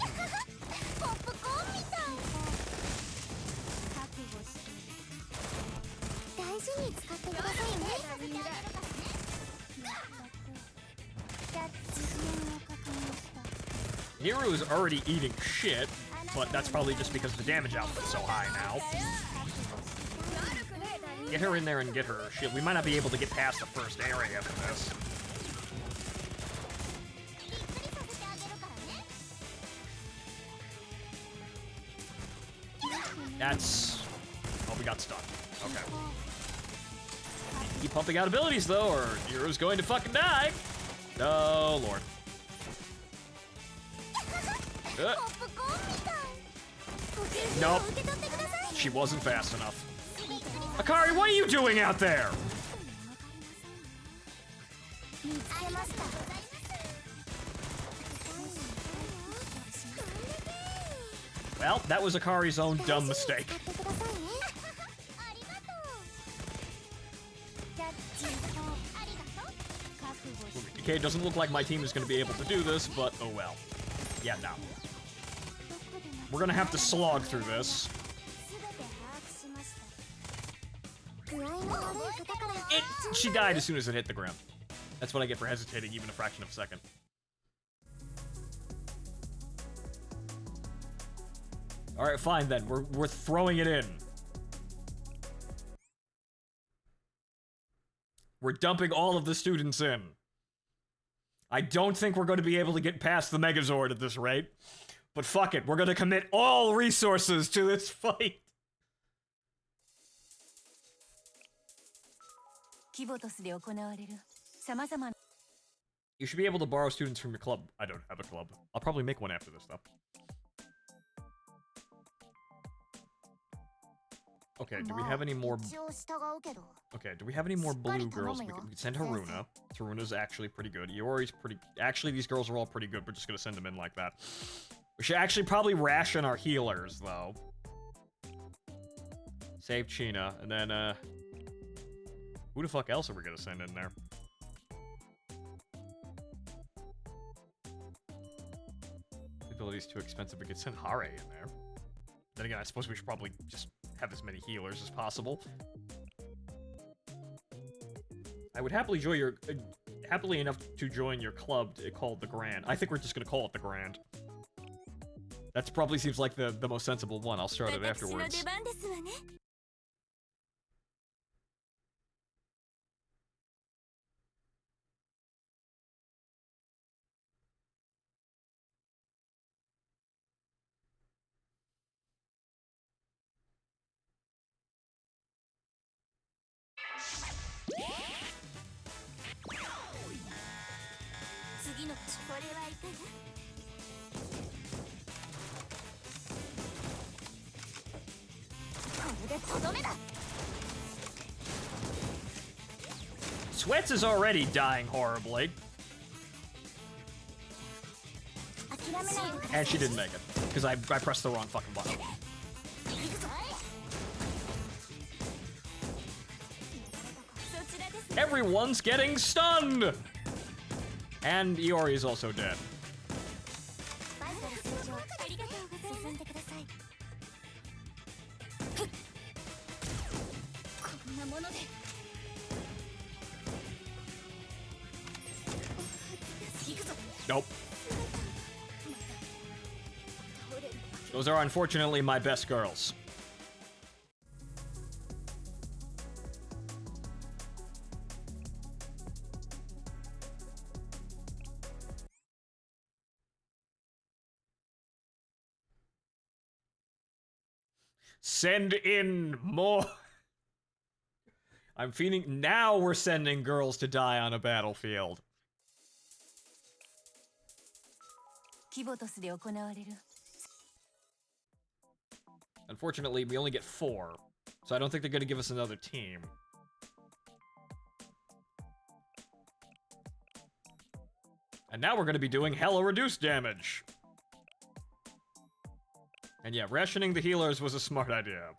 Hiru is already eating shit, but that's probably just because the damage output's so high now. Get her in there and get her shit. We might not be able to get past the first area for this. That's... Oh, we got stuck. Okay. Keep pumping out abilities, though, or Hero's going to fucking die. Oh, Lord. Nope. She wasn't fast enough. Akari, what are you doing out there? Well, that was Akari's own dumb mistake. Okay, it doesn't look like my team is going to be able to do this, but oh well. Yeah, no. We're gonna have to slog through this. She died as soon as it hit the ground. That's what I get for hesitating even a fraction of a second. Alright, fine then. We're throwing it in. We're dumping all of the students in. I don't think we're going to be able to get past the Megazord at this rate. But fuck it, we're going to commit all resources to this fight. You should be able to borrow students from your club. I don't have a club. I'll probably make one after this, though. Okay, do we have any more... Okay, do we have any more blue girls? We can send Haruna. Haruna's actually pretty good. Iori's pretty... Actually, these girls are all pretty good. We're just gonna send them in like that. We should actually probably ration our healers, though. Save China, and then, who the fuck else are we gonna send in there? The ability's too expensive. We could send Hare in there. Then again, I suppose we should probably just have as many healers as possible. I would happily join your... happily enough to join your club called the Grand. I think we're just gonna call it the Grand. That probably seems like the most sensible one. I'll start it afterwards. Sweats is already dying horribly. And she didn't make it, because I pressed the wrong fucking button. Everyone's getting stunned! And Iori is also dead. Nope. Those are unfortunately my best girls. Send in more. I'm feeling now we're sending girls to die on a battlefield. Unfortunately, we only get 4, so I don't think they're going to give us another team. And now we're going to be doing hella reduced damage. And yeah, rationing the healers was a smart idea.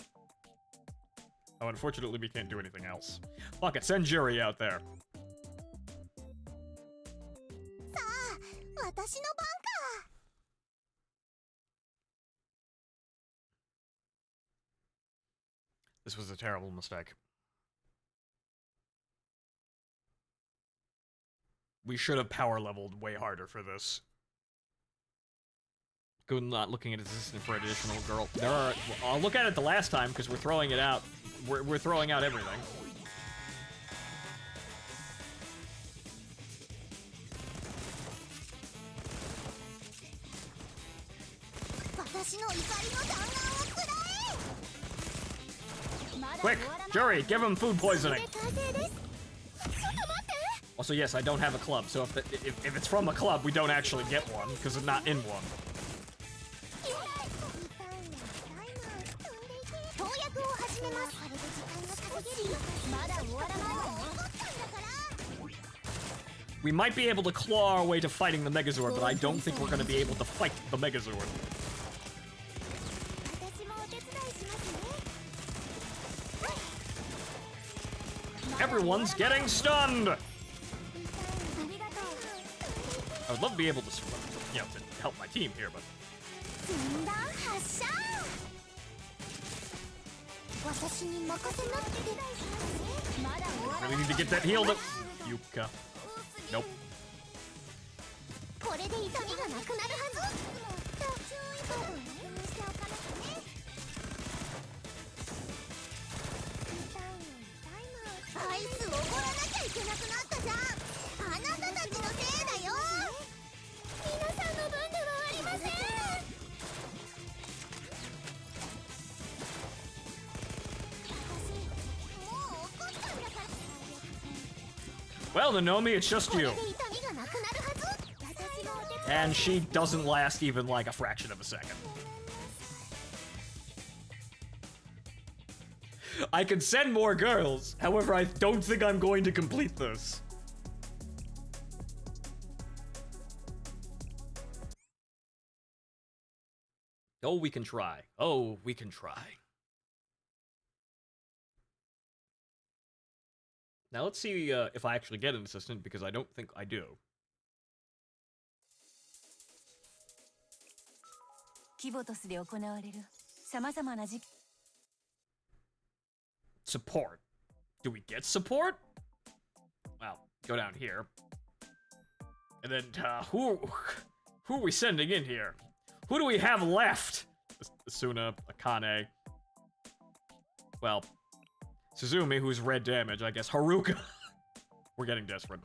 Oh, unfortunately, we can't do anything else. Fuck it, send Juri out there. This was a terrible mistake. We should have power leveled way harder for this. Good not looking at assistant for additional girl. There are... I'll look at it the last time because we're throwing it out. We're throwing out everything. Quick, jury, give him food poisoning. Also, yes, I don't have a club, so if it's from a club, we don't actually get one, because I'm not in one. We might be able to claw our way to fighting the Megazord, but I don't think we're going to be able to fight the Megazord. Everyone's getting stunned! I would love to be able to, you know, to help my team here, but... Really need to get that healed up. Yuka. Nope. Well, Nanomi, it's just you. And she doesn't last even like a fraction of a second. I can send more girls, however, I don't think I'm going to complete this. Oh, we can try. Oh, we can try. Now let's see if I actually get an assistant, because I don't think I do. Support. Do we get support? Well, go down here. And then, who are we sending in here? Who do we have left? Asuna, Akane. Well, Suzumi, who's red damage, I guess. Haruka. We're getting desperate.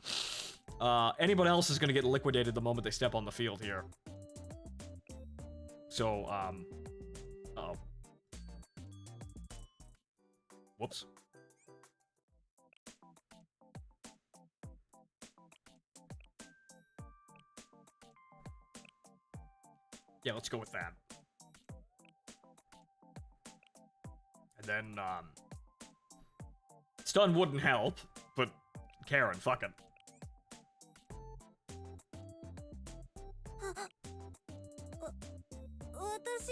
Anybody else is gonna get liquidated the moment they step on the field here. So, uh-oh. Whoops. Yeah, let's go with that. And then, stun wouldn't help, but Karen, fuck it.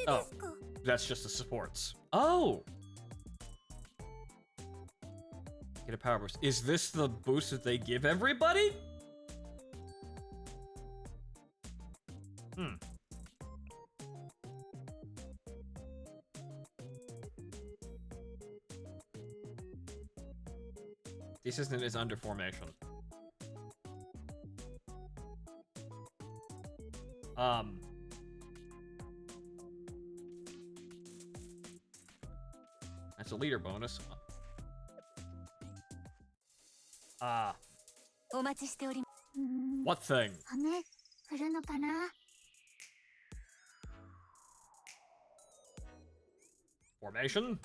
Oh, that's just the supports. Oh! Get a power boost. Is this the boost that they give everybody? Hmm. The assistant is under formation. That's a leader bonus. What thing? Formation?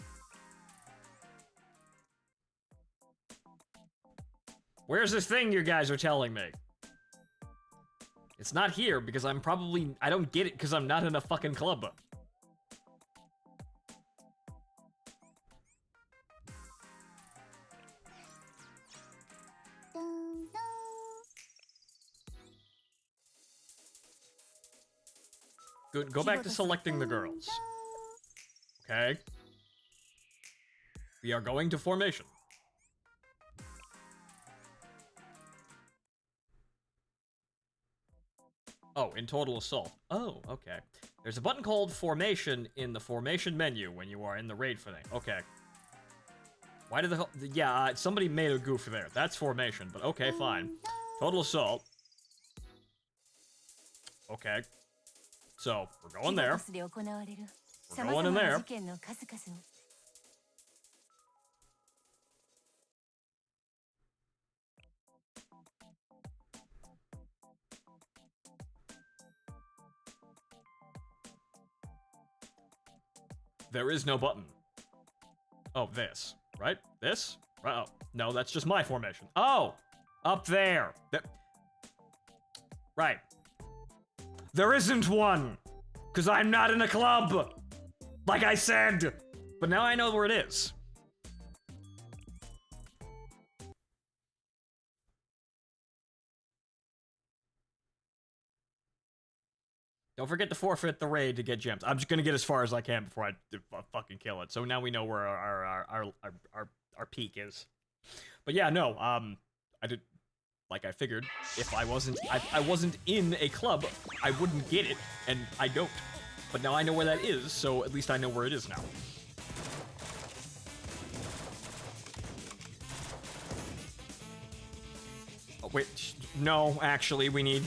Where's this thing you guys are telling me? It's not here because I don't get it because I'm not in a fucking club. Good, go back to selecting the girls. Okay. We are going to formation. Oh, in Total Assault. Oh, okay. There's a button called Formation in the Formation menu when you are in the raid thing. Okay. Why did the hell... Yeah, somebody made a goof there. That's Formation, but okay, fine. Total Assault. Okay. So, we're going there. We're going in there. There is no button. Oh, this, right? This? Oh, no, that's just my formation. Oh, up there. Right. There isn't one, because I'm not in a club, like I said. But now I know where it is. Don't forget to forfeit the raid to get gems. I'm just gonna get as far as I can before I fucking kill it. So now we know where our peak is. But yeah, no, I did, like I figured, if I wasn't in a club, I wouldn't get it, and I don't. But now I know where that is, so at least I know where it is now. Oh, wait, no, actually, we need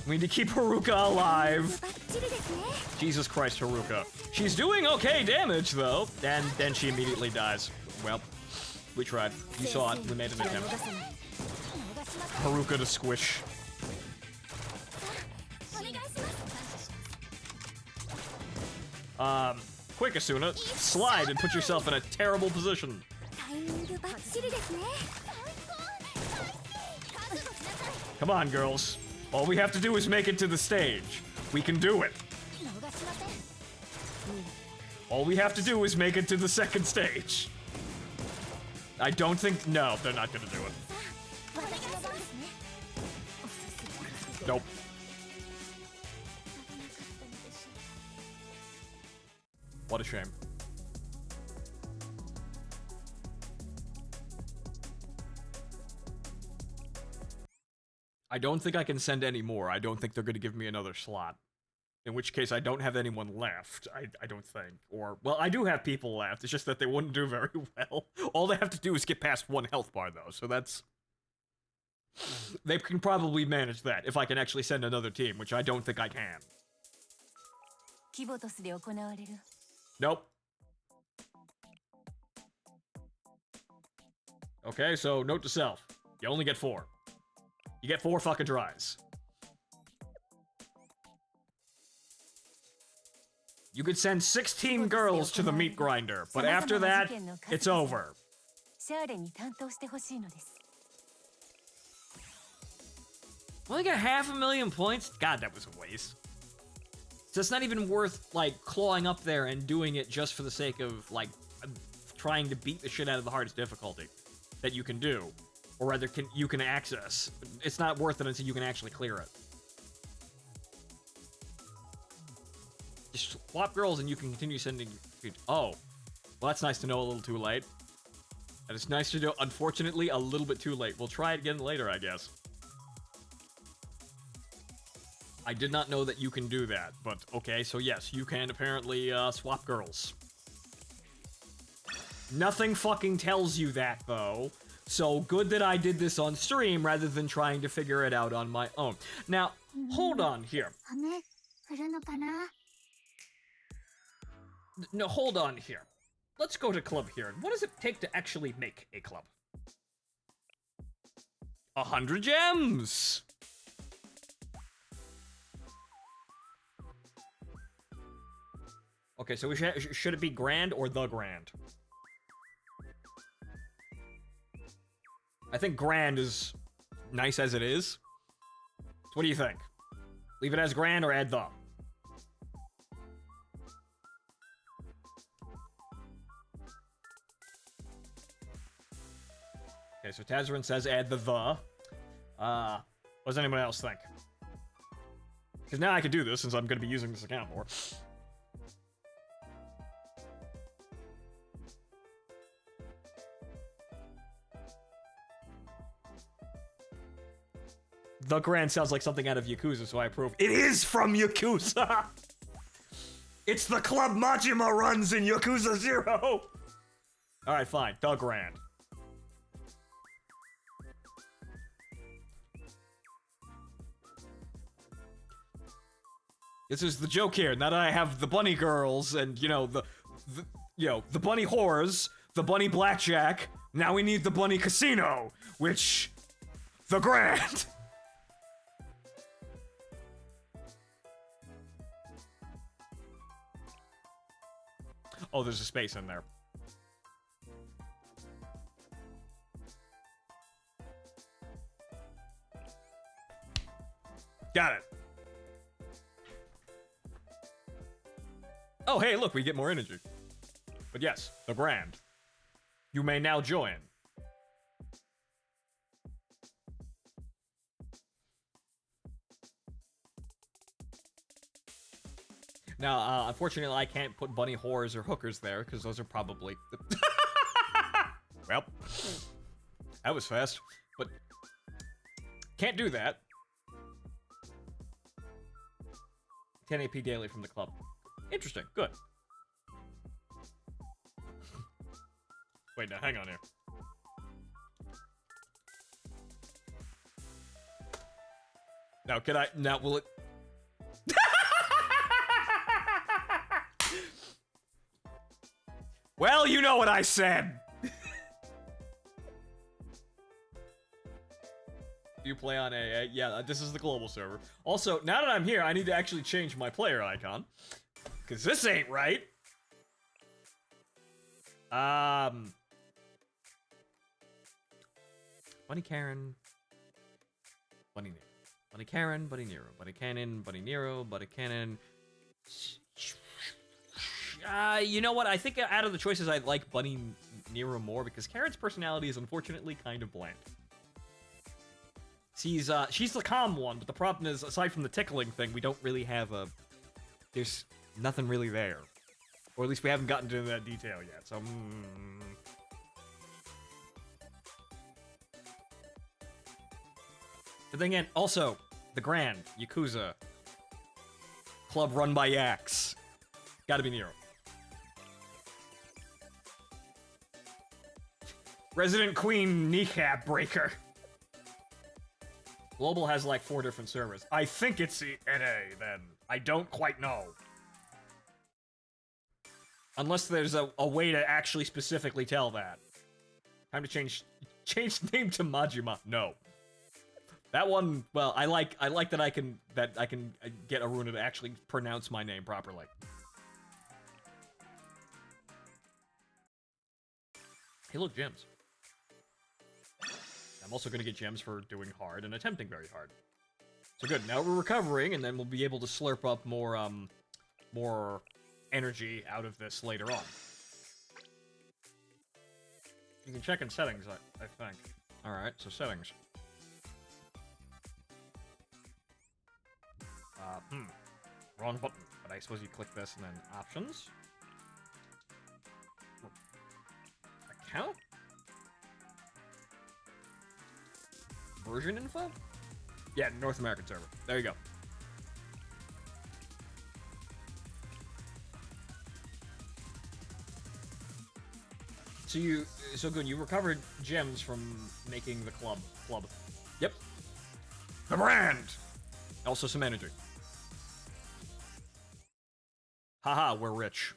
to keep Haruka alive. Jesus Christ, Haruka. She's doing okay damage, though. And then she immediately dies. Well, we tried. You saw it. We made an attempt. Haruka to squish. Quick, Asuna. Slide and put yourself in a terrible position. Come on, girls. All we have to do is make it to the stage. We can do it. All we have to do is make it to the second stage. I don't think... No, they're not gonna do it. Nope. What a shame. I don't think I can send any more. I don't think they're going to give me another slot. In which case, I don't have anyone left, I don't think. Or, well, I do have people left. It's just that they wouldn't do very well. All they have to do is get past 1 health bar, though, so that's... They can probably manage that, if I can actually send another team, which I don't think I can. Nope. Okay, so note to self. You only get 4. You get 4 fucking tries. You could send 16 girls to the meat grinder, but after that, it's over. Only got 500,000 points? God, that was a waste. So it's not even worth, like, clawing up there and doing it just for the sake of, like, trying to beat the shit out of the hardest difficulty that you can do. Or rather, you can access. It's not worth it until you can actually clear it. Just swap girls and you can continue sending... Oh. Well, that's nice to know a little too late. And it's nice to know, unfortunately, a little bit too late. We'll try it again later, I guess. I did not know that you can do that, but okay, so yes, you can apparently swap girls. Nothing fucking tells you that, though. So good that I did this on stream rather than trying to figure it out on my own. Now, hold on here. No, hold on here. Let's go to club here. What does it take to actually make a club? 100 gems! Okay, so should it be grand or the grand? I think grand is nice as it is. So what do you think? Leave it as grand or add the? Okay, so Tazarin says add the. What does anyone else think? Because now I can do this since I'm going to be using this account more. The Grand sounds like something out of Yakuza, so I approve. It is from Yakuza! It's the club Majima runs in Yakuza 0! Alright, fine. The Grand. This is the joke here. Now that I have the bunny girls and, you know, the bunny whores, the bunny blackjack, now we need the bunny casino, which... The Grand! Oh, there's a space in there. Got it. Oh, hey, look, we get more energy. But yes, the brand. You may now join. Now, unfortunately, I can't put bunny whores or hookers there, because those are probably... Well, that was fast, but can't do that. 10 AP daily from the club. Interesting, good. Wait, now, hang on here. Now, can I... Now, will it... Well, you know what I said! You play on AA? Yeah, this is the global server. Also, now that I'm here, I need to actually change my player icon. Because this ain't right. Bunny Karen. Bunny Nero. Bunny Karen, Bunny Nero. Bunny Cannon, Bunny Nero, Bunny Cannon. You know what? I think out of the choices, I like Bunny Nero more because Karen's personality is unfortunately kind of bland. She's the calm one, but the problem is, aside from the tickling thing, we don't really have a... There's nothing really there. Or at least we haven't gotten into that detail yet, so... But then again, also, the Grand, Yakuza, club run by Yaks. Gotta be Nero. Resident Queen Kneecap Breaker. Global has like 4 different servers. I think it's NA then. I don't quite know. Unless there's a way to actually specifically tell that. Time to change name to Majima. No. That one, well, I like that I can get Aruna to actually pronounce my name properly. Hey, look, gems. I'm also gonna get gems for doing hard and attempting very hard. So good, now we're recovering, and then we'll be able to slurp up more energy out of this later on. You can check in settings, I think. Alright, so settings. Wrong button, but I suppose you click this and then options. Account? Version info? Yeah, North American server. There you go. So good, you recovered gems from making the club. Yep. The brand! Also some energy. Haha, we're rich.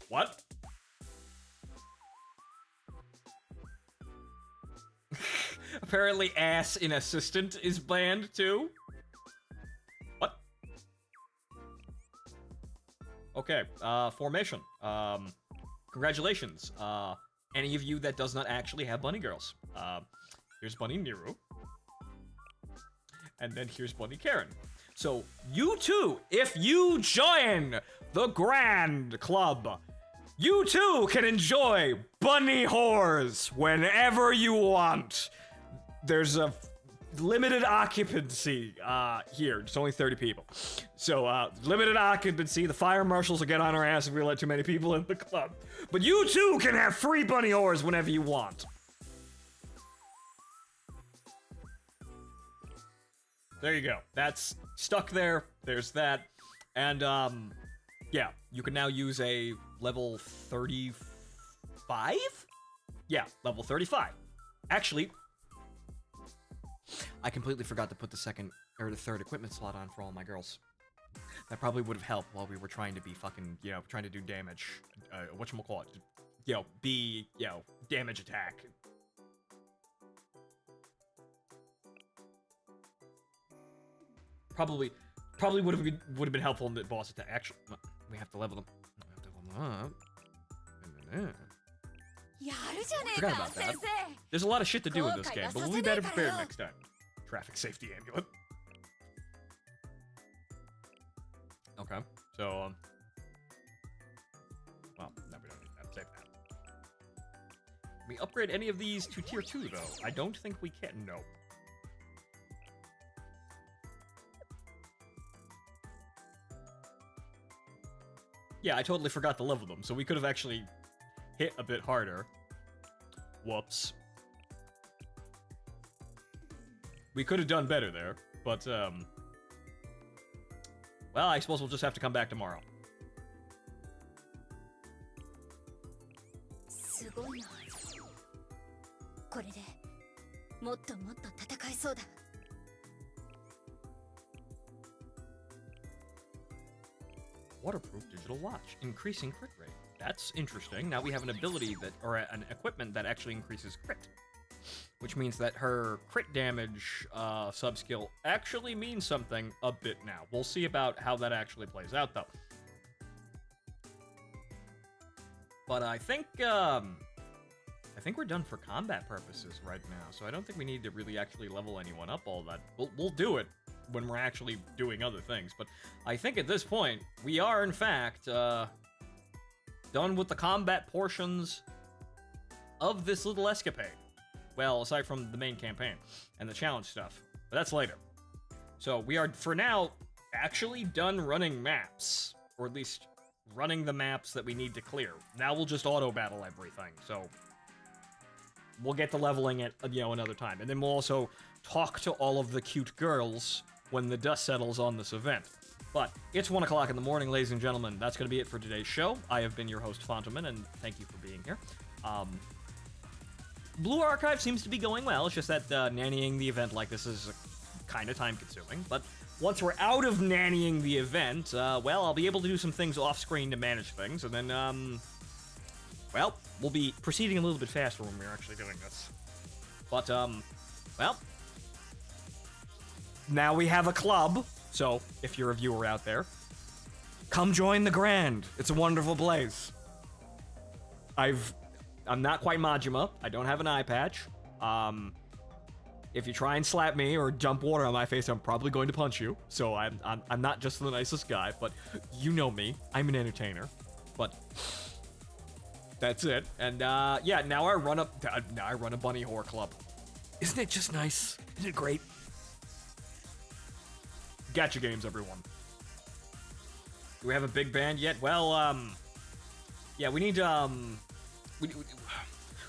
What? Apparently ass in assistant is banned too? What? Okay, formation. Congratulations. Any of you that does not actually have bunny girls. Here's Bunny Nero. And then here's Bunny Karen. So, you too, if you join the Grand Club, you too can enjoy bunny whores whenever you want. There's a limited occupancy here. It's only 30 people. So, limited occupancy. The fire marshals will get on our ass if we let too many people in the club. But you too can have free bunny whores whenever you want. There you go. That's stuck there. There's that. And, yeah, you can now use a level 35? Yeah, level 35. Actually, I completely forgot to put the third equipment slot on for all my girls. That probably would have helped while we were trying to be fucking, trying to do damage. Whatchamacallit? Damage attack. Probably would have been helpful in the boss attack. Actually, we have to level them. We have to level them up. Forgot about that. There's a lot of shit to do in this game, but we'll be better prepared next time. Traffic safety amulet. Okay, so well, no, we don't need that. Save that. Can we upgrade any of these to tier 2 though? I don't think we can. No. Yeah, I totally forgot to level them, so we could have actually hit a bit harder. Whoops. We could have done better there, but, well, I suppose we'll just have to come back tomorrow. すごいな。これでもっともっと戦えそうだ。Waterproof digital watch, increasing crit rate. That's interesting. Now we have an ability that, or an equipment that actually increases crit. Which means that her crit damage sub-skill actually means something a bit now. We'll see about how that actually plays out, though. But I think we're done for combat purposes right now, so I don't think we need to really actually level anyone up all that. We'll do it when we're actually doing other things, but I think at this point, we are, in fact, done with the combat portions of this little escapade. Well, aside from the main campaign and the challenge stuff, but that's later. So we are, for now, actually done running maps, or at least running the maps that we need to clear. Now we'll just auto-battle everything, so we'll get to leveling it, another time. And then we'll also talk to all of the cute girls when the dust settles on this event. But it's 1 o'clock in the morning, ladies and gentlemen. That's going to be it for today's show. I have been your host, Phontomen, and thank you for being here. Blue Archive seems to be going well. It's just that nannying the event like this is kind of time-consuming. But once we're out of nannying the event, well, I'll be able to do some things off-screen to manage things, and then, well, we'll be proceeding a little bit faster when we're actually doing this. But, well, now we have a club, so if you're a viewer out there, come join the Grand. It's a wonderful place. I'm not quite Majima. I don't have an eye patch. If you try and slap me or dump water on my face, I'm probably going to punch you. So I'm not just the nicest guy, but you know me. I'm an entertainer. But that's it. And yeah, now I run a bunny whore club. Isn't it just nice? Isn't it great? Gacha games, everyone. Do we have a big band yet? Well, yeah, we need we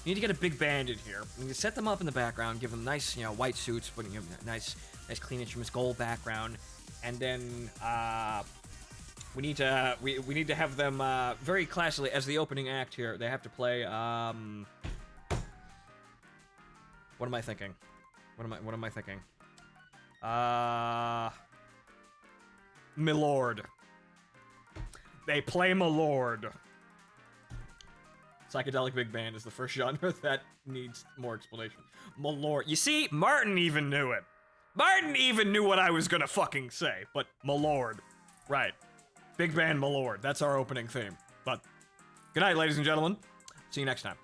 need to get a big band in here. We need to set them up in the background, give them nice, white suits, but nice clean instruments, gold background, and then we need to have them very classically as the opening act here. They have to play. What am I thinking? What am I thinking? Milord. They play Milord. Psychedelic big band is the first genre that needs more explanation. Milord. You see, Martin even knew it. Martin even knew what I was gonna fucking say, but Milord. Right. Big band Milord. That's our opening theme. But good night, ladies and gentlemen. See you next time.